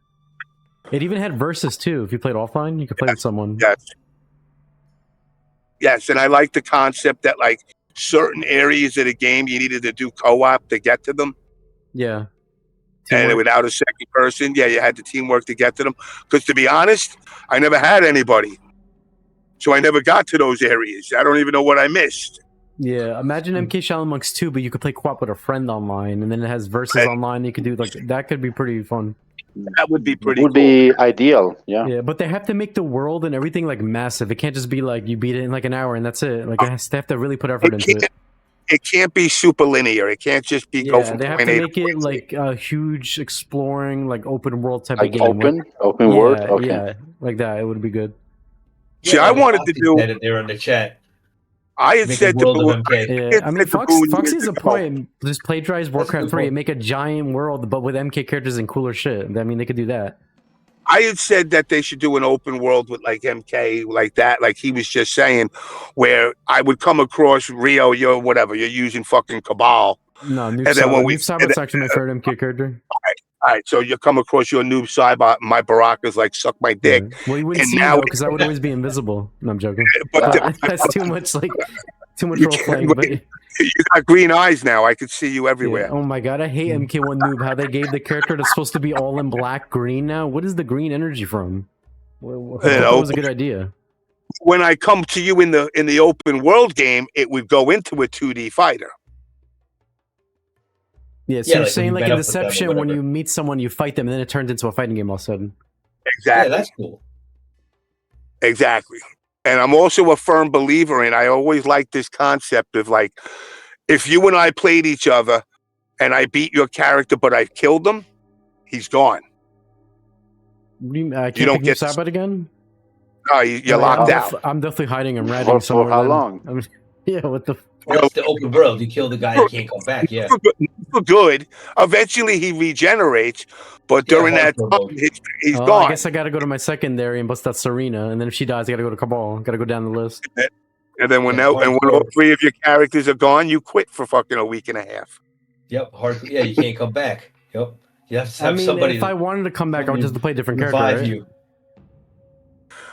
Speaker 2: It even had versus too. If you played offline, you could play with someone.
Speaker 1: Yes, and I like the concept that like certain areas of the game you needed to do co-op to get to them.
Speaker 2: Yeah.
Speaker 1: And
Speaker 2: Teamwork.
Speaker 1: without a second person, yeah, you had the teamwork to get to them. Because to be honest, I never had anybody. So I never got to those areas. I don't even know what I missed.
Speaker 2: Yeah, imagine MK Shaolin Monks 2, but you could play co-op with a friend online, and then it has versus
Speaker 1: Right.
Speaker 2: online. You could do like that. Could be pretty fun.
Speaker 1: That would be pretty
Speaker 4: Would
Speaker 1: cool.
Speaker 4: be ideal. Yeah.
Speaker 2: Yeah, but they have to make the world and everything like massive. It can't just be like you beat it in like an hour and that's it. Like they have to really put effort into it.
Speaker 1: It can't be super linear. It can't just be go
Speaker 2: Yeah,
Speaker 1: from
Speaker 2: they have
Speaker 1: point
Speaker 2: to
Speaker 1: A
Speaker 2: make
Speaker 1: to
Speaker 2: it
Speaker 1: point Z.
Speaker 2: like a huge exploring, like open world type
Speaker 4: Like
Speaker 2: of game.
Speaker 4: open world.
Speaker 2: Yeah,
Speaker 4: Okay.
Speaker 2: yeah, like that. It would be good.
Speaker 1: See, I wanted to do.
Speaker 5: Said it there in the chat.
Speaker 1: I had
Speaker 5: Make
Speaker 1: said
Speaker 5: a
Speaker 1: to
Speaker 5: world
Speaker 1: Boo,
Speaker 5: of MK.
Speaker 2: Yeah, I mean,
Speaker 1: said to
Speaker 2: Fox
Speaker 1: Boo
Speaker 2: has
Speaker 1: years
Speaker 2: a
Speaker 1: ago,
Speaker 2: point. Just plagiarize Warcraft
Speaker 5: good
Speaker 2: 3
Speaker 5: point.
Speaker 2: and make a giant world, but with MK characters and cooler shit. I mean, they could do that.
Speaker 1: I had said that they should do an open world with like MK, like that, like he was just saying, where I would come across Rio, you're whatever, you're using fucking Cabal.
Speaker 2: No, Noob
Speaker 1: And then when
Speaker 2: Saibot's actually my favorite MK character.
Speaker 1: All right, so you come across your noob Cybot, my Baraka's like suck my dick.
Speaker 2: Yeah. Well, you wouldn't
Speaker 1: And
Speaker 2: see me
Speaker 1: now
Speaker 2: though, because I would always be invisible. No, I'm joking.
Speaker 1: But
Speaker 2: But that's too much
Speaker 1: You
Speaker 2: role
Speaker 1: can't
Speaker 2: playing. But
Speaker 1: you got green eyes now. I could see you
Speaker 2: yeah.
Speaker 1: everywhere.
Speaker 2: Oh my god, I hate MK1 Noob. How they gave the character that's supposed to be all in black green now. What is the green energy from? I thought that was a good idea.
Speaker 1: When I come to you in the open world game, it would go into a 2D fighter.
Speaker 2: Yeah, so
Speaker 5: Yeah,
Speaker 2: you're
Speaker 5: like
Speaker 2: saying
Speaker 5: when
Speaker 2: like
Speaker 5: you
Speaker 2: in
Speaker 5: met up with them or
Speaker 2: Deception, when
Speaker 5: whatever.
Speaker 2: you meet someone, you fight them, and then it turns into a fighting game all of a sudden.
Speaker 5: Yeah,
Speaker 1: Exactly.
Speaker 5: that's cool.
Speaker 1: Exactly. And I'm also a firm believer in, I always like this concept of like, if you and I played each other and I beat your character, but I killed him, he's gone.
Speaker 2: I can't
Speaker 1: don't
Speaker 2: pick
Speaker 1: get
Speaker 2: Noob Saibot again?
Speaker 1: No, you're locked out.
Speaker 2: I'm definitely hiding and ratting
Speaker 4: For
Speaker 2: somewhere.
Speaker 4: how
Speaker 2: then.
Speaker 4: long?
Speaker 2: I mean, yeah, what the...
Speaker 5: Well, it's the open world. You kill the guy, he can't come back. Yeah.
Speaker 1: For good. Eventually he regenerates, but
Speaker 5: Yeah,
Speaker 1: during that
Speaker 5: hardcore
Speaker 1: time,
Speaker 5: mode.
Speaker 1: he's
Speaker 2: I
Speaker 1: gone.
Speaker 2: guess I gotta go to my secondary and bust that Serena, and then if she dies, I gotta go to Cabal. Gotta go down the list.
Speaker 1: And then when
Speaker 5: Yeah,
Speaker 1: when all
Speaker 5: hardcore.
Speaker 1: three of your characters are gone, you quit for fucking a week and a half.
Speaker 5: Yep. Hard. Yeah, you can't come back. Yep. You have to
Speaker 2: I
Speaker 5: have
Speaker 2: mean,
Speaker 5: somebody
Speaker 2: if I wanted to come back, I would just play a different character.
Speaker 5: revive
Speaker 2: Right?
Speaker 5: you.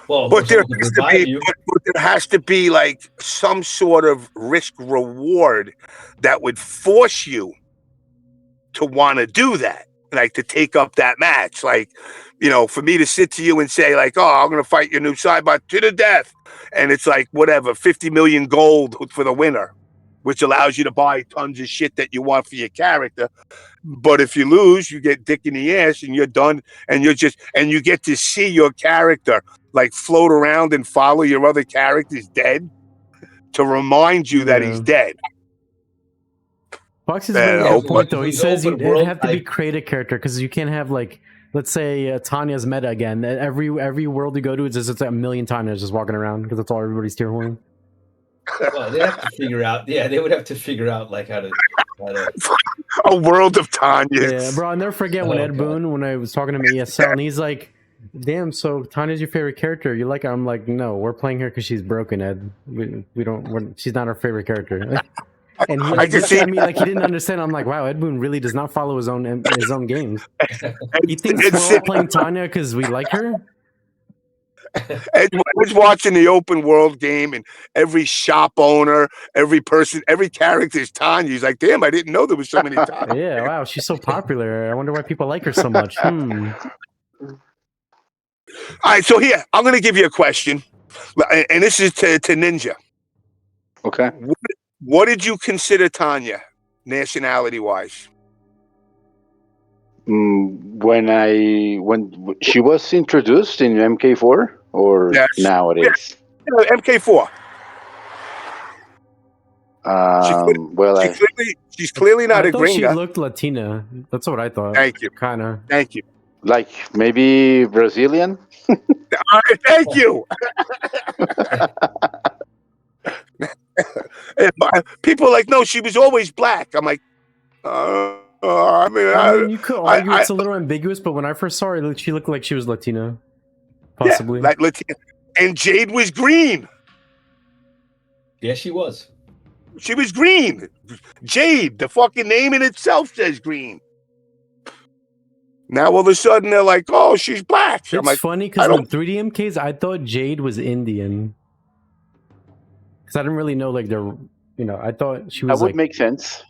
Speaker 5: Well,
Speaker 1: But there
Speaker 5: someone
Speaker 1: has
Speaker 5: could
Speaker 1: to
Speaker 5: revive
Speaker 1: be,
Speaker 5: you.
Speaker 1: but there has to be like some sort of risk reward that would force you to want to do that, like to take up that match. Like, you know, for me to sit to you and say like, "Oh, I'm gonna fight your new Cybot to the death," and it's like whatever, 50 million gold for the winner, which allows you to buy tons of shit that you want for your character. But if you lose, you get dick in the ass and you're done, and you get to see your character like float around and follow your other characters dead to remind you that he's
Speaker 2: Yeah.
Speaker 1: dead.
Speaker 2: Fox is
Speaker 1: Yeah,
Speaker 2: really on
Speaker 1: open-
Speaker 2: point though. He
Speaker 5: it's
Speaker 2: says
Speaker 5: open
Speaker 2: you'd
Speaker 5: world
Speaker 2: have to be
Speaker 5: type.
Speaker 2: create a character because you can't have like, let's say Tanya's meta again. Every world you go to, it's just a million Tanyas just walking around because that's all everybody's tier one.
Speaker 5: Well, they have to figure out. Yeah, they would have to figure out like how to.
Speaker 1: A world of Tanya.
Speaker 2: Yeah, bro, I'll never forget when
Speaker 5: Oh,
Speaker 2: Ed
Speaker 5: God.
Speaker 2: Boon, when I was talking to him at ESL, and he's like, "Damn, so Tanya's your favorite character? You like her?" I'm like, "No, we're playing her because she's broken, Ed. We don't. She's not our favorite character." And he like,
Speaker 1: can
Speaker 2: looked
Speaker 1: see-
Speaker 2: at me like he didn't understand. I'm like, "Wow, Ed Boon really does not follow his own games. He thinks
Speaker 1: And
Speaker 2: we're all
Speaker 1: sit-
Speaker 2: playing Tanya because we like her."
Speaker 1: I was watching the open world game, and every shop owner, every person, every character is Tanya. He's like, damn, I didn't know there was so many Tanya.
Speaker 2: Yeah, wow, she's so popular. I wonder why people like her so much. Hmm.
Speaker 1: All right, so here, I'm going to give you a question, and this is to Ninja.
Speaker 4: Okay.
Speaker 1: What did you consider Tanya, nationality-wise?
Speaker 4: When she was introduced in MK4 or
Speaker 1: Yes.
Speaker 4: nowadays?
Speaker 1: MK4. She's clearly not
Speaker 2: I
Speaker 1: a
Speaker 2: thought she
Speaker 1: gringa.
Speaker 2: looked Latina. That's what I thought.
Speaker 1: Thank you.
Speaker 2: Kind of.
Speaker 1: Thank you.
Speaker 4: Like maybe Brazilian.
Speaker 1: All right, thank you. People are like, no, she was always black. I'm like, I mean,
Speaker 2: you could argue it's a little ambiguous, but when I first saw her, she looked like she was Latina. Possibly.
Speaker 1: Yeah, like Latina. And Jade was green.
Speaker 5: Yeah, she was.
Speaker 1: She was green. Jade, the fucking name in itself says green. Now all of a sudden they're like, oh, she's black.
Speaker 2: It's
Speaker 1: I'm like,
Speaker 2: funny because in the 3D MKs, I thought Jade was Indian. Because I didn't really know, like, I thought she was
Speaker 4: That would
Speaker 2: like...
Speaker 4: make sense.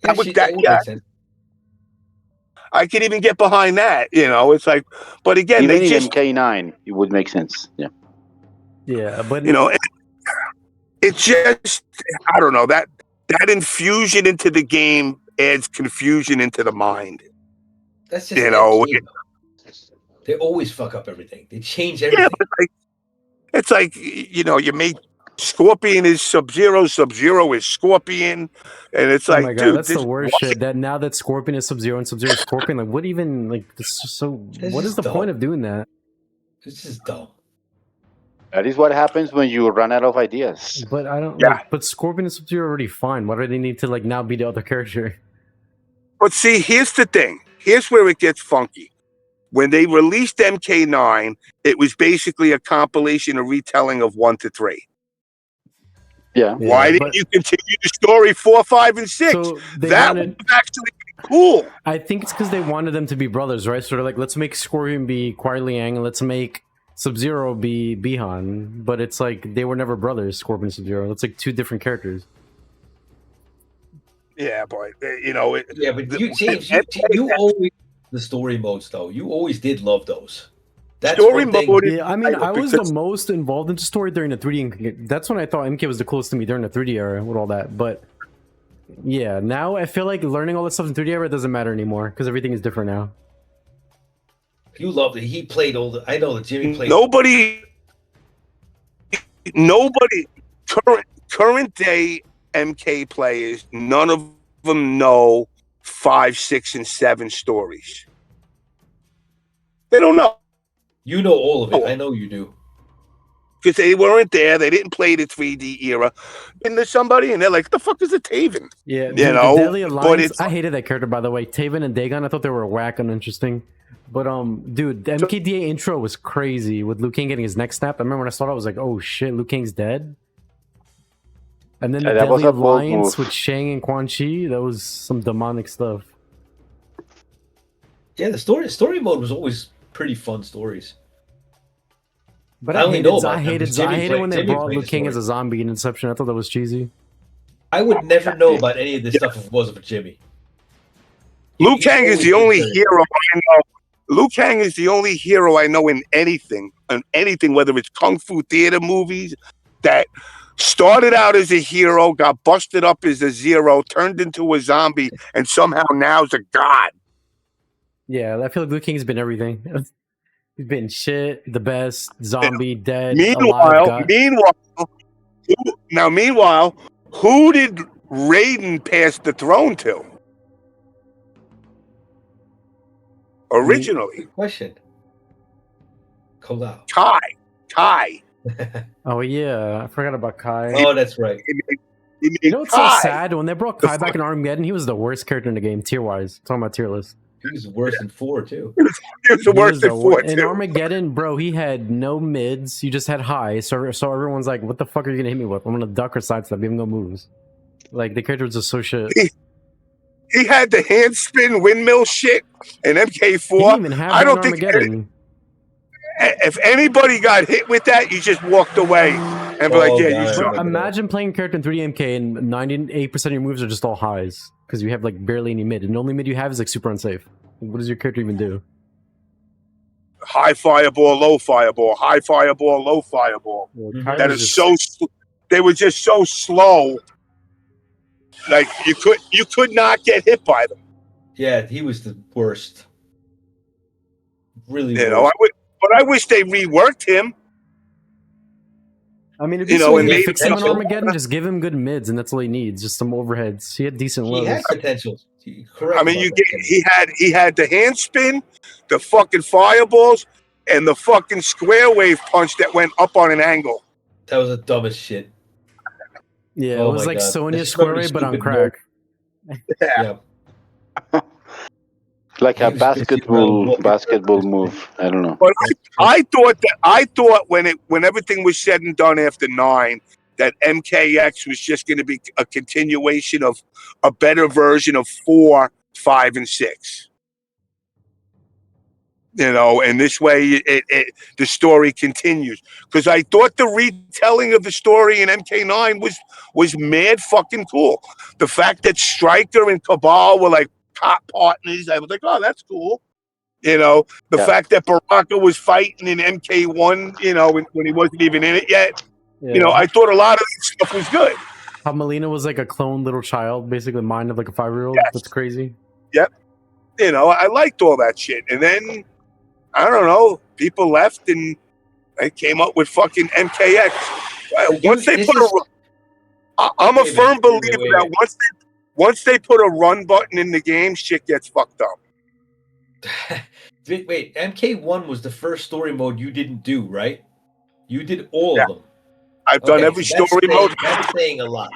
Speaker 5: Yeah,
Speaker 1: that would
Speaker 5: that would make sense.
Speaker 1: I could even get behind that. It's like, but again,
Speaker 4: Even
Speaker 1: they
Speaker 4: in
Speaker 1: just,
Speaker 4: MK9, it would make sense. Yeah.
Speaker 2: Yeah, but...
Speaker 1: it's just, I don't know, that infusion into the game adds confusion into the mind.
Speaker 5: That's just they always fuck up everything. They change everything.
Speaker 1: Yeah, but it's like you make Scorpion is Sub-Zero, Sub-Zero is Scorpion, and it's like,
Speaker 2: oh my God,
Speaker 1: dude,
Speaker 2: that's the worst shit. That now that Scorpion is Sub-Zero and Sub-Zero is Scorpion, like, what even, like, this is so... What is the point of doing that?
Speaker 5: It's just dumb.
Speaker 4: That is what happens when you run out of ideas.
Speaker 2: But I don't...
Speaker 1: Yeah.
Speaker 2: Like, but Scorpion and Sub-Zero are already fine. Why do they need to, like, now be the other character?
Speaker 1: But see, here's the thing. Here's where it gets funky. When they released MK9, it was basically a compilation, a retelling of 1 to 3.
Speaker 4: Yeah.
Speaker 1: Why didn't you continue the story 4, 5, and 6?
Speaker 2: So
Speaker 1: that was actually cool.
Speaker 2: I think it's because they wanted them to be brothers, right? Sort of like, let's make Scorpion be Kuai Liang, and let's make Sub-Zero be Bihan. But it's like, they were never brothers, Scorpion and Sub-Zero. It's like 2 different characters.
Speaker 1: Yeah, but but
Speaker 5: you, James, you always the story modes though. You always did love those. That's
Speaker 1: story mode.
Speaker 2: Yeah, I mean, I was the most involved in the story during the 3D. That's when I thought MK was the coolest to me during the 3D era with all that. But yeah, now I feel like learning all this stuff in 3D era doesn't matter anymore because everything is different now.
Speaker 5: You loved it. He played all the. I know that Jimmy played.
Speaker 1: Nobody. Current day MK players, none of them know 5, 6, and 7 stories. They don't know.
Speaker 5: You know all of it. I know you do.
Speaker 1: Because they weren't there. They didn't play the 3D era. And there's somebody, and they're like, the fuck is a Taven?
Speaker 2: Yeah, the Deadly Alliance, I hated that character, by the way. Taven and Dagon, I thought they were whack and interesting. But, dude, the MKDA intro was crazy with Liu Kang getting his neck snapped. I remember when I saw it, I was like, oh shit, Liu Kang's dead? And then the Deadly Alliance with Shang and Quan Chi, that was some demonic stuff.
Speaker 5: Yeah, the story mode was always pretty fun stories.
Speaker 2: But I hated when they brought Liu Kang as a zombie in Inception. I thought that was cheesy.
Speaker 5: I would never know about any of this stuff if it wasn't for Jimmy.
Speaker 1: Liu Kang is the only hero I know. Liu Kang is the only hero I know in anything, whether it's Kung Fu theater movies, that started out as a hero, got busted up as a zero, turned into a zombie, and somehow now is a god.
Speaker 2: Yeah, I feel like Liu Kang's been everything. He's been shit, the best, zombie, dead,
Speaker 1: Meanwhile,
Speaker 2: alive,
Speaker 1: who did Raiden pass the throne to? Originally.
Speaker 5: Good question. Kolao.
Speaker 1: Kai.
Speaker 2: Oh yeah, I forgot about Kai.
Speaker 5: Oh, that's right.
Speaker 2: You know what's so sad? When they brought Kai back in Armageddon, he was the worst character in the game, tier-wise. Talking about tier list.
Speaker 5: He was worse than 4, too.
Speaker 1: He was the worst than 4, too.
Speaker 2: In Armageddon, bro, he had no mids. You just had high. So everyone's like, what the fuck are you going to hit me with? I'm going to duck or sidestep, even go moves. Like, the character was just so shit.
Speaker 1: He had the handspin windmill shit in MK4.
Speaker 2: He didn't even have that in Armageddon.
Speaker 1: If anybody got hit with that, you just walked away and be like,
Speaker 5: Oh,
Speaker 1: yeah,
Speaker 5: God,
Speaker 1: you
Speaker 5: I
Speaker 1: suck.
Speaker 5: remember.
Speaker 2: Imagine playing a character in 3D MK and 98% of your moves are just all highs because you have like barely any mid, and the only mid you have is like super unsafe. What does your character even do?
Speaker 1: High fireball, low fireball, high fireball, low fireball.
Speaker 5: Mhm.
Speaker 1: That is so. They were just so slow. Like you could not get hit by them.
Speaker 5: Yeah, he was the worst. Really
Speaker 1: You know,
Speaker 5: worst.
Speaker 1: but I wish they reworked him.
Speaker 2: I mean, if
Speaker 1: You
Speaker 2: you
Speaker 1: know, and
Speaker 2: to
Speaker 1: maybe
Speaker 2: fix him in
Speaker 1: some-
Speaker 2: Armageddon, just give him good mids, and that's all he needs. Just some overheads. He had decent
Speaker 5: He
Speaker 2: lows.
Speaker 5: had potential. Correct.
Speaker 1: I mean,
Speaker 5: about
Speaker 1: you
Speaker 5: that,
Speaker 1: get
Speaker 5: Kenny.
Speaker 1: he had the hand spin, the fucking fireballs, and the fucking square wave punch that went up on an angle.
Speaker 5: That was the dumbest shit.
Speaker 2: Yeah,
Speaker 5: Oh
Speaker 2: it was
Speaker 5: my
Speaker 2: like
Speaker 5: God.
Speaker 2: Sonya
Speaker 5: This
Speaker 2: Square
Speaker 5: remember
Speaker 2: Ray, but on
Speaker 5: stupid
Speaker 2: crack.
Speaker 5: Yeah.
Speaker 4: Like
Speaker 5: He
Speaker 4: a
Speaker 5: was basically around
Speaker 4: basketball move. I don't know.
Speaker 1: But I thought when everything was said and done after 9, that MKX was just going to be a continuation of a better version of 4, 5, and 6. You know, and this way the story continues. Because I thought the retelling of the story in MK9 was mad fucking cool. The fact that Stryker and Cabal were like top partners, I was like, oh, that's cool. You know, the
Speaker 4: Yeah.
Speaker 1: fact that Baraka was fighting in MK1, you know, when he wasn't even in it yet.
Speaker 2: Yeah.
Speaker 1: You know, I thought a lot of this stuff was good.
Speaker 2: How Melina was like a clone little child, basically the mind of like a 5-year-old.
Speaker 1: Yes.
Speaker 2: That's crazy.
Speaker 1: You know, I liked all that shit. And then, I don't know, people left and they came up with fucking MKX. Once they put I'm a firm believer that once they put a run button in the game, shit gets fucked up.
Speaker 5: Wait, MK1 was the first story mode you didn't do, right? You did all
Speaker 1: Yeah.
Speaker 5: of them.
Speaker 1: I've done
Speaker 5: Okay,
Speaker 1: every
Speaker 5: so that's
Speaker 1: story
Speaker 5: saying-
Speaker 1: mode.
Speaker 5: That's saying a lot.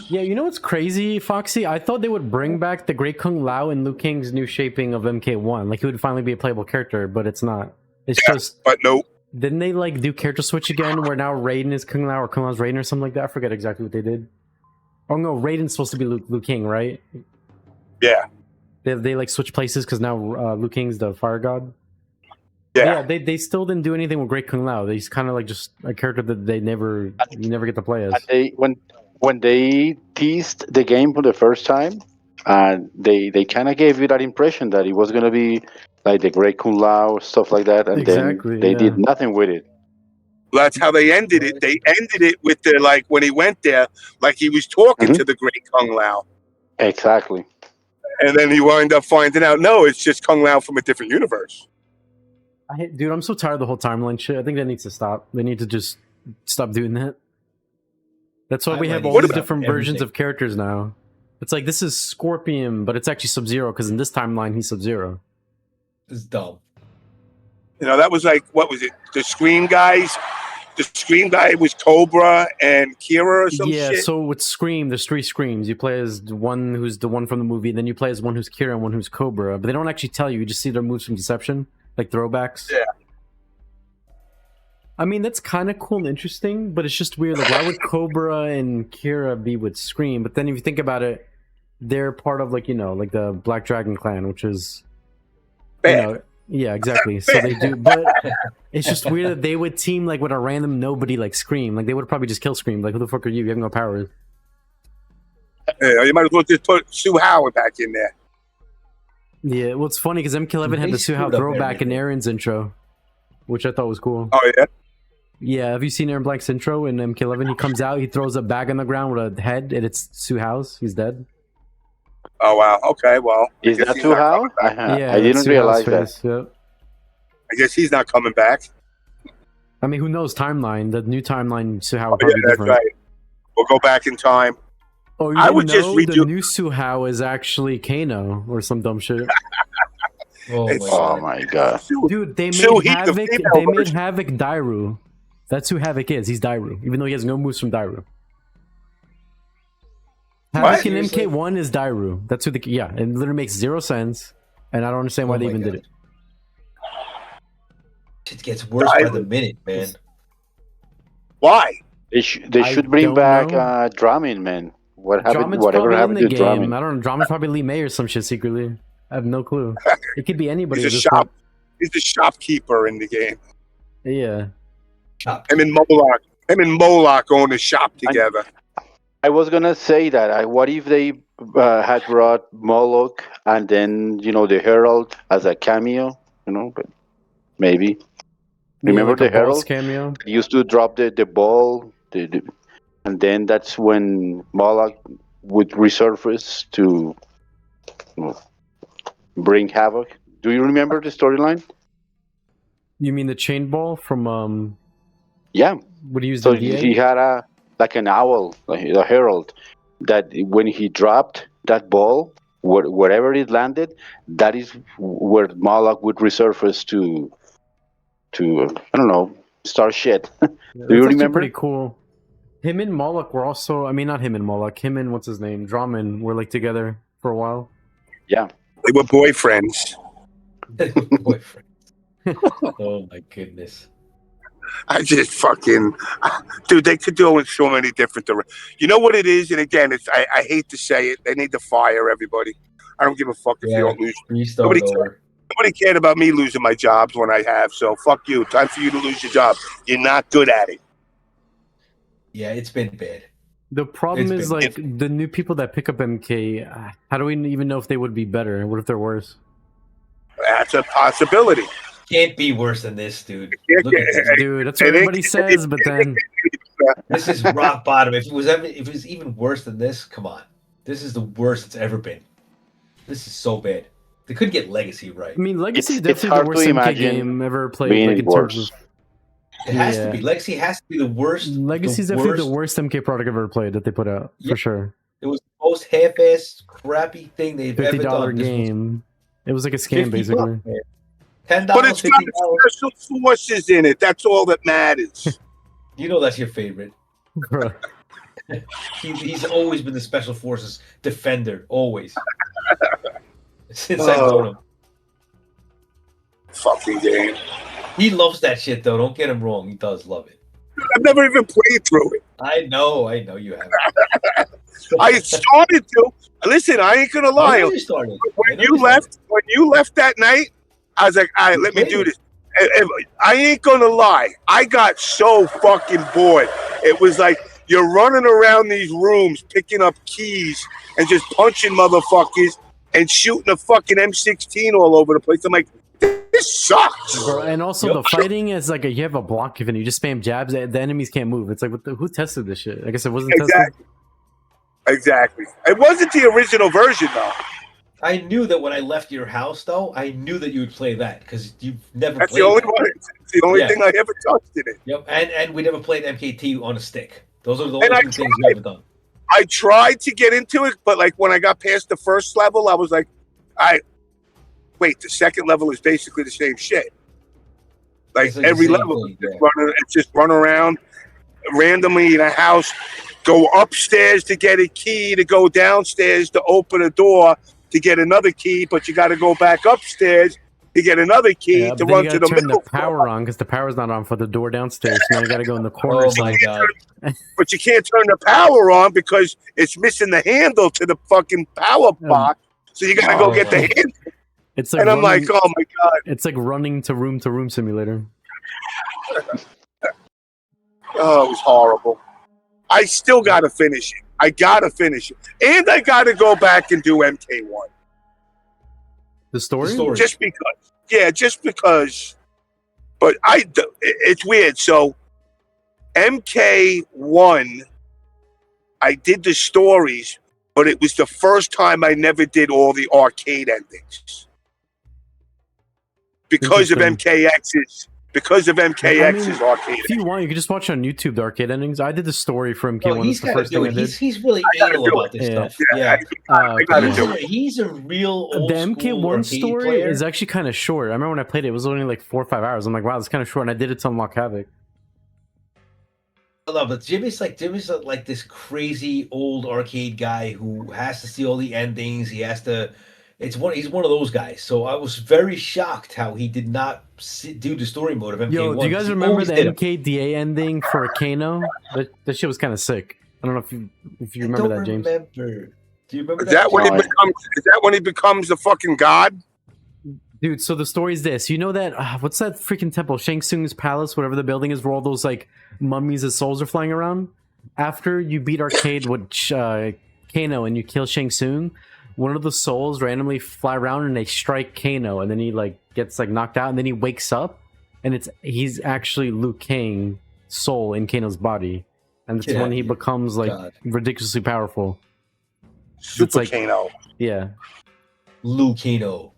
Speaker 2: Yeah, you know what's crazy, Foxy? I thought they would bring back the Great Kung Lao in Liu Kang's new shaping of MK1. Like, he would finally be a playable character, but it's not. It's just...
Speaker 1: But no,
Speaker 2: Didn't they, like, do character switch again, where now Raiden is Kung Lao, or Kung Lao's Raiden, or something like that? I forget exactly what they did. Oh, no, Raiden's supposed to be Liu Kang, right?
Speaker 1: yeah.
Speaker 2: They like, switch places, because now Liu Kang's the fire god?
Speaker 1: Yeah.
Speaker 2: They still didn't do anything with Great Kung Lao. He's kind of like just a character that you never get to play as.
Speaker 4: And when they teased the game for the first time, they kind of gave you that impression that it was gonna be like the Great Kung Lao stuff like that, and
Speaker 2: Exactly,
Speaker 4: then they
Speaker 2: yeah.
Speaker 4: did nothing with it.
Speaker 1: That's how they ended it. They ended it with the, like, when he went there, like he was talking
Speaker 4: Mhm.
Speaker 1: to the Great Kung Lao.
Speaker 4: Exactly.
Speaker 1: And then he wound up finding out, no, it's just Kung Lao from a different universe.
Speaker 2: Dude, I'm so tired of the whole timeline shit. I think that needs to stop. They need to just stop doing that. That's why we have
Speaker 5: Timeline
Speaker 2: all
Speaker 5: needs
Speaker 2: these
Speaker 5: to stop
Speaker 2: different versions
Speaker 5: everything.
Speaker 2: of characters now. It's like, this is Scorpion, but it's actually Sub-Zero, because in this timeline, he's Sub-Zero.
Speaker 5: This is dumb.
Speaker 1: You know, that was like, what was it? The Scream guys? The Scream guy was Cobra and Kira or some
Speaker 2: Yeah,
Speaker 1: shit?
Speaker 2: so with Scream, there's 3 Screams. You play as the one who's the one from the movie, then you play as one who's Kira and one who's Cobra. But they don't actually tell you. You just see their moves from Deception, like throwbacks.
Speaker 1: Yeah.
Speaker 2: I mean, that's kind of cool and interesting, but it's just weird. Like, why would Cobra and Kira be with Scream? But then if you think about it, they're part of, like, you know, like the Black Dragon clan, which is...
Speaker 1: Bad.
Speaker 2: You know, yeah, exactly. So they do, but it's just weird that they would team, like, with a random nobody like Scream. Like, they would probably just kill Scream. Like, who the fuck are you? You have no powers.
Speaker 1: Yeah, you might as well just put Sue Howard back in there.
Speaker 2: Yeah, well, it's funny because MK11 had
Speaker 5: They
Speaker 2: the Suhao
Speaker 5: screwed up
Speaker 2: throwback in
Speaker 5: everything.
Speaker 2: Aaron's intro, which I thought was cool.
Speaker 1: Oh, yeah?
Speaker 2: Yeah, have you seen Aaron Black's intro in MK11? He comes out, he throws a bag on the ground with a head, and it's Suhao's. He's dead.
Speaker 1: Oh, wow. Okay, well. I
Speaker 4: Is
Speaker 1: guess
Speaker 4: that
Speaker 1: he's
Speaker 4: too
Speaker 1: not
Speaker 4: how?
Speaker 1: coming back.
Speaker 2: Yeah,
Speaker 4: I didn't
Speaker 2: that's Suhao's
Speaker 4: realize that.
Speaker 2: face, yeah.
Speaker 1: I guess he's not coming back.
Speaker 2: I mean, who knows timeline? The new timeline Suhao
Speaker 1: Oh,
Speaker 2: would
Speaker 1: yeah,
Speaker 2: probably be
Speaker 1: that's
Speaker 2: different.
Speaker 1: right. We'll go back in time.
Speaker 2: Oh, you
Speaker 1: I
Speaker 2: didn't
Speaker 1: would just
Speaker 2: know
Speaker 1: redo-
Speaker 2: the new Suhao is actually Kano or some dumb shit.
Speaker 5: Oh
Speaker 1: It's-
Speaker 5: my
Speaker 4: Oh
Speaker 5: god.
Speaker 4: my god.
Speaker 2: Dude, they
Speaker 1: So
Speaker 2: made
Speaker 1: he- the
Speaker 2: Havoc.
Speaker 1: female
Speaker 2: They made
Speaker 1: version.
Speaker 2: Havoc Dairu. That's who Havoc is. He's Dairu, even though he has no moves from Dairu. Havoc in
Speaker 5: Seriously?
Speaker 2: MK1 is Dairu. That's who the yeah. It literally makes 0 sense, and I don't understand why
Speaker 5: Oh
Speaker 2: they
Speaker 5: my
Speaker 2: even
Speaker 5: God.
Speaker 2: did it.
Speaker 5: It gets worse by the minute, man.
Speaker 1: Why?
Speaker 4: They
Speaker 2: I
Speaker 4: should bring
Speaker 2: don't
Speaker 4: back
Speaker 2: know.
Speaker 4: Drumming, man. What happened?
Speaker 2: Drummond's
Speaker 4: Whatever
Speaker 2: probably in
Speaker 4: happened
Speaker 2: the
Speaker 4: to
Speaker 2: game.
Speaker 4: Drumming?
Speaker 2: I don't know. Drummond's probably Lee May or some shit secretly. I have no clue. It could be anybody
Speaker 1: He's
Speaker 2: at
Speaker 1: a
Speaker 2: this
Speaker 1: shop.
Speaker 2: point.
Speaker 1: He's the shopkeeper in the game.
Speaker 2: Yeah.
Speaker 1: Him and Moloch own a shop together.
Speaker 4: I was gonna say that. What if they had brought Moloch and then the Herald as a cameo? But maybe. Remember
Speaker 2: like a
Speaker 4: the
Speaker 2: boss
Speaker 4: Herald?
Speaker 2: cameo?
Speaker 4: He used to drop the ball, and then that's when Moloch would resurface to bring havoc. Do you remember the storyline?
Speaker 2: You mean the chain ball from
Speaker 4: Yeah.
Speaker 2: what he used
Speaker 4: So
Speaker 2: in DA?
Speaker 4: he had an owl, like a herald, that when he dropped that ball, wherever it landed, that is where Moloch would resurface to I don't know, start shit. Do you
Speaker 2: That's
Speaker 4: remember?
Speaker 2: pretty cool. Him and Moloch were also, I mean, not him and Moloch, him and what's his name, Drummond were like together for a while.
Speaker 4: Yeah.
Speaker 1: They were boyfriends.
Speaker 5: Boyfriend. Oh my goodness.
Speaker 1: I just fucking, dude. They could do it in so many different directions. You know what it is? And again, I hate to say it. They need to fire everybody. I don't give a fuck if you don't lose.
Speaker 5: Restart over.
Speaker 1: Nobody cared about me losing my jobs when I have. So fuck you. Time for you to lose your job. You're not good at it.
Speaker 5: Yeah, it's been bad.
Speaker 2: The problem is like the new people that pick up MK. How do we even know if they would be better? What if they're worse?
Speaker 1: That's a possibility.
Speaker 5: Can't be worse than this, dude. Look at this.
Speaker 2: Dude, that's what everybody says, but then
Speaker 5: This is rock bottom. If it was even worse than this, come on. This is the worst it's ever been. This is so bad. They couldn't get Legacy right.
Speaker 2: I mean, Legacy is
Speaker 4: It's
Speaker 2: definitely the
Speaker 4: hard
Speaker 2: worst
Speaker 4: to
Speaker 2: MK
Speaker 4: imagine
Speaker 2: game ever played.
Speaker 4: being
Speaker 2: Like in
Speaker 4: worse.
Speaker 2: terms of
Speaker 5: It has to be. Legacy has to be the worst.
Speaker 2: Legacy's definitely the worst MK product I've ever played that they put out for sure.
Speaker 5: It was the most half-assed, crappy thing they've ever
Speaker 2: $50
Speaker 5: done.
Speaker 2: game. It was like a scam basically.
Speaker 5: $10,
Speaker 1: But it's got
Speaker 5: $50.
Speaker 1: special forces in it. That's all that matters.
Speaker 5: You know that's your favorite.
Speaker 2: Bruh.
Speaker 5: He's always been the Special Forces defender. Always. Since I've known him.
Speaker 1: Fucking game.
Speaker 5: He loves that shit, though. Don't get him wrong. He does love it.
Speaker 1: I've never even played through it.
Speaker 5: I know you have.
Speaker 1: I started to. Listen, I ain't gonna lie. When you left that night, I was like, all right, let me do this. I ain't gonna lie. I got so fucking bored. It was like you're running around these rooms picking up keys and just punching motherfuckers and shooting a fucking M16 all over the place. I'm like, this sucks.
Speaker 2: Bro, and also the fighting is like you have a block even you just spam jabs, the enemies can't move. It's like who tested this shit? I guess it wasn't tested.
Speaker 1: Exactly. It wasn't the original version though.
Speaker 5: I knew that when I left your house, though, I knew that you would play that because you've never
Speaker 1: That's
Speaker 5: played
Speaker 1: the only
Speaker 5: that.
Speaker 1: one. It's the only thing I ever touched in it.
Speaker 5: Yep, and we never played MKT on a stick. Those are the only two things we've ever done.
Speaker 1: I tried to get into it, but like when I got past the first level, I was like, wait, the second level is basically the same shit. Like every level, it's just run around randomly in a house, go upstairs to get a key, to go downstairs to open a door to get another key, but you got to go back upstairs to get another key to run to the
Speaker 2: turn
Speaker 1: middle
Speaker 2: the power on because the power's not on for the door downstairs. So now you got to go in the corner.
Speaker 5: Oh my god!
Speaker 1: But you can't turn the power on because it's missing the handle to the fucking power box. So you got to go get the handle.
Speaker 2: It's like
Speaker 1: and I'm like, oh my god!
Speaker 2: It's like running to room simulator.
Speaker 1: Oh, it was horrible. I still got to finish it. I got to finish it. And I got to go back and do MK1.
Speaker 2: The story?
Speaker 1: Just because. Yeah, just because. But it's weird. So, MK1, I did the stories, but it was the first time I never did all the arcade endings. Because of MKX's arcade.
Speaker 2: If you want, you can just watch on YouTube the arcade endings. I did the story for MK1. That's the first thing I did.
Speaker 5: He's really anal about this stuff. Yeah.
Speaker 1: I gotta do it.
Speaker 5: He's a real old
Speaker 2: The MK1 story
Speaker 5: player.
Speaker 2: is actually kind of short. I remember when I played it, it was only like 4 or 5 hours. I'm like, wow, it's kind of short. And I did it to unlock Havoc.
Speaker 5: I love it. Jimmy's like this crazy old arcade guy who has to see all the endings. He has to. He's one of those guys. So I was very shocked how he did not do the story mode of MK1.
Speaker 2: Yo, do you guys remember the MKDA ending for Kano? That shit was kind of sick. I don't know if you remember that, James.
Speaker 5: Do you remember
Speaker 1: Is that when he becomes the fucking god?
Speaker 2: Dude, so the story is this. You know that what's that freaking temple? Shang Tsung's palace, whatever the building is, where all those like mummies and souls are flying around. After you beat Arcade with Kano and you kill Shang Tsung, one of the souls randomly fly around and they strike Kano, and then he like gets like knocked out, and then he wakes up, and he's actually Liu Kang's soul in Kano's body, and that's when he becomes like ridiculously powerful.
Speaker 1: Super
Speaker 2: like,
Speaker 1: Kano.
Speaker 2: Yeah.
Speaker 5: Liu Kano.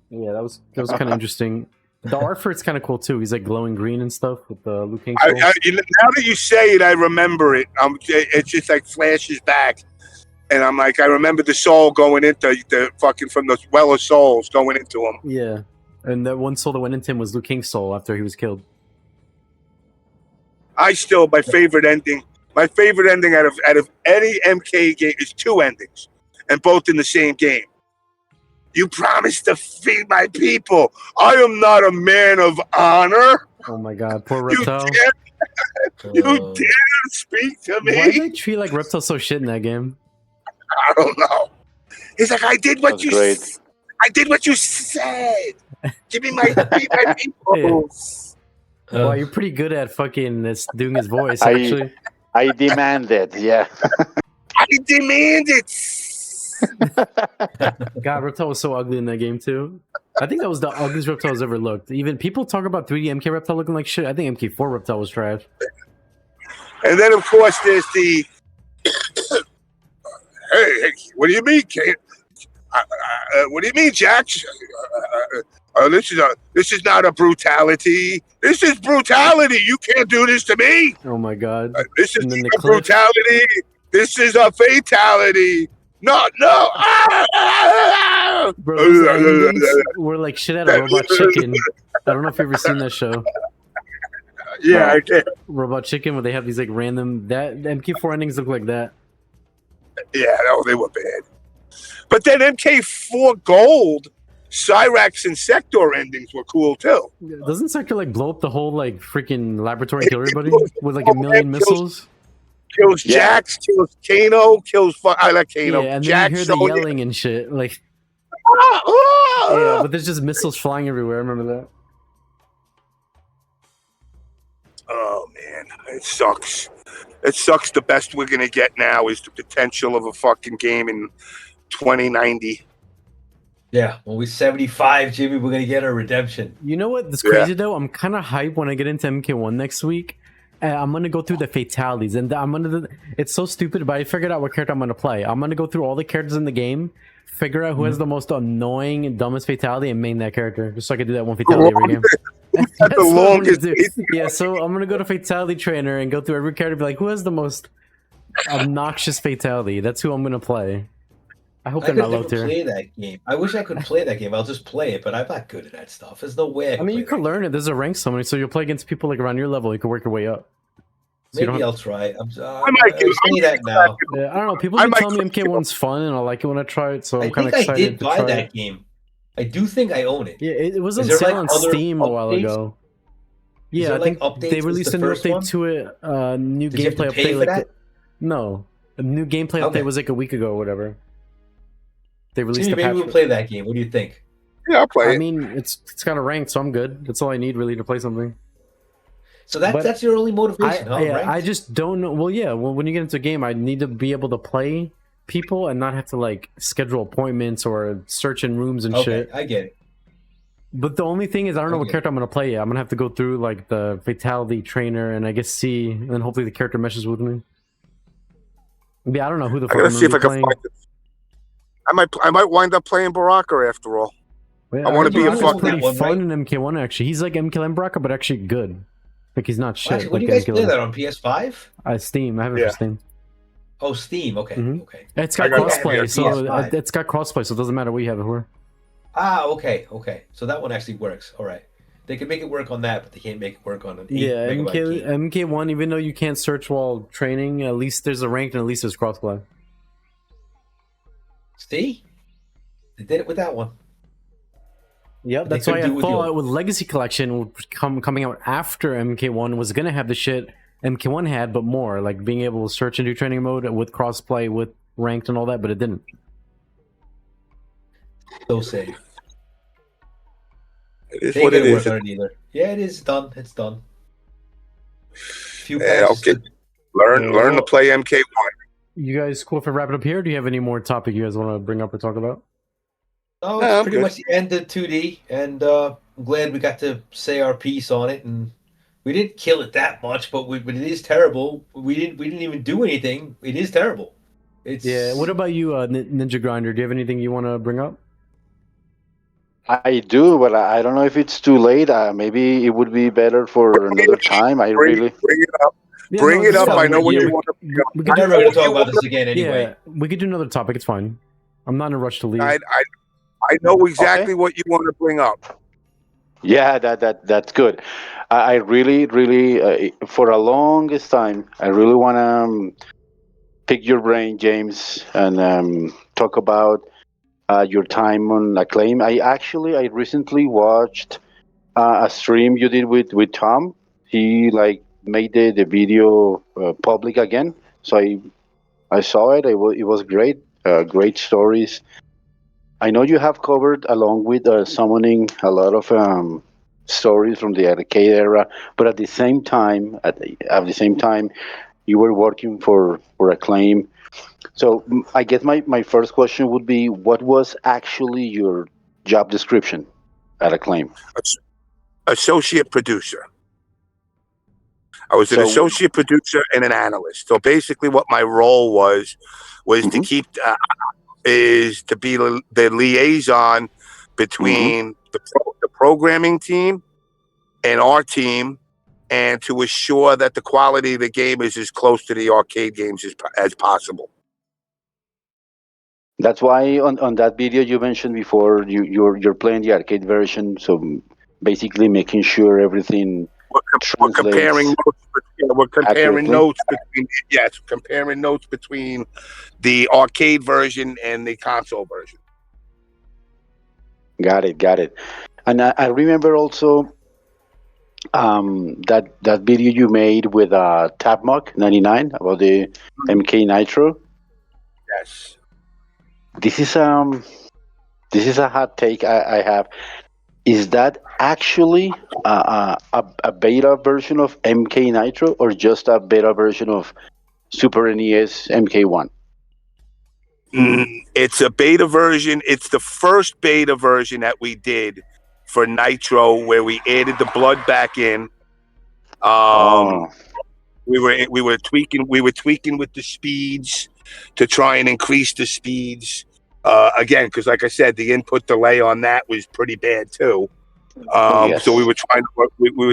Speaker 2: Yeah, that was kind of interesting. The art for it's kind of cool too. He's like glowing green and stuff with the Liu Kang.
Speaker 1: Now that you say it, I remember it. It just like flashes back, and I'm like, I remember the soul going into the fucking from the well of souls going into him.
Speaker 2: Yeah, and that one soul that went into him was Liu Kang's soul after he was killed.
Speaker 1: My favorite ending. My favorite ending out of any MK game is 2 endings, and both in the same game. You promised to feed my people. I am not a man of honor.
Speaker 2: Oh my god, poor Reptile.
Speaker 1: You dare speak to me?
Speaker 2: Why did they treat like Reptile so shit in that game?
Speaker 1: I don't know. He's like, I did what you said. Give me my people.
Speaker 2: Wow, you're pretty good at fucking doing his voice, actually.
Speaker 4: I demand it, yeah.
Speaker 1: I demand it.
Speaker 2: God, Reptile was so ugly in that game too. I think that was the ugliest Reptile's ever looked. Even people talk about 3D MK Reptile looking like shit. I think MK4 Reptile was trash.
Speaker 1: And then, of course, there's the hey, what do you mean, Kate? What do you mean, Jack? This is not a brutality. This is brutality. You can't do this to me.
Speaker 2: Oh my god!
Speaker 1: This is a brutality. This is a fatality. No.
Speaker 2: Bro, those endings were like shit out of Robot Chicken. I don't know if you've ever seen that show.
Speaker 1: Yeah, I did.
Speaker 2: Robot Chicken, where they have these like random the MK4 endings look like that.
Speaker 1: Yeah, no, they were bad. But then MK4 Gold, Cyrax and Sector endings were cool too.
Speaker 2: Doesn't Sector like blow up the whole like freaking laboratory and kill everybody with like a million missiles?
Speaker 1: Kills Jax, kills Kano, I like Kano.
Speaker 2: Yeah, and then
Speaker 1: Jax,
Speaker 2: you hear the yelling and shit. Like, yeah, but there's just missiles flying everywhere. I remember that.
Speaker 1: Oh man, it sucks. It sucks. The best we're gonna get now is the potential of a fucking game in 2090.
Speaker 5: Yeah, when we're 75, Jimmy, we're gonna get our redemption.
Speaker 2: You know what? That's crazy though. I'm kind of hyped when I get into MK1 next week. I'm gonna go through the fatalities, and it's so stupid, but I figured out what character I'm gonna play. I'm gonna go through all the characters in the game, figure out who has the most annoying and dumbest fatality, and main that character, just so I can do that one fatality every game.
Speaker 1: That's the longest.
Speaker 2: Yeah, so I'm gonna go to Fatality Trainer and go through every character, and be like, who has the most obnoxious fatality? That's who I'm gonna play. I hope they're not low tier.
Speaker 5: Play that game. I wish I could play that game. I'll just play it, but I'm not good at that stuff. There's no way.
Speaker 2: I mean, you could learn it. There's a rank summary, so you'll play against people like around your level. You can work your way up.
Speaker 5: So maybe I'll try.
Speaker 1: I might do
Speaker 5: that now.
Speaker 2: Yeah, I don't know. People have been telling me MK1's fun, and I like it when I try it. So I'm kind of excited.
Speaker 5: I did buy that game. I do think I own it.
Speaker 2: Yeah, it was on sale on Steam a while ago. Yeah, I think they released a new update to it. New gameplay update. No, a new gameplay update was like a week ago or whatever. They released a patch.
Speaker 5: Maybe we'll play that game. What do you think?
Speaker 1: Yeah, I'll play it.
Speaker 2: I mean, it's got a rank, so I'm good. That's all I need really to play something.
Speaker 5: So that's your only motivation, huh?
Speaker 2: Yeah, I just don't know. Well, yeah. Well, when you get into a game, I need to be able to play people and not have to like schedule appointments or search in rooms and shit.
Speaker 5: I get it.
Speaker 2: But the only thing is, I don't know what character I'm gonna play yet. I'm gonna have to go through like the Fatality Trainer and I guess see, and then hopefully the character meshes with me. Yeah, I don't know who the fuck I'm gonna be playing.
Speaker 1: I might wind up playing Baraka after all.
Speaker 2: Yeah,
Speaker 1: I want to be a fucking
Speaker 2: pretty fun in MK1 actually. He's like MKLM Baraka, but actually good. Like he's not shit.
Speaker 5: Actually, when do you guys play that on PS5?
Speaker 2: Steam. I have it for Steam.
Speaker 5: Oh, Steam. Okay, okay.
Speaker 2: It's got crossplay, so it's got crossplay, so it doesn't matter what you have it for.
Speaker 5: Ah, okay. So that one actually works. All right. They can make it work on that, but they can't make it work on an 8 megabyte game.
Speaker 2: MK1, even though you can't search while training, at least there's a ranked and at least there's crossplay.
Speaker 5: See? They did it with that one.
Speaker 2: Yep, that's why I thought with Legacy Collection coming out after MK1 was going to have the shit MK1 had, but more, like being able to search and do training mode with crossplay, with ranked and all that, but it didn't.
Speaker 5: So safe.
Speaker 1: It is
Speaker 5: They ain't
Speaker 1: what it
Speaker 5: gonna
Speaker 1: is.
Speaker 5: work on it either. Yeah, it is done. It's done. Few
Speaker 1: Yeah,
Speaker 5: patches.
Speaker 1: okay. Learn to
Speaker 2: well,
Speaker 1: play MK1.
Speaker 2: you guys cool if I wrap it up here? Do you have any more topic you guys want to bring up or talk about?
Speaker 5: No,
Speaker 1: No,
Speaker 5: it's
Speaker 1: I'm
Speaker 5: pretty
Speaker 1: good.
Speaker 5: much the end of 2D, and I'm glad we got to say our piece on it. And we didn't kill it that much, but it is terrible. We didn't even do anything. It is terrible. It's
Speaker 2: Yeah. What about you, NinjaGrinder? Do you have anything you want to bring up?
Speaker 4: I do, but I don't know if it's too late. Maybe it would be better for another time. I really.
Speaker 1: Bring it up.
Speaker 2: Yeah,
Speaker 1: Bring
Speaker 2: no,
Speaker 1: it
Speaker 2: it's
Speaker 1: up.
Speaker 2: fine.
Speaker 1: I know what
Speaker 2: Yeah,
Speaker 1: you want to bring up.
Speaker 2: we
Speaker 5: we're
Speaker 2: could
Speaker 5: never
Speaker 2: do,
Speaker 5: going to talk
Speaker 1: you
Speaker 5: about
Speaker 1: wanna-
Speaker 5: this again anyway.
Speaker 2: yeah, we could do another topic. It's fine. I'm not in a rush to leave.
Speaker 1: I know exactly what you want to bring up.
Speaker 4: Yeah, that's good. I really, for a longest time, I really want to pick your brain, James, and talk about your time on Acclaim. I recently watched a stream you did with Tom. He like made the video public again, so I saw it. It was great. Great stories. I know you have covered along with summoning a lot of stories from the arcade era, but at the same time, you were working for Acclaim. So I guess my first question would be, what was actually your job description at Acclaim?
Speaker 1: Associate producer. I was an
Speaker 4: So
Speaker 1: associate producer and an analyst. So basically, what my role was to
Speaker 4: Mhm.
Speaker 1: keep is to be the liaison between the programming team and our team, and to assure that the quality of the game is as close to the arcade games as possible.
Speaker 4: that's why on that video you mentioned before, you're playing the arcade version, so basically making sure everything
Speaker 1: We're comparing
Speaker 4: translates
Speaker 1: notes. We're comparing
Speaker 4: accurately.
Speaker 1: notes between comparing notes between the arcade version and the console version.
Speaker 4: Got it. And I remember also that video you made with Tapmock 99 about the MK Nitro.
Speaker 1: Yes.
Speaker 4: This is a hot take I have. Is that actually a beta version of MK Nitro or just a beta version of Super NES MK1?
Speaker 1: It's a beta version. It's the first beta version that we did for Nitro, where we added the blood back in.
Speaker 4: Oh,
Speaker 1: We were tweaking with the speeds to try and increase the speeds. Again, because like I said, the input delay on that was pretty bad too.
Speaker 4: yes.
Speaker 1: So we were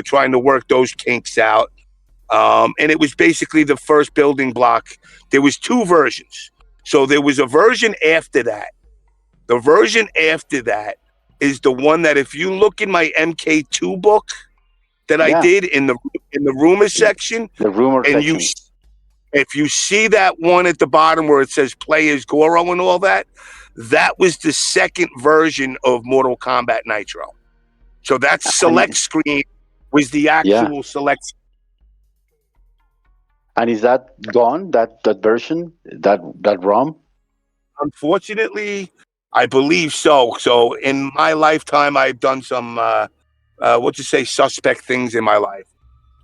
Speaker 1: trying to work those kinks out. And it was basically the first building block. There was two versions. So there was a version after that. The version after that is the one that, if you look in my MK2 book that I
Speaker 4: Yeah.
Speaker 1: did in the rumor section,
Speaker 4: The rumor
Speaker 1: and
Speaker 4: section.
Speaker 1: if you see that one at the bottom where it says Players Goro and all that, that was the second version of Mortal Kombat Nitro. So that select screen was the actual select.
Speaker 4: And is that gone? That version? That ROM?
Speaker 1: Unfortunately, I believe so. So in my lifetime, I've done some, suspect things in my life.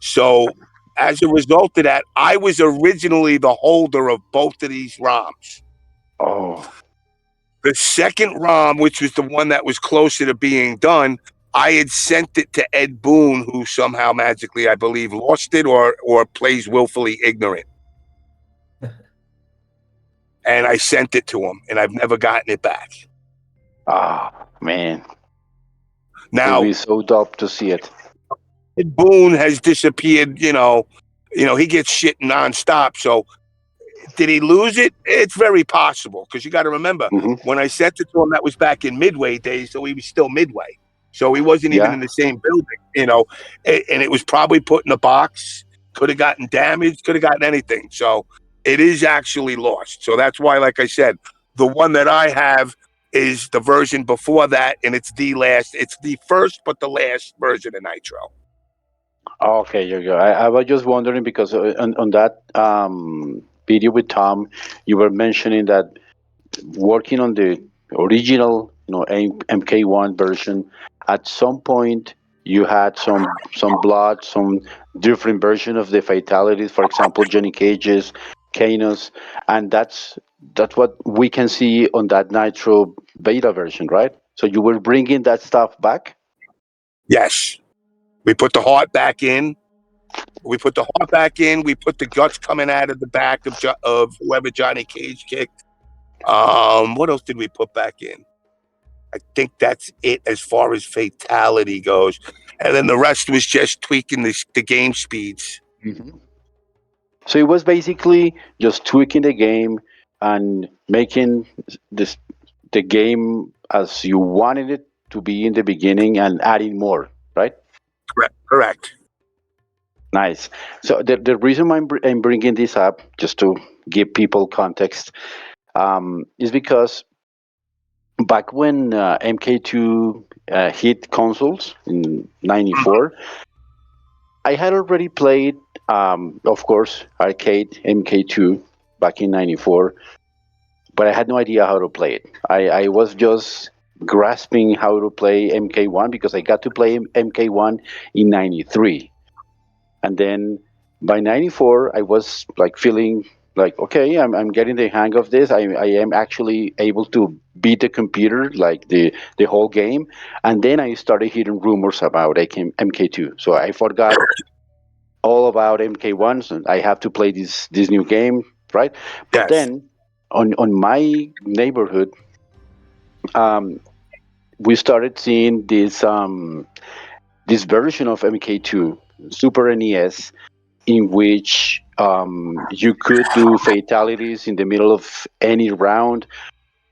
Speaker 1: So as a result of that, I was originally the holder of both of these ROMs.
Speaker 4: Oh,
Speaker 1: The second ROM, which was the one that was closer to being done, I had sent it to Ed Boon, who somehow magically, I believe, lost it or plays willfully ignorant. And I sent it to him, and I've never gotten it back.
Speaker 4: man.
Speaker 1: Now,
Speaker 4: It'll be so dope to see it.
Speaker 1: Ed Boon has disappeared. He gets shit nonstop. So, did he lose it? It's very possible, because you got to remember, when I sent it to him, that was back in Midway days, so he was still Midway. So he wasn't even in the same building, and it was probably put in a box. Could have gotten damaged. Could have gotten anything. So it is actually lost. So that's why, like I said, the one that I have is the version before that, and it's the last. It's the first but the last version of Nitro.
Speaker 4: Okay, you go. I was just wondering because on that video with Tom, you were mentioning that working on the original MK1 version, at some point you had some blood, some different version of the fatalities. For example, Johnny Cage's, Kano's, and that's what we can see on that Nitro beta version, right? So you were bringing that stuff back.
Speaker 1: Yes. We put the heart back in. We put the heart back in. We put the guts coming out of the back of whoever Johnny Cage kicked. What else did we put back in? I think that's it as far as fatality goes. And then the rest was just tweaking the game speeds.
Speaker 4: Mm-hmm. So it was basically just tweaking the game and making the game as you wanted it to be in the beginning and adding more, right?
Speaker 1: Correct.
Speaker 4: Nice. So the reason I'm bringing this up, just to give people context, is because back when MK2 hit consoles in '94, I had already played, of course, arcade MK2 back in '94, but I had no idea how to play it. I was just grasping how to play MK1 because I got to play MK1 in '93. And then by '94, I was like feeling like, okay, I'm getting the hang of this. I am actually able to beat the computer, like the whole game. And then I started hearing rumors about MK2. So I forgot all about MK1. So I have to play this new game, right? But
Speaker 1: Yes.
Speaker 4: then on my neighborhood, um, we started seeing this version of MK2, Super NES, in which you could do fatalities in the middle of any round.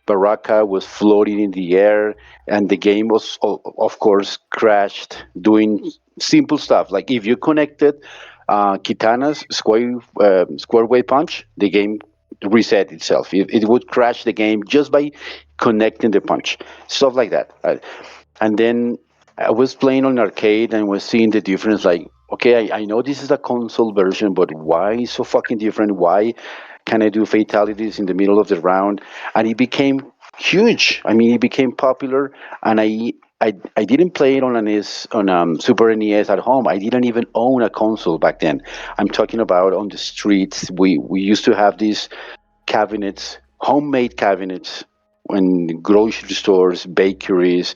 Speaker 4: Baraka was floating in the air, and the game was, of course, crashed doing simple stuff. Like if you connected Kitana's square wave punch, the game reset itself. It would crash the game just by connecting the punch, stuff like that. And then I was playing on arcade and was seeing the difference. Like, okay, I know this is a console version, but why so fucking different? Why can I do fatalities in the middle of the round? And it became huge. I mean, it became popular, and I didn't play it on an NES, on Super NES at home. I didn't even own a console back then. I'm talking about on the streets. We used to have these cabinets, homemade cabinets, in grocery stores, bakeries,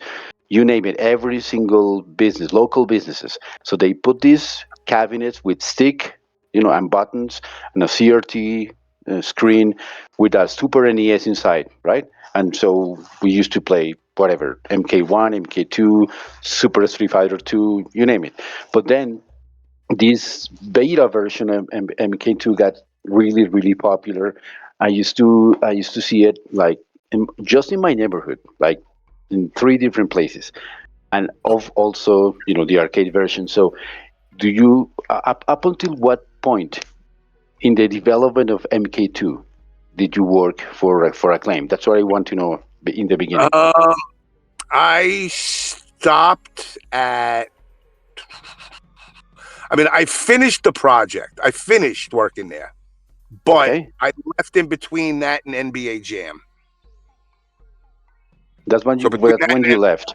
Speaker 4: you name it, every single business, local businesses. So they put these cabinets with stick, and buttons and a CRT screen with a Super NES inside, right? And so we used to play whatever, MK1, MK2, Super Street Fighter 2, you name it. But then this beta version of MK2 got really, really popular. I used to see it like just in my neighborhood, like in three different places, and of also the arcade version. So, do you up until what point in the development of MK2 did you work for Acclaim? That's what I want to know in the beginning.
Speaker 1: I stopped at. I mean, I finished the project. I finished working there, but
Speaker 4: Okay,
Speaker 1: I left in between that and NBA Jam.
Speaker 4: that's when
Speaker 1: So between
Speaker 4: that's
Speaker 1: that
Speaker 4: when you left.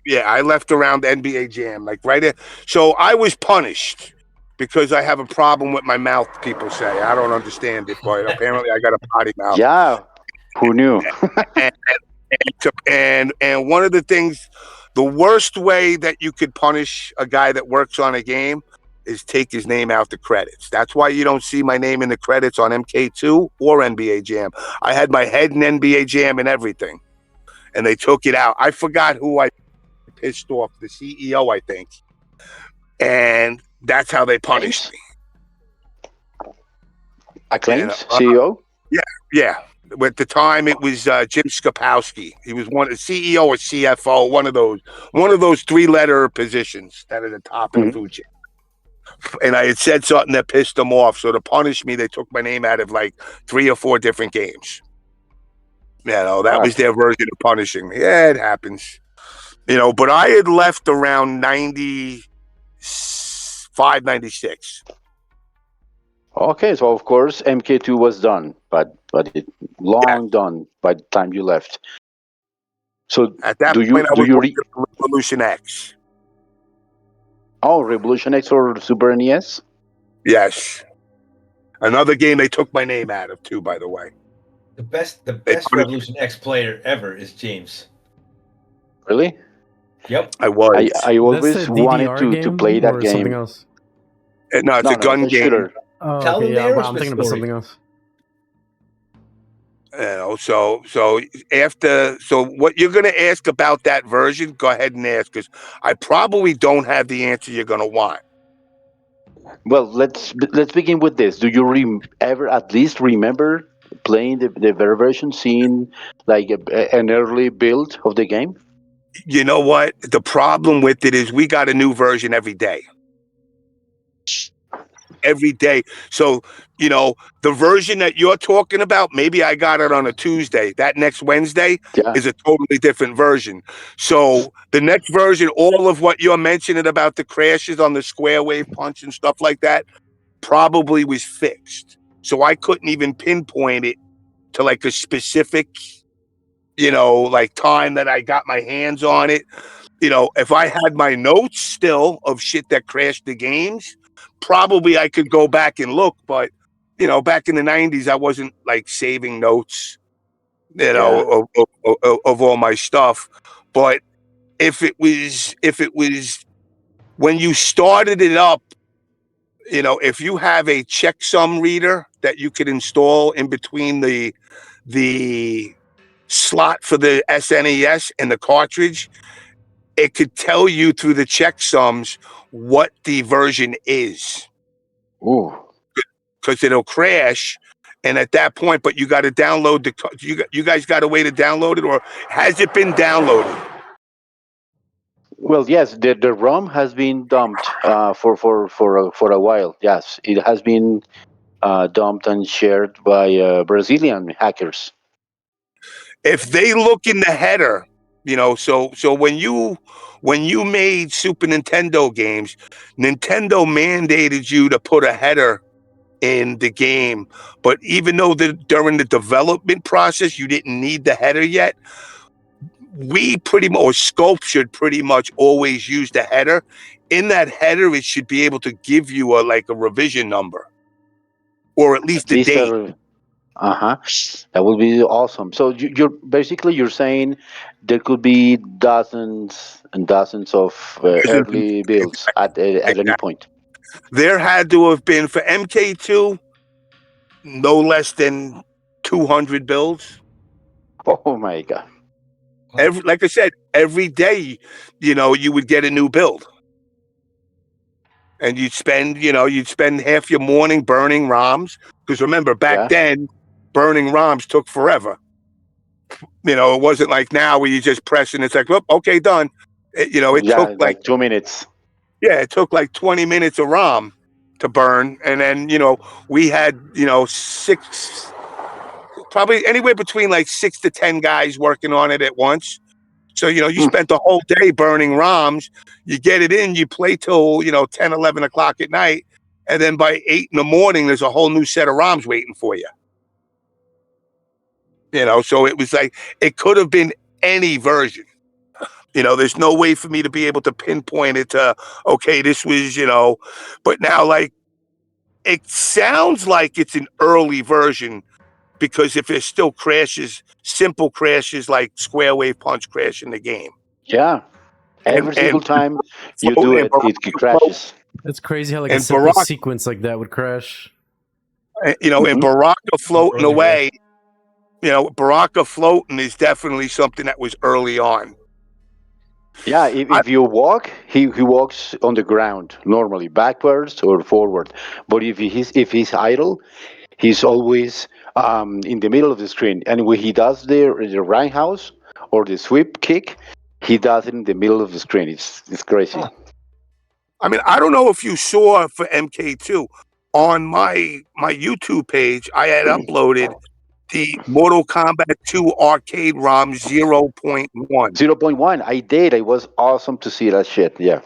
Speaker 1: yeah, I left around NBA Jam, like right there. So I was punished because I have a problem with my mouth. People say I don't understand it, but apparently I got a potty mouth.
Speaker 4: Yeah, who knew?
Speaker 1: And and one of the things, the worst way that you could punish a guy that works on a game is take his name out the credits. That's why you don't see my name in the credits on MK2 or NBA Jam. I had my head in NBA Jam and everything, and they took it out. I forgot who I pissed off, the CEO, I think, and that's how they punished me.
Speaker 4: Acclaims
Speaker 1: And,
Speaker 4: CEO.
Speaker 1: yeah. At the time, it was Jim Skopowski. He was one CEO or CFO, one of those three-letter positions that are at the top of the food chain. And I had said something that pissed them off, so to punish me, they took my name out of like 3 or 4 different games. That was their version of punishing me. Yeah, it happens. But I had left around 95, 96.
Speaker 4: Okay, so of course MK2 was done, but it
Speaker 1: Yeah.
Speaker 4: long done by the time you left. So
Speaker 1: At that
Speaker 4: do you
Speaker 1: point, I
Speaker 4: do
Speaker 1: was
Speaker 4: you
Speaker 1: working on Revolution X.
Speaker 4: Revolution X or Super NES?
Speaker 1: Yes. Another game they took my name out of, too, by the way.
Speaker 5: The best
Speaker 1: They put it,
Speaker 5: Revolution X player ever is James.
Speaker 4: Really?
Speaker 5: Yep.
Speaker 1: I was.
Speaker 4: I
Speaker 2: That's
Speaker 4: always
Speaker 2: the
Speaker 4: wanted
Speaker 2: DDR
Speaker 4: to play
Speaker 2: game
Speaker 4: that
Speaker 2: or something
Speaker 4: game.
Speaker 2: else?
Speaker 1: No, it's a
Speaker 4: No, it's
Speaker 1: gun
Speaker 4: a
Speaker 1: game.
Speaker 4: shooter.
Speaker 2: Oh,
Speaker 5: Tell
Speaker 2: okay,
Speaker 5: them
Speaker 2: yeah,
Speaker 5: the
Speaker 2: wow, I'm
Speaker 5: Aerosmith
Speaker 2: thinking about
Speaker 5: story.
Speaker 2: something else.
Speaker 1: You know, so after, so what you're going to ask about that version, go ahead and ask, because I probably don't have the answer you're going to want.
Speaker 4: Well, let's begin with this. Do you ever at least remember playing the version, seeing like an early build of the game?
Speaker 1: You know what? The problem with it is we got a new version every day. Every day. So, you know, the version that you're talking about, maybe I got it on a Tuesday. That next Wednesday
Speaker 4: Yeah.
Speaker 1: is a totally different version. So the next version, all of what you're mentioning about the crashes on the square wave punch and stuff like that, probably was fixed. So I couldn't even pinpoint it to like a specific, you know, like time that I got my hands on it. You know, if I had my notes still of shit that crashed the games, probably I could go back and look. But, you know, back in the 90s, I wasn't like saving notes, you know, of all my stuff. But if it was when you started it up, you know, if you have a checksum reader that you could install in between the slot for the SNES and the cartridge, it could tell you through the checksums what the version is,
Speaker 4: Ooh.
Speaker 1: because it'll crash. And at that point, but you got to download you guys got a way to download it, or has it been downloaded?
Speaker 4: Well, yes, the ROM has been dumped for a while. Yes, it has been dumped and shared by Brazilian hackers.
Speaker 1: If they look in the header, you know, so when you made Super Nintendo games, Nintendo mandated you to put a header in the game. But even though during the development process you didn't need the header yet, we pretty much, or Scope should pretty much always use the header. In that header, it should be able to give you a revision number, or at least
Speaker 4: At
Speaker 1: a
Speaker 4: least
Speaker 1: date.
Speaker 4: uh-huh. That would be awesome. So you're saying there could be dozens and dozens of early builds at any point.
Speaker 1: There had to have been for MK2 no less than 200 builds.
Speaker 4: Oh my god.
Speaker 1: Like I said, every day, you know, you would get a new build. And you'd spend half your morning burning ROMs. Because remember, back
Speaker 4: Yeah.
Speaker 1: then, burning ROMs took forever. You know, it wasn't like now where you just press and it's like, oh, okay, done. It took
Speaker 4: Like 2 minutes.
Speaker 1: it took like 20 minutes of ROM to burn. And then, we had, probably anywhere between like 6 to 10 guys working on it at once. So, you spent the whole day burning ROMs. You get it in, you play till, 10, 11 o'clock at night. And then by 8 in the morning, there's a whole new set of ROMs waiting for you. So it was like, it could have been any version. There's no way for me to be able to pinpoint it to, okay, this was, but now, like, it sounds like it's an early version, because if there's still crashes, simple crashes like square wave punch crash in the game.
Speaker 4: Yeah. Every single time you do it, it crashes.
Speaker 2: It's crazy how like a
Speaker 1: and
Speaker 2: simple
Speaker 1: Baraka,
Speaker 2: sequence like that would crash.
Speaker 1: and Baraka floating away, Baraka floating is definitely something that was early on.
Speaker 4: Yeah, if you walk, he walks on the ground normally, backwards or forward. But if he's idle, he's always in the middle of the screen. And when he does the roundhouse or the sweep kick, he does it in the middle of the screen. It's crazy.
Speaker 1: I mean, I don't know if you saw for MK2 on my YouTube page, I had uploaded the Mortal Kombat 2 arcade ROM 0.1.
Speaker 4: 0.1. I did. It was awesome to see that shit. Yeah.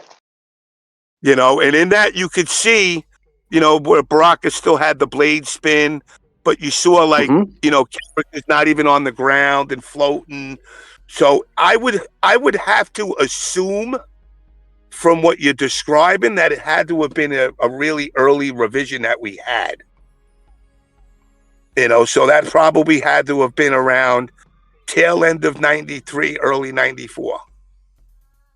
Speaker 1: And in that you could see, where Baraka still had the blade spin, but you saw like, characters not even on the ground and floating. So I would have to assume from what you're describing that it had to have been a really early revision that we had. So that probably had to have been around tail end of 93, early 94.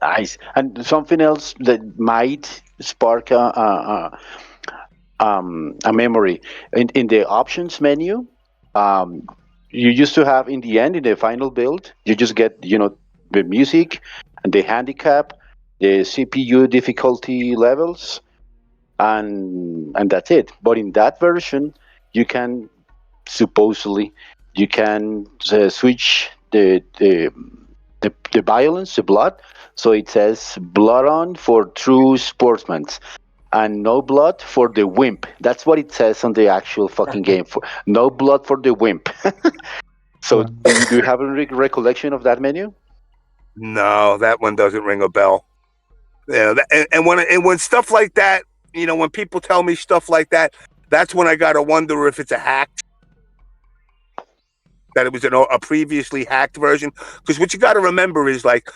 Speaker 4: Nice. And something else that might spark a memory in the options menu. You used to have in the end, in the final build, you just get the music and the handicap, the CPU difficulty levels, and that's it. But in that version, you can supposedly switch the violence, the blood. So it says blood on for true sportsmen and no blood for the wimp. That's what it says on the actual fucking game. For no blood for the wimp. So do you have a recollection of that menu?
Speaker 1: No, that one doesn't ring a bell. And when stuff like that, when people tell me stuff like that, that's when I gotta wonder if it's a hack. That it was a previously hacked version. Because what you got to remember is like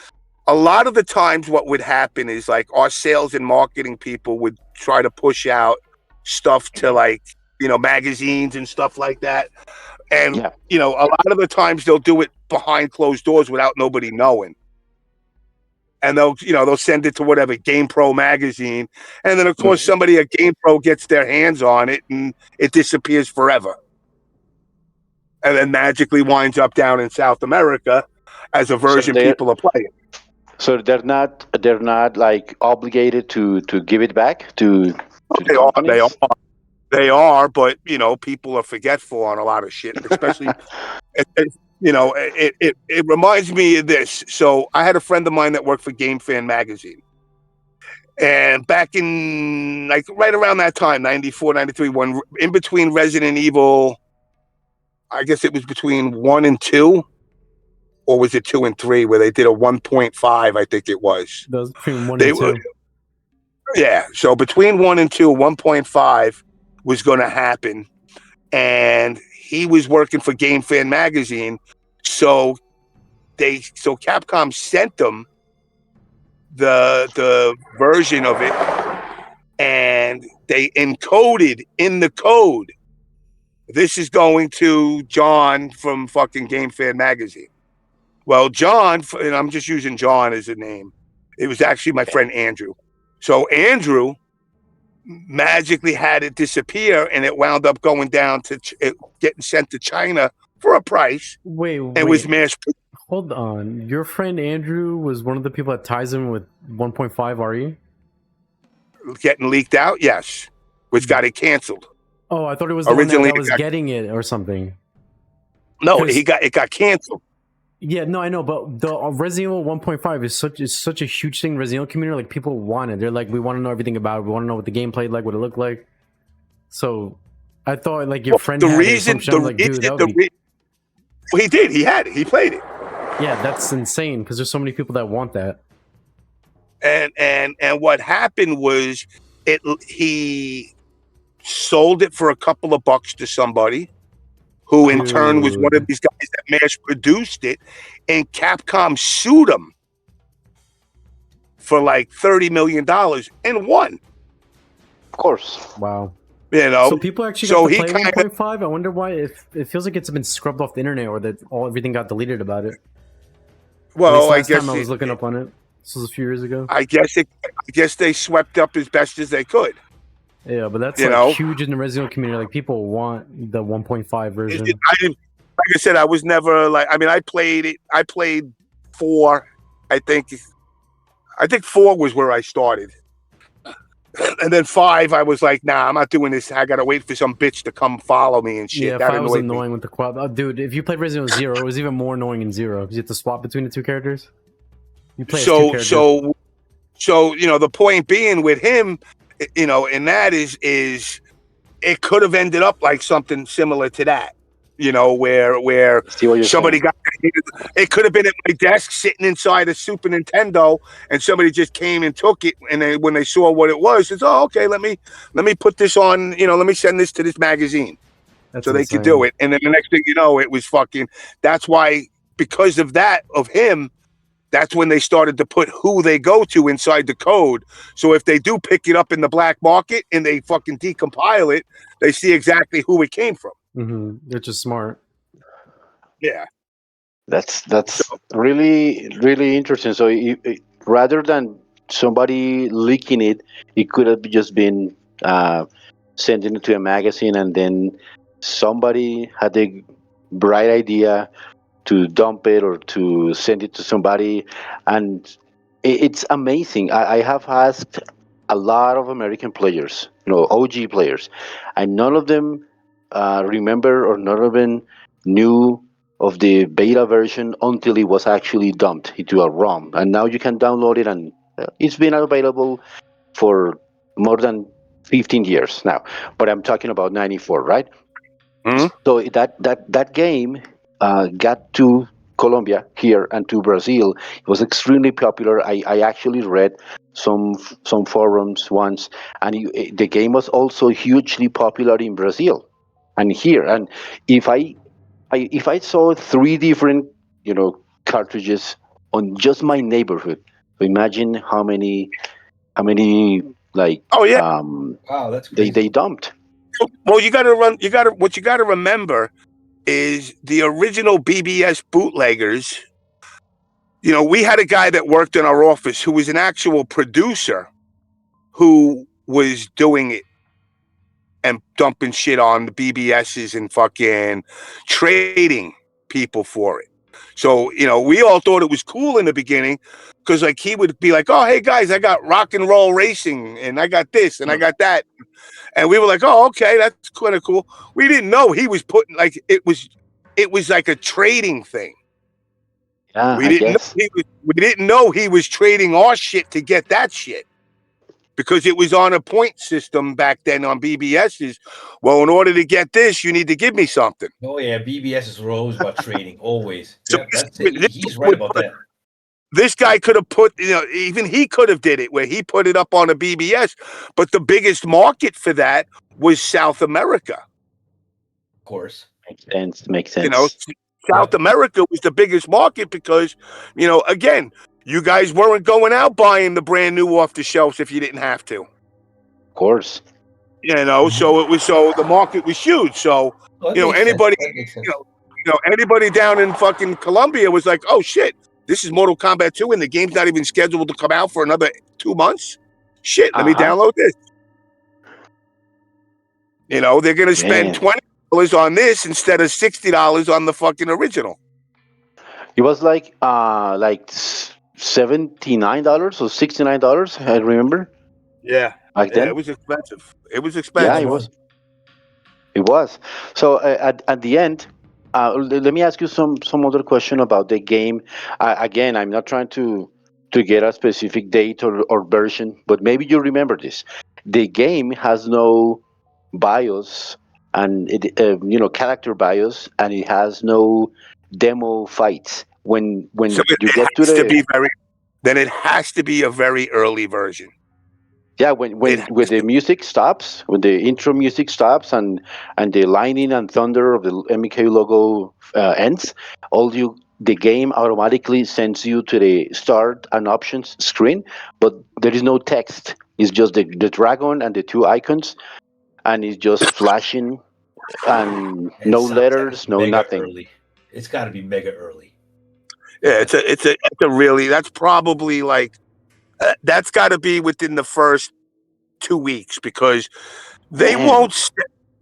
Speaker 1: a lot of the times what would happen is like our sales and marketing people would try to push out stuff to like, magazines and stuff like that. And, a lot of the times they'll do it behind closed doors without nobody knowing. And they'll send it to whatever Game Pro magazine. And then of course somebody at Game Pro gets their hands on it and it disappears forever. And then magically winds up down in South America as a version people are playing.
Speaker 4: So they're not like obligated to give it back to
Speaker 1: they
Speaker 4: the companies?
Speaker 1: They are, but people are forgetful on a lot of shit, especially it reminds me of this. So I had a friend of mine that worked for Game Fan magazine. And back in like right around that time, 94, 93, when in between Resident Evil, I guess it was between 1 and 2, or was it 2 and 3, where they did a 1.5, I think it was.
Speaker 2: That was between 1 and 2.
Speaker 1: Yeah, so between 1 and 2, 1.5 was going to happen. And he was working for Game Fan magazine. So Capcom sent them the version of it, and they encoded in the code, this is going to John from fucking Game Fan magazine. Well, John, and I'm just using John as a name, it was actually my friend Andrew. So Andrew magically had it disappear, and it wound up going down to getting sent to China for a price.
Speaker 2: Wait.
Speaker 1: It was mass.
Speaker 2: Hold on. Your friend Andrew was one of the people that ties him with 1.5 RE?
Speaker 1: Getting leaked out? Yes. Which got it canceled.
Speaker 2: Oh, I thought it was the originally one that was getting it or something.
Speaker 1: No, it got canceled.
Speaker 2: Yeah, no, I know, but the Resident Evil 1.5 is such a huge thing in the Resident Evil community. Like, people want it. They're like, we want to know everything about it. We want to know what the game played like, what it looked like. So, I thought, like, your friend had it.
Speaker 1: He did. He had it. He played it.
Speaker 2: Yeah, that's insane, because there's so many people that want that.
Speaker 1: And what happened was, he sold it for a couple of bucks to somebody, who in turn was one of these guys that mass produced it, and Capcom sued him for like $30 million and won.
Speaker 4: Of course.
Speaker 2: Wow. So people actually got to play 1.5. I wonder why. It feels like it's been scrubbed off the internet, or that everything got deleted about it.
Speaker 1: Well,
Speaker 2: I guess I was looking up on it. This was a few years ago.
Speaker 1: I guess they swept up as best as they could.
Speaker 2: Yeah, but that's like huge in the Resident Evil community. Like, people want the 1.5 version.
Speaker 1: Like I said, I was never like. I mean, I played it. I played 4. I think 4 was where I started, and then 5, I was like, nah, I'm not doing this. I gotta wait for some bitch to come follow me and shit.
Speaker 2: Yeah,
Speaker 1: that
Speaker 2: 5 was annoying with the quad. Oh, dude, if you played Resident Evil 0, it was even more annoying in 0 because you have to swap between the two characters. You play as two characters.
Speaker 1: So the point being with him, and that is it could have ended up like something similar to that, where somebody got it. Could have been at my desk sitting inside a Super Nintendo, and somebody just came and took it, and then when they saw what it was, it's okay, let me put this on, let me send this to this magazine. That's so insane. They could do it, and then the next thing you know, it was fucking. That's why because of that, of him, that's when they started to put who they go to inside the code. So if they do pick it up in the black market and they fucking decompile it, they see exactly who it came from.
Speaker 2: They're just smart.
Speaker 1: Yeah.
Speaker 4: That's really really interesting. So rather than somebody leaking it, it could have just been sending it to a magazine, and then somebody had a bright idea to dump it or to send it to somebody, and it's amazing. I have asked a lot of American players, OG players, and none of them remember, or none of them knew of the beta version until it was actually dumped into a ROM, and now you can download it, and it's been available for more than 15 years now. But I'm talking about 94, right?
Speaker 1: Mhm.
Speaker 4: So that game got to Colombia here and to Brazil. It was extremely popular. I actually read some forums once, and the game was also hugely popular in Brazil and here. And if if I saw three different cartridges on just my neighborhood, imagine how many like
Speaker 1: Oh yeah.
Speaker 5: Wow, that's
Speaker 4: they
Speaker 5: crazy.
Speaker 4: dumped.
Speaker 1: Well, what you got to remember is the original BBS bootleggers. We had a guy that worked in our office who was an actual producer who was doing it and dumping shit on the BBSs and fucking trading people for it. So, we all thought it was cool in the beginning because, like, he would be like, oh, hey, guys, I got rock and roll racing and I got this and I got that. And we were like, oh, okay, that's kind of cool. We didn't know he was putting, like, it was like a trading thing.
Speaker 4: Yeah,
Speaker 1: We
Speaker 4: I
Speaker 1: didn't know
Speaker 4: guess.
Speaker 1: we didn't know he was trading our shit to get that shit. Because it was on a point system back then on BBSs. Well, in order to get this, you need to give me something.
Speaker 5: Oh yeah, BBSs were always about trading, always.
Speaker 1: So
Speaker 5: Yep, that's it. He's right about that.
Speaker 1: this guy could have put, even he could have did it where he put it up on a BBS, but the biggest market for that was South America.
Speaker 5: Of course.
Speaker 4: Makes sense. Makes
Speaker 1: You know,
Speaker 4: sense.
Speaker 1: South
Speaker 5: Yep.
Speaker 1: America was the biggest market because, again, you guys weren't going out buying the brand new off the shelves if you didn't have to.
Speaker 4: Of course.
Speaker 1: So the market was huge. So,
Speaker 5: Oh, that makes sense.
Speaker 1: anybody,
Speaker 5: That makes sense.
Speaker 1: anybody down in fucking Colombia was like, oh shit, this is Mortal Kombat 2 and the game's not even scheduled to come out for another 2 months. Shit, let me
Speaker 4: Uh-huh.
Speaker 1: download this. They're gonna spend
Speaker 4: Man.
Speaker 1: $20 on this instead of $60 on the fucking original.
Speaker 4: It was like $79 or $69, I remember
Speaker 1: Yeah.
Speaker 4: back
Speaker 1: Yeah,
Speaker 4: then.
Speaker 1: it was expensive. It was
Speaker 4: Yeah,
Speaker 5: Yeah, it
Speaker 1: expensive.
Speaker 4: it
Speaker 5: was.
Speaker 4: was. It was. So at the end, let me ask you some other question about the game. Again, I'm not trying to get a specific date or version, but maybe you remember this. The game has no BIOS and character BIOS, and it has no demo fights. When
Speaker 1: So
Speaker 4: when
Speaker 1: it,
Speaker 4: you
Speaker 1: it
Speaker 4: get to
Speaker 1: has to
Speaker 4: the
Speaker 1: be it has to be a very early version.
Speaker 4: Yeah, when
Speaker 1: It
Speaker 4: when
Speaker 1: has
Speaker 4: the
Speaker 1: to.
Speaker 4: music stops, when the intro music stops, and the lightning and thunder of the MK logo ends, the game automatically sends you to the start and options screen, but there is no text. It's just the dragon and the two icons, and it's just flashing, and
Speaker 5: It
Speaker 4: no
Speaker 5: sounds like it's
Speaker 4: letters, no
Speaker 5: mega
Speaker 4: nothing.
Speaker 5: early. It's got to be mega early.
Speaker 1: Yeah,
Speaker 5: That's
Speaker 1: it's a really, that's probably like, that's got to be within the first 2 weeks because they
Speaker 4: Man,
Speaker 1: won't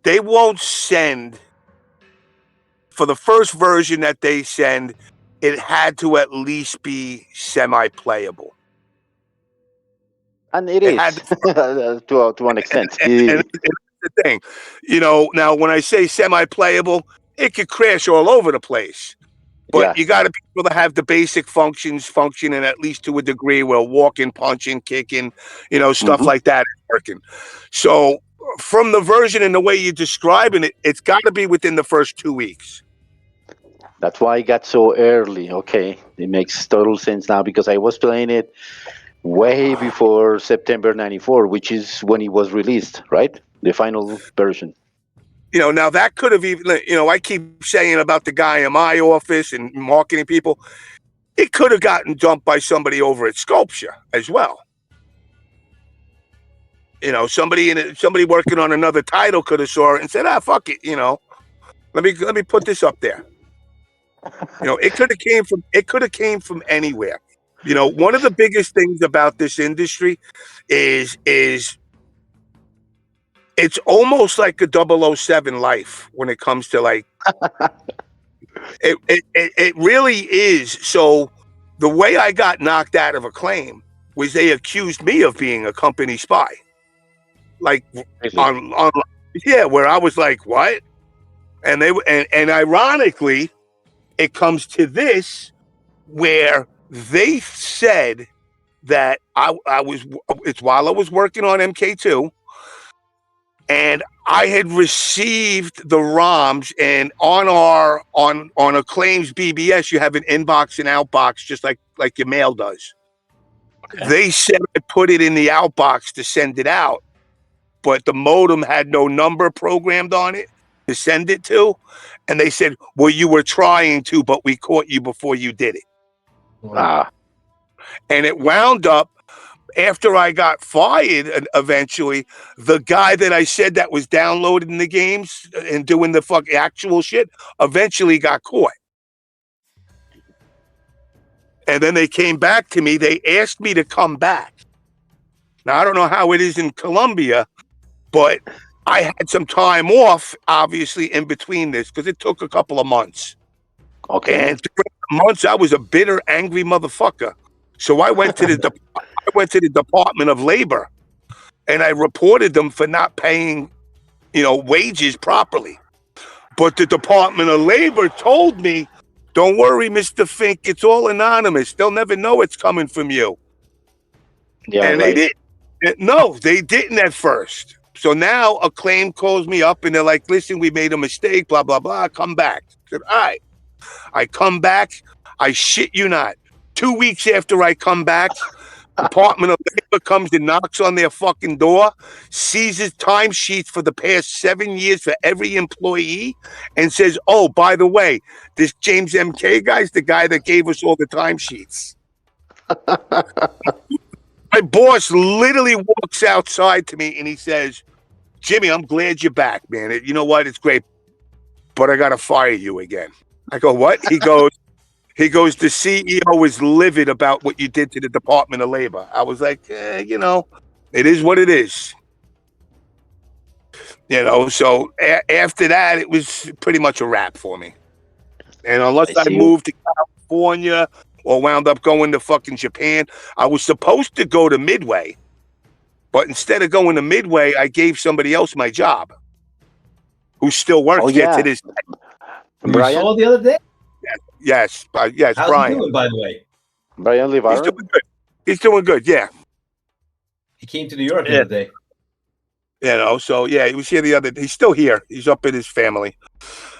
Speaker 1: they won't send for the first version that they send. It had to at least be semi-playable.
Speaker 4: and it
Speaker 1: It had
Speaker 4: is
Speaker 1: to,
Speaker 4: to an extent.
Speaker 1: and that's the thing. Now when I say semi-playable, it could crash all over the place. But
Speaker 4: Yeah.
Speaker 1: you got to be able to have the basic functions functioning at least to a degree where walking, punching, kicking, stuff
Speaker 4: Hmm.
Speaker 1: like that is working. So from the version and the way you're describing it, it's got to be within the first 2 weeks.
Speaker 4: That's why I got so early. Okay, it makes total sense now because I was playing it way before September '94, which is when it was released, right? The final version.
Speaker 1: Now that could have even, I keep saying about the guy in my office and marketing people, it could have gotten dumped by somebody over at Sculpture as well. Somebody working on another title could have saw it and said, fuck it, let me put this up there. It could have came from anywhere. One of the biggest things about this industry is it's almost like a 007 life when it comes to like it really is. So the way I got knocked out of Acclaim was they accused me of being a company spy. Like on where I was like, what? And and ironically, it comes to this where they said that it's while I was working on MK2, and I had received the ROMs, and on Acclaim's BBS, you have an inbox and outbox just like your mail does. Okay. They said I put it in the outbox to send it out, but the modem had no number programmed on it to send it to. And they said, well, you were trying to, but we caught you before you did it.
Speaker 4: Wow.
Speaker 1: And it wound up, after I got fired, eventually, the guy that I said that was downloading the games and doing the actual shit eventually got caught. And then they came back to me. They asked me to come back. Now, I don't know how it is in Colombia, but I had some time off, obviously, in between this, because it took a couple of months.
Speaker 4: Okay.
Speaker 1: And during the months, I was a bitter, angry motherfucker. So I went to the Department of Labor, and I reported them for not paying, wages properly. But the Department of Labor told me, don't worry, Mr. Fink, it's all anonymous. They'll never know it's coming from you.
Speaker 4: Yeah,
Speaker 1: and
Speaker 4: right.
Speaker 1: They didn't. No, they didn't at first. So now Acclaim calls me up and they're like, listen, we made a mistake, blah, blah, blah. Come back. I said, all right. I come back. I shit you not. 2 weeks after I come back, Department of Labor comes and knocks on their fucking door, seizes timesheets for the past 7 years for every employee, and says, oh, by the way, this James MK guy's the guy that gave us all the timesheets. My boss literally walks outside to me and he says, Jimmy, I'm glad you're back, man. You know what? It's great, but I got to fire you again. I go, what? He goes, the CEO is livid about what you did to the Department of Labor. I was like, it is what it is. So after that, it was pretty much a wrap for me. And unless I moved to California or wound up going to fucking Japan, I was supposed to go to Midway. But instead of going to Midway, I gave somebody else my job, who still works there to this day.
Speaker 5: Brian? You saw the other day?
Speaker 1: Yes. How's
Speaker 5: Brian. He doing, by the way?
Speaker 4: Brian Livara?
Speaker 1: He's doing good. He's doing good, yeah.
Speaker 5: He came to New York the other day.
Speaker 1: So, he was here the other day. He's still here. He's up in his family.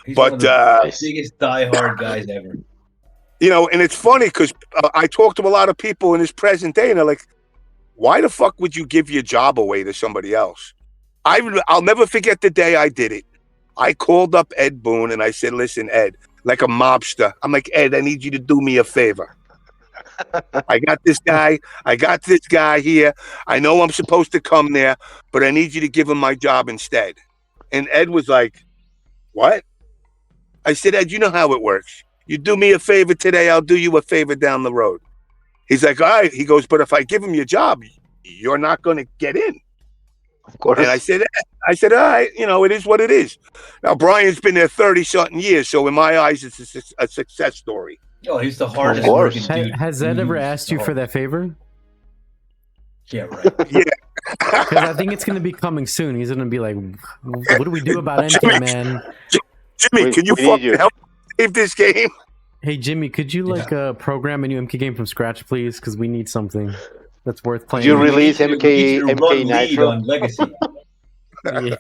Speaker 5: He's one of the biggest diehard guys ever.
Speaker 1: And it's funny because I talk to a lot of people in this present day, and they're like, why the fuck would you give your job away to somebody else? I'll never forget the day I did it. I called up Ed Boon and I said, listen, Ed, like a mobster. I'm like, Ed, I need you to do me a favor. I got this guy here. I know I'm supposed to come there, but I need you to give him my job instead. And Ed was like, what? I said, Ed, you know how it works. You do me a favor today, I'll do you a favor down the road. He's like, all right. He goes, but if I give him your job, you're not going to get in.
Speaker 4: Of course.
Speaker 1: And I said, all right, it is what it is. Now, Brian's been there 30-something years, so in my eyes, it's a success story.
Speaker 5: Oh, he's the hardest working dude.
Speaker 2: Has Ed ever asked you for that favor?
Speaker 5: Yeah, right.
Speaker 1: Yeah.
Speaker 2: Because I think it's going to be coming soon. He's going to be like, what do we do about MK, man?
Speaker 1: Jimmy, can you fucking help save this game?
Speaker 2: Hey, Jimmy, could you program a new MK game from scratch, please? Because we need something that's worth playing.
Speaker 4: Did you release MK Nitro
Speaker 5: on Legacy?
Speaker 2: Yeah.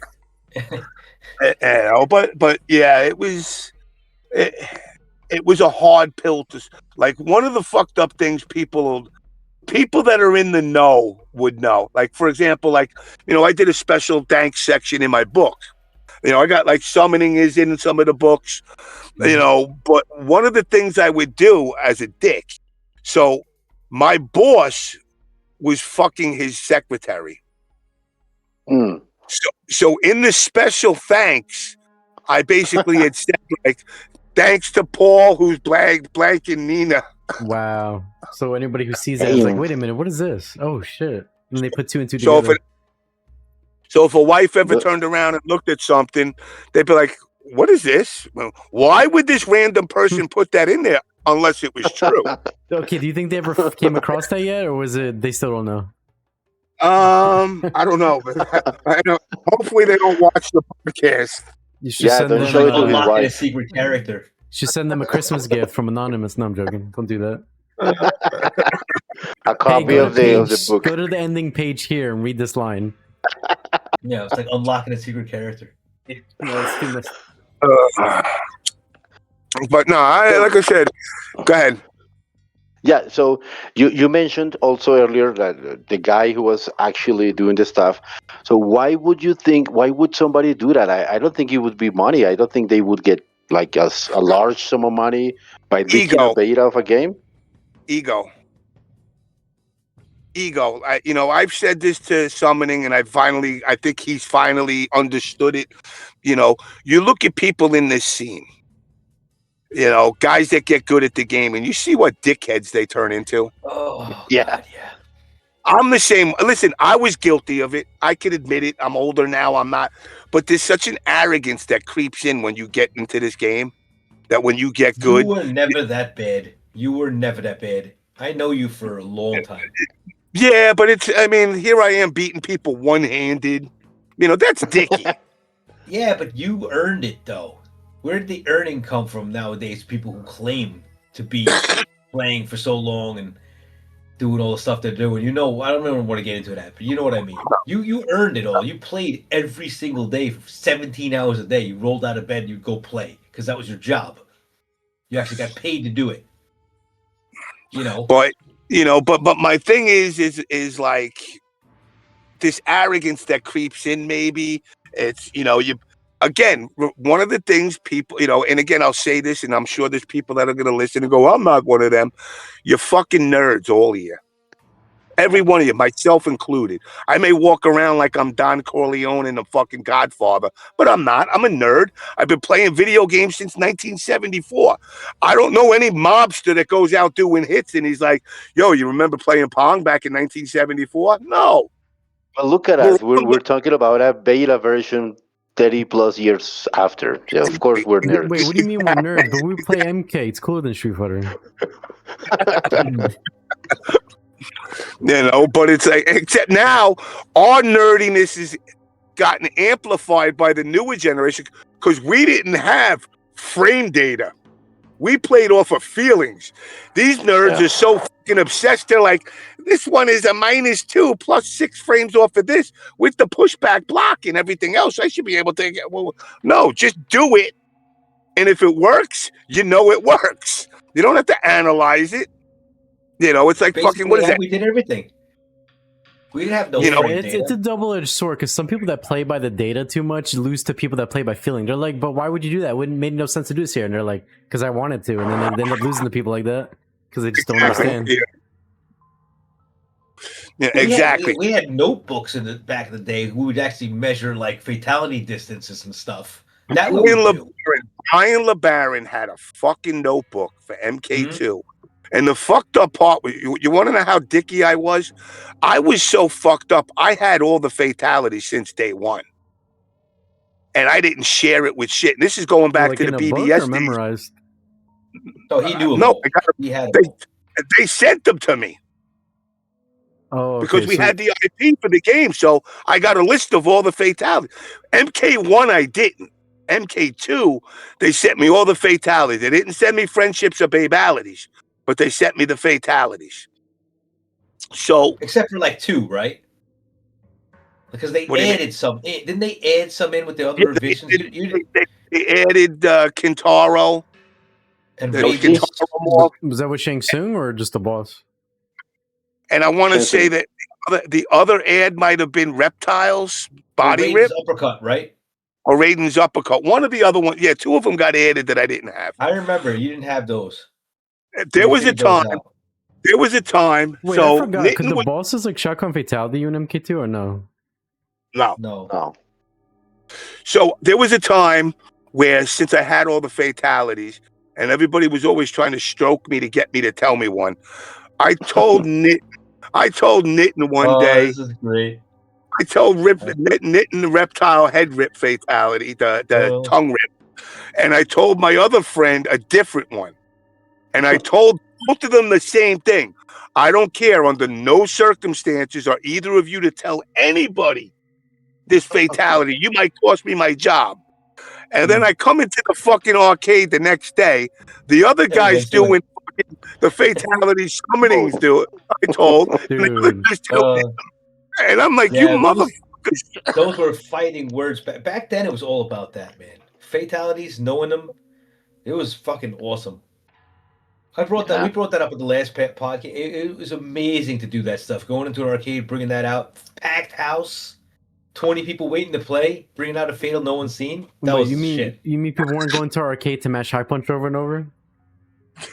Speaker 1: But yeah, it was a hard pill to like. One of the fucked up things people that are in the know would know. Like, for example, I did a special thanks section in my book. I got like summoning is in some of the books, but one of the things I would do as a dick, so my boss was fucking his secretary.
Speaker 4: Mm.
Speaker 1: So in the special thanks, I basically had said like, thanks to Paul who's blanking Nina.
Speaker 2: Wow. So anybody who sees that is like,
Speaker 4: Damn.
Speaker 2: wait a minute, what is this? Oh shit! And they put two and two
Speaker 1: So
Speaker 2: together.
Speaker 1: if a wife ever
Speaker 4: The-
Speaker 1: turned around and looked at something, they'd be like, what is this? Well, why would this random person put that in there unless it was true?
Speaker 2: Okay, do you think they ever came across that yet, or was it they still don't know?
Speaker 1: I don't know. Hopefully they don't watch the podcast.
Speaker 2: You should
Speaker 4: Yeah,
Speaker 2: send
Speaker 4: don't
Speaker 2: them.
Speaker 4: show it to his
Speaker 5: Unlocking a
Speaker 4: wife.
Speaker 5: secret character.
Speaker 2: Should send them a Christmas gift from Anonymous. No, I'm joking. Don't do that.
Speaker 4: A copy
Speaker 2: Hey, go
Speaker 4: of
Speaker 2: to
Speaker 4: the book.
Speaker 2: Go to the ending page here and read this line.
Speaker 5: Yeah, it's like unlocking a secret character.
Speaker 2: No, it's too much.
Speaker 1: But no, like I said, go ahead.
Speaker 4: Yeah, so you mentioned also earlier that the guy who was actually doing the stuff. So why would somebody do that? I don't think it would be money. I don't think they would get like a large sum of money by leaking a
Speaker 1: Ego.
Speaker 4: beta of a game.
Speaker 1: Ego. I've said this to Summoning, and I think he's finally understood it. You look at people in this scene, guys that get good at the game, and you see what dickheads they turn into.
Speaker 5: Oh,
Speaker 4: Yeah.
Speaker 5: God, yeah.
Speaker 1: I'm the same. Listen, I was guilty of it. I can admit it. I'm older now. I'm not. But there's such an arrogance that creeps in when you get into this game that when you get good.
Speaker 5: You were never that bad. You were never that bad. I know you for a long time.
Speaker 1: Yeah, but here I am beating people one-handed. That's dicky.
Speaker 5: Yeah, but you earned it, though. Where did the earning come from nowadays? People who claim to be playing for so long and doing all the stuff they're doing. I don't even want to get into that, but you know what I mean. You earned it all. You played every single day for 17 hours a day. You rolled out of bed and you'd go play because that was your job. You actually got paid to do it.
Speaker 1: But my thing is like this arrogance that creeps in. Maybe it's again, one of the things people, and again, I'll say this, and I'm sure there's people that are going to listen and go, I'm not one of them. You're fucking nerds, all of you. Every one of you, myself included. I may walk around like I'm Don Corleone and the fucking Godfather, but I'm not. I'm a nerd. I've been playing video games since 1974. I don't know any mobster that goes out doing hits and he's like, yo, you remember playing Pong back in 1974? No.
Speaker 4: Well, look at us. We're talking about a beta version 30 plus years after. Yeah, of course we're nerds.
Speaker 2: Wait, what do you mean we're nerds? But we play MK. It's cooler than Street Fighter.
Speaker 1: But it's like, except now our nerdiness has gotten amplified by the newer generation because we didn't have frame data. We played off of feelings. These nerds are so fucking obsessed. They're like, this one is a -2 plus 6 frames off of this with the pushback block and everything else. I should be able to get, no, just do it. And if it works, it works. You don't have to analyze it. It's like
Speaker 5: Basically,
Speaker 1: fucking, what is that?
Speaker 5: We did everything. We didn't have no frame data.
Speaker 2: It's a double-edged sword because some people that play by the data too much lose to people that play by feeling. They're like, but why would you do that? It wouldn't made no sense to do this here. And they're like, because I wanted to. And then they end up losing to people like that because they just don't understand.
Speaker 1: Yeah, exactly.
Speaker 5: We had notebooks in the back of the day who would actually measure like fatality distances and stuff. That would
Speaker 1: Brian LeBaron had a fucking notebook for MK2. And the fucked up part, you want to know how dicky I was? I was so fucked up. I had all the fatalities since day one. And I didn't share it with shit. And this is going back to the BBS
Speaker 2: or memorized?
Speaker 5: So he knew them.
Speaker 1: No,
Speaker 5: he had
Speaker 1: they sent them to me.
Speaker 2: Oh, okay,
Speaker 1: because we had the IP for the game. So I got a list of all the fatalities. MK1, I didn't. MK2, they sent me all the fatalities. They didn't send me friendships or babalities, but they sent me the fatalities. So
Speaker 5: except for like 2, right? Because they added some. Didn't they add some in with the other revisions?
Speaker 1: They added Kintaro.
Speaker 5: And
Speaker 2: was that with Shang Tsung or just the boss?
Speaker 1: And I want to say that the other ad might have been Reptiles, Body Rip.
Speaker 5: Uppercut, right?
Speaker 1: or Raiden's uppercut. One of the other one, yeah, two of them got added that I didn't have.
Speaker 5: I remember you didn't have those.
Speaker 1: There
Speaker 5: You
Speaker 1: was a
Speaker 5: figured those
Speaker 1: time.
Speaker 5: out.
Speaker 1: There was a time.
Speaker 2: Wait,
Speaker 1: so
Speaker 2: I forgot. Could
Speaker 1: Nitin
Speaker 2: the
Speaker 1: was,
Speaker 2: bosses like shotgun fatality in MK2 or no?
Speaker 1: no.
Speaker 4: No.
Speaker 1: So there was a time where, since I had all the fatalities, and everybody was always trying to stroke me to get me to tell me one, I told Nitin one day.
Speaker 5: This is great.
Speaker 1: I told Nitin the reptile head rip fatality, the tongue rip, and I told my other friend a different one, and I told both of them the same thing. I don't care under no circumstances are either of you to tell anybody this fatality. You might cost me my job. And then I come into the fucking arcade the next day. The other guy's doing the fatality summonings. Do it. I told.
Speaker 2: Dude.
Speaker 1: And I'm like, you motherfuckers.
Speaker 5: Those were fighting words. Back then, it was all about that, man. Fatalities, knowing them, it was fucking awesome. We brought that up at the last podcast. It was amazing to do that stuff. Going into an arcade, bringing that out, packed house, 20 people waiting to play, bringing out a fatal no one's seen. That was shit.
Speaker 2: You mean people weren't going to our arcade to match High Punch over and over?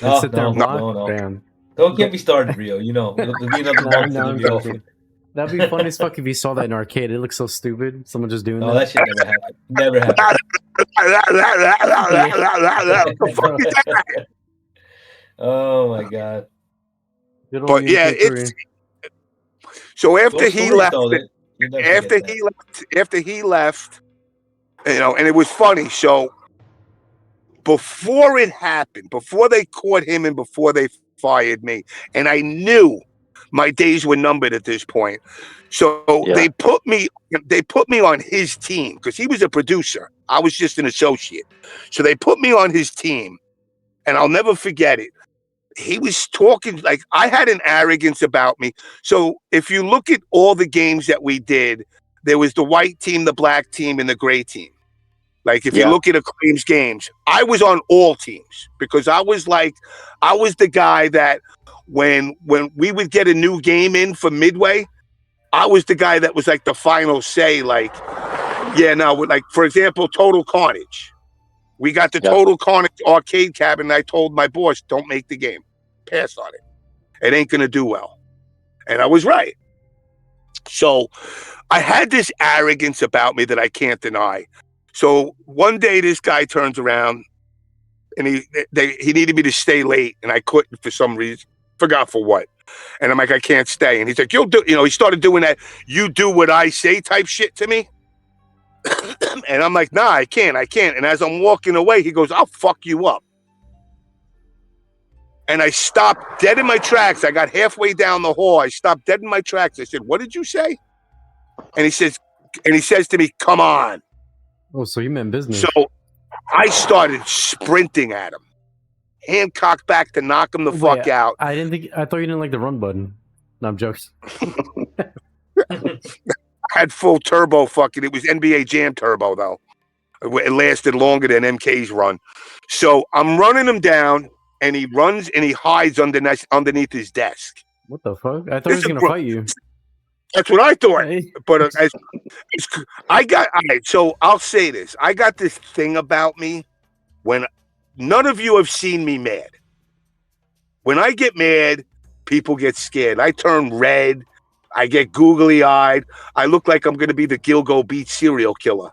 Speaker 5: No,
Speaker 2: sit there and block?
Speaker 5: no.
Speaker 2: Damn.
Speaker 5: Don't get me started, Rio. You know, it'll be another month to leave you off.
Speaker 2: That'd be funny as fuck if you saw that in an arcade. It looks so stupid. Someone just doing that.
Speaker 5: No, that shit never happened. Never happened.
Speaker 1: What the fuck is that?
Speaker 5: Oh my god.
Speaker 1: But yeah, it's so after he left, after he left, you know, and it was funny. So before it happened, before they caught him and before they fired me, and I knew my days were numbered at this point. So they put me on his team because he was a producer. I was just an associate. So they put me on his team, and I'll never forget it. He was talking like I had an arrogance about me. So if you look at all the games that we did, there was the white team, the black team, and the gray team. Like if you look at Acclaim's games, I was on all teams because I was the guy that when we would get a new game in for Midway, I was the guy that was like the final say, like, like for example, Total Carnage. We got the Total Carnage arcade cabinet. And I told my boss, don't make the game. Pass on it. It ain't going to do well. And I was right. So I had this arrogance about me that I can't deny. So one day this guy turns around and he needed me to stay late and I couldn't for some reason. Forgot for what. And I'm like, I can't stay. And he's like, he started doing that, you do what I say type shit to me. And I'm like, nah, I can't. And as I'm walking away, he goes, I'll fuck you up. And I stopped dead in my tracks. I got halfway down the hall. I stopped dead in my tracks. I said, what did you say? And he says to me, come on.
Speaker 2: Oh, so you meant business.
Speaker 1: So I started sprinting at him. Hand cocked back to knock him the fuck out.
Speaker 2: I thought you didn't like the run button. No, I'm joking.
Speaker 1: I had full turbo fucking. It was NBA Jam Turbo though. It lasted longer than MK's run. So I'm running him down, and he runs and he hides underneath his desk.
Speaker 2: What the fuck? I thought he was gonna fight you.
Speaker 1: That's what I thought. But all right. So I'll say this: I got this thing about me when none of you have seen me mad. When I get mad, people get scared. I turn red. I get googly eyed. I look like I'm going to be the Gilgo Beach serial killer.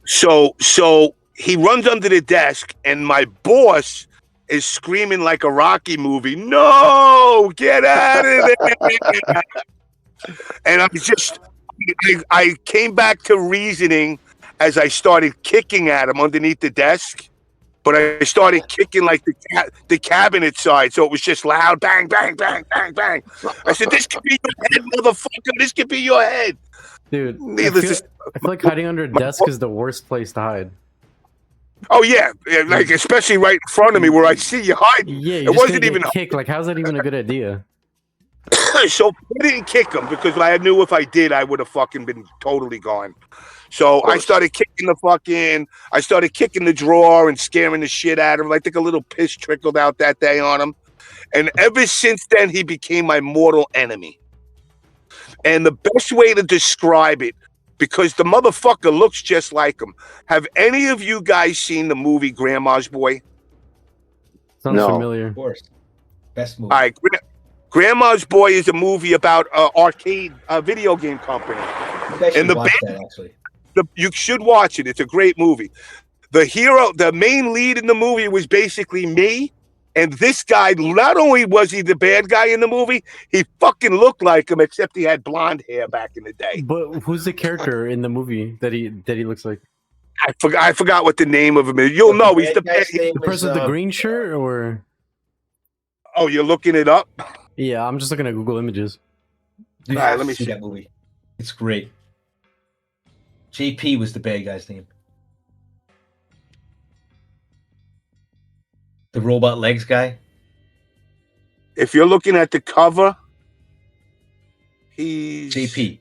Speaker 1: So he runs under the desk, and my boss is screaming like a Rocky movie. No, get out of there! And I came back to reasoning as I started kicking at him underneath the desk. But I started kicking like the cabinet side, so it was just loud, bang, bang, bang, bang, bang. I said, "This could be your head, motherfucker. This could be your head."
Speaker 2: Dude, I feel like hiding under a desk is the worst place to hide.
Speaker 1: Oh yeah, like especially right in front of me where I see you hiding.
Speaker 2: Yeah,
Speaker 1: it wasn't even
Speaker 2: kick. Like, how's that even a good idea?
Speaker 1: So I didn't kick him because I knew if I did, I would have fucking been totally gone. So I started kicking the drawer and scaring the shit out of him. I think a little piss trickled out that day on him. And ever since then, he became my mortal enemy. And the best way to describe it because the motherfucker looks just like him. Have any of you guys seen the movie Grandma's Boy?
Speaker 2: Sounds
Speaker 4: No.
Speaker 2: familiar.
Speaker 5: Of course. Best movie.
Speaker 1: All right, Grandma's Boy is a movie about an arcade video game company.
Speaker 5: You guys should
Speaker 1: and the
Speaker 5: watch that, actually.
Speaker 1: You should watch it. It's a great movie. The hero, the main lead in the movie was basically me. And this guy, not only was he the bad guy in the movie, he fucking looked like him, except he had blonde hair back in the day.
Speaker 2: But who's the character in the movie that he looks like?
Speaker 1: I forgot what the name of him is. You'll know he's the bad guy.
Speaker 2: The person with the green shirt, or?
Speaker 1: Oh, you're looking it up?
Speaker 2: Yeah, I'm just looking at Google Images.
Speaker 5: You
Speaker 1: All right,
Speaker 5: have
Speaker 1: let
Speaker 5: to
Speaker 1: me
Speaker 5: see
Speaker 1: see.
Speaker 5: that movie. It's great. JP was the bad guy's name. The robot legs guy.
Speaker 1: If you're looking at the cover, he's
Speaker 5: JP.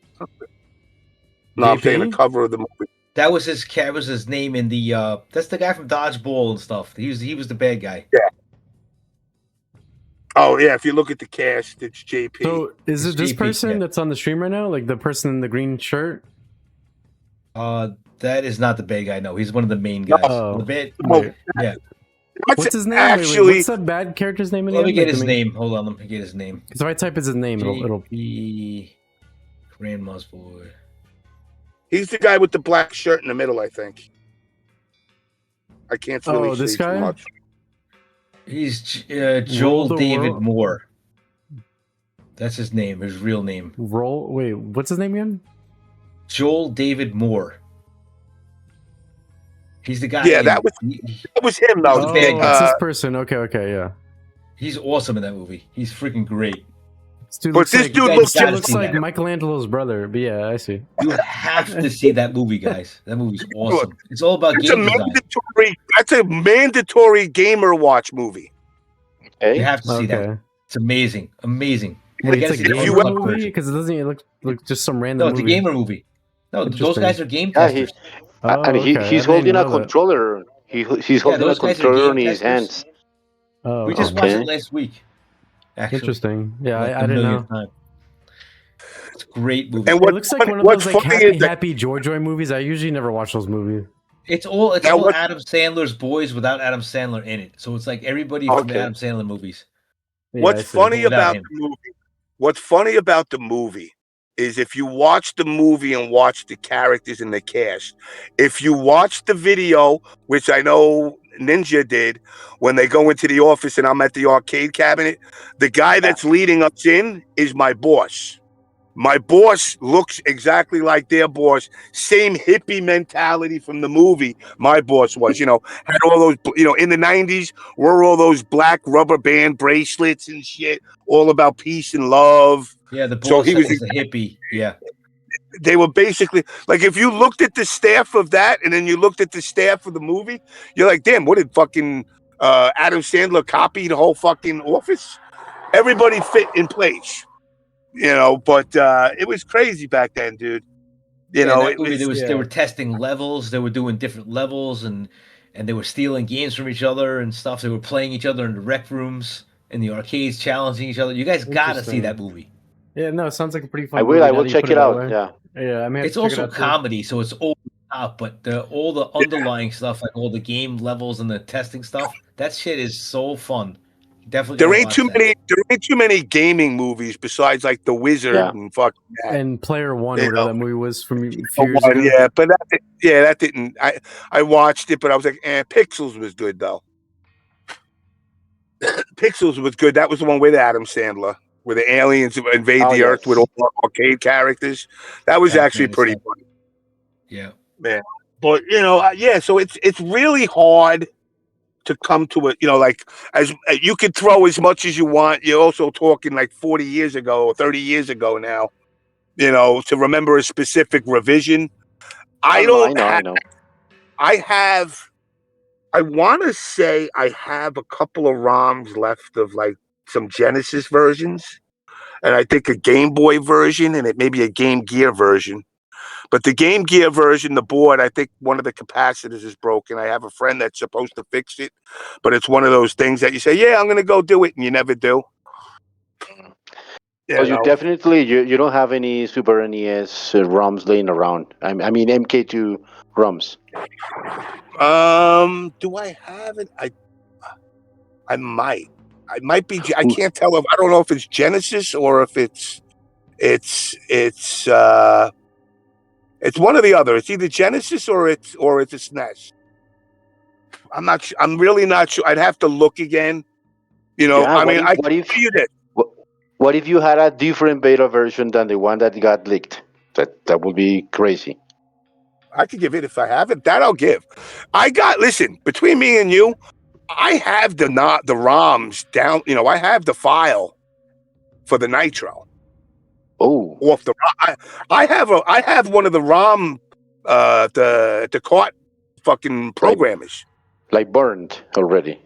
Speaker 1: No, I'm
Speaker 2: JP?
Speaker 1: saying the cover of the movie.
Speaker 5: That was his name in the. That's the guy from Dodgeball and stuff. He was the bad guy.
Speaker 1: Oh yeah, if you look at the cast, it's JP.
Speaker 2: So is
Speaker 5: It's
Speaker 2: it this
Speaker 5: JP,
Speaker 2: person
Speaker 5: yeah.
Speaker 2: that's on the stream right now? Like the person in the green shirt?
Speaker 5: That is not the bad guy. No, he's one of the main guys.
Speaker 2: Oh.
Speaker 5: The bad.
Speaker 2: Wait,
Speaker 5: Yeah.
Speaker 2: what's his name?
Speaker 1: Actually,
Speaker 2: what's that bad character's name?
Speaker 5: Let me get
Speaker 2: Like,
Speaker 5: his name. Hold on. Let me get his name.
Speaker 2: Because if I type his name, it'll.
Speaker 5: JP. Grandma's Boy.
Speaker 1: he's the guy with the black shirt in the middle, I think. I can't really
Speaker 2: Oh, this
Speaker 1: see
Speaker 2: guy?
Speaker 1: too much.
Speaker 5: He's Joel
Speaker 2: the
Speaker 5: David
Speaker 2: world.
Speaker 5: Moore. That's his name. His real name.
Speaker 2: Wait, what's his name again?
Speaker 5: Joel David Moore. He's the guy.
Speaker 1: Yeah,
Speaker 5: in-
Speaker 1: that was him though.
Speaker 5: the bad
Speaker 2: Oh,
Speaker 5: guy.
Speaker 2: it's this person. Okay, yeah.
Speaker 5: He's awesome in that movie. He's freaking great.
Speaker 2: This dude
Speaker 1: But
Speaker 2: looks
Speaker 1: this
Speaker 2: like,
Speaker 1: dude
Speaker 5: guys
Speaker 1: looks
Speaker 5: gotta
Speaker 2: looks
Speaker 5: see
Speaker 2: like
Speaker 5: that.
Speaker 2: Michelangelo's brother. But yeah, I see.
Speaker 5: You have to see that movie, guys. That movie's awesome. It's all about
Speaker 1: That's a
Speaker 5: game design.
Speaker 1: mandatory gamer watch movie.
Speaker 4: Okay.
Speaker 5: You have to see that.
Speaker 2: Okay.
Speaker 5: It's amazing. Amazing. You
Speaker 2: Wait,
Speaker 5: gotta
Speaker 2: it's a
Speaker 5: see the
Speaker 1: if you
Speaker 2: gamer
Speaker 5: unlocked
Speaker 2: movie?
Speaker 5: version.
Speaker 2: Because it doesn't look just some
Speaker 5: No,
Speaker 2: random
Speaker 5: it's a
Speaker 2: movie.
Speaker 5: gamer movie. No, those
Speaker 2: Interesting.
Speaker 5: guys are game
Speaker 4: Yeah,
Speaker 5: testers.
Speaker 2: Oh,
Speaker 4: and
Speaker 2: okay. I
Speaker 4: he's
Speaker 2: didn't
Speaker 4: holding a
Speaker 2: know that.
Speaker 4: controller. He's holding a
Speaker 5: those guys are
Speaker 4: controller
Speaker 5: game
Speaker 4: in his
Speaker 5: testers.
Speaker 4: hands.
Speaker 2: Oh,
Speaker 5: We just
Speaker 2: okay.
Speaker 5: watched
Speaker 4: Okay.
Speaker 5: it last week. Actually,
Speaker 2: Interesting. Yeah,
Speaker 5: Like
Speaker 2: I
Speaker 5: the
Speaker 2: didn't know.
Speaker 5: millionth time. It's a great movie.
Speaker 1: And
Speaker 2: It looks like one of
Speaker 1: what's
Speaker 2: those like
Speaker 1: funny is that
Speaker 2: happy Joy movies. I usually never watch those movies.
Speaker 5: It's all
Speaker 1: Now what-
Speaker 5: Adam Sandler's boys without Adam Sandler in it. So it's like everybody from the
Speaker 4: Okay.
Speaker 5: Adam Sandler movies.
Speaker 2: Yeah,
Speaker 1: what's
Speaker 2: I see.
Speaker 1: funny
Speaker 5: Without
Speaker 1: about
Speaker 5: him.
Speaker 1: the movie? What's funny about the movie is if you watch the movie and watch the characters and the cast, if you watch the video, which I know Ninja did, when they go into the office and I'm at the arcade cabinet, the guy that's leading us in is my boss. My boss looks exactly like their boss. Same hippie mentality from the movie. My boss was, had all those, in the 90s, were all those black rubber band bracelets and shit, all about peace and love.
Speaker 5: Yeah, the boss
Speaker 1: So he was
Speaker 5: was a hippie. Yeah.
Speaker 1: They were basically like, if you looked at the staff of that and then you looked at the staff of the movie, you're like, damn, what did fucking Adam Sandler copy the whole fucking office? Everybody fit in place. But it was crazy back then, dude.
Speaker 5: In that
Speaker 1: it
Speaker 5: movie,
Speaker 1: was,
Speaker 5: they were testing levels. They were doing different levels, and they were stealing games from each other and stuff. They were playing each other in the rec rooms, in the arcades, challenging each other. You guys gotta see
Speaker 2: Interesting.
Speaker 5: that movie.
Speaker 2: Yeah, no, it sounds like a pretty fun
Speaker 4: I
Speaker 2: movie.
Speaker 4: will. I
Speaker 2: now
Speaker 4: will
Speaker 2: that you
Speaker 4: check
Speaker 2: put
Speaker 4: it
Speaker 2: that
Speaker 4: out.
Speaker 2: way.
Speaker 4: Yeah.
Speaker 2: Yeah, I may have
Speaker 5: It's
Speaker 2: to check it
Speaker 5: also
Speaker 2: out too.
Speaker 5: comedy, so it's over the top. But all the underlying stuff, like all the game levels and the testing stuff, that shit is so fun. Definitely.
Speaker 1: there
Speaker 5: gotta
Speaker 1: ain't
Speaker 5: watch
Speaker 1: too
Speaker 5: that.
Speaker 1: many. There ain't too many gaming movies besides like The Wizard
Speaker 4: Yeah.
Speaker 1: and fucking that.
Speaker 2: And Player One,
Speaker 1: You
Speaker 2: whatever
Speaker 1: know.
Speaker 2: that movie was from a few
Speaker 1: Oh,
Speaker 2: years ago.
Speaker 1: yeah, but that didn't. I watched it, but I was like, Pixels was good though. Pixels was good. That was the one with Adam Sandler, where the aliens invade
Speaker 4: Oh,
Speaker 1: the
Speaker 4: yes.
Speaker 1: Earth with all the arcade characters. That was
Speaker 5: Pac-Man
Speaker 1: actually
Speaker 5: and
Speaker 1: pretty
Speaker 5: stuff.
Speaker 1: funny.
Speaker 5: Yeah.
Speaker 1: But yeah. So it's really hard to come to it. Like as you could throw as much as you want. You're also talking like 40 years ago or 30 years ago now. To remember a specific revision. I
Speaker 4: know.
Speaker 1: I want to say I have a couple of ROMs left of like some Genesis versions, and I think a Game Boy version, and it may be a Game Gear version. But the Game Gear version, the board, I think one of the capacitors is broken. I have a friend that's supposed to fix it, but it's one of those things that you say, yeah, I'm going to go do it, and you never do.
Speaker 4: So you definitely you don't have any Super NES ROMs laying around. I mean MK2 ROMs.
Speaker 1: Do I have it? I might. I might be. I can't tell if I don't know if it's Genesis or if it's one or the other. It's either Genesis or it's a SNES. I'm not. I'm really not sure. I'd have to look again.
Speaker 4: Yeah.
Speaker 1: I mean, I can
Speaker 4: What if
Speaker 1: tell you this.
Speaker 4: what if you had a different beta version than the one that got leaked? That would be crazy.
Speaker 1: I could give it if I have it. That I'll give. Listen, between me and you, I have the ROMs down. I have the file for the Nitro.
Speaker 4: Oh,
Speaker 1: Off the. I have one of the ROM, the cart fucking programmers.
Speaker 4: like burned already.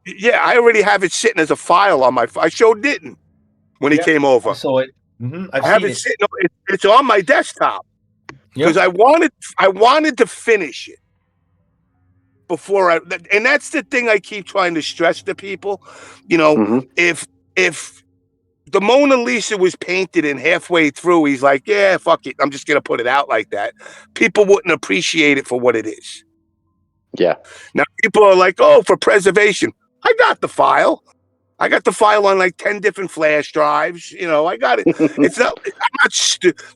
Speaker 1: Yeah, I already have it sitting as a file on my. I showed didn't when he came over.
Speaker 5: I saw it. I've
Speaker 1: I have
Speaker 5: seen
Speaker 1: it
Speaker 5: it.
Speaker 1: sitting. It's on my desktop because
Speaker 5: Yep.
Speaker 1: I wanted to finish it before and that's the thing I keep trying to stress to people. If the Mona Lisa was painted and halfway through, he's like, yeah, fuck it, I'm just gonna put it out like that. People wouldn't appreciate it for what it is.
Speaker 4: Yeah.
Speaker 1: Now people are like, oh, for preservation. I got the file. I got the file on like 10 different flash drives. I got it. It's not. I'm not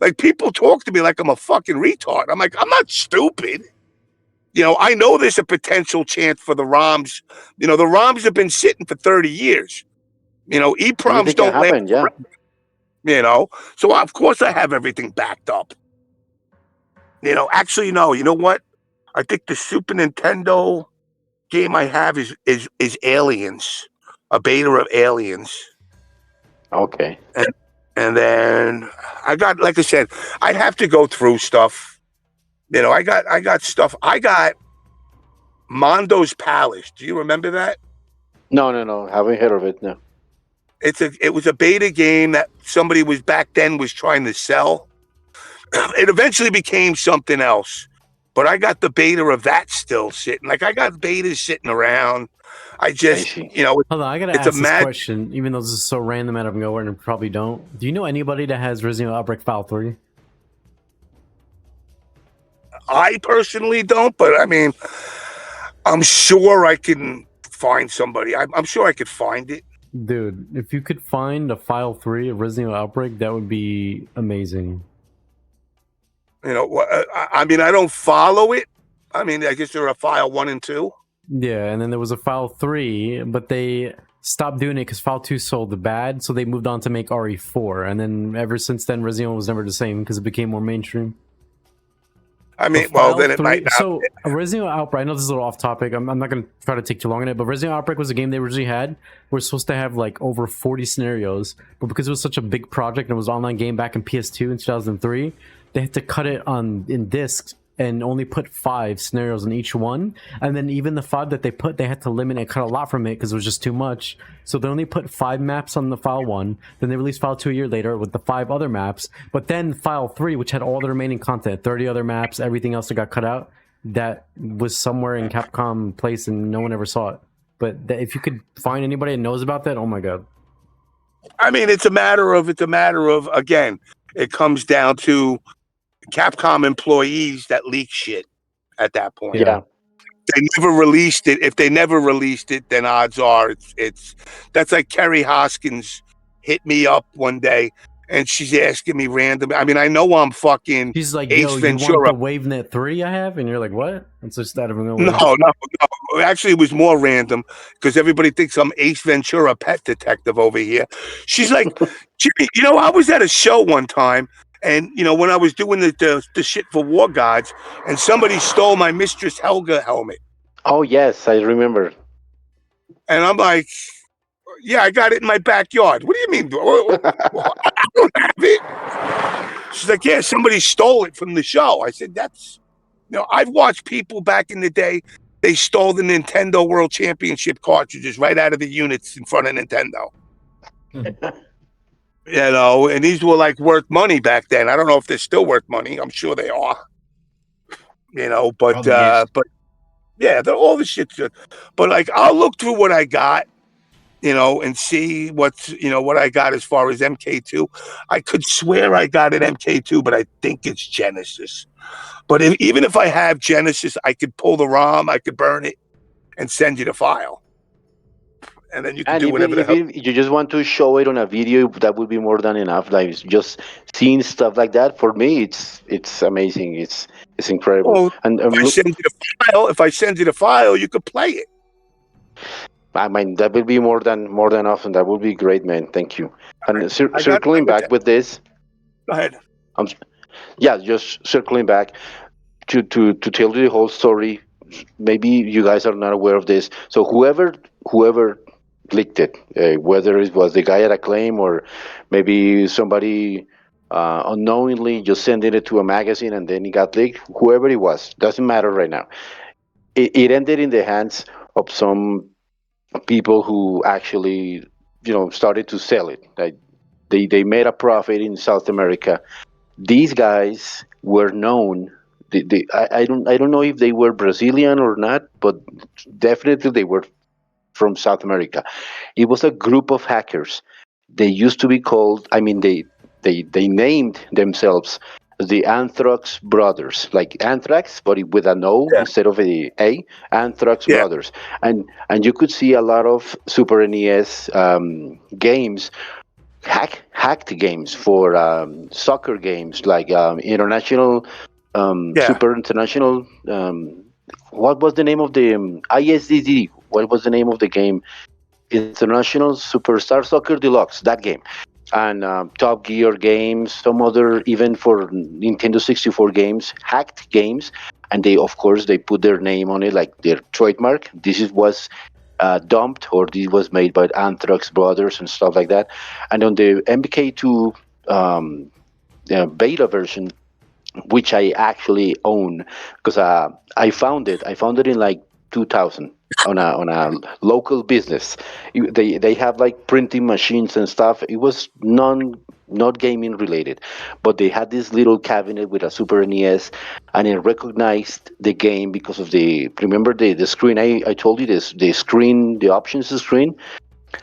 Speaker 1: like people talk to me like I'm a fucking retard. I'm like, I'm not stupid. I know there's a potential chance for the ROMs. The ROMs have been sitting for 30 years. EPROMs
Speaker 4: Anything can
Speaker 1: don't last
Speaker 4: happen. Yeah.
Speaker 1: forever, so of course I have everything backed up. Actually, no. You know what? I think the Super Nintendo game I have is Aliens, a beta of Aliens.
Speaker 4: Okay.
Speaker 1: And then I got, like I said, I'd have to go through stuff. I got stuff. I got Mondo's Palace. Do you remember that?
Speaker 4: No. Haven't heard of it. No.
Speaker 1: It was a beta game that somebody was trying to sell. It eventually became something else, but I got the beta of that still sitting. Like I got betas sitting around. I
Speaker 4: see.
Speaker 2: Hold on, I gotta ask this question, even though this is so random out of nowhere and probably don't. Do you know anybody that has Resident Evil Outbreak File 3?
Speaker 1: I personally don't, but I mean, I'm sure I can find somebody. I'm sure I could find it.
Speaker 2: Dude, if you could find a File 3 of Resident Evil Outbreak, that would be amazing.
Speaker 1: I mean, I don't follow it. I mean, I guess there are File 1 and 2.
Speaker 2: Yeah, and then there was a File 3, but they stopped doing it because File 2 sold bad, so they moved on to make RE4. And then ever since then, Resident Evil was never the same because it became more mainstream.
Speaker 1: I mean, well, then it might not.
Speaker 2: So, Resident Evil Outbreak, I know this is a little off topic. I'm not going to try to take too long on it, but Resident Evil Outbreak was a game they originally had. We're supposed to have like over 40 scenarios, but because it was such a big project and it was an online game back in PS2 in 2003, they had to cut it in discs and only put 5 scenarios in each one. And then even the 5 that they put, they had to limit and cut a lot from it because it was just too much. So they only put 5 maps on the File 1. Then they released File 2 a year later with the 5 other maps. But then File 3, which had all the remaining content, 30 other maps, everything else that got cut out, that was somewhere in Capcom place and no one ever saw it. But if you could find anybody that knows about that, oh my god.
Speaker 1: I mean, it's a matter of, again, it comes down to Capcom employees that leak shit at that point.
Speaker 4: Yeah.
Speaker 1: They never released it. If they never released it, then odds are that's like Kerry Hoskins hit me up one day and she's asking me random. I mean, I know I'm fucking.
Speaker 2: She's like,
Speaker 1: Ace
Speaker 2: yo,
Speaker 1: Ventura.
Speaker 2: You want the WaveNet 3 I have? And you're like, what? It's just out of nowhere.
Speaker 1: No. Actually, it was more random because everybody thinks I'm Ace Ventura pet detective over here. She's like, Jimmy, I was at a show one time. And, when I was doing the shit for War Gods, and somebody stole my Mistress Helga helmet.
Speaker 4: Oh, yes, I remember.
Speaker 1: And I'm like, yeah, I got it in my backyard. What do you mean? I don't have it. She's like, yeah, somebody stole it from the show. I said, I've watched people back in the day, they stole the Nintendo World Championship cartridges right out of the units in front of Nintendo. And these were like worth money back then. I don't know if they're still worth money. I'm sure they are. But yeah, all the shit's good. But like, I'll look through what I got. and see what I got as far as MK2. I could swear I got an MK2, but I think it's Genesis. But even if I have Genesis, I could pull the ROM, I could burn it, and send you the file, and then you could
Speaker 4: And
Speaker 1: do
Speaker 4: even
Speaker 1: whatever the hell.
Speaker 4: if you just want to show it on a video, that would be more than enough. Like just seeing stuff like that for me, it's amazing. It's incredible.
Speaker 1: Well,
Speaker 4: And
Speaker 1: if I
Speaker 4: look,
Speaker 1: send you the file, you could play it.
Speaker 4: I mean that will be more than often. That would be great, man. Thank you. And
Speaker 1: I got.
Speaker 4: circling back with this,
Speaker 1: Go ahead.
Speaker 4: um, yeah, just circling back to tell you the whole story. Maybe you guys are not aware of this. So whoever leaked it, whether it was the guy at Acclaim or maybe somebody unknowingly just sending it to a magazine and then it got leaked, whoever it was, doesn't matter right now. It ended in the hands of some people who actually, started to sell it. Like they made a profit in South America. These guys were known. I don't know if they were Brazilian or not, but definitely they were from South America. It was a group of hackers. They used to be called. I mean, they named themselves the Anthrax Brothers, like Anthrax, but with an O
Speaker 1: Yeah.
Speaker 4: instead of a Anthrax
Speaker 1: Yeah.
Speaker 4: Brothers, and you could see a lot of Super NES games, hacked games for soccer games like international,
Speaker 1: Yeah.
Speaker 4: super international. What was the name of the ISDD? What was the name of the game? International Superstar Soccer Deluxe, that game, and Top Gear games, some other even for Nintendo 64 games, hacked games, and they of course they put their name on it like their trademark. Was dumped or this was made by Anthrax Brothers and stuff like that, and on the MK2 um, beta version, which I actually own because I found it. I found it in like 2000 on a local business. They have like printing machines and stuff. It was not gaming related, but they had this little cabinet with a Super NES, and it recognized the game because of the remember the screen. I told you this the screen the options screen.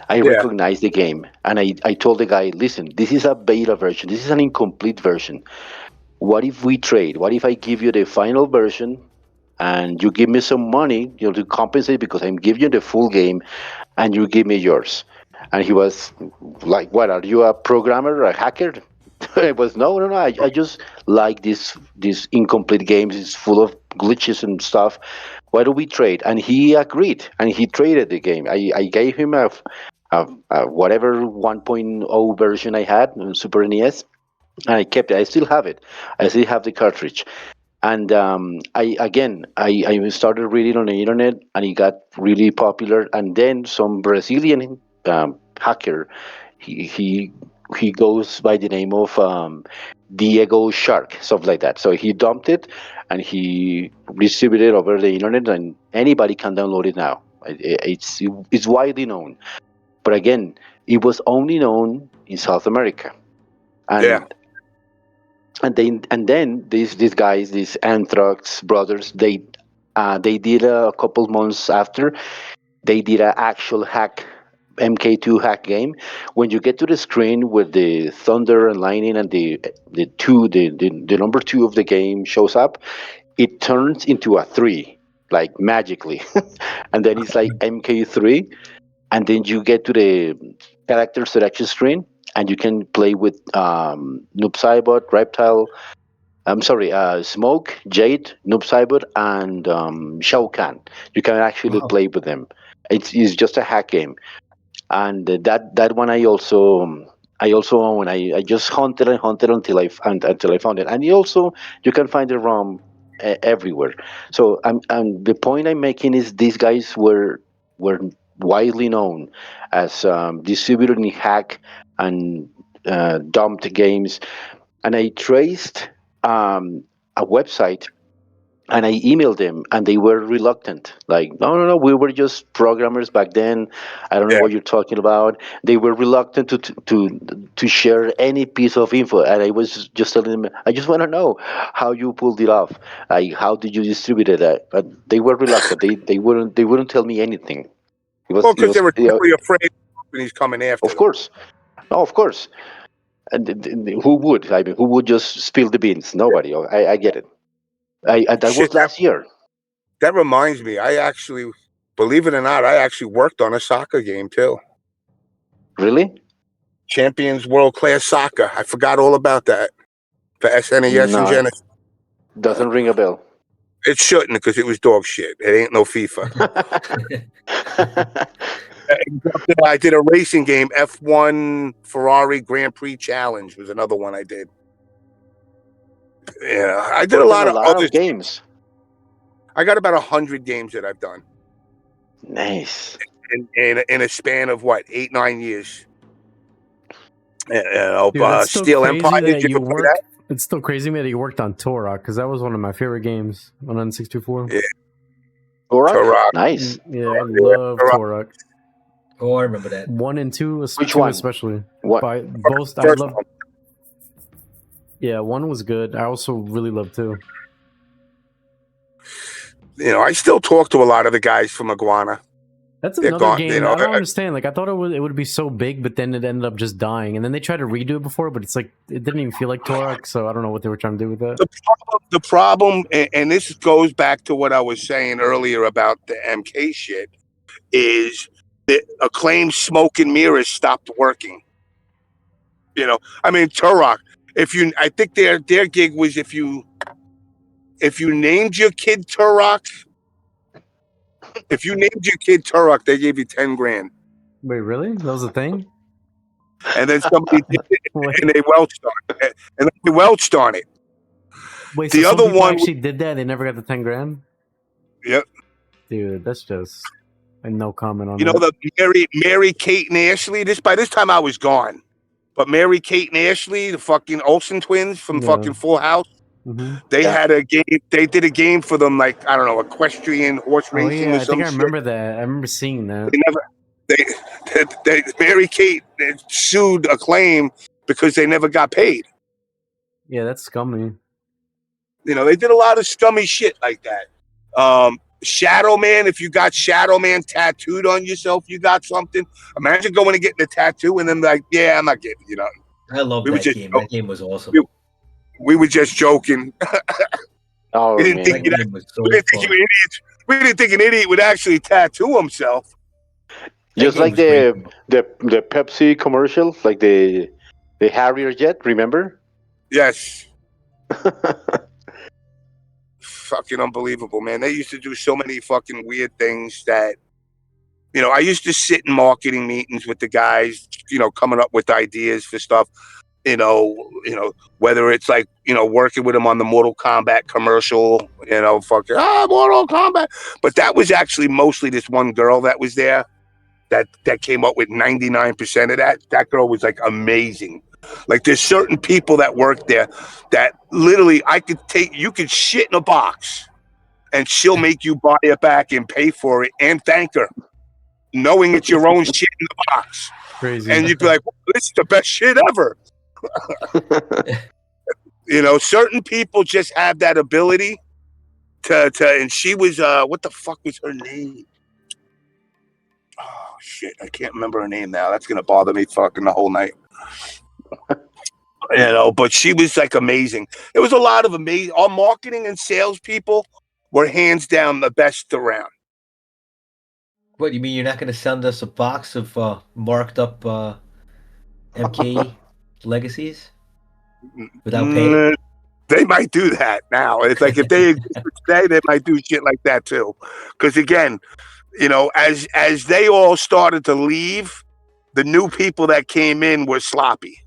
Speaker 4: I
Speaker 1: Yeah.
Speaker 4: recognized the game, and I told the guy, listen, this is a beta version. This is an incomplete version. What if we trade? What if I give you the final version and you give me some money, to compensate because I'm giving you the full game and you give me yours? And he was like, "What? Are you a programmer, a hacker?" I was no. I just like these incomplete games. It's full of glitches and stuff. Why don't we trade? And he agreed, and he traded the game. I gave him a whatever 1.0 version I had on Super NES, and I kept it. I still have it. I still have the cartridge. And I started reading on the internet, and it got really popular. And then some Brazilian hacker, he he goes by the name of Diego Shark, something like that. So he dumped it, and he distributed it over the internet, and anybody can download it now. It's widely known, but again, it was only known in South America,
Speaker 1: Yeah.
Speaker 4: and and then these guys, these Anthrax brothers, they did a couple months after they did an actual hack MK2 hack game. When you get to the screen with the thunder and lightning and the number two of the game shows up, it turns into a three like magically, and then it's like MK3, and then you get to the character selection screen. And you can play with Noob Saibot, Reptile, I'm sorry, Smoke, Jade, Noob Saibot, and Shao Kahn. You can actually
Speaker 3: Wow.
Speaker 4: play with them. It's just a hack game, and that one I also own. I just hunted and hunted until I found it, and you can find the ROM everywhere. So and the point I'm making is these guys were widely known as distributing hack and dumped games, and I traced a website and I emailed them, and they were reluctant. Like, no, we were just programmers back then. I don't know
Speaker 1: Yeah.
Speaker 4: what you're talking about. They were reluctant to share any piece of info, and I was just telling them, I just want to know how you pulled it off. Like, how did you distribute it? But they were reluctant. They wouldn't tell me anything. It was
Speaker 1: Well,
Speaker 4: it
Speaker 1: because they
Speaker 4: was
Speaker 1: were
Speaker 4: yeah,
Speaker 1: simply afraid. companies coming after
Speaker 4: Of
Speaker 1: them.
Speaker 4: course. Oh, of course. And who would? I mean, who would just spill the beans? Nobody. Oh, I get it. That
Speaker 1: Shit,
Speaker 4: was last year.
Speaker 1: that reminds me. I actually, believe it or not, I actually worked on a soccer game too.
Speaker 4: Really?
Speaker 1: Champions World Class Soccer. I forgot all about that for SNES and
Speaker 4: No,
Speaker 1: Genesis.
Speaker 4: doesn't ring a bell.
Speaker 1: It shouldn't because it was dog shit. It ain't no FIFA. I did a racing game. F1 Ferrari Grand Prix Challenge was another one I did. Yeah, I did a lot of other
Speaker 4: games.
Speaker 1: I got about 100 games that I've done
Speaker 4: Nice.
Speaker 1: in a span of what, 8-9 years.
Speaker 2: Dude, it's still
Speaker 1: Steel
Speaker 2: crazy
Speaker 1: Empire.
Speaker 2: that
Speaker 1: Did you
Speaker 2: you
Speaker 1: ever play
Speaker 2: work.
Speaker 1: that?
Speaker 2: It's still crazy to me that you worked on Turok because that was one of my favorite games on N64.
Speaker 1: Yeah.
Speaker 4: Turok? Nice.
Speaker 2: Yeah, I love
Speaker 1: Turok.
Speaker 2: Turok.
Speaker 5: Oh, I remember that.
Speaker 2: 1 and 2,
Speaker 4: Which
Speaker 2: two
Speaker 4: one?
Speaker 2: especially.
Speaker 4: What?
Speaker 2: By both, I
Speaker 1: First
Speaker 2: love.
Speaker 1: one.
Speaker 2: Yeah, 1 was good. I also really love 2.
Speaker 1: You know, I still talk to a lot of the guys from Iguana.
Speaker 2: That's
Speaker 1: They're
Speaker 2: another
Speaker 1: gone,
Speaker 2: game
Speaker 1: you
Speaker 2: that
Speaker 1: know,
Speaker 2: I don't understand. Like I thought it would be so big, but then it ended up just dying. And then they tried to redo it before, but it's like it didn't even feel like Turok. So I don't know what they were trying to do with that.
Speaker 1: The problem, and this goes back to what I was saying earlier about the MK shit, is that Acclaim Smoke and Mirrors stopped working. You know, I mean, Turok. I think their gig was if you named your kid Turok, they gave you 10 grand,
Speaker 2: Wait, really? That was a thing?
Speaker 1: and then somebody did it,
Speaker 2: Wait,
Speaker 1: and they welched on it.
Speaker 2: wait.
Speaker 1: The
Speaker 2: So some
Speaker 1: other
Speaker 2: people
Speaker 1: one,
Speaker 2: actually did that. They never got the 10 grand.
Speaker 1: yep.
Speaker 2: Dude, that's just no comment on
Speaker 1: You know,
Speaker 2: that.
Speaker 1: the Mary Kate and Ashley. By this time I was gone, but Mary Kate and Ashley, the fucking Olsen twins from
Speaker 2: Yeah.
Speaker 1: fucking Full House.
Speaker 2: Mm-hmm.
Speaker 1: They
Speaker 4: Yeah.
Speaker 1: had a game. They did a game for them, like, I don't know, equestrian horse
Speaker 2: Oh
Speaker 1: racing
Speaker 2: yeah,
Speaker 1: or
Speaker 2: I
Speaker 1: some
Speaker 2: think I
Speaker 1: shit.
Speaker 2: remember that. I remember seeing that.
Speaker 1: They never. Mary Kate sued Acclaim because they never got paid.
Speaker 2: Yeah, that's scummy.
Speaker 1: You know, they did a lot of scummy shit like that. Shadow Man, if you got Shadow Man tattooed on yourself, you got something. Imagine going and getting a tattoo and then like, yeah, I'm not getting you nothing.
Speaker 5: I love
Speaker 1: We were
Speaker 5: that
Speaker 1: just
Speaker 5: game.
Speaker 1: joking.
Speaker 5: That game was awesome.
Speaker 1: We were just joking.
Speaker 4: Oh,
Speaker 1: We didn't
Speaker 4: man.
Speaker 1: think
Speaker 5: That game was so
Speaker 1: we didn't think
Speaker 5: fun.
Speaker 1: you were idiots. We didn't think an idiot would actually tattoo himself.
Speaker 4: Just
Speaker 5: game
Speaker 4: like
Speaker 5: was great.
Speaker 4: the Pepsi commercial, like the Harrier jet, remember?
Speaker 1: Yes. Fucking unbelievable, man. They used to do so many fucking weird things that, you know, I used to sit in marketing meetings with the guys, you know, coming up with ideas for stuff, you know, whether it's like, you know, working with them on the Mortal Kombat commercial, you know, fucking, Mortal Kombat. But that was actually mostly this one girl that was there that came up with 99% of that. That girl was like amazing. Like there's certain people that work there that literally you could shit in a box and she'll make you buy it back and pay for it and thank her, knowing it's your own shit in the box.
Speaker 2: Crazy.
Speaker 1: And you'd be like, well, this is the best shit ever. You know, certain people just have that ability to and she was, what the fuck was her name? Oh, shit. I can't remember her name now. That's going to bother me fucking the whole night. You know, but she was like amazing. There was a lot of amazing. Our marketing and sales people were hands down the best around.
Speaker 5: What, you mean you're not going to send us a box of marked up MK legacies without paying?
Speaker 1: They might do that now. It's like if they exist today, they might do shit like that too. Because again, you know, as they all started to leave, the new people that came in were sloppy.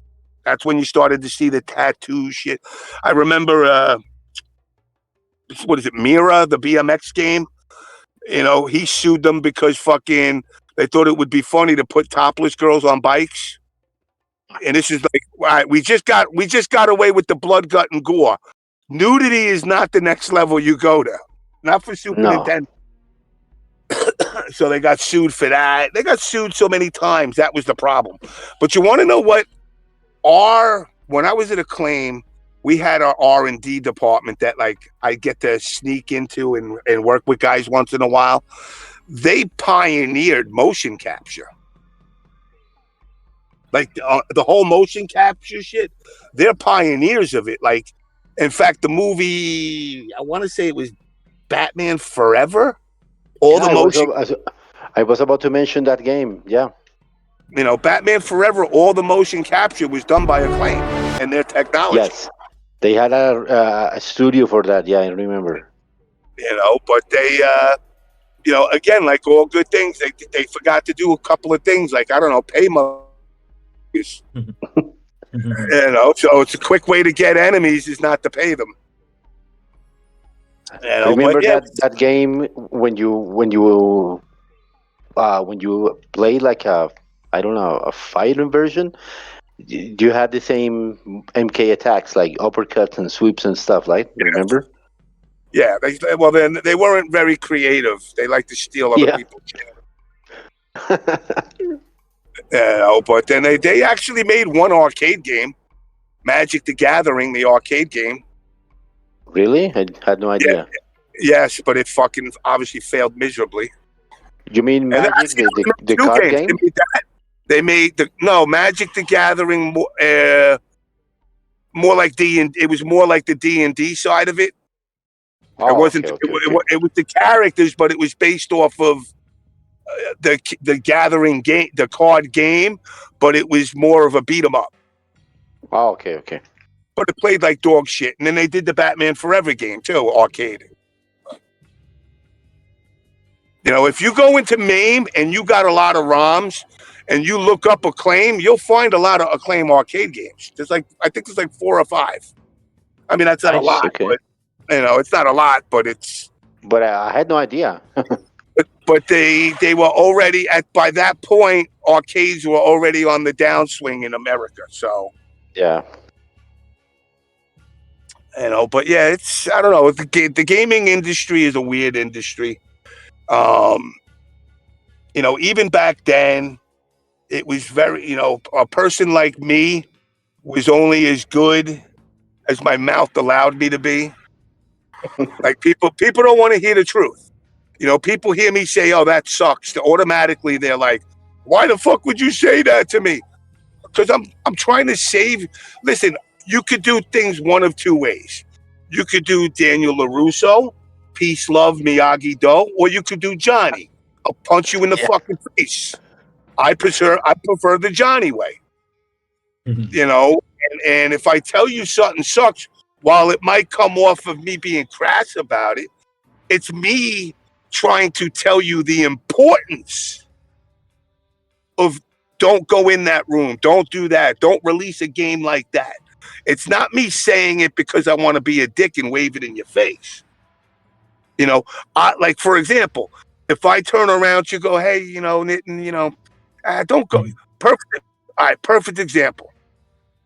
Speaker 1: That's when you started to see the tattoo shit. I remember, what is it, Mira, the BMX game? You know, he sued them because fucking they thought it would be funny to put topless girls on bikes. And this is like, all right, we just got away with the blood, gut, and gore. Nudity is not the next level you go to. Not for Super Nintendo. So they got sued for that. They got sued so many times. That was the problem. But you want to know what? When I was at Acclaim, we had our R&D department that like I get to sneak into and work with guys once in a while. They pioneered motion capture. Like the whole motion capture shit, they're pioneers of it. Like, in fact, the movie, I want to say it was Batman Forever. All the motion,
Speaker 4: I was about to mention that game. Yeah.
Speaker 1: Batman Forever, all the motion capture was done by Acclaim and their technology.
Speaker 4: Yes. They had a studio for that. Yeah, I remember.
Speaker 1: But they, again, like all good things, they forgot to do a couple of things. Like, I don't know, pay movies. So it's a quick way to get enemies is not to pay them.
Speaker 4: Remember that game when you play like a fighting version? You had the same MK attacks like uppercuts and sweeps and stuff, right? Remember?
Speaker 1: Yeah. They weren't very creative. They like to steal other people's shit. But then they actually made one arcade game, Magic the Gathering, the arcade game.
Speaker 4: Really? I had no idea.
Speaker 1: Yes, but it fucking obviously failed miserably.
Speaker 4: You mean Magic, the card game?
Speaker 1: They made Magic the Gathering more like it was more like the D&D side of it.
Speaker 4: Oh,
Speaker 1: it wasn't.
Speaker 4: Okay.
Speaker 1: It was the characters, but it was based off of the Gathering game, the card game, but it was more of a beat 'em up.
Speaker 4: Oh, okay.
Speaker 1: But it played like dog shit. And then they did the Batman Forever game too, arcade. If you go into MAME and you got a lot of ROMs and you look up Acclaim, you'll find a lot of Acclaim arcade games. I think there's like 4 or 5. I mean, that's not a lot, but it's not a lot, but it's.
Speaker 4: But I had no idea.
Speaker 1: But they were already by that point, arcades were already on the downswing in America. So.
Speaker 4: Yeah.
Speaker 1: But yeah, I don't know. The gaming industry is a weird industry. Even back then, it was very, a person like me was only as good as my mouth allowed me to be. Like people don't want to hear the truth. People hear me say, "Oh, that sucks." Automatically, they're like, "Why the fuck would you say that to me?" Because I'm trying to save. Listen, you could do things one of two ways. You could do Daniel LaRusso, peace, love, Miyagi-Do, or you could do Johnny. I'll punch you in the fucking face. I prefer the Johnny way. And if I tell you something sucks, while it might come off of me being crass about it, it's me trying to tell you the importance of don't go in that room, don't do that, don't release a game like that. It's not me saying it because I want to be a dick and wave it in your face. Like for example, if I turn around, you go, "Hey, Nitin, don't go." Perfect. All right, perfect example.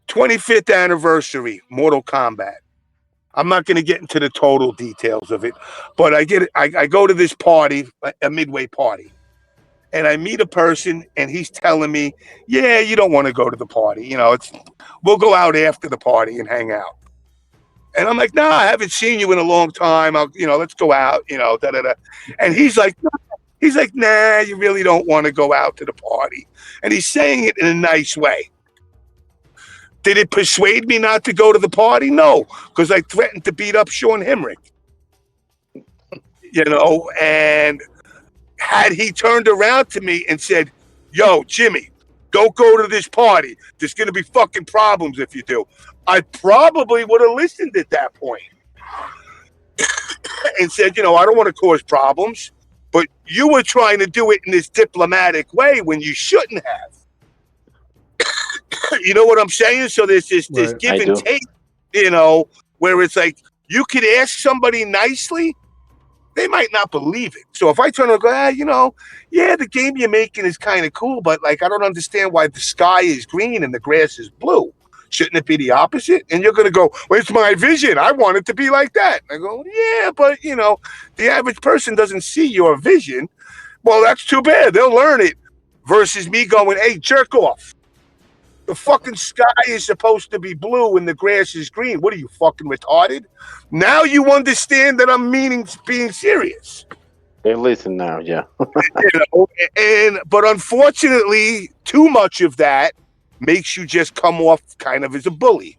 Speaker 1: 25th anniversary, Mortal Kombat. I'm not going to get into the total details of it, but I get it. I go to this party, a midway party, and I meet a person, and he's telling me, "Yeah, you don't want to go to the party. We'll go out after the party and hang out." And I'm like, "No, I haven't seen you in a long time. Let's go out. Da da da." And he's like, "Nah, you really don't want to go out to the party." And he's saying it in a nice way. Did it persuade me not to go to the party? No, because I threatened to beat up Sean Hemrick. And had he turned around to me and said, "Yo, Jimmy, don't go to this party. There's going to be fucking problems if you do," I probably would have listened at that point and said, "I don't want to cause problems, but you were trying to do it in this diplomatic way when you shouldn't have." You know what I'm saying? So there's this give and take, where it's like you could ask somebody nicely, they might not believe it. So if I turn and go, the game you're making is kind of cool, but like I don't understand why the sky is green and the grass is blue. Shouldn't it be the opposite? And you're going to go, "Well, it's my vision. I want it to be like that." And I go, "Yeah, but the average person doesn't see your vision." Well, that's too bad. They'll learn it. Versus me going, "Hey, jerk off. The fucking sky is supposed to be blue and the grass is green. What are you, fucking retarded?" Now you understand that I'm being serious.
Speaker 4: They listen now, yeah.
Speaker 1: But unfortunately, too much of that makes you just come off kind of as a bully.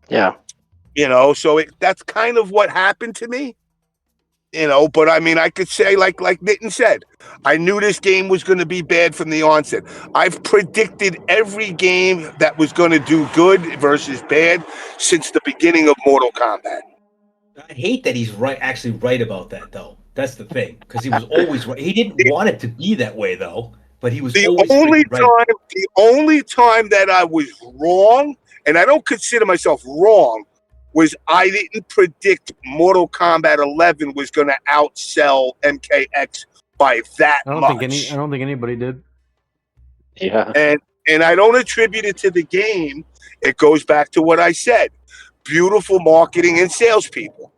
Speaker 4: Yeah.
Speaker 1: So that's kind of what happened to me. But I mean, I could say, like Nitin said, I knew this game was going to be bad from the onset. I've predicted every game that was going to do good versus bad since the beginning of Mortal Kombat.
Speaker 5: I hate that he's actually right about that, though. That's the thing, because he was always right. He didn't want it to be that way, though, but he was always right.
Speaker 1: The only time that I was wrong, and I don't consider myself wrong, was I didn't predict Mortal Kombat 11 was going to outsell MKX by that much.
Speaker 2: I don't think anybody did.
Speaker 4: Yeah.
Speaker 1: And I don't attribute it to the game. It goes back to what I said. Beautiful marketing and salespeople.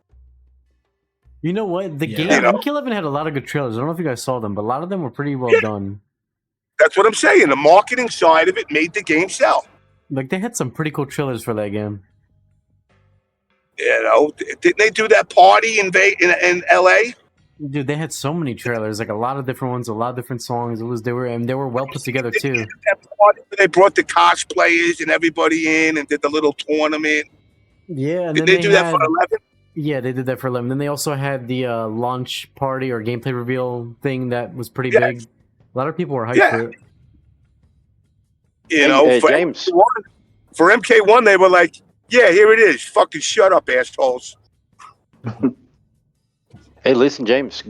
Speaker 2: You know what? The game MK11 had a lot of good trailers. I don't know if you guys saw them, but a lot of them were pretty well done.
Speaker 1: That's what I'm saying. The marketing side of it made the game sell.
Speaker 2: Like, they had some pretty cool trailers for that game.
Speaker 1: Didn't they do that party in LA?
Speaker 2: Dude, they had so many trailers, like a lot of different ones, a lot of different songs. They were well put together too.
Speaker 1: They brought the cosplayers and everybody in and did the little tournament.
Speaker 2: Yeah, and
Speaker 1: did they do that for 11?
Speaker 2: Yeah, they did that for 11. Then they also had the launch party or gameplay reveal thing that was pretty big. A lot of people were hyped for it.
Speaker 1: For
Speaker 4: James.
Speaker 1: For MK1, they were like, yeah, here it is. Fucking shut up, assholes.
Speaker 4: Hey, listen, James.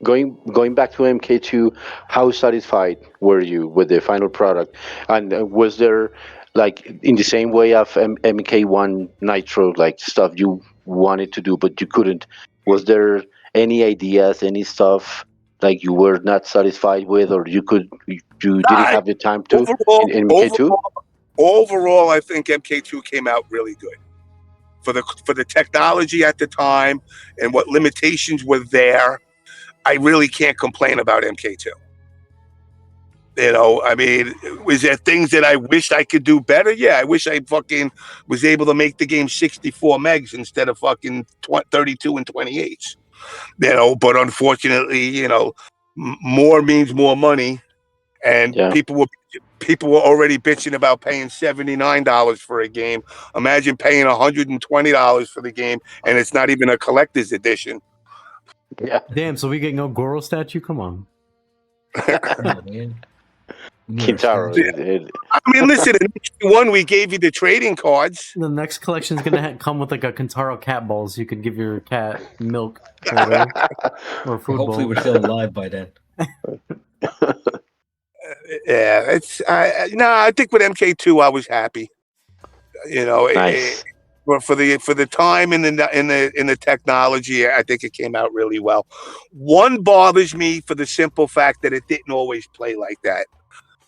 Speaker 4: Going back to MK2, how satisfied were you with the final product? And was there, like, in the same way of MK1 Nitro, like stuff you wanted to do but you couldn't? Was there any ideas, any stuff like you were not satisfied with, or you didn't have the time to in MK2?
Speaker 1: Overall, I think MK2 came out really good for the technology at the time and what limitations were there. I really can't complain about MK2. I mean, was there things that I wished I could do better? Yeah, I wish I fucking was able to make the game 64 megs instead of fucking 32 and 28s. But unfortunately, more means more money, and people were already bitching about paying $79 for a game. Imagine paying $120 for the game, and it's not even a collector's edition.
Speaker 4: Yeah.
Speaker 2: Damn, so we get no Goro statue? Come on.
Speaker 5: Come on, man.
Speaker 4: Kintaro.
Speaker 1: I mean, listen, in one we gave you the trading cards.
Speaker 2: The next collection is going to come with like a Kintaro cat ball, so you could give your cat milk or a food
Speaker 5: Hopefully
Speaker 2: bowl.
Speaker 5: we're still alive by then.
Speaker 1: Yeah, I think with MK2 I was happy.
Speaker 4: Nice.
Speaker 1: For the time and in the technology, I think it came out really well. One bothers me for the simple fact that it didn't always play like that.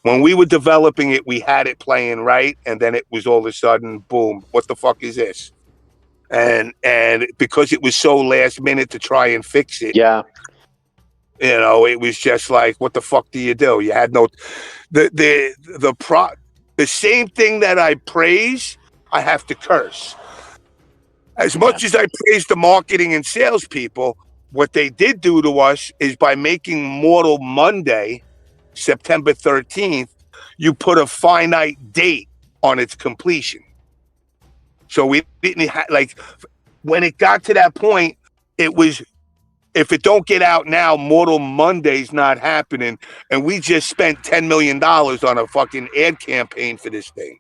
Speaker 1: When we were developing it, we had it playing right, and then it was all of a sudden, boom! What the fuck is this? And because it was so last minute to try and fix it, it was just like, what the fuck do? You had no the same thing that I praise, I have to curse. As much as I praise the marketing and salespeople, what they did do to us is by making Mortal Monday, September 13th, you put a finite date on its completion. So we didn't when it got to that point, it was, if it don't get out now, Mortal Monday's not happening. And we just spent $10 million on a fucking ad campaign for this thing.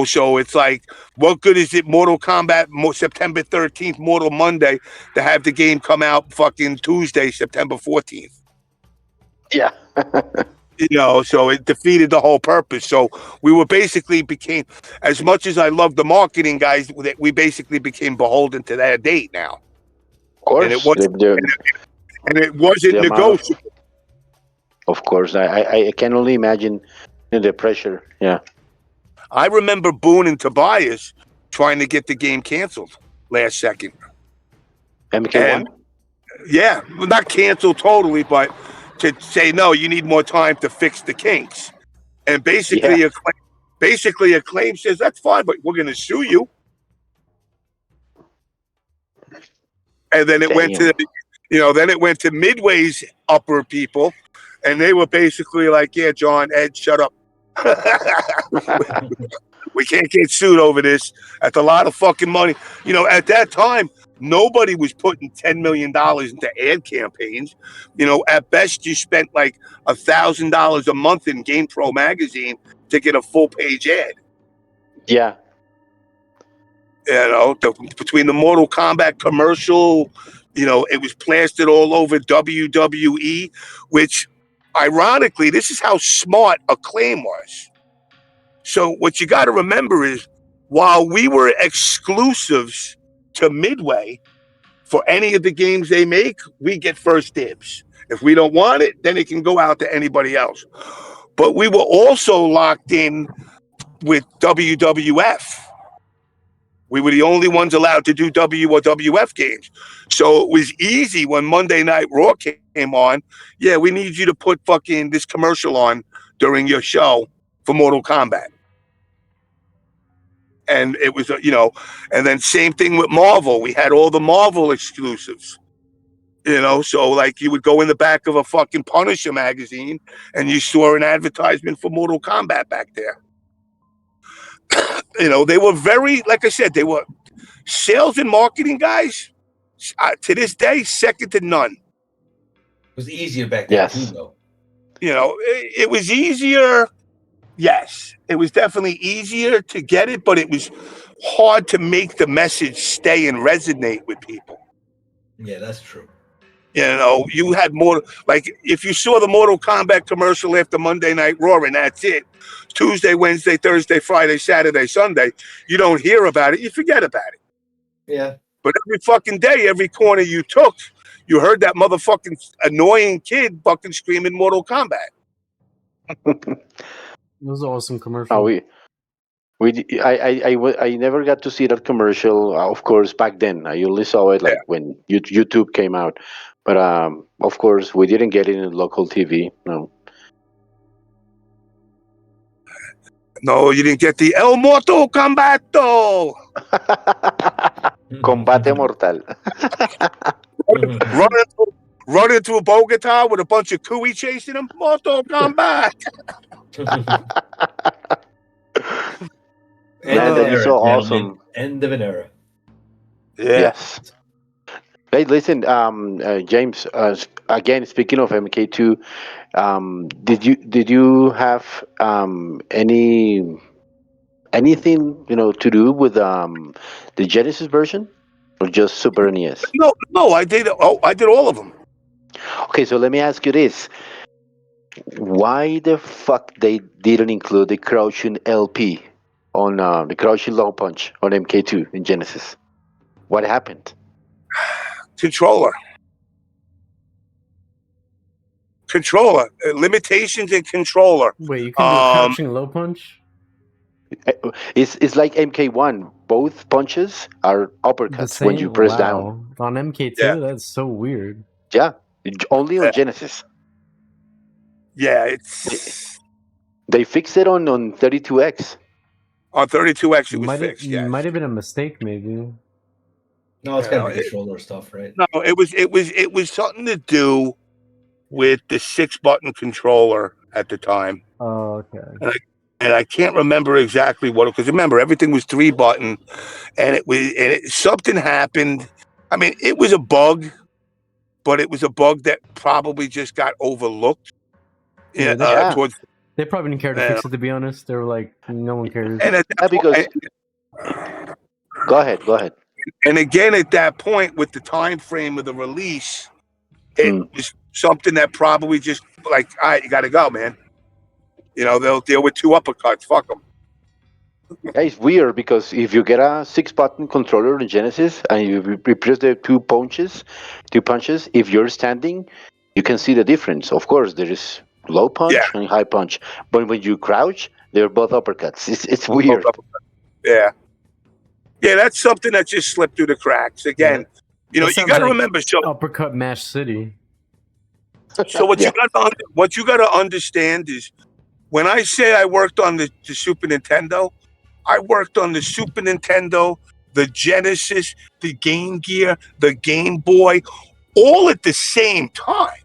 Speaker 1: So it's like, what good is it, Mortal Kombat, September 13th, Mortal Monday, to have the game come out fucking Tuesday, September 14th?
Speaker 4: Yeah.
Speaker 1: So it defeated the whole purpose. So we were basically became, as much as I love the marketing guys, we basically became beholden to that date now.
Speaker 4: Of course.
Speaker 1: And it wasn't negotiable.
Speaker 4: Of course. I can only imagine the pressure. Yeah.
Speaker 1: I remember Boone and Tobias trying to get the game canceled last second.
Speaker 4: MK1?
Speaker 1: Yeah, well, not canceled totally, but to say, no, you need more time to fix the kinks. And basically, Acclaim says, that's fine, but we're going to sue you. And then it went to, then it went to Midway's upper people, And they were basically like, yeah, John, Ed, shut up. We can't get sued over this. That's a lot of fucking money. You know, at that time, nobody was putting $10 million into ad campaigns. You know, at best, you spent like $1,000 a month in GamePro magazine to get a full page ad.
Speaker 4: Yeah.
Speaker 1: You know, between the Mortal Kombat commercial, you know, it was plastered all over WWE, which, ironically, this is how smart Acclaim was. So what you got to remember is, while we were exclusives to Midway for any of the games they make, we get first dibs. If we don't want it, then it can go out to anybody else. But we were also locked in with WWF. We were the only ones allowed to do W or WF games. So it was easy when Monday Night Raw came on. Yeah, we need you to put fucking this commercial on during your show for Mortal Kombat. And it was, you know, and then same thing with Marvel. We had all the Marvel exclusives, you know, so like you would go in the back of a fucking Punisher magazine and you saw an advertisement for Mortal Kombat back there. You know, they were very, like I said, they were sales and marketing guys, to this day, second to none.
Speaker 5: It was easier back then,
Speaker 4: Yes.
Speaker 5: too, though.
Speaker 1: You know, it was easier. Yes, it was definitely easier to get it, but it was hard to make the message stay and resonate with people.
Speaker 5: Yeah, that's true.
Speaker 1: You know, you had more, like, if you saw the Mortal Kombat commercial after Monday Night Raw and that's it, Tuesday, Wednesday, Thursday, Friday, Saturday, Sunday, you don't hear about it, you forget about it.
Speaker 5: Yeah.
Speaker 1: But every fucking day, every corner you took, you heard that motherfucking annoying kid fucking screaming Mortal Kombat.
Speaker 2: It was an awesome commercial.
Speaker 4: Oh, I never got to see that commercial. Of course, back then I only saw it like when YouTube came out. But of course, we didn't get it in local TV. No.
Speaker 1: No, you didn't get the El Mortal Kombato.
Speaker 4: Combate Mortal.
Speaker 1: Run into a Bogota with a bunch of Kui chasing him. Mortal Kombat.
Speaker 4: Man, that is so awesome.
Speaker 5: End of an era.
Speaker 1: Yeah.
Speaker 4: Yes. Hey, listen, James. Again, speaking of MK2, did you have anything to do with the Genesis version, or just Super NES?
Speaker 1: No, I did. Oh, I did all of them.
Speaker 4: Okay, so let me ask you this: why the fuck they didn't include the crouching LP on the crouching low punch on MK2 in Genesis? What happened?
Speaker 1: Controller. Limitations in controller.
Speaker 2: Wait, you can do a crouching low punch?
Speaker 4: It's like MK1. Both punches are uppercuts when you press down.
Speaker 2: On MK2, that's so weird.
Speaker 4: Yeah, only on Genesis.
Speaker 1: Yeah, it's.
Speaker 4: They fixed it on 32X.
Speaker 1: On 32X, it was fixed.
Speaker 2: Yeah, might have been a mistake, maybe.
Speaker 5: No, it's gotta be controller stuff, right?
Speaker 1: No, it was something to do with the 6-button controller at the time.
Speaker 2: Oh, okay.
Speaker 1: And I can't remember exactly what, because remember, everything was 3-button, and something happened. I mean, it was a bug, but it was a bug that probably just got overlooked. Towards.
Speaker 2: They probably didn't care to fix it, to be honest. They were like, no one cares.
Speaker 1: And at that point,
Speaker 4: go ahead.
Speaker 1: And again, at that point, with the time frame of the release, it was something that probably just like, all right, you got to go, man. You know, they'll deal with 2 uppercuts. Fuck them.
Speaker 4: Yeah, it's weird because if you get a 6-button controller in Genesis and you press the two punches, if you're standing, you can see the difference. Of course, there is low punch and high punch, but when you crouch, they're both uppercuts. It's weird.
Speaker 1: Yeah, that's something that just slipped through the cracks. Again, you got to remember. So
Speaker 2: uppercut Mash City.
Speaker 1: So what you got to understand is, when I say I worked on the Super Nintendo, I worked on the Super Nintendo, the Genesis, the Game Gear, the Game Boy, all at the same time.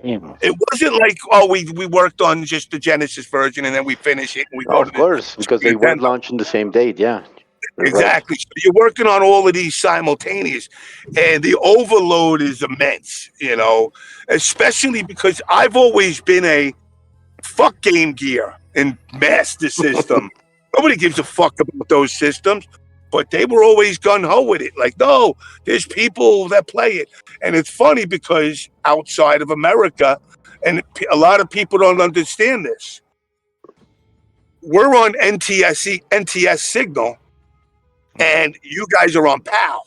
Speaker 1: It wasn't like, oh, we worked on just the Genesis version and then we finish it and we go to
Speaker 4: Of course,
Speaker 1: the
Speaker 4: because
Speaker 1: Super
Speaker 4: they weren't
Speaker 1: Nintendo.
Speaker 4: launched on the same date. Yeah, you're right.
Speaker 1: Exactly. So you're working on all of these simultaneous, and the overload is immense, especially because I've always been a fuck Game Gear and Master System. Nobody gives a fuck about those systems, but they were always gung-ho with it. Like, no, there's people that play it. And it's funny because outside of America, and a lot of people don't understand this, we're on NTS signal, and you guys are on PAL.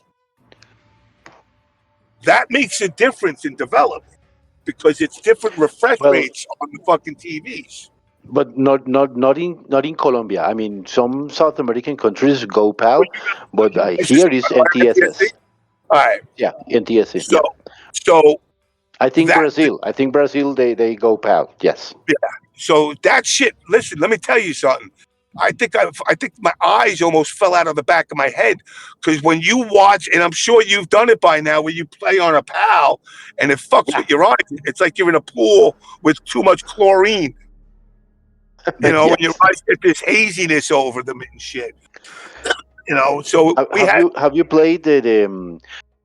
Speaker 1: That makes a difference in development because it's different refresh
Speaker 4: Well,
Speaker 1: rates on the fucking TVs.
Speaker 4: but not in Colombia. I mean, some South American countries go PAL, but
Speaker 1: It's
Speaker 4: here
Speaker 1: just
Speaker 4: is
Speaker 1: NTSC.
Speaker 4: NTSS.
Speaker 1: All right.
Speaker 4: Yeah, NTSC.
Speaker 1: So,
Speaker 4: Yeah,
Speaker 1: so
Speaker 4: I think
Speaker 1: that
Speaker 4: Brazil. I think Brazil. They go PAL. Yes.
Speaker 1: so that shit. Listen, let me tell you something. I think my eyes almost fell out of the back of my head because when you watch, and I'm sure you've done it by now, where you play on a PAL and it fucks
Speaker 4: Yeah.
Speaker 1: with your eyes. It's like you're in a pool with too much chlorine. When your
Speaker 4: Yes.
Speaker 1: eyes get this haziness over them and shit. So we
Speaker 4: Have
Speaker 1: had.
Speaker 4: you played the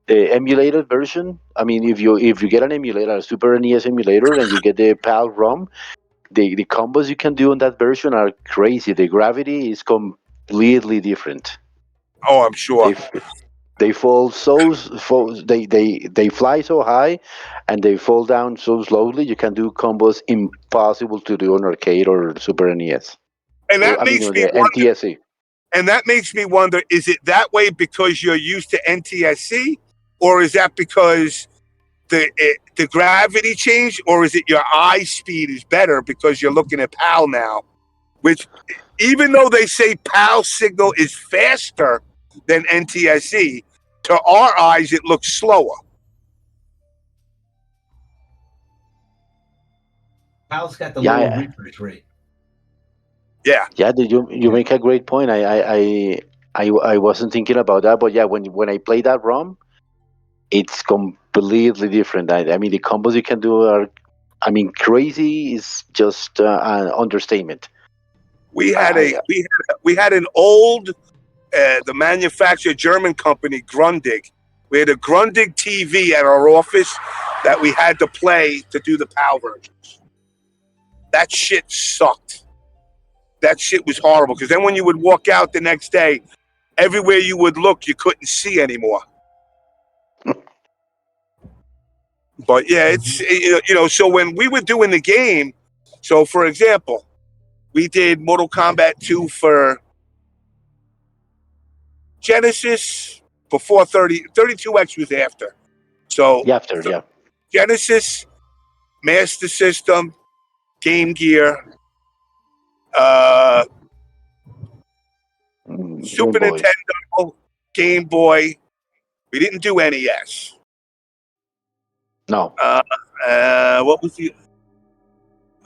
Speaker 4: emulated version? I mean, if you get an emulator, a Super NES emulator, and you get the PAL ROM, the combos you can do on that version are crazy. The gravity is completely different.
Speaker 1: Oh, I'm sure.
Speaker 4: They fall they fly so high, and they fall down so slowly. You can do combos impossible to do on arcade or Super NES.
Speaker 1: And that
Speaker 4: I mean,
Speaker 1: makes
Speaker 4: on
Speaker 1: me
Speaker 4: the
Speaker 1: wonder.
Speaker 4: NTSC.
Speaker 1: And that makes me wonder: is it that way because you're used to NTSC, or is that because the gravity changed, or is it your eye speed is better because you're looking at PAL now? Which, even though they say PAL signal is faster than NTSC, to our eyes it looks slower.
Speaker 5: PAL's got the lower
Speaker 4: Yeah,
Speaker 5: refresh rate.
Speaker 1: Yeah.
Speaker 4: yeah. You make a great point. I wasn't thinking about that, but yeah, when I play that ROM, it's completely different. I mean, the combos you can do are, I mean, crazy is just an understatement.
Speaker 1: We had
Speaker 4: I
Speaker 1: we had an old the manufacturer German company Grundig. We had a Grundig TV at our office that we had to play to do the PAL versions. That shit sucked. That shit was horrible because then when you would walk out the next day, everywhere you would look, you couldn't see anymore. But yeah, it's So when we were doing the game, so for example, we did Mortal Kombat 2 for Genesis before 32X was after. So
Speaker 4: after, yeah.
Speaker 1: Genesis, Master System, Game Gear, Super
Speaker 4: Game Boy.
Speaker 1: Nintendo, Game Boy. We didn't do NES.
Speaker 4: No.
Speaker 1: What was the?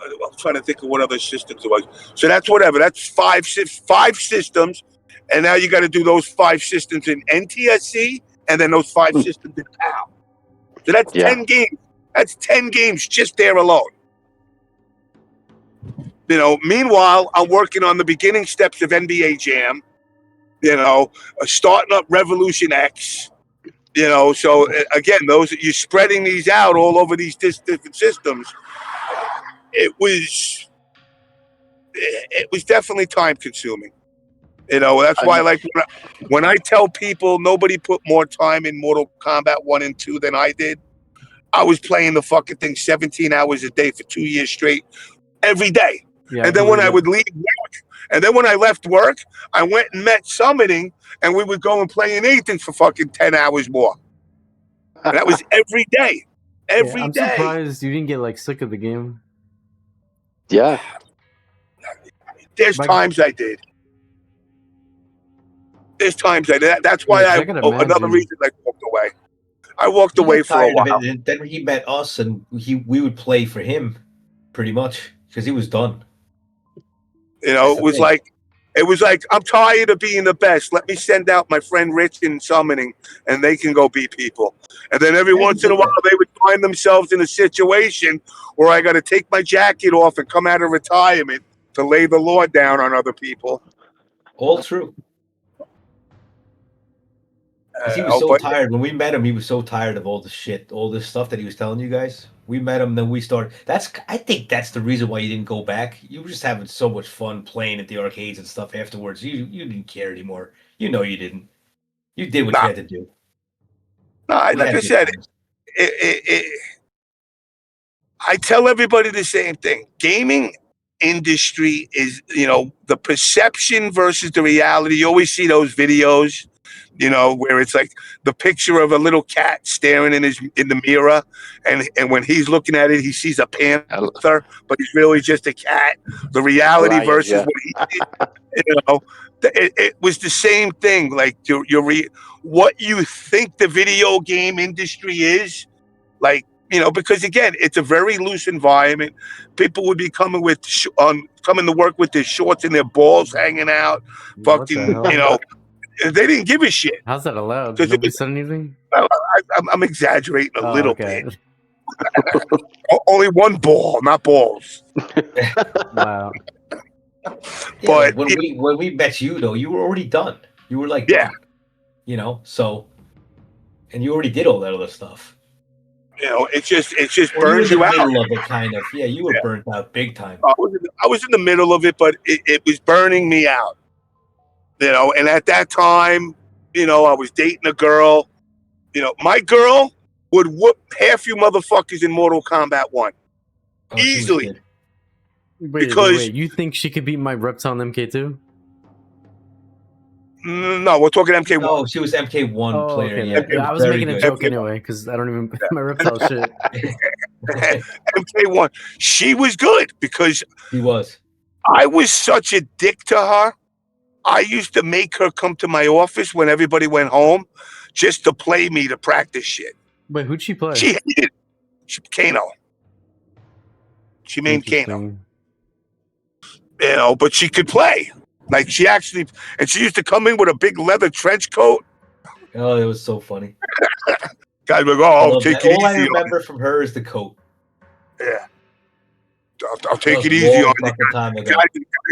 Speaker 1: I'm trying to think of what other systems it was. So that's whatever. That's five systems, and now you got to do those 5 systems in NTSC, and then those 5 systems in PAL. So that's
Speaker 4: Yeah.
Speaker 1: 10 games. That's 10 games just there alone. Meanwhile, I'm working on the beginning steps of NBA Jam. Starting up Revolution X. So again, you're spreading these out all over these different systems. It was definitely time consuming. That's why, like, when I tell people nobody put more time in Mortal Kombat 1 and 2 than I did, I was playing the fucking thing 17 hours a day for 2 years straight, every day.
Speaker 2: Yeah,
Speaker 1: and then when I would leave work, and then when I left work, I went and met Summoning, and we would go and play in Nathan's for fucking 10 hours more. And that was every day. Every
Speaker 2: I'm
Speaker 1: day.
Speaker 2: surprised you didn't get like sick of the game.
Speaker 4: Yeah.
Speaker 1: There's times I did. There's times I did. That's why another reason I walked away. I walked away for a while.
Speaker 5: And then he met us, and we would play for him, pretty much, because he was done.
Speaker 1: It was like I'm tired of being the best. Let me send out my friend Rich in Summoning, and they can go beat people. And then every once in a while, they would find themselves in a situation where I got to take my jacket off and come out of retirement to lay the law down on other people.
Speaker 5: All true. Because he was so
Speaker 1: But
Speaker 5: tired. When we met him, he was so tired of all the shit, all this stuff that he was telling you guys. We met him, then we started. I think that's the reason why you didn't go back. You were just having so much fun playing at the arcades and stuff afterwards. You didn't care anymore. You know you didn't. You did what you had to do.
Speaker 1: No, like I said, I tell everybody the same thing. Gaming industry is, the perception versus the reality. You always see those videos, where it's like the picture of a little cat staring in the mirror, and when he's looking at it, he sees a panther, but he's really just a cat. The reality versus what he did, it was the same thing. Like what you think the video game industry is, like, because again, it's a very loose environment. People would be coming to work with their shorts and their balls hanging out. Fucking, they didn't give a shit.
Speaker 2: How's that allowed? Nobody said anything?
Speaker 1: I'm exaggerating a little
Speaker 2: okay.
Speaker 1: bit. Only one ball, not balls.
Speaker 2: Wow.
Speaker 5: But when we met you, though, you were already done. You were like, done, so, and you already did all that other stuff.
Speaker 1: It just burns you out.
Speaker 5: You were in the middle of it, kind of. Yeah, you were burnt out big time.
Speaker 1: I was in the middle of it, but it was burning me out. And at that time, I was dating a girl. My girl would whoop half you motherfuckers in Mortal Kombat 1. Easily.
Speaker 2: Wait, you think she could beat my Reptile in MK2?
Speaker 1: No, we're talking MK1.
Speaker 5: No, she was MK1 player.
Speaker 2: Okay.
Speaker 5: Yeah,
Speaker 2: I was making a joke anyway, because I don't even my Reptile shit.
Speaker 1: MK1. She was good because
Speaker 5: he was.
Speaker 1: I was such a dick to her. I used to make her come to my office when everybody went home just to play me to practice shit.
Speaker 2: Wait, who'd she play?
Speaker 1: She hated Kano. She named Kano. But she could play. Like she used to come in with a big leather trench coat.
Speaker 5: Oh, it was so funny.
Speaker 1: Guys were like, "Oh, take it easy."
Speaker 5: All I remember from her is the coat.
Speaker 1: Yeah. I'll take it easy on you.
Speaker 5: Guys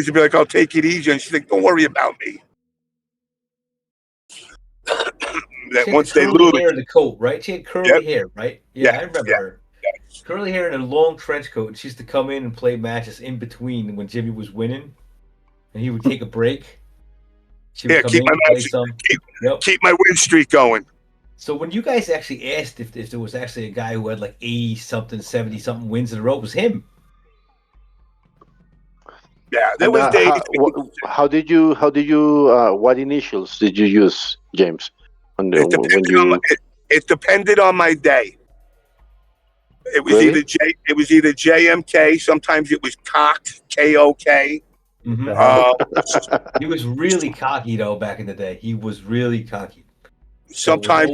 Speaker 1: would be like, "I'll take it easy," and she's like, "Don't worry about me." That once they lose,
Speaker 5: hair in the coat, right? She had curly hair, right? Yeah, I remember her. Curly hair and a long trench coat. And she used to come in and play matches in between when Jimmy was winning, and he would take a break. She would
Speaker 1: keep my win streak going.
Speaker 5: So when you guys actually asked if there was actually a guy who had like 80 something, 70 something wins in a row, it was him.
Speaker 1: Yeah, there was days.
Speaker 4: How did you? What initials did you use, James?
Speaker 1: It depended on my day. It was either JMK. Sometimes it was KOK.
Speaker 5: He was really cocky though back in the day. He was really cocky.
Speaker 1: Sometimes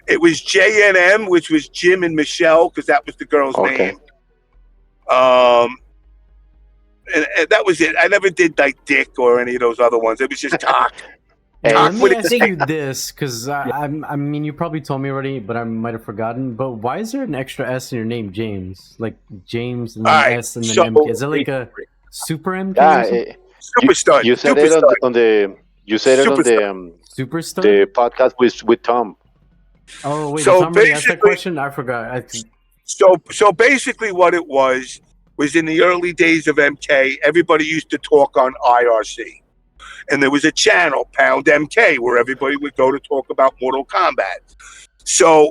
Speaker 1: it was JNM, which was Jim and Michelle, because that was the girl's name. And that was it. I never did like Dick or any of those other ones. It was just cock.
Speaker 2: Let me ask you this, because I mean, you probably told me already, but I might have forgotten. But why is there an extra S in your name, James? Like James and then S and then MK. Is it like a Super MK?
Speaker 1: Super Stunt.
Speaker 4: You said it on the. You said it on the
Speaker 2: Super Stunt?
Speaker 4: The podcast with Tom.
Speaker 2: Oh wait, so Tom already asked that question. I forgot.
Speaker 1: So basically, what it was in the early days of MK, everybody used to talk on IRC. And there was a channel, Pound MK, where everybody would go to talk about Mortal Kombat. So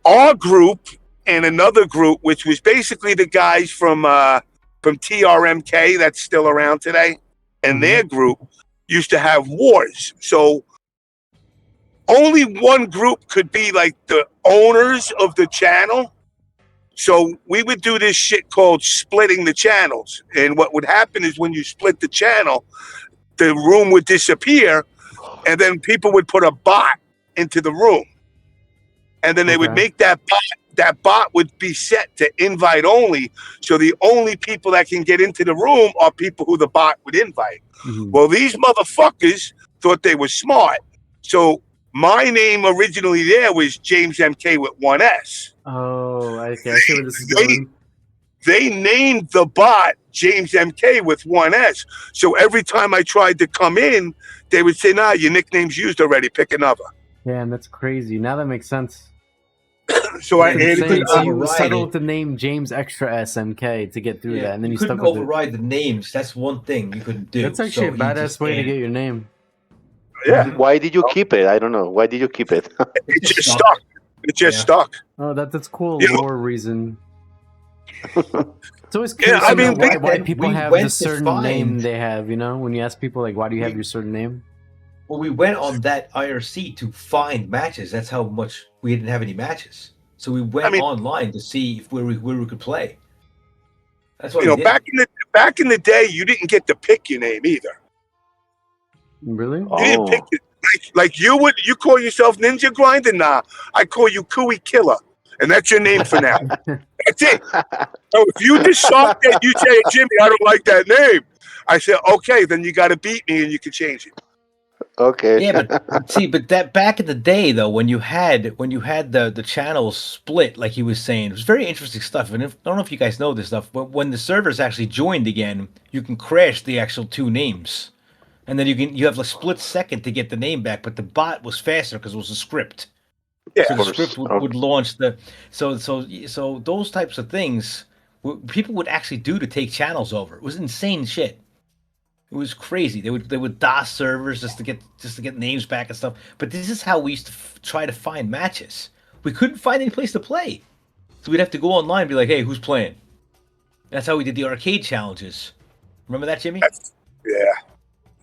Speaker 1: our group and another group, which was basically the guys from TRMK that's still around today, and their group used to have wars. So only one group could be like the owners of the channel. So we would do this shit called splitting the channels. And what would happen is when you split the channel, the room would disappear, and then people would put a bot into the room. And then they would make that bot would be set to invite only. So the only people that can get into the room are people who the bot would invite. Well, these motherfuckers thought they were smart. So My name originally there was James MK with one S.
Speaker 2: Oh, okay. I see where this is going.
Speaker 1: They named the bot James MK with one S. So every time I tried to come in, they would say, "Nah, your nickname's used already. Pick another."
Speaker 2: Damn, that's crazy. Now that makes sense.
Speaker 1: So I
Speaker 2: It's
Speaker 1: added
Speaker 2: insane.
Speaker 1: the
Speaker 2: So you
Speaker 5: override
Speaker 2: settled
Speaker 5: it.
Speaker 2: with the name James Extra SMK to get through that, and then you
Speaker 5: couldn't
Speaker 2: stuck with it.
Speaker 5: override the names. That's one thing you couldn't do.
Speaker 2: That's actually
Speaker 5: So
Speaker 2: a
Speaker 5: he
Speaker 2: badass
Speaker 5: just
Speaker 2: way to
Speaker 5: added-
Speaker 2: get your name.
Speaker 1: Yeah,
Speaker 4: Why did you keep it? I don't know. Why did you keep it?
Speaker 1: it just stuck. It just
Speaker 5: Yeah.
Speaker 1: stuck.
Speaker 2: Oh, that's cool.
Speaker 1: You know-
Speaker 2: Lore reason. It's always
Speaker 1: Yeah,
Speaker 2: curious
Speaker 1: I
Speaker 2: to know
Speaker 1: mean,
Speaker 2: why
Speaker 5: then
Speaker 2: people
Speaker 5: we
Speaker 2: have
Speaker 5: went
Speaker 2: the
Speaker 5: to
Speaker 2: certain name
Speaker 5: find-
Speaker 2: they have. You know, when you ask people like, "Why do you have
Speaker 5: We-
Speaker 2: your certain name?"
Speaker 5: Well, we went on that IRC to find matches. That's how much we didn't have any matches. So we went online to see if where we could play. That's why
Speaker 1: You
Speaker 5: we
Speaker 1: know,
Speaker 5: did
Speaker 1: back in the day, you didn't get to pick your name either.
Speaker 2: Really?
Speaker 1: You didn't pick
Speaker 4: Oh,
Speaker 1: it. Like you would. You call yourself NinjaGrinder? Nah, I call you Cooey Killer, and that's your name for now. That's it. So if you decide that you say, "Jimmy, I don't like that name," I said, "Okay, then you got to beat me, and you can change it."
Speaker 4: okay.
Speaker 3: Yeah, but see, but that back in the day though, when you had the channels split, like he was saying, it was very interesting stuff. And I don't know if you guys know this stuff, but when the servers actually joined again, you can crash the actual two names, and then you have a split second to get the name back. But the bot was faster because it was a script.
Speaker 1: Yeah,
Speaker 3: So the
Speaker 4: Of course.
Speaker 3: script would launch the so those types of things people would actually do to take channels over. It was insane shit. It was crazy. They would DOS servers just to get names back and stuff. But this is how we used to try to find matches. We couldn't find any place to play, so we'd have to go online and be like, "Hey, who's playing?" That's how we did the arcade challenges. Remember that, Jimmy?
Speaker 1: yeah.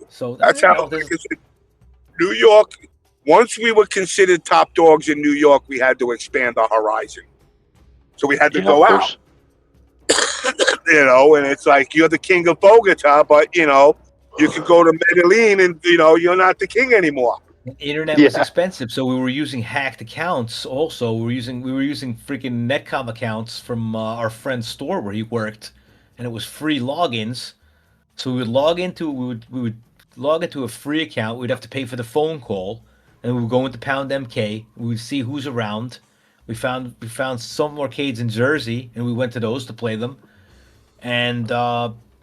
Speaker 3: So
Speaker 1: That's
Speaker 3: you
Speaker 1: how.
Speaker 3: know, there's-
Speaker 1: New York. Once we were considered top dogs in New York, we had to expand our horizon. So we had to
Speaker 4: Yeah,
Speaker 1: go
Speaker 4: of
Speaker 1: out.
Speaker 4: course.
Speaker 1: You know, and it's like you're the king of Bogota, but you know, you can go to Medellin and you know you're not the king anymore.
Speaker 3: The internet was
Speaker 4: Yeah.
Speaker 3: expensive, so we were using hacked accounts. Also, we were using freaking Netcom accounts from our friend's store where he worked, and it was free logins. So we would log into a free account. We'd have to pay for the phone call, and we would go into Pound MK. We would see who's around. We found some arcades in Jersey, and we went to those to play them. And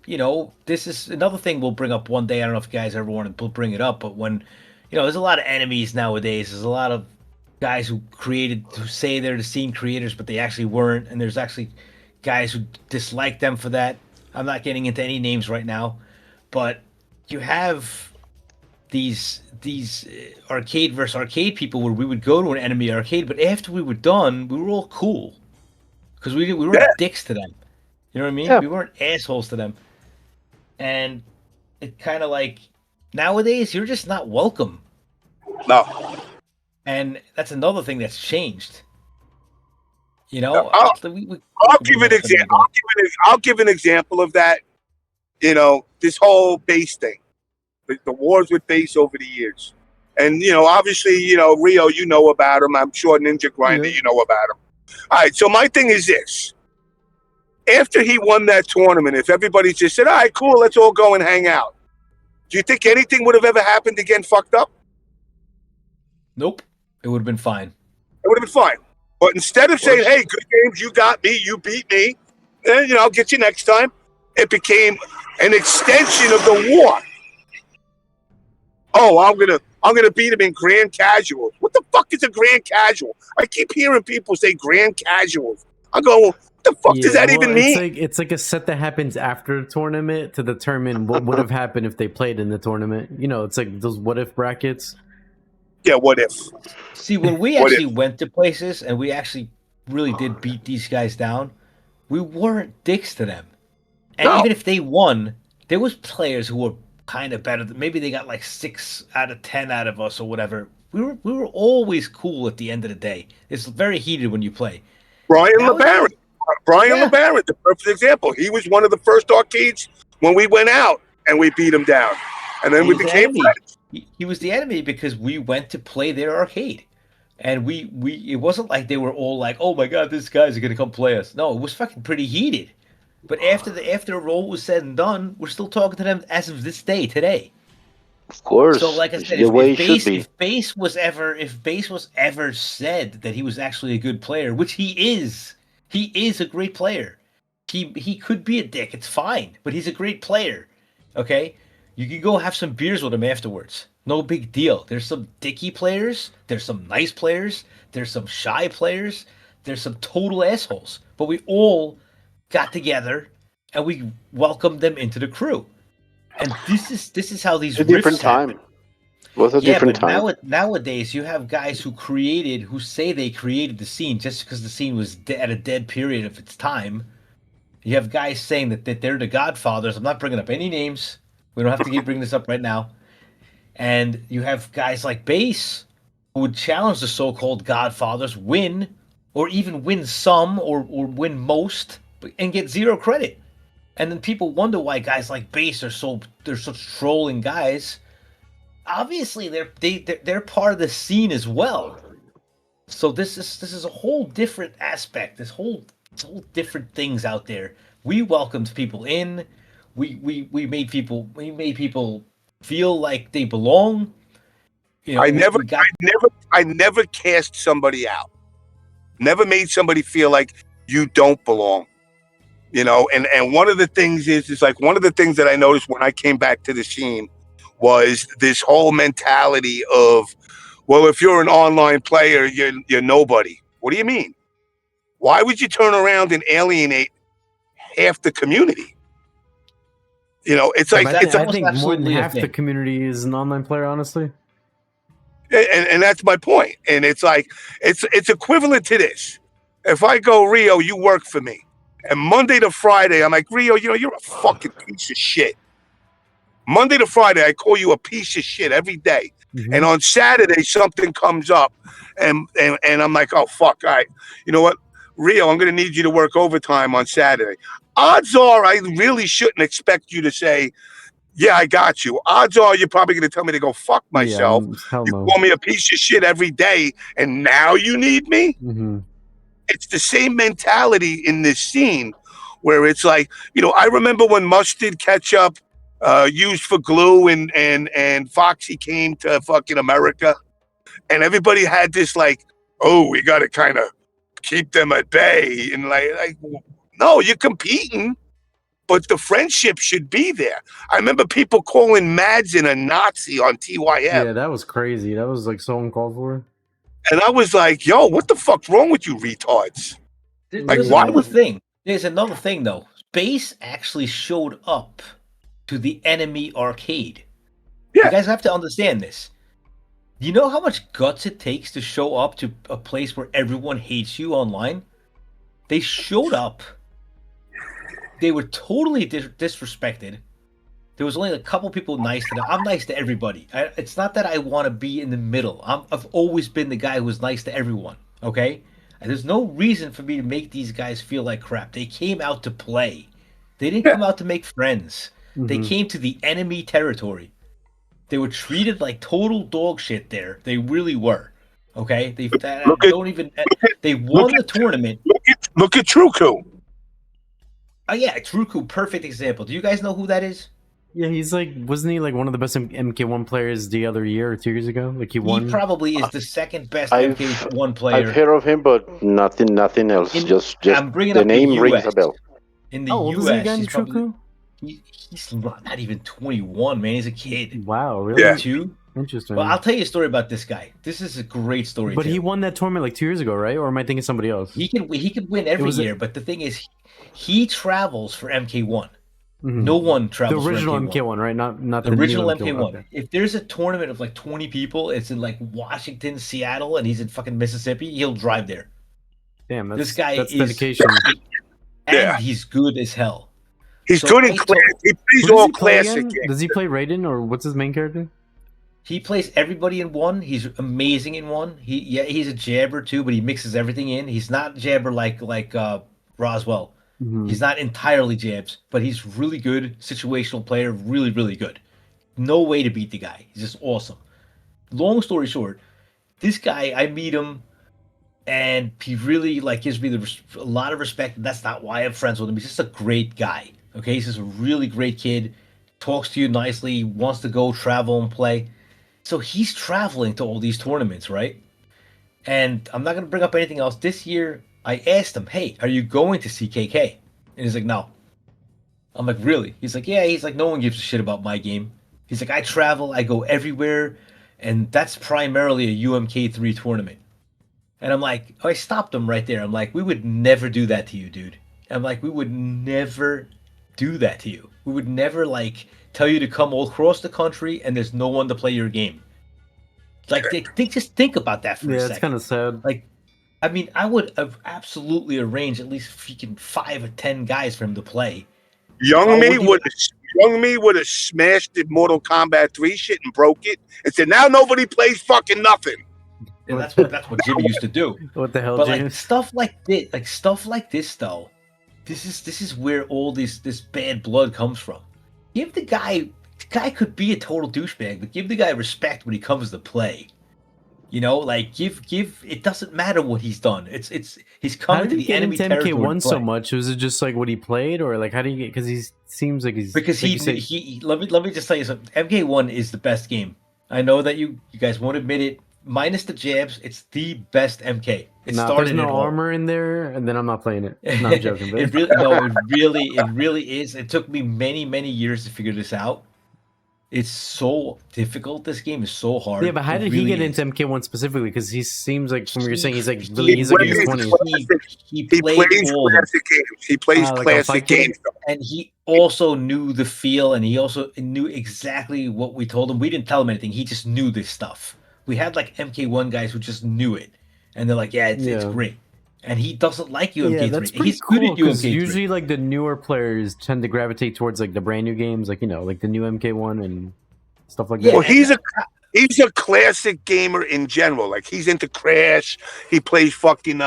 Speaker 3: you know, this is another thing we'll bring up one day. I don't know if you guys ever want to bring it up, but when there's a lot of enemies nowadays. There's a lot of guys who say they're the scene creators, but they actually weren't. And there's actually guys who dislike them for that. I'm not getting into any names right now, but you have these arcade versus arcade people where we would go to an enemy arcade, but after we were done, we were all cool because we weren't
Speaker 1: Yeah.
Speaker 3: dicks to them. You know what I mean?
Speaker 4: Yeah.
Speaker 3: We weren't assholes to them, and it kind of like nowadays you're just not welcome.
Speaker 1: No,
Speaker 3: And that's another thing that's changed. You know,
Speaker 1: I'll
Speaker 3: I'll
Speaker 1: give an example. I'll give an example of that. You know, this whole base thing, the wars with base over the years, and you know, obviously, you know, Rio, you know about him. I'm sure NinjaGrinder,
Speaker 2: Yeah.
Speaker 1: you know about him. All right, so my thing is this: after he won that tournament, if everybody just said, "All right, cool, let's all go and hang out," do you think anything would have ever happened to get fucked up?
Speaker 3: Nope, it would have been fine.
Speaker 1: It would have been fine. But instead of saying, "Hey, good games, you got me, you beat me," and you know, I'll get you next time, it became an extension of the war. Oh, I'm gonna beat him in grand casuals. What the fuck is a grand casual? I keep hearing people say grand casuals. I go, what the fuck does that even mean?
Speaker 2: It's like a set that happens after the tournament to determine what would have happened if they played in the tournament. You know, it's like those what if brackets.
Speaker 1: Yeah, what if?
Speaker 3: See, when we
Speaker 1: What
Speaker 3: actually went to places and we actually really did beat these guys down, we weren't dicks to them. And
Speaker 1: No.
Speaker 3: even if they won, there was players who were kind of better. Maybe they got like 6 out of 10 out of us or whatever. We were always cool at the end of the day. It's very heated when you play.
Speaker 1: Brian
Speaker 3: Now-
Speaker 1: LeBaron. Brian
Speaker 3: Yeah.
Speaker 1: LeBaron, the perfect example. He was one of the first arcades when we went out and we beat him down. And then we
Speaker 3: He's the
Speaker 1: became
Speaker 3: enemy.
Speaker 1: friends.
Speaker 3: He was the enemy because we went to play their arcade. And we it wasn't like they were all like, "Oh my god, these guys are gonna come play us." No, it was fucking pretty heated. But after all was said and done, we're still talking to them as of this day, today.
Speaker 4: Of course,
Speaker 3: So, like I
Speaker 4: it's
Speaker 3: said,
Speaker 4: the way it should be.
Speaker 3: if Base was ever said that he was actually a good player, which he is a great player. He could be a dick. It's fine, but he's a great player. Okay, you can go have some beers with him afterwards. No big deal. There's some dicky players. There's some nice players. There's some shy players. There's some total assholes. But we all got together and we welcomed them into the crew. And this is how these
Speaker 4: It's a different
Speaker 3: rifts happen.
Speaker 4: time. It was a
Speaker 3: Yeah,
Speaker 4: different
Speaker 3: but
Speaker 4: time.
Speaker 3: nowadays you have guys who say they created the scene just because the scene was at a dead period of its time. You have guys saying that they're the godfathers. I'm not bringing up any names. We don't have to keep bringing this up right now. And you have guys like Base who would challenge the so-called godfathers, win, or even win some or win most, and get zero credit. And then people wonder why guys like Base they're such trolling guys. Obviously, they're part of the scene as well. So this is a whole different aspect. This whole different things out there. We welcomed people in. We made people feel like they belong. You know,
Speaker 1: I never cast somebody out. Never made somebody feel like you don't belong. You know, and one of the things is like one of the things that I noticed when I came back to the scene was this whole mentality of, well, if you're an online player, you're nobody. What do you mean? Why would you turn around and alienate half the community? You know, it's like
Speaker 2: I
Speaker 1: it's
Speaker 2: think more than
Speaker 3: absolutely a
Speaker 2: half the
Speaker 3: thing.
Speaker 2: community is an online player, honestly.
Speaker 1: and that's my point. And it's like it's equivalent to this. If I go, Rio, you work for me, and Monday to Friday, I'm like, Rio, you know, you're a fucking piece of shit. Monday to Friday, I call you a piece of shit every day.
Speaker 2: Mhm.
Speaker 1: And on Saturday, something comes up, and I'm like, oh fuck, all right, you know what, Rio, I'm gonna need you to work overtime on Saturday. Odds are, I really shouldn't expect you to say, yeah, I got you. Odds are, you're probably gonna tell me to go fuck
Speaker 2: Yeah,
Speaker 1: myself.
Speaker 2: hell
Speaker 1: You
Speaker 2: no.
Speaker 1: call me a piece of shit every day, and now you need me.
Speaker 2: Mhm.
Speaker 1: It's the same mentality in this scene where it's like, you know, I remember when mustard ketchup used for glue and Foxy came to fucking America, and everybody had this like, oh, we got to kind of keep them at bay, and like no, you're competing, but the friendship should be there. I remember people calling Madsen a Nazi on TYM.
Speaker 2: Yeah, that was crazy. That was like so uncalled for.
Speaker 1: And I was like, yo, what the fuck's wrong with you retards? Like,
Speaker 3: There's
Speaker 1: why
Speaker 3: another
Speaker 1: would
Speaker 3: thing. There's another thing though. Base actually showed up to the enemy arcade.
Speaker 1: Yeah.
Speaker 3: You guys have to understand this. You know how much guts it takes to show up to a place where everyone hates you online? They showed up. They were totally disrespected. There was only a couple people nice to them. I'm nice to everybody. It's not that I want to be in the middle. I've always been the guy who's nice to everyone. Okay? And there's no reason for me to make these guys feel like crap. They came out to play. They didn't come out to make friends. They
Speaker 2: Mhm.
Speaker 3: came to the enemy territory. They were treated like total dog shit there. They really were. Okay? They won the tournament.
Speaker 1: Look at Truku.
Speaker 3: Oh yeah, Truku, perfect example. Do you guys know who that is?
Speaker 2: Yeah, he's like, wasn't he like one of the best MK1 players the other year or 2 years ago? Like he won.
Speaker 3: He probably is the second best
Speaker 4: I've
Speaker 3: MK1 player.
Speaker 4: I've heard of him, but nothing else. Just
Speaker 3: I'm bringing
Speaker 4: the
Speaker 3: up the
Speaker 4: name rings
Speaker 3: US.
Speaker 4: a bell.
Speaker 3: In the
Speaker 2: How old is he
Speaker 3: US,
Speaker 2: again,
Speaker 3: he's probably
Speaker 2: Truku?
Speaker 3: he's not even 21, man. He's a kid.
Speaker 2: Wow, really?
Speaker 1: Yeah.
Speaker 3: 22.
Speaker 2: Interesting.
Speaker 3: Well, I'll tell you a story about this guy. This is a great story.
Speaker 2: But
Speaker 3: too.
Speaker 2: he won that tournament like 2 years ago, right? Or am I thinking somebody else?
Speaker 3: He could win every year, but the thing is, he travels for MK1.
Speaker 2: Mhm.
Speaker 3: No one
Speaker 2: The
Speaker 3: travels
Speaker 2: original
Speaker 3: for MK1.
Speaker 2: MK1, right? Not
Speaker 3: The original
Speaker 2: new
Speaker 3: MK1.
Speaker 2: Okay.
Speaker 3: If there's a tournament of like 20 people, it's in like Washington, Seattle, and he's in fucking Mississippi, he'll drive there.
Speaker 2: Damn,
Speaker 3: This guy
Speaker 2: that's
Speaker 3: is
Speaker 2: dedication.
Speaker 3: and
Speaker 1: Yeah.
Speaker 3: he's good as hell.
Speaker 1: He's
Speaker 3: So
Speaker 1: good in
Speaker 3: I
Speaker 1: class.
Speaker 3: told-
Speaker 1: He plays
Speaker 2: Who does
Speaker 1: all
Speaker 2: he play
Speaker 1: classic
Speaker 2: again?
Speaker 1: games.
Speaker 2: Does he play Raiden or what's his main character?
Speaker 3: He plays everybody in one. He's amazing in one. He's a jabber too, but he mixes everything in. He's not jabber like Roswell.
Speaker 2: Mhm.
Speaker 3: He's not entirely jabs, but he's really good situational player. Really, really good. No way to beat the guy. He's just awesome. Long story short, this guy, I meet him, and he really like gives me a lot of respect. And that's not why I'm friends with him. He's just a great guy. Okay, he's just a really great kid.
Speaker 5: talks to you nicely, wants to go travel and play. So he's traveling to all these tournaments, right? And I'm not going to bring up anything else. This year, I asked him, hey, are you going to CKK? And he's like, no. I'm like, really? He's like, yeah. He's like, no one gives a shit about my game. He's like, I travel, I go everywhere, and that's primarily a UMK3 tournament. And I'm like, I stopped him right there. I'm like, we would never do that to you, dude. I'm like, we would never do that to you. We would never, like, tell you to come all across the country and there's no one to play your game. Like, just think about that for a second.
Speaker 2: It's kind of sad.
Speaker 5: Like, I mean, I would have absolutely arranged at least freaking 5 or 10 guys for him to play.
Speaker 1: Young me would have smashed the Mortal Kombat 3 shit and broke it and said, now nobody plays fucking nothing.
Speaker 5: And that's what Jimmy used to do.
Speaker 2: What the hell,
Speaker 5: but
Speaker 2: James?
Speaker 5: like stuff like this though, this is where all this bad blood comes from. Give the guy could be a total douchebag, but give the guy respect when he comes to play. You know, like give it doesn't matter what he's done. He's coming to the enemy territory.
Speaker 2: MK1 so much? Was it just like what he played, or like how do you get? Because he seems like he's
Speaker 5: because
Speaker 2: like
Speaker 5: he let me just tell you something. MK1 is the best game. I know that you guys won't admit it. Minus the jabs, it's the best MK.
Speaker 2: There's no armor in there, and then I'm not playing it. No, I'm joking.
Speaker 5: It really is. It took me many years to figure this out. It's so difficult. This game is so hard.
Speaker 2: Yeah, but how did he get into MK1 specifically? Because he seems like, from what you're saying, he's like in his 20s.
Speaker 1: He plays classic games. He plays classic games.
Speaker 5: And he also knew the feel, and he also knew exactly what we told him. We didn't tell him anything. He just knew this stuff. We had like MK1 guys who just knew it, and they're like, it's great. And he doesn't like UMK3.
Speaker 2: Yeah, that's pretty
Speaker 5: He's
Speaker 2: cool,
Speaker 5: good at UMK3.
Speaker 2: Usually, like, the newer players tend to gravitate towards like the brand new games, like, you know, like the new MK1 and stuff like that.
Speaker 1: Well, he's a classic gamer in general. Like, he's into Crash. He plays fucking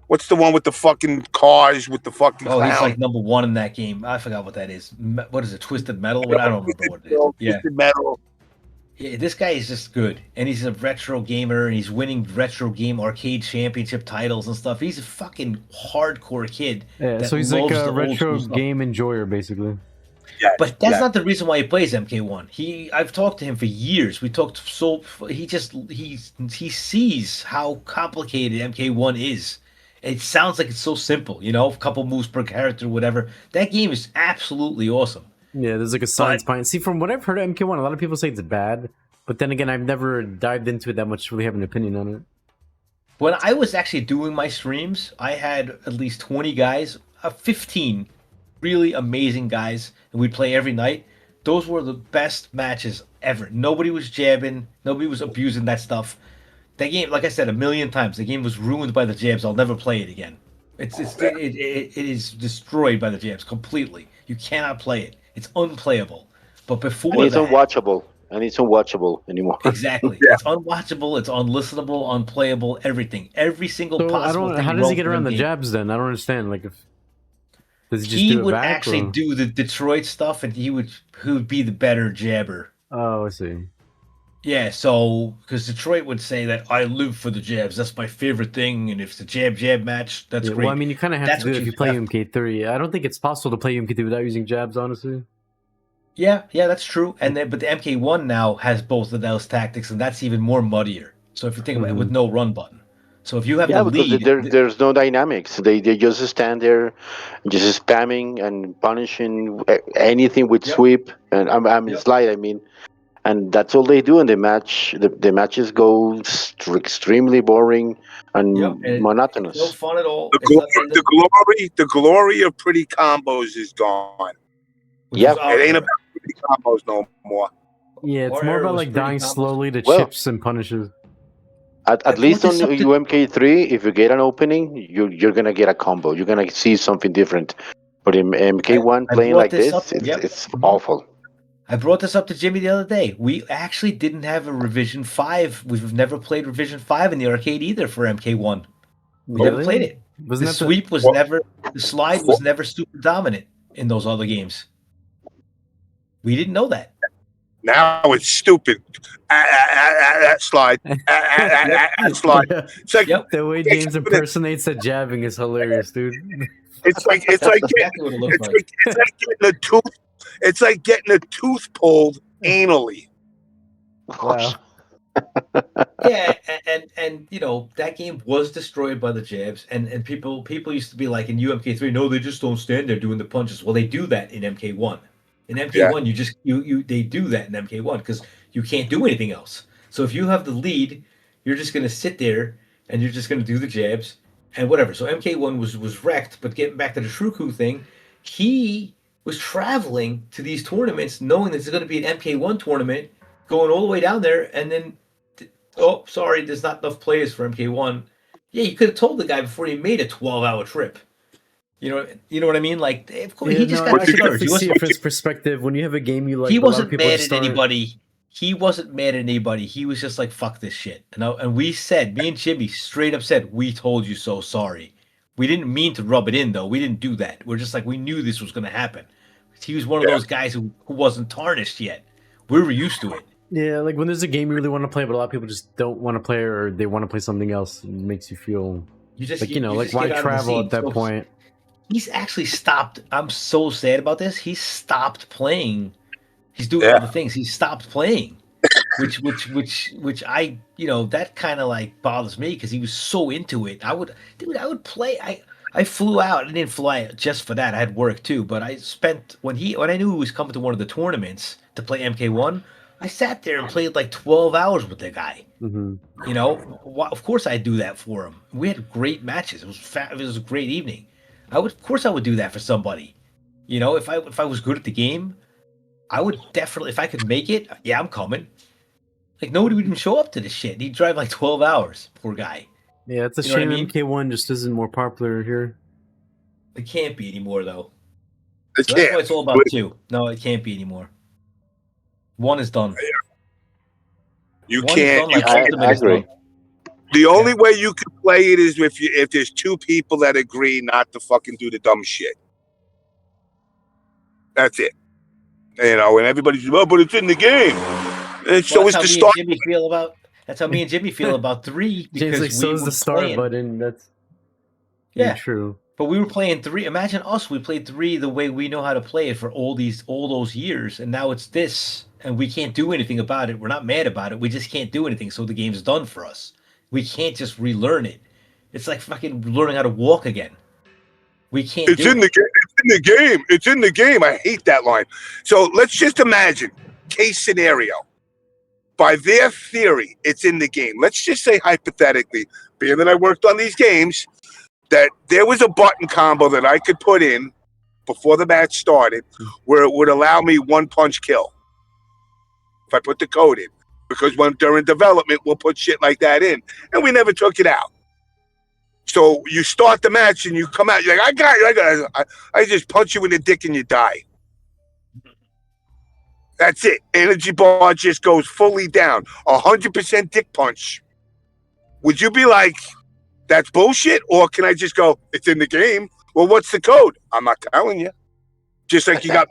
Speaker 1: what's the one with the fucking cars with the fucking clown?
Speaker 5: He's like number 1 in that game. I forgot what that is. What is it? Twisted Metal? I don't remember what it is.
Speaker 1: Twisted Metal.
Speaker 5: Yeah, this guy is just good, and he's a retro gamer, and he's winning retro game arcade championship titles and stuff. He's a fucking hardcore kid.
Speaker 2: Yeah, so he's like a retro game enjoyer, basically.
Speaker 1: Yeah,
Speaker 5: but that's not the reason why he plays MK1. I've talked to him for years. We talked he sees how complicated MK1 is. It sounds like it's so simple, you know, a couple moves per character, whatever. That game is absolutely awesome.
Speaker 2: Yeah, there's like a science behind. See, from what I've heard of MK1, a lot of people say it's bad, but then again, I've never dived into it that much to really have an opinion on it.
Speaker 5: When I was actually doing my streams, I had at least 20 guys, 15 really amazing guys, and we'd play every night. Those were the best matches ever. Nobody was jabbing, nobody was abusing that stuff. That game, like I said a million times, the game was ruined by the jabs. I'll never play it again. It is destroyed by the jabs completely. You cannot play it. It's unplayable. But before
Speaker 4: and it's unwatchable. And it's unwatchable anymore.
Speaker 5: Exactly. Yeah. It's unwatchable, it's unlistenable, unplayable, everything. Every single possible thing.
Speaker 2: How does he get around the jabs then? I don't understand. Like, does he just
Speaker 5: he
Speaker 2: do it
Speaker 5: would
Speaker 2: back,
Speaker 5: actually
Speaker 2: or?
Speaker 5: do the Detroit stuff, and he would be the better jabber.
Speaker 2: Oh, I see.
Speaker 5: Yeah, so because Detroit would say that I live for the jabs. That's my favorite thing, and if it's a jab match, that's great.
Speaker 2: Well, I mean, you kind of have to do it if you play MK3. I don't think it's possible to play MK3 without using jabs, honestly.
Speaker 5: Yeah, that's true. And then, but the MK1 now has both of those tactics, and that's even more muddier. So if you think about it, with no run button. So if you have the lead,
Speaker 4: there's no dynamics. They just stand there, just spamming and punishing anything with sweep and slide. I mean. And that's all they do in the match. The matches go extremely boring and monotonous.
Speaker 5: No fun at all.
Speaker 1: The glory of pretty combos is gone.
Speaker 4: Yeah,
Speaker 1: it ain't about pretty combos no more.
Speaker 2: Yeah, it's more about like dying slowly to chips and punishes.
Speaker 4: At least on UMK3, if you get an opening, you're gonna get a combo. You're gonna see something different. But in MK1 playing like this, it's awful.
Speaker 5: I brought this up to Jimmy the other day. We actually didn't have a Revision 5. We've never played Revision 5 in the arcade either for MK1. We never played it. The sweep was never, the slide was never super dominant in those other games. We didn't know that.
Speaker 1: Now it's stupid. Slide. Slide. It's like,
Speaker 2: the way James impersonates the jabbing is hilarious, dude.
Speaker 1: It's like getting a tooth. It's like getting a tooth pulled anally.
Speaker 2: Wow.
Speaker 5: Yeah, and you know that game was destroyed by the jabs, and people used to be like in UMK3, no, they just don't stand there doing the punches. Well, they do that in MK1. In MK1, you they do that in MK1 because you can't do anything else. So if you have the lead, you're just gonna sit there and you're just gonna do the jabs and whatever. So MK1 was wrecked. But getting back to the Shruku thing, he was traveling to these tournaments knowing there's going to be an MK1 tournament, going all the way down there, and then oh, sorry, there's not enough players for MK1. Yeah, you could have told the guy before he made a 12-hour trip. You know what I mean? Like, of course, he just got
Speaker 2: I could
Speaker 5: discouraged.
Speaker 2: definitely see it from his perspective. When you have a game you like,
Speaker 5: He
Speaker 2: a lot of
Speaker 5: wasn't
Speaker 2: people
Speaker 5: mad
Speaker 2: just
Speaker 5: at
Speaker 2: start-
Speaker 5: anybody. He wasn't mad at anybody. He was just like, fuck this shit. And we said, me and Jimmy straight up said, we told you so, sorry. We didn't mean to rub it in, though. We didn't do that. We're just like, we knew this was going to happen. He was one of those guys who wasn't tarnished yet. We were used to it.
Speaker 2: Yeah, like when there's a game you really want to play, but a lot of people just don't want to play, or they want to play something else. It makes you feel like, you know, like why travel at that point?
Speaker 5: He's actually stopped. I'm so sad about this. He's stopped playing. He's doing other things. He stopped playing, which I, you know, that kind of like bothers me because he was so into it. I would play. I flew out. I didn't fly just for that. I had work too, but I spent when I knew he was coming to one of the tournaments to play MK1. I sat there and played like 12 hours with the guy.
Speaker 2: Mm-hmm.
Speaker 5: You know, of course I'd do that for him. We had great matches. It was a great evening. Of course I would do that for somebody. You know, if I was good at the game, I would definitely, if I could make it, yeah, I'm coming. Like nobody would even show up to this shit. He'd drive like 12 hours, poor guy.
Speaker 2: Yeah, it's a
Speaker 5: You know
Speaker 2: shame
Speaker 5: what I mean?
Speaker 2: MK1 just isn't more popular here.
Speaker 5: It can't be anymore though.
Speaker 1: It
Speaker 5: So that's
Speaker 1: can't.
Speaker 5: why it's all about 2. No, it can't be anymore. 1 is done.
Speaker 1: You
Speaker 5: 1 is
Speaker 1: can't.
Speaker 5: done, like
Speaker 4: I
Speaker 5: Ultimate is
Speaker 4: agree.
Speaker 5: done.
Speaker 1: The only way you can play it is if there's 2 people that agree not to fucking do the dumb shit. That's it. You know, and everybody's but it's in the game. And so it's the start.
Speaker 5: That's how me and Jimmy feel about 3
Speaker 2: James
Speaker 5: because
Speaker 2: like, so is
Speaker 5: were
Speaker 2: the start
Speaker 5: playing.
Speaker 2: button. That's true.
Speaker 5: But we were playing 3. Imagine us. We played 3 the way we know how to play it for all those years, and now it's this, and we can't do anything about it. We're not mad about it. We just can't do anything. So the game's done for us. We can't just relearn it. It's like fucking learning how to walk again. We can't.
Speaker 1: It's in the game. It's in the game. It's in the game. I hate that line. So let's just imagine case scenario. By their theory, it's in the game. Let's just say hypothetically, being that I worked on these games, that there was a button combo that I could put in before the match started where it would allow me 1 punch kill if I put the code in. Because during development, we'll put shit like that in. And we never took it out. So you start the match and you come out, you're like, I got you. I just punch you in the dick and you die. That's it. Energy bar just goes fully down. 100% dick punch. Would you be like, that's bullshit? Or can I just go, it's in the game? Well, what's the code? I'm not telling you. Just like you got,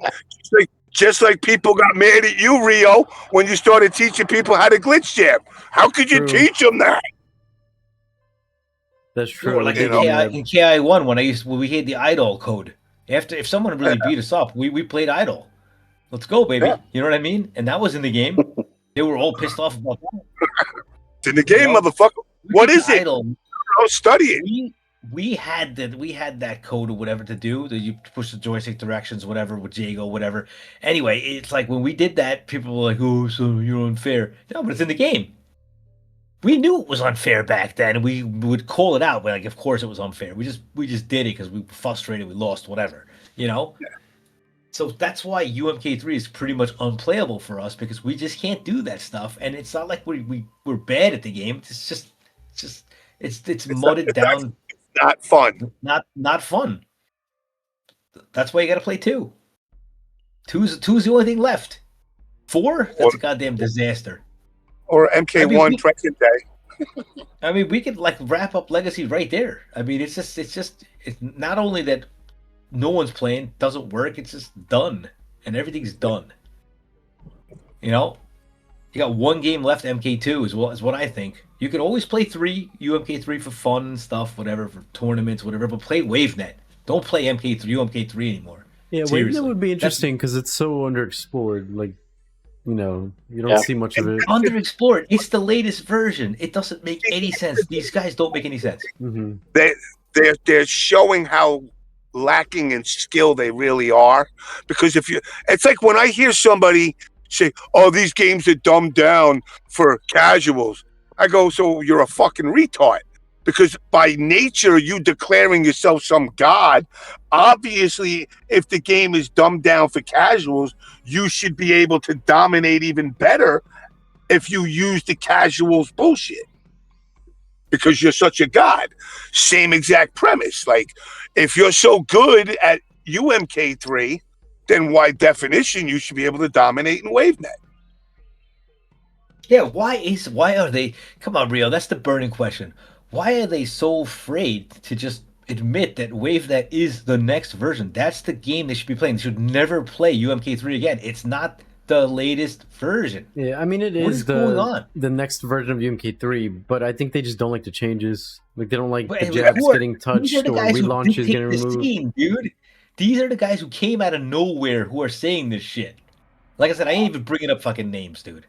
Speaker 1: just like people got mad at you, Rio, when you started teaching people how to glitch jab. How could you teach them that?
Speaker 2: That's true.
Speaker 5: Or like in KI1 when we had the idol code. If someone really beat us up, we played idol. Let's go, baby. Yeah. You know what I mean? And that was in the game. They were all pissed off about that.
Speaker 1: It's in the game, motherfucker. What is it? I'll study it.
Speaker 5: We had that code or whatever to do. That you push the joystick directions, whatever, with Jago, whatever. Anyway, it's like when we did that, people were like, "Oh, so you're unfair." No, but it's in the game. We knew it was unfair back then, and we would call it out. But like, of course, it was unfair. We just did it because we were frustrated. We lost, whatever. You know. Yeah. So that's why UMK3 is pretty much unplayable for us because we just can't do that stuff. And it's not like we're bad at the game. It's mudded down.
Speaker 1: It's not fun.
Speaker 5: Not fun. That's why you got to play 2. Two's the only thing left. 4? That's a goddamn disaster.
Speaker 1: Or MK1 present day.
Speaker 5: I mean, we could like wrap up Legacy right there. I mean, it's not only that no one's playing, doesn't work, it's just done. And everything's done. You know? You got 1 game left, MK2 is what I think. You can always play 3, UMK3 for fun and stuff, whatever, for tournaments, whatever, but play WaveNet. Don't play UMK3 anymore.
Speaker 2: Yeah, WaveNet
Speaker 3: Seriously.
Speaker 2: would be interesting because it's so underexplored. Like, you don't
Speaker 4: Yeah.
Speaker 2: see much of it.
Speaker 3: Underexplored. It's the latest version. It doesn't make any sense. These guys don't make any sense.
Speaker 2: Hmm.
Speaker 1: They're showing how lacking in skill they really are, because it's like when I hear somebody say, "Oh, these games are dumbed down for casuals," I go, "So you're a fucking retard." Because by nature, you declaring yourself some god, obviously, if the game is dumbed down for casuals, you should be able to dominate even better if you use the casuals bullshit. Because you're such a god. Same exact premise. Like, if you're so good at UMK3, then by definition, you should be able to dominate in WaveNet.
Speaker 3: Yeah, why are they? Come on, Rio. That's the burning question. Why are they so afraid to just admit that WaveNet is the next version? That's the game they should be playing. They should never play UMK3 again. It's not the latest version.
Speaker 2: Yeah, I mean, it
Speaker 3: What
Speaker 2: is
Speaker 3: is going on?
Speaker 2: the next version of UMK3, but I think they just don't like the changes. Like, they don't like
Speaker 3: But
Speaker 2: the
Speaker 3: anyway,
Speaker 2: jabs getting
Speaker 3: these are
Speaker 2: touched
Speaker 3: the
Speaker 2: or
Speaker 3: guys who
Speaker 2: relaunches
Speaker 3: dictate
Speaker 2: getting
Speaker 3: the
Speaker 2: removed.
Speaker 3: scene, dude. These are the guys who came out of nowhere who are saying this shit. Like I said, I ain't even bringing up fucking names, dude.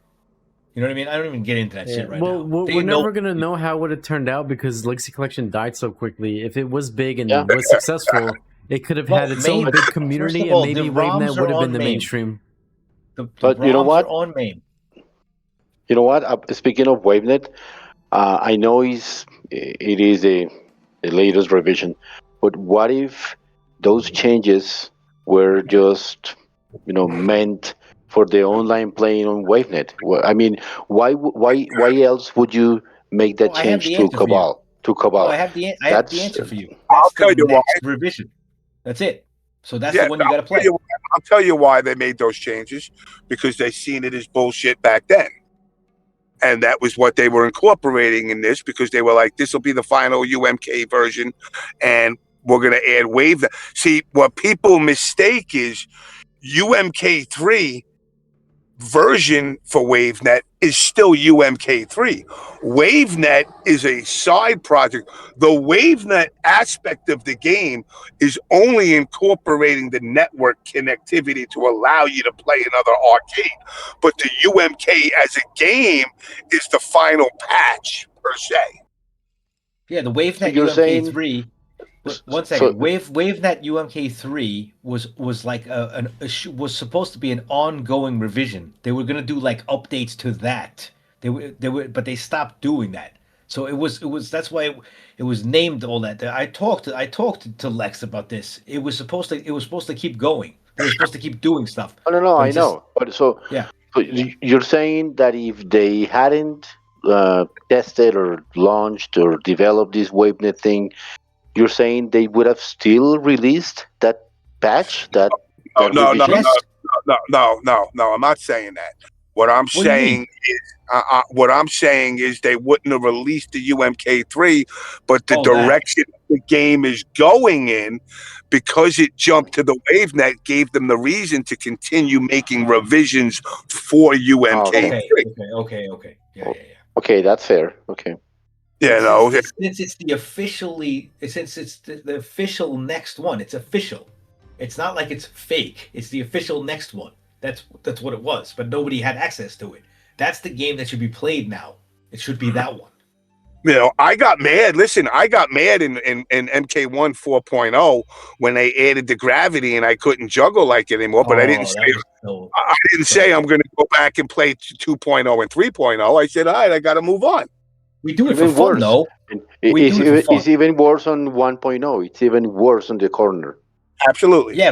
Speaker 3: You know what I mean? I don't even get into that
Speaker 2: Yeah,
Speaker 3: shit right
Speaker 2: well,
Speaker 3: now.
Speaker 2: we're never gonna know how it would have turned out because Legacy Collection died so quickly. If it was big and
Speaker 4: Yeah.
Speaker 2: was successful, it could have
Speaker 3: Well,
Speaker 2: had its own
Speaker 3: MAME-
Speaker 2: big
Speaker 3: first
Speaker 2: community,
Speaker 3: of
Speaker 2: and
Speaker 3: all,
Speaker 2: maybe
Speaker 3: the
Speaker 2: WaveNet
Speaker 3: ROMs are
Speaker 2: would have been
Speaker 3: on
Speaker 2: the
Speaker 3: MAME.
Speaker 2: mainstream.
Speaker 3: The
Speaker 4: But you know
Speaker 3: ROMs
Speaker 4: what?
Speaker 3: are on MAME.
Speaker 4: You know what? Speaking of WaveNet, I know it is the latest revision, but what if those changes were just meant for the online playing on WaveNet? I mean, why else would you make that
Speaker 3: Oh, I have
Speaker 4: change
Speaker 3: the
Speaker 4: to
Speaker 3: answer for you.
Speaker 4: Cabal? To
Speaker 3: Oh,
Speaker 4: Cabal,
Speaker 3: I have the
Speaker 4: that's
Speaker 3: answer for you.
Speaker 1: I'll
Speaker 3: That's
Speaker 1: tell
Speaker 3: the
Speaker 1: you why.
Speaker 3: next revision. That's it. So that's
Speaker 1: Yeah,
Speaker 3: the one you got to play.
Speaker 1: I'll tell you why they made those changes. Because they seen it as bullshit back then. And that was what they were incorporating in this, because they were like, this will be the final UMK version, and we're going to add wave. See, what people mistake is UMK3 version for WaveNet is still UMK3. WaveNet is a side project. The WaveNet aspect of the game is only incorporating the network connectivity to allow you to play another arcade. But the UMK as a game is the final patch per se.
Speaker 3: Yeah, the WaveNet
Speaker 4: you're saying-
Speaker 3: UMK3. One
Speaker 4: so-
Speaker 3: second. WaveNet UMK3 was like was supposed to be an ongoing revision. They were gonna do like updates to that. They were, but they stopped doing that. So it was that's why it was named all that. I talked to Lex about this. It was supposed to keep going. They were supposed to keep doing stuff.
Speaker 4: No,
Speaker 3: But
Speaker 4: I
Speaker 3: it's just-
Speaker 4: know. But so
Speaker 3: Yeah.
Speaker 4: you're saying that if they hadn't tested or launched or developed this WaveNet thing, you're saying they would have still released that patch? That
Speaker 1: No,
Speaker 4: revision?
Speaker 3: Yes.
Speaker 1: no. I'm not saying that. What I'm
Speaker 3: What do you
Speaker 1: saying is they wouldn't have released the UMK3, but the
Speaker 3: Oh, that.
Speaker 1: direction the game is going in, because it jumped to the WaveNet, gave them the reason to continue making revisions for UMK3.
Speaker 3: Okay. Yeah.
Speaker 4: Okay, that's fair. Okay.
Speaker 1: You
Speaker 3: Since
Speaker 1: know,
Speaker 3: it's the official next one, it's official. It's not like it's fake. It's the official next one. That's what it was. But nobody had access to it. That's the game that should be played now. It should be that one.
Speaker 1: I got mad. Listen, I got mad in MK1 4.0 when they added the gravity and I couldn't juggle like it anymore. But I didn't say I'm going to go back and play 2.0 and 3.0. I said, all right, I got to move on.
Speaker 3: We do it for
Speaker 4: Even
Speaker 3: fun,
Speaker 4: worse.
Speaker 3: though.
Speaker 4: It's even worse on 1.0. It's even worse on the corner.
Speaker 1: Absolutely.
Speaker 3: Yeah,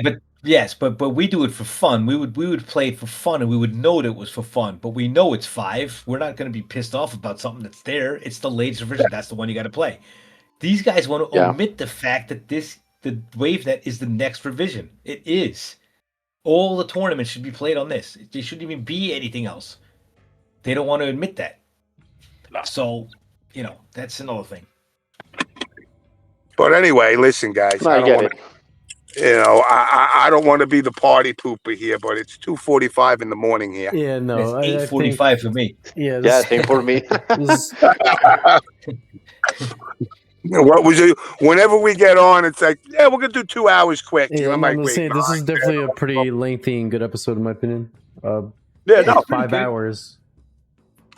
Speaker 3: but we do it for fun. We would play it for fun, and we would know that it was for fun. But we know it's 5. We're not going to be pissed off about something that's there. It's the latest version. That's the one you got to play. These guys want to omit the fact that the WaveNet is the next revision. It is. All the tournaments should be played on this. There shouldn't even be anything else. They don't want to admit that. So, that's another thing.
Speaker 1: But anyway, listen, guys.
Speaker 4: I get it.
Speaker 1: I don't want to be the party pooper here, but it's 2:45 in the morning here.
Speaker 2: Yeah, no.
Speaker 3: It's 8:45 for me.
Speaker 2: Yeah,
Speaker 4: Yeah, same for me.
Speaker 1: What was it? Whenever we get on, it's like, yeah, we're gonna do 2 hours quick.
Speaker 2: Yeah,
Speaker 1: And I'm like, wait,
Speaker 2: saying, this is definitely a pretty lengthy and good episode in my opinion.
Speaker 1: yeah,
Speaker 3: Yeah,
Speaker 1: no,
Speaker 2: 5
Speaker 3: good.
Speaker 2: hours.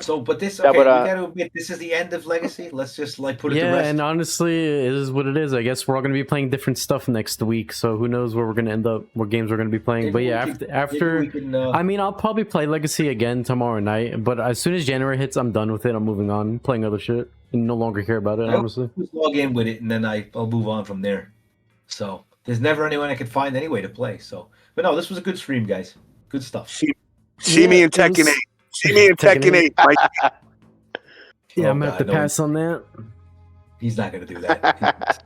Speaker 3: So, but this,
Speaker 4: Yeah,
Speaker 3: okay,
Speaker 4: but,
Speaker 3: we gotta admit, this is the end of Legacy. Let's just like put it to
Speaker 2: Yeah,
Speaker 3: rest.
Speaker 2: and honestly, it is what it is. I guess we're all going to be playing different stuff next week, so who knows where we're going to end up, what games we're going to be playing. But
Speaker 3: Maybe
Speaker 2: yeah,
Speaker 3: we can-
Speaker 2: after
Speaker 3: maybe we can,
Speaker 2: I mean, I'll probably play Legacy again tomorrow night, but as soon as January hits, I'm done with it. I'm moving on, playing other shit, and no longer care about it,
Speaker 3: I
Speaker 2: honestly.
Speaker 3: always log in with it, and then I'll move on from there. So there's never anyone I could find anyway to play. So, but no, this was a good stream, guys. Good stuff.
Speaker 1: see me
Speaker 2: Yeah,
Speaker 1: in Tekken
Speaker 2: it was-
Speaker 1: 8. See me in
Speaker 2: Tekken
Speaker 1: Tekken 8. Mike.
Speaker 2: Yeah,
Speaker 3: Oh,
Speaker 2: I'm going to have
Speaker 3: God,
Speaker 2: to
Speaker 3: no,
Speaker 2: pass on that.
Speaker 3: He's not gonna do that.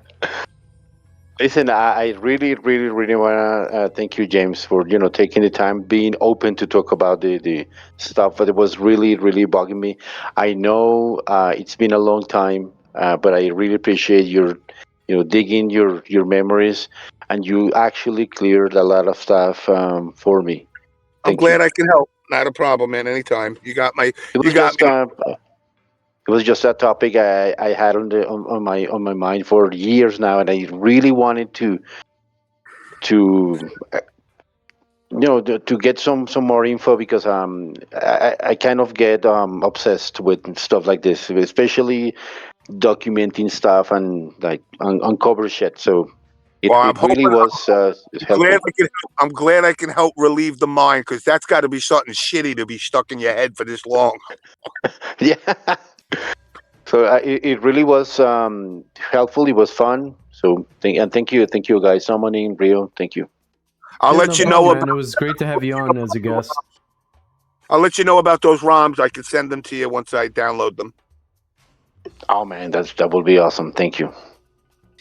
Speaker 4: Listen, I really, really, really want to thank you, James, for taking the time, being open to talk about the stuff that was really, really bugging me. I know it's been a long time, but I really appreciate your digging your memories, and you actually cleared a lot of stuff for me.
Speaker 1: I'm
Speaker 4: Thank
Speaker 1: glad
Speaker 4: you.
Speaker 1: I can help. Not a problem, man. Anytime. You got my.
Speaker 4: It
Speaker 1: You
Speaker 4: was
Speaker 1: got
Speaker 4: just
Speaker 1: me.
Speaker 4: it was just a topic I had on my mind for years now, and I really wanted to to get some more info, because I kind of get obsessed with stuff like this, especially documenting stuff and like uncover shit. So
Speaker 1: Well, I'm
Speaker 4: it really
Speaker 1: hoping.
Speaker 4: was
Speaker 1: Glad
Speaker 4: helpful.
Speaker 1: I can. I'm glad I can help relieve the mind, because that's got to be something shitty to be stuck in your head for this long.
Speaker 4: Yeah. So it really was helpful. It was fun. So thank you guys, summoning Rio. Thank you.
Speaker 1: I'll
Speaker 2: Yeah,
Speaker 1: let
Speaker 2: no
Speaker 1: you
Speaker 2: problem,
Speaker 1: know
Speaker 2: man. It was great to have you on as a guest.
Speaker 1: I'll let you know about those ROMs. I can send them to you once I download them.
Speaker 4: Oh man, that will be awesome. Thank you.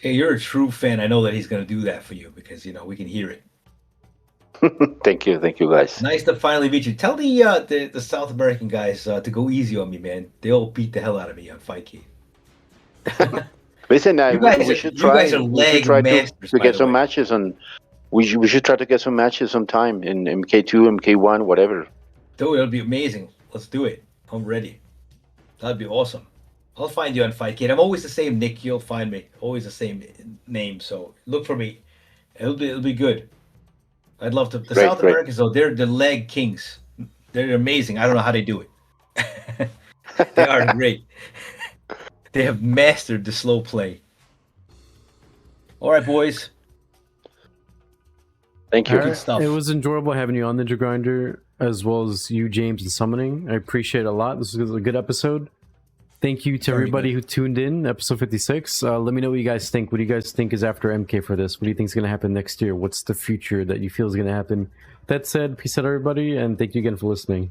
Speaker 3: Hey, you're a true fan. I know that he's gonna do that for you because we can hear it.
Speaker 4: Thank you guys.
Speaker 3: Nice to finally meet you. Tell the South American guys to go easy on me, man. They'll beat the hell out of me on Fight Key.
Speaker 4: Listen,
Speaker 3: You guys
Speaker 4: we
Speaker 3: are-
Speaker 4: should
Speaker 3: you guys
Speaker 4: try.
Speaker 3: are
Speaker 4: We should
Speaker 3: leg
Speaker 4: try
Speaker 3: masters,
Speaker 4: to
Speaker 3: by
Speaker 4: get
Speaker 3: the
Speaker 4: some
Speaker 3: way.
Speaker 4: matches on. We should try to get some matches sometime in MK2, MK1, whatever.
Speaker 3: Dude, it'll be amazing. Let's do it. I'm ready. That'd be awesome. I'll find you on Fight Kid. I'm always the same Nick. You'll find me. Always the same name. So look for me. It'll be good. I'd love to. The
Speaker 4: Great,
Speaker 3: South
Speaker 4: great.
Speaker 3: Americans, though, they're the leg kings. They're amazing. I don't know how they do it. They are great. They have mastered the slow play. All right, boys.
Speaker 4: Thank you.
Speaker 3: Good stuff.
Speaker 2: It was enjoyable having you on NinjaGrinder, as well as you, James, and Summoning. I appreciate it a lot. This was a good episode. Thank you to
Speaker 3: Very
Speaker 2: everybody
Speaker 3: good.
Speaker 2: who tuned in, episode 56. Let me know what you guys think. What do you guys think is after MK for this? What do you think is going to happen next year? What's the future that you feel is going to happen? That said, peace out, everybody, and thank you again for listening.